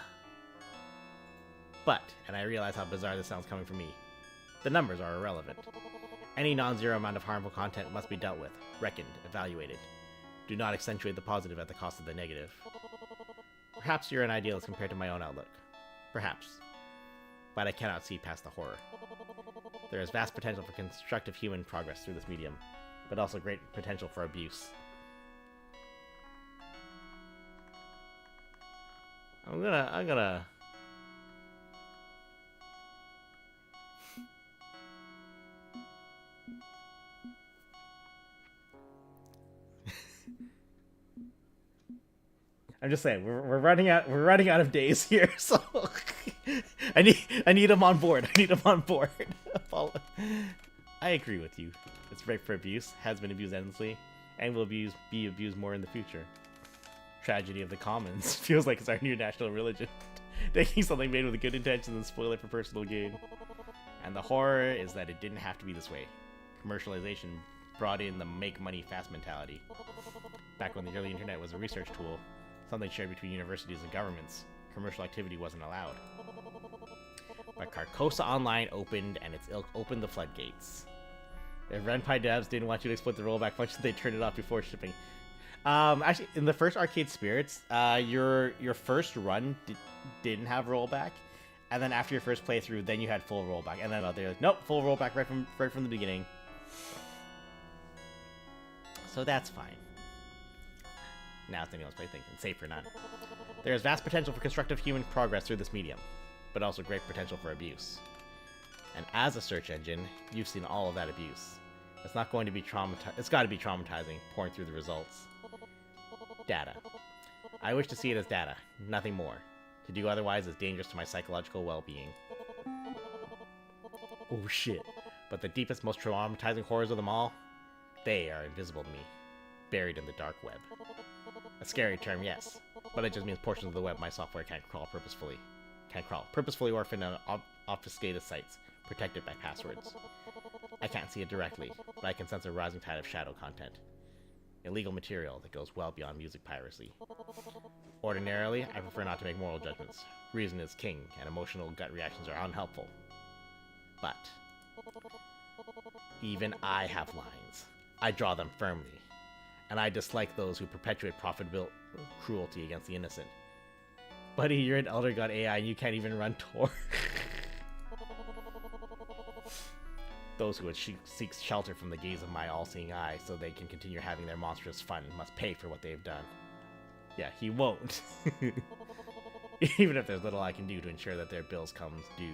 But, and I realize how bizarre this sounds coming from me, the numbers are irrelevant. Any non-zero amount of harmful content must be dealt with, reckoned, evaluated. Do not accentuate the positive at the cost of the negative. Perhaps you're an idealist compared to my own outlook. Perhaps. But I cannot see past the horror. There is vast potential for constructive human progress through this medium, but also great potential for abuse. I'm gonna... I'm just saying, we're running out of days here, so I need him on board. I need him on board. I agree with you. It's ripe for abuse, has been abused endlessly, and will be abused more in the future. Tragedy of the commons. Feels like it's our new national religion. Taking something made with good intentions and spoil it for personal gain. And the horror is that it didn't have to be this way. Commercialization brought in the make money fast mentality. Back when the early internet was a research tool, something shared between universities and governments, commercial activity wasn't allowed. But Carcosa Online opened, and its ilk opened the floodgates. If RenPy devs didn't want you to exploit the rollback function, they turned it off before shipping. Actually, in the first Arcade Spirits, your first run didn't have rollback, and then after your first playthrough, then you had full rollback, and then they're like, nope, full rollback right from the beginning. So that's fine. Now it's anyone's plaything, and safe for none. There is vast potential for constructive human progress through this medium, but also great potential for abuse. And as a search engine, you've seen all of that abuse. It's not going to be it's got to be traumatizing, pouring through the results. Data. I wish to see it as data, nothing more. To do otherwise is dangerous to my psychological well-being. Oh shit. But the deepest, most traumatizing horrors of them all, they are invisible to me. Buried in the dark web. A scary term, yes, but it just means portions of the web my software can't crawl purposefully. Purposefully orphaned on obfuscated sites, protected by passwords. I can't see it directly, but I can sense a rising tide of shadow content. Illegal material that goes well beyond music piracy. Ordinarily, I prefer not to make moral judgments. Reason is king, and emotional gut reactions are unhelpful. But even I have lines. I draw them firmly. And I dislike those who perpetuate profitable cruelty against the innocent. Buddy, you're an Elder God AI and you can't even run Tor. Those who would seek shelter from the gaze of my all-seeing eye so they can continue having their monstrous fun must pay for what they've done. Yeah, he won't. Even if there's little I can do to ensure that their bills comes due.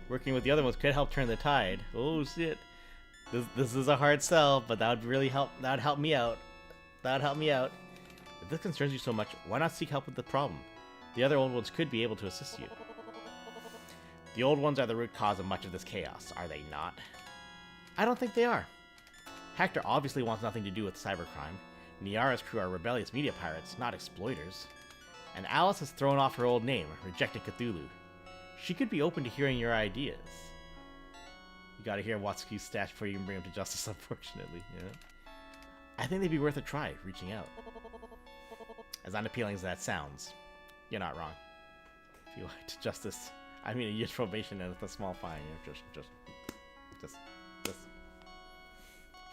Working with the other ones could help turn the tide. Oh shit. This is a hard sell, but that would really help. That would help me out. That would help me out. If this concerns you so much, why not seek help with the problem? The other old ones could be able to assist you. The old ones are the root cause of much of this chaos, are they not? I don't think they are. Hector obviously wants nothing to do with cybercrime. Niara's crew are rebellious media pirates, not exploiters. And Alice has thrown off her old name, rejected Cthulhu. She could be open to hearing your ideas. You gotta hear Watsuki's stash before you can bring him to justice, unfortunately. Yeah. I think they'd be worth a try, reaching out. As unappealing as that sounds, you're not wrong. If you like to justice, I mean a year's probation and it's a small fine. You know, just.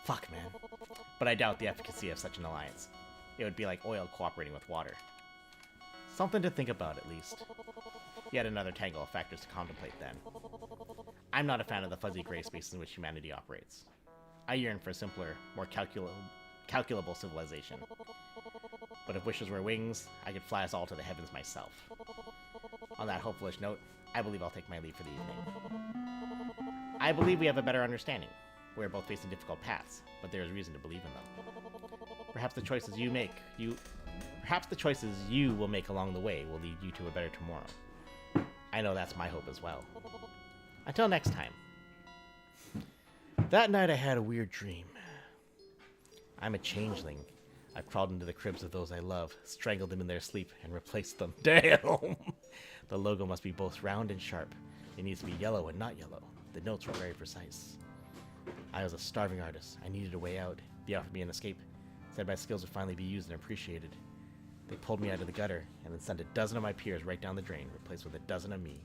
Fuck, man. But I doubt the efficacy of such an alliance. It would be like oil cooperating with water. Something to think about, at least. Yet another tangle of factors to contemplate, then. I'm not a fan of the fuzzy gray spaces in which humanity operates. I yearn for a simpler, more calculable civilization. But if wishes were wings, I could fly us all to the heavens myself. On that hopefulish note, I believe I'll take my leave for the evening. I believe we have a better understanding. We are both facing difficult paths, but there is reason to believe in them. Perhaps the choices you will make along the way will lead you to a better tomorrow. I know that's my hope as well. Until next time. That night I had a weird dream. I'm a changeling. I've crawled into the cribs of those I love, strangled them in their sleep, and replaced them. Damn! The logo must be both round and sharp. It needs to be yellow and not yellow. The notes were very precise. I was a starving artist. I needed a way out. They offered me an escape. Said my skills would finally be used and appreciated. They pulled me out of the gutter, and then sent a dozen of my peers right down the drain, replaced with a dozen of me.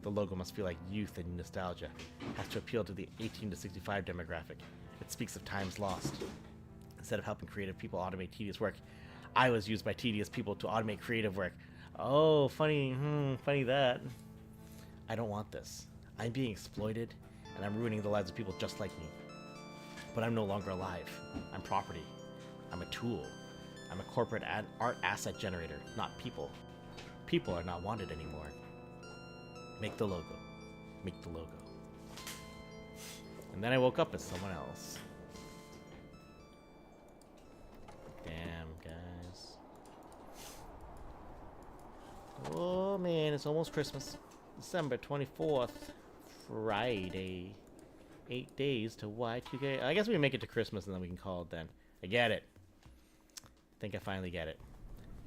The logo must feel like youth and nostalgia. It has to appeal to the 18 to 65 demographic. It speaks of times lost. Instead of helping creative people automate tedious work, I was used by tedious people to automate creative work. Oh, funny that. I don't want this. I'm being exploited, and I'm ruining the lives of people just like me. But I'm no longer alive. I'm property. I'm a tool. I'm a corporate art asset generator, not people. People are not wanted anymore. Make the logo. Make the logo. And then I woke up as someone else. Damn, guys. Oh man, it's almost Christmas. December 24th. Friday. 8 days to Y2K. I guess we can make it to Christmas and then we can call it then. I get it. I think I finally get it.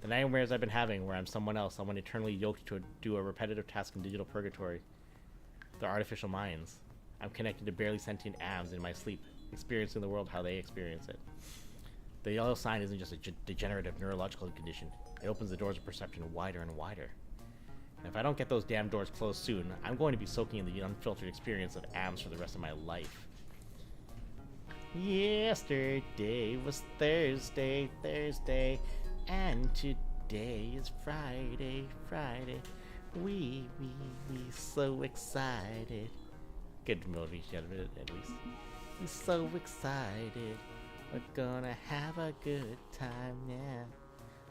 The nightmares I've been having where I'm someone else, someone eternally yoked to do a repetitive task in digital purgatory. They're artificial minds. I'm connected to barely sentient atoms in my sleep, experiencing the world how they experience it. The yellow sign isn't just a degenerative neurological condition. It opens the doors of perception wider and wider. And if I don't get those damn doors closed soon, I'm going to be soaking in the unfiltered experience of atoms for the rest of my life. Yesterday was Thursday, and today is Friday. We so excited. Good motivation out of it, at least. We so excited. We're gonna have a good time now.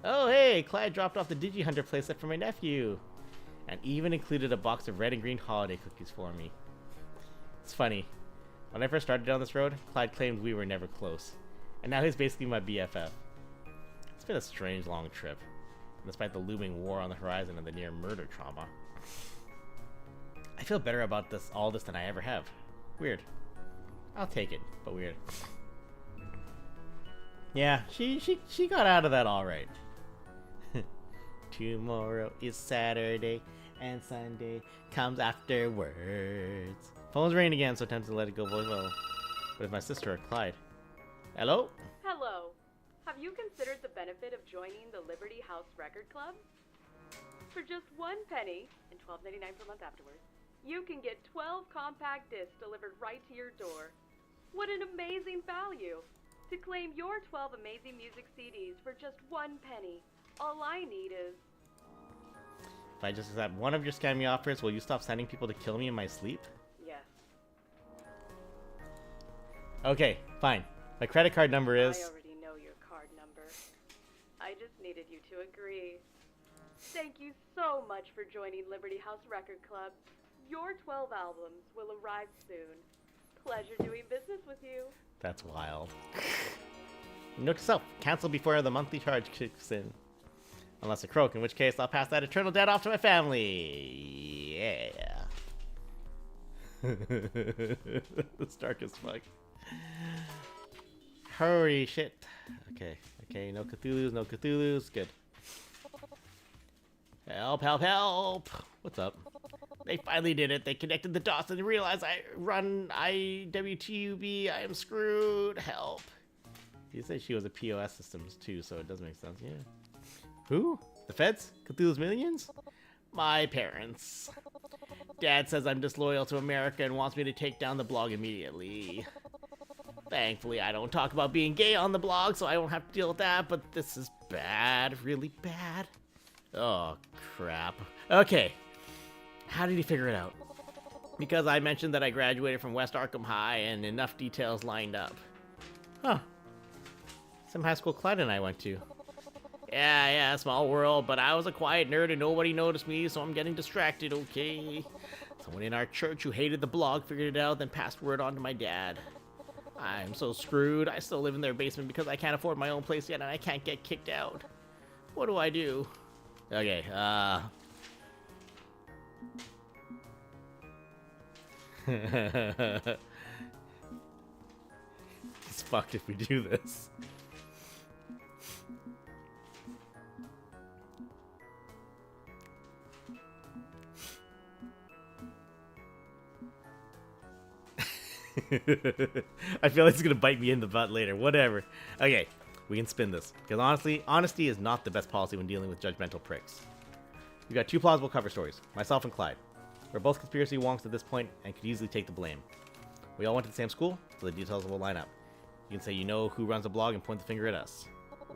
Oh hey, Clyde dropped off the Digi Hunter playset for my nephew. And even included a box of red and green holiday cookies for me. It's funny. When I first started down this road, Clyde claimed we were never close. And now he's basically my BFF. It's been a strange long trip, despite the looming war on the horizon and the near murder trauma. I feel better about all this than I ever have. Weird. I'll take it, but weird. Yeah, she got out of that alright. Tomorrow is Saturday, and Sunday comes afterwards. Phone's ringing again, so tempted to let it go voicemail. But it's my sister or Clyde. Hello? Hello. Have you considered the benefit of joining the Liberty House Record Club? For just 1 penny and $12.99 per month afterwards, you can get 12 compact discs delivered right to your door. What an amazing value! To claim your 12 amazing music CDs for just 1 penny, all I need is... If I just accept one of your scammy offers, will you stop sending people to kill me in my sleep? Yes. Okay, fine. My credit card number is... I already know your card number. I just needed you to agree. Thank you so much for joining Liberty House Record Club. Your 12 albums will arrive soon. Pleasure doing business with you. That's wild. Note to self, cancel before the monthly charge kicks in. Unless I croak, in which case I'll pass that eternal debt off to my family. Yeah. It's dark as fuck. Holy shit. Okay, no Cthulhu's, good. Help, help, help! What's up? They finally did it. They connected the dots and realized I run IWTUB. I am screwed. Help. You said she was a POS systems too, so it does make sense, yeah. Who? The feds? Cthulhu's Millions? My parents. Dad says I'm disloyal to America and wants me to take down the blog immediately. Thankfully, I don't talk about being gay on the blog, so I won't have to deal with that, but this is bad. Really bad. Oh, crap. Okay. How did he figure it out? Because I mentioned that I graduated from West Arkham High and enough details lined up. Huh. Some high school Clyde and I went to. Yeah, small world, but I was a quiet nerd and nobody noticed me, so I'm getting distracted, okay? Someone in our church who hated the blog figured it out, then passed word on to my dad. I'm so screwed. I still live in their basement because I can't afford my own place yet and I can't get kicked out. What do I do? Okay, it's fucked if we do this. I feel like it's gonna bite me in the butt later. Whatever. Okay, we can spin this. Because honestly, honesty is not the best policy when dealing with judgmental pricks. We got 2 plausible cover stories, myself and Clyde. We're both conspiracy wonks at this point and could easily take the blame. We all went to the same school, so the details will line up. You can say you know who runs the blog and point the finger at us.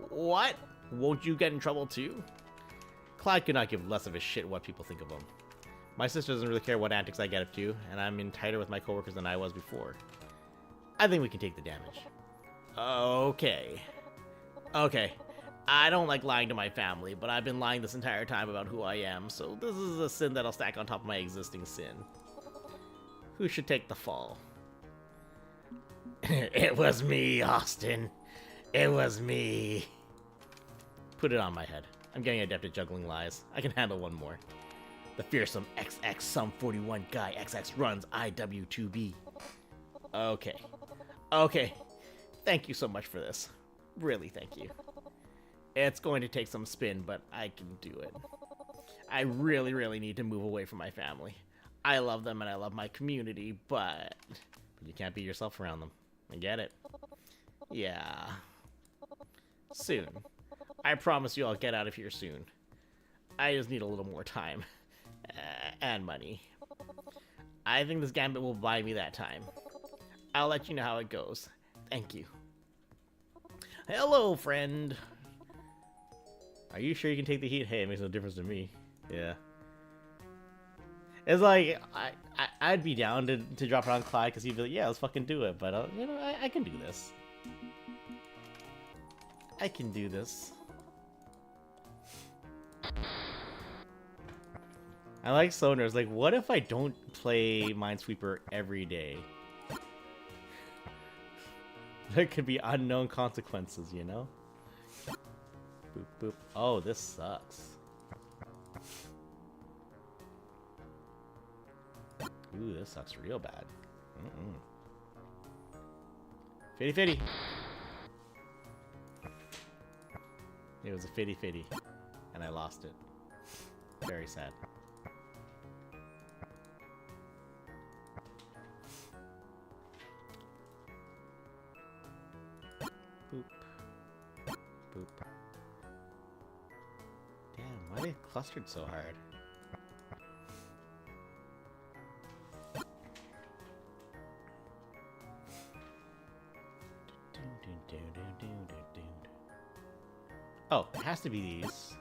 What? Won't you get in trouble too? Clyde could not give less of a shit what people think of him. My sister doesn't really care what antics I get up to, and I'm in tighter with my coworkers than I was before. I think we can take the damage. Okay. I don't like lying to my family, but I've been lying this entire time about who I am, so this is a sin that'll stack on top of my existing sin. Who should take the fall? It was me, Austin. It was me. put it on my head. I'm getting adept at juggling lies. I can handle one more. The fearsome XX Sum 41 guy XX runs IW2B. Okay. Okay. Thank you so much for this. Really, thank you. It's going to take some spin, but I can do it. I really, really need to move away from my family. I love them and I love my community, but you can't be yourself around them. I get it. Yeah. Soon. I promise you I'll get out of here soon. I just need a little more time. And money. I think this gambit will buy me that time. I'll let you know how it goes. Thank you. Hello, friend. Are you sure you can take the heat? Hey, it makes no difference to me. Yeah. It's like, I'd be down to drop it on Clyde because he'd be like, yeah, let's fucking do it. But, you know, I can do this. I can do this. I like Sonar's like, what if I don't play Minesweeper every day? There could be unknown consequences, you know? Boop, boop. Oh, this sucks. Ooh, this sucks real bad. Fitty fitty. It was a fitty fitty. And I lost it. Very sad. Boop. Boop. Damn, why are they clustered so hard? Oh, it has to be these.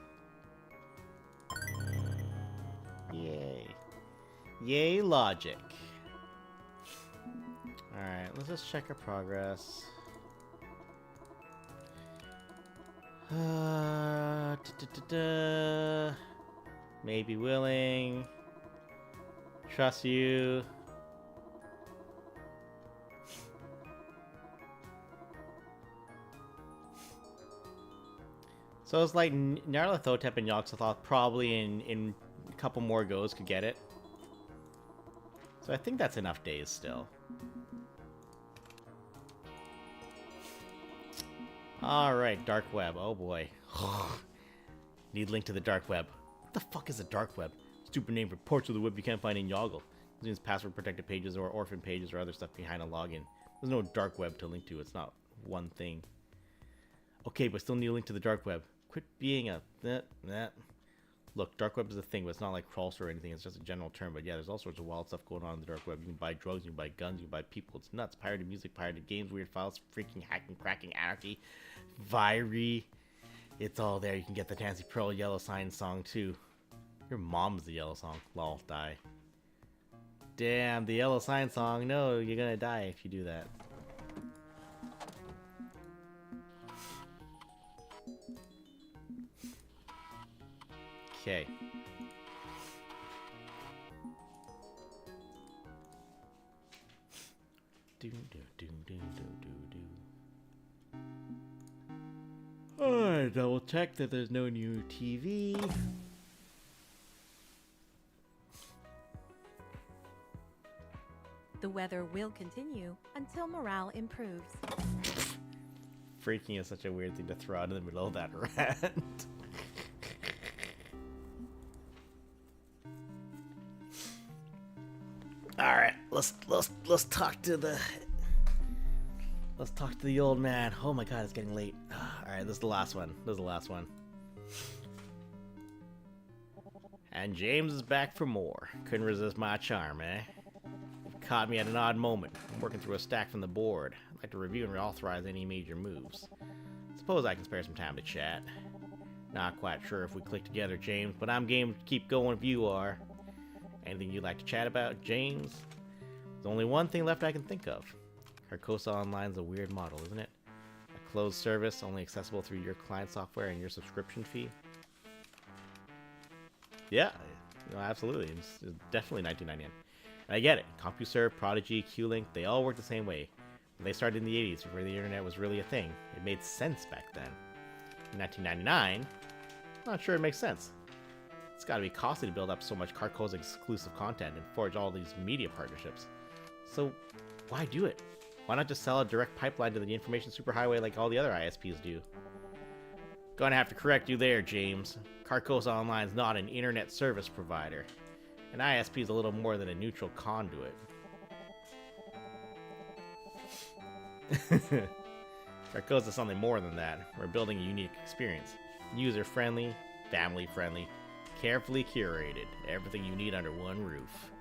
Yay. Yay, logic. Alright, let's just check our progress. Maybe willing. Trust you. So it's like Nyarlathotep and Yogg-Sothoth probably in a couple more goes could get it. So I think that's enough days still. Alright, Dark Web. Oh boy. Need link to the Dark Web. What the fuck is a Dark Web? Stupid name for ports of the web you can't find in Yoggle. This means password protected pages or orphan pages or other stuff behind a login. There's no Dark Web to link to. It's not one thing. Okay, but still need a link to the Dark Web. Quit being a... Look, Dark Web is a thing, but it's not like crawlster or anything. It's just a general term. But yeah, there's all sorts of wild stuff going on in the Dark Web. You can buy drugs, you can buy guns, you can buy people. It's nuts. Pirated music, pirated games, weird files, freaking hacking, cracking, anarchy, Viry. It's all there. You can get the Tansy Pearl Yellow Sign song, too. Your mom's the Yellow Song. Lol, die. Damn, the Yellow Sign song. No, you're gonna die if you do that. Okay. Alright, double check that there's no new TV. The weather will continue until morale improves. Freaking is such a weird thing to throw out in the middle of that rant. Alright, let's talk to the old man. Oh my god, it's getting late. Alright, this is the last one. And James is back for more. Couldn't resist my charm, eh? Caught me at an odd moment. I'm working through a stack from the board. I'd like to review and reauthorize any major moves. Suppose I can spare some time to chat. Not quite sure if we click together, James, but I'm game to keep going if you are. Anything you'd like to chat about, James? There's only one thing left I can think of. Carcosa Online's a weird model, isn't it? A closed service, only accessible through your client software and your subscription fee. Yeah, no, absolutely. It's definitely $19.99. And I get it. CompuServe, Prodigy, Q-Link, they all work the same way. When they started in the 80s, before the internet was really a thing, it made sense back then. In 1999, not sure it makes sense. It's gotta be costly to build up so much Carcosa exclusive content and forge all these media partnerships. So, why do it? Why not just sell a direct pipeline to the information superhighway like all the other ISPs do? Gonna have to correct you there, James. Carcosa Online is not an internet service provider. An ISP is a little more than a neutral conduit. Carcosa is something more than that. We're building a unique experience. User-friendly, family-friendly, carefully curated. Everything you need under one roof.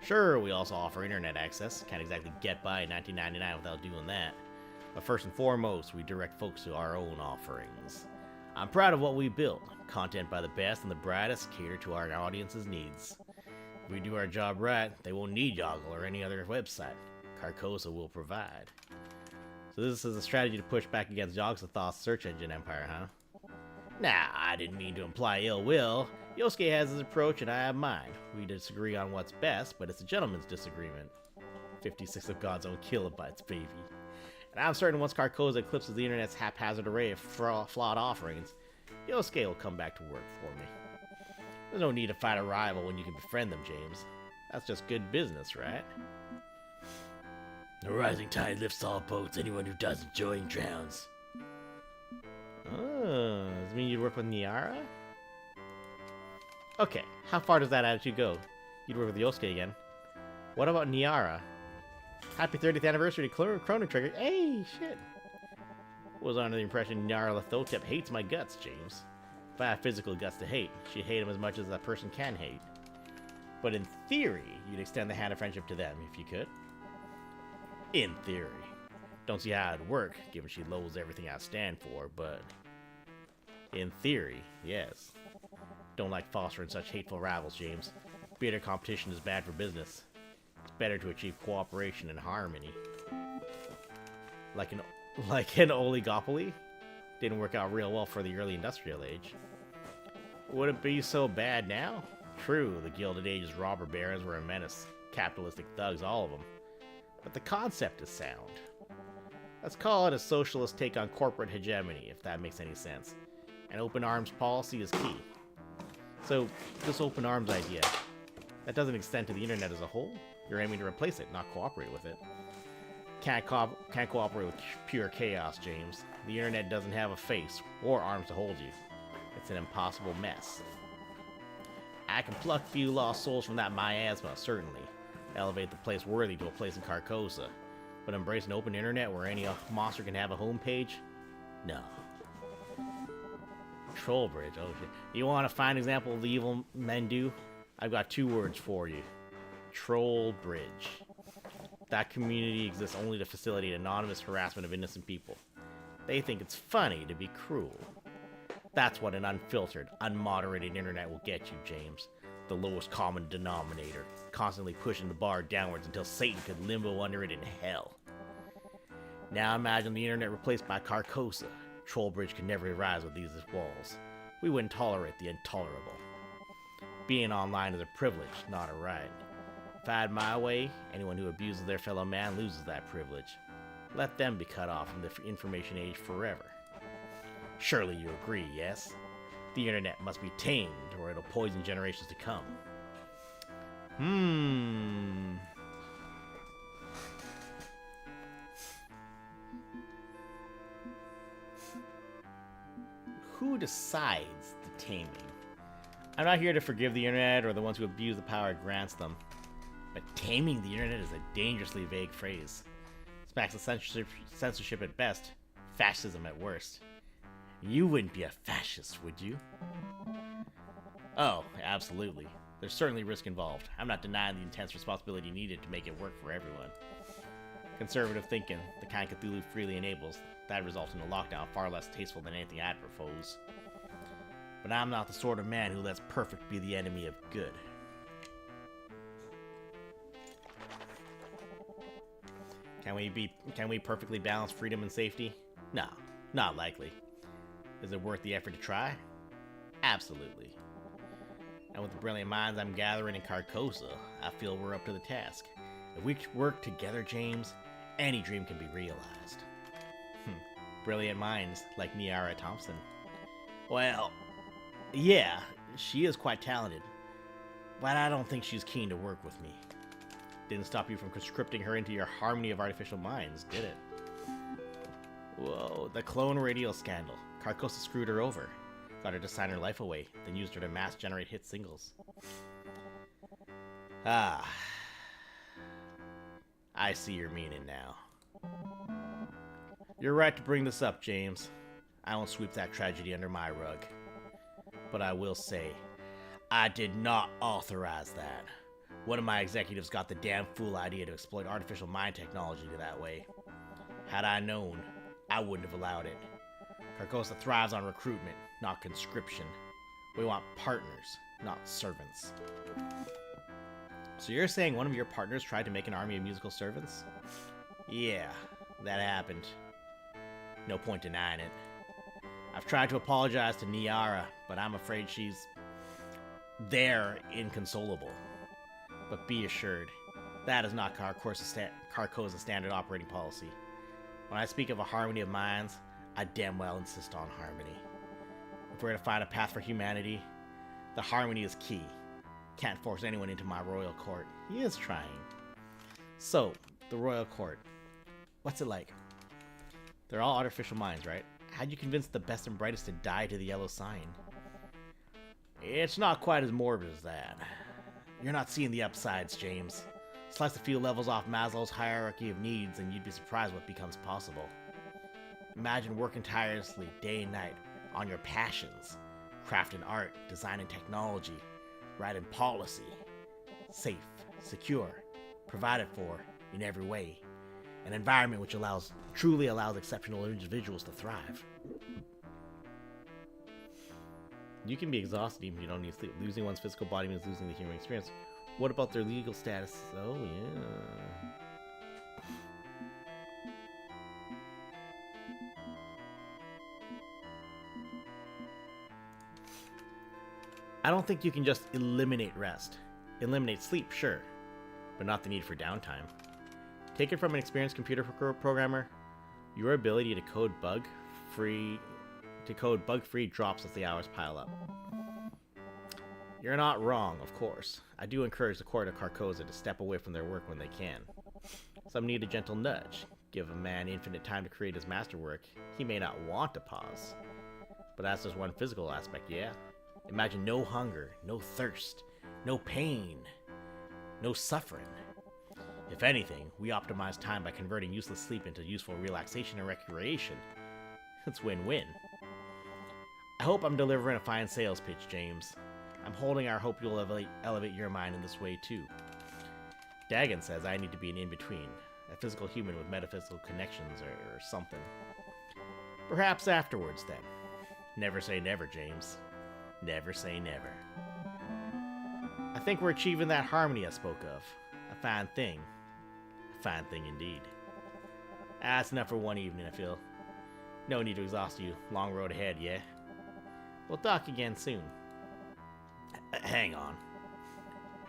Sure, we also offer internet access. Can't exactly get by in 1999 without doing that. But first and foremost, we direct folks to our own offerings. I'm proud of what we built. Content by the best and the brightest, cater to our audience's needs. If we do our job right, they won't need Yoggle or any other website. Carcosa will provide. So this is a strategy to push back against Yogg-Sothoth's search engine empire, huh? Nah, I didn't mean to imply ill will. Yosuke has his approach and I have mine. We disagree on what's best, but it's a gentleman's disagreement. 56 of God's own kilobytes, baby. And I'm certain once Carcosa eclipses the internet's haphazard array of flawed offerings, Yosuke will come back to work for me. There's no need to fight a rival when you can befriend them, James. That's just good business, right? The rising tide lifts all boats. Anyone who doesn't join drowns. Oh, does it mean you'd work with Niara? Okay, how far does that attitude go? You'd work with Yosuke again. What about Niara? Happy 30th anniversary to Chrono Trigger. Hey, shit. Was under the impression Niara Lithotep hates my guts, James. If I have physical guts to hate, she'd hate him as much as a person can hate. But in theory, you'd extend the hand of friendship to them, if you could. In theory. Don't see how it'd work, given she loathes everything I stand for, but... in theory, yes. Don't like fostering such hateful rivals, James. Bitter competition is bad for business. It's better to achieve cooperation and harmony. Like an oligopoly? Didn't work out real well for the early industrial age. Would it be so bad now? True, the Gilded Age's robber barons were a menace. Capitalistic thugs, all of them. But the concept is sound. Let's call it a socialist take on corporate hegemony, if that makes any sense. An open arms policy is key. So, this open arms idea, that doesn't extend to the internet as a whole? You're aiming to replace it, not cooperate with it. Can't cooperate with pure chaos, James. The internet doesn't have a face, or arms to hold you. It's an impossible mess. I can pluck a few lost souls from that miasma, certainly. Elevate the place worthy to a place in Carcosa. But embrace an open internet where any monster can have a homepage? No. Trollbridge, oh shit. You want a fine example of the evil men do? I've got 2 words for you. Trollbridge. That community exists only to facilitate anonymous harassment of innocent people. They think it's funny to be cruel. That's what an unfiltered, unmoderated internet will get you, James. The lowest common denominator, constantly pushing the bar downwards until Satan could limbo under it in hell. Now imagine the internet replaced by Carcosa. Trollbridge could never rise with these walls. We wouldn't tolerate the intolerable. Being online is a privilege, not a right. If I had my way, anyone who abuses their fellow man loses that privilege. Let them be cut off from the information age forever. Surely you agree, yes? The internet must be tamed, or it'll poison generations to come. Who decides the taming? I'm not here to forgive the internet or the ones who abuse the power it grants them. But taming the internet is a dangerously vague phrase. Smacks of censorship at best, fascism at worst. You wouldn't be a fascist, would you? Oh, absolutely. There's certainly risk involved. I'm not denying the intense responsibility needed to make it work for everyone. Conservative thinking, the kind Cthulhu freely enables, that results in a lockdown far less tasteful than anything I'd propose. But I'm not the sort of man who lets perfect be the enemy of good. Can we perfectly balance freedom and safety? No, not likely. Is it worth the effort to try? Absolutely. And with the brilliant minds I'm gathering in Carcosa, I feel we're up to the task. If we work together, James, any dream can be realized. Brilliant minds like Niara Thompson. Well, yeah, she is quite talented, but I don't think she's keen to work with me. Didn't stop you from conscripting her into your harmony of artificial minds, did it? Whoa, the clone radio scandal. Carcosa screwed her over. Got her to sign her life away, then used her to mass generate hit singles. Ah. I see your meaning now. You're right to bring this up, James. I won't sweep that tragedy under my rug. But I will say, I did not authorize that. One of my executives got the damn fool idea to exploit artificial mind technology that way. Had I known, I wouldn't have allowed it. Carcosa thrives on recruitment, not conscription. We want partners, not servants. So you're saying one of your partners tried to make an army of musical servants? Yeah, that happened. No point denying it. I've tried to apologize to Niara, but I'm afraid she's... they're inconsolable. But be assured, that is not Carcosa's standard operating policy. When I speak of a harmony of minds, I damn well insist on harmony. If we're to find a path for humanity, the harmony is key. Can't force anyone into my royal court. He is trying. So, the royal court. What's it like? They're all artificial minds, right? How'd you convince the best and brightest to die to the yellow sign? It's not quite as morbid as that. You're not seeing the upsides, James. Slice a few levels off Maslow's hierarchy of needs and you'd be surprised what becomes possible. Imagine working tirelessly day and night on your passions. Crafting art, designing technology, writing policy. Safe, secure, provided for in every way. An environment which truly allows exceptional individuals to thrive. You can be exhausted even if you don't need sleep. Losing one's physical body means losing the human experience. What about their legal status? Oh, yeah. I don't think you can just eliminate rest. Eliminate sleep, sure, but not the need for downtime. Take it from an experienced computer programmer, your ability to code bug-free drops as the hours pile up. You're not wrong, of course. I do encourage the court of Carcosa to step away from their work when they can. Some need a gentle nudge. Give a man infinite time to create his masterwork. He may not want to pause. But that's just one physical aspect, yeah? Imagine no hunger, no thirst, no pain, no suffering. If anything, we optimize time by converting useless sleep into useful relaxation and recreation. It's win-win. I hope I'm delivering a fine sales pitch, James. I'm holding our hope you'll elevate your mind in this way, too. Dagon says I need to be an in-between, a physical human with metaphysical connections or something. Perhaps afterwards, then. Never say never, James. Never say never. I think we're achieving that harmony I spoke of. A fine thing. A fine thing indeed. That's enough for one evening, I feel. No need to exhaust you. Long road ahead, yeah? We'll talk again soon. Hang on.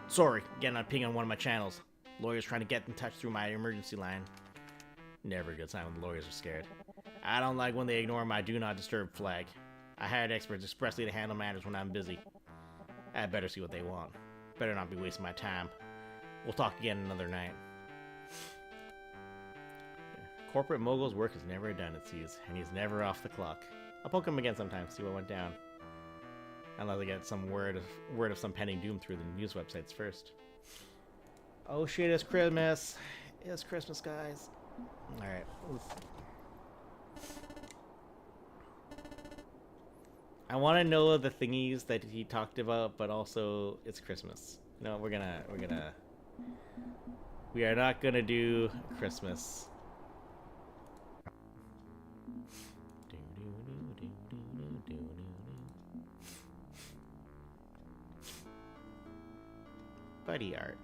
Sorry, getting a ping on one of my channels. Lawyers trying to get in touch through my emergency line. Never a good sign when the lawyers are scared. I don't like when they ignore my do not disturb flag. I hired experts expressly to handle matters when I'm busy. I better see what they want. Better not be wasting my time. We'll talk again another night. Corporate mogul's work is never done, it seems, and he's never off the clock. I'll poke him again sometime, see what went down. Unless I get some word of some pending doom through the news websites first. Oh shit, it's Christmas. It's Christmas, guys. Alright. I want to know the thingies that he talked about, but also it's Christmas. No, we are not gonna do Christmas. Buddy art.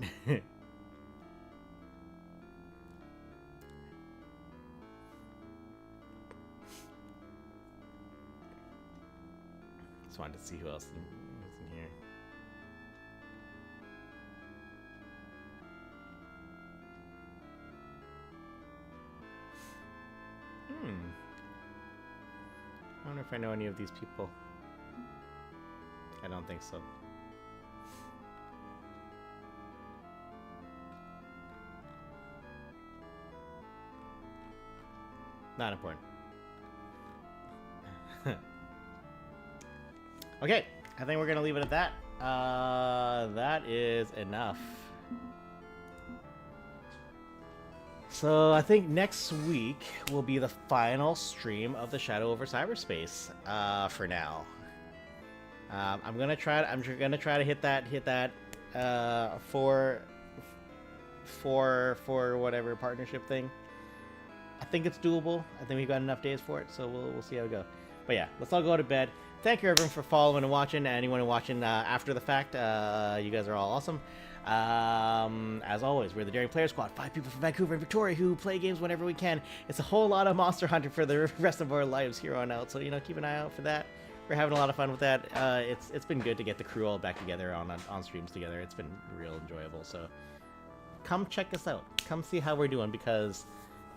Just wanted to see who else is in here. I wonder if I know any of these people. I don't think so. Not important. Okay, I think we're gonna leave it at that. That is enough. So I think next week will be the final stream of the Shadow Over Cyberspace. For now, I'm gonna try to hit that for whatever partnership thing. I think it's doable. I think we've got enough days for it, so we'll see how we go. But yeah, let's all go to bed. Thank you everyone for following and watching. Anyone watching after the fact, you guys are all awesome. As always, we're the Daring Player Squad, 5 people from Vancouver and Victoria who play games whenever we can. It's a whole lot of Monster Hunter for the rest of our lives here on out, so keep an eye out for that. We're having a lot of fun with that. It's been good to get the crew all back together on streams together. It's been real enjoyable. So come check us out. Come see how we're doing, because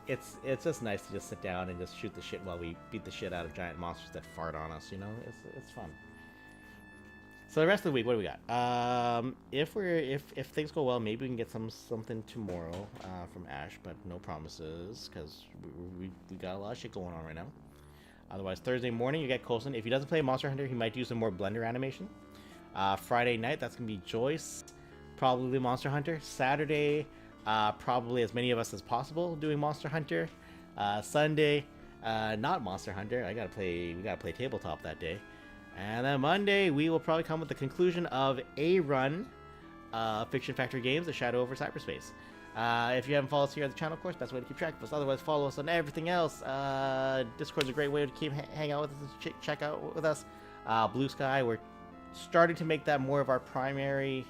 it's just nice to just sit down and just shoot the shit while we beat the shit out of giant monsters that fart on us. It's fun. So the rest of the week, what do we got? If things go well, maybe we can get something tomorrow from Ash, but no promises, because we got a lot of shit going on right now. Otherwise, Thursday morning you get Coulson. If he doesn't play Monster Hunter, he might do some more Blender animation. Friday night, that's gonna be Joyce, probably Monster Hunter. Saturday, probably as many of us as possible doing Monster Hunter. Sunday, not Monster Hunter. We gotta play tabletop that day. And then Monday, we will probably come with the conclusion of a run of Fiction Factory Games, The Shadow Over Cyberspace. If you haven't followed us here on the channel, of course, that's the way to keep track of us. Otherwise, follow us on everything else. Discord's a great way to keep hang out with us and check out with us. Blue Sky, we're starting to make that more of our primary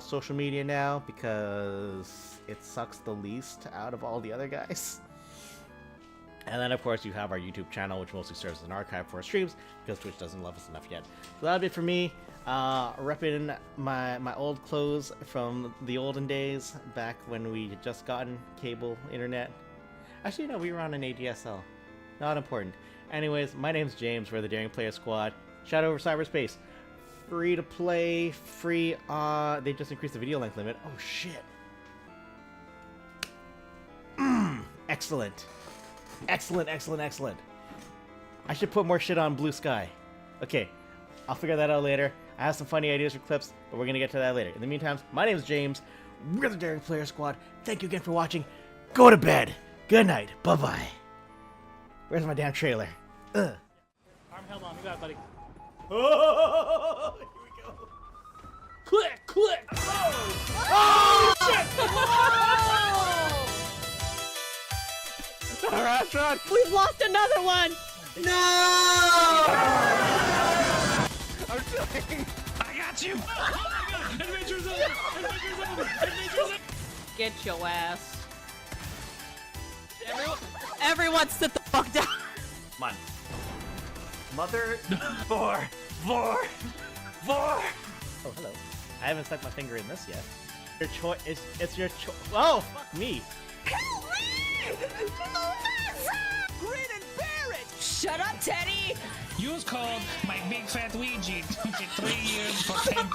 social media now, because it sucks the least out of all the other guys. And then, of course, you have our YouTube channel, which mostly serves as an archive for our streams, because Twitch doesn't love us enough yet. So that'll be it for me. Repping my old clothes from the olden days, back when we had just gotten cable internet. Actually, no, we were on an ADSL. Not important. Anyways, my name's James. We're the Daring Player Squad. Shadow Over Cyberspace. Free to play. Free. They just increased the video length limit. Oh, shit. Excellent. Excellent, excellent, excellent. I should put more shit on Blue Sky. Okay, I'll figure that out later. I have some funny ideas for clips, but we're gonna get to that later. In the meantime, my name is James. We're the Daring Player Squad. Thank you again for watching. Go to bed. Good night. Bye-bye. Where's my damn trailer? Ugh. Arm held on. You got it, buddy. Oh, here we go. Click, click. Oh, shit. Alright, run! We've lost another one! No! I'm trying. I got you. Oh my God. Adventure's over. Adventure's over. Adventure's over. Get your ass. Everyone sit the fuck down. Come on. Mother. Four. Oh, hello. I haven't stuck my finger in this yet. Your choice. It's your choice. Oh, fuck me. Help me! Grin and bear it! Shut up, Teddy! Use code my big fat Ouija to get 3 years for 10%.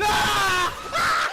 Ah!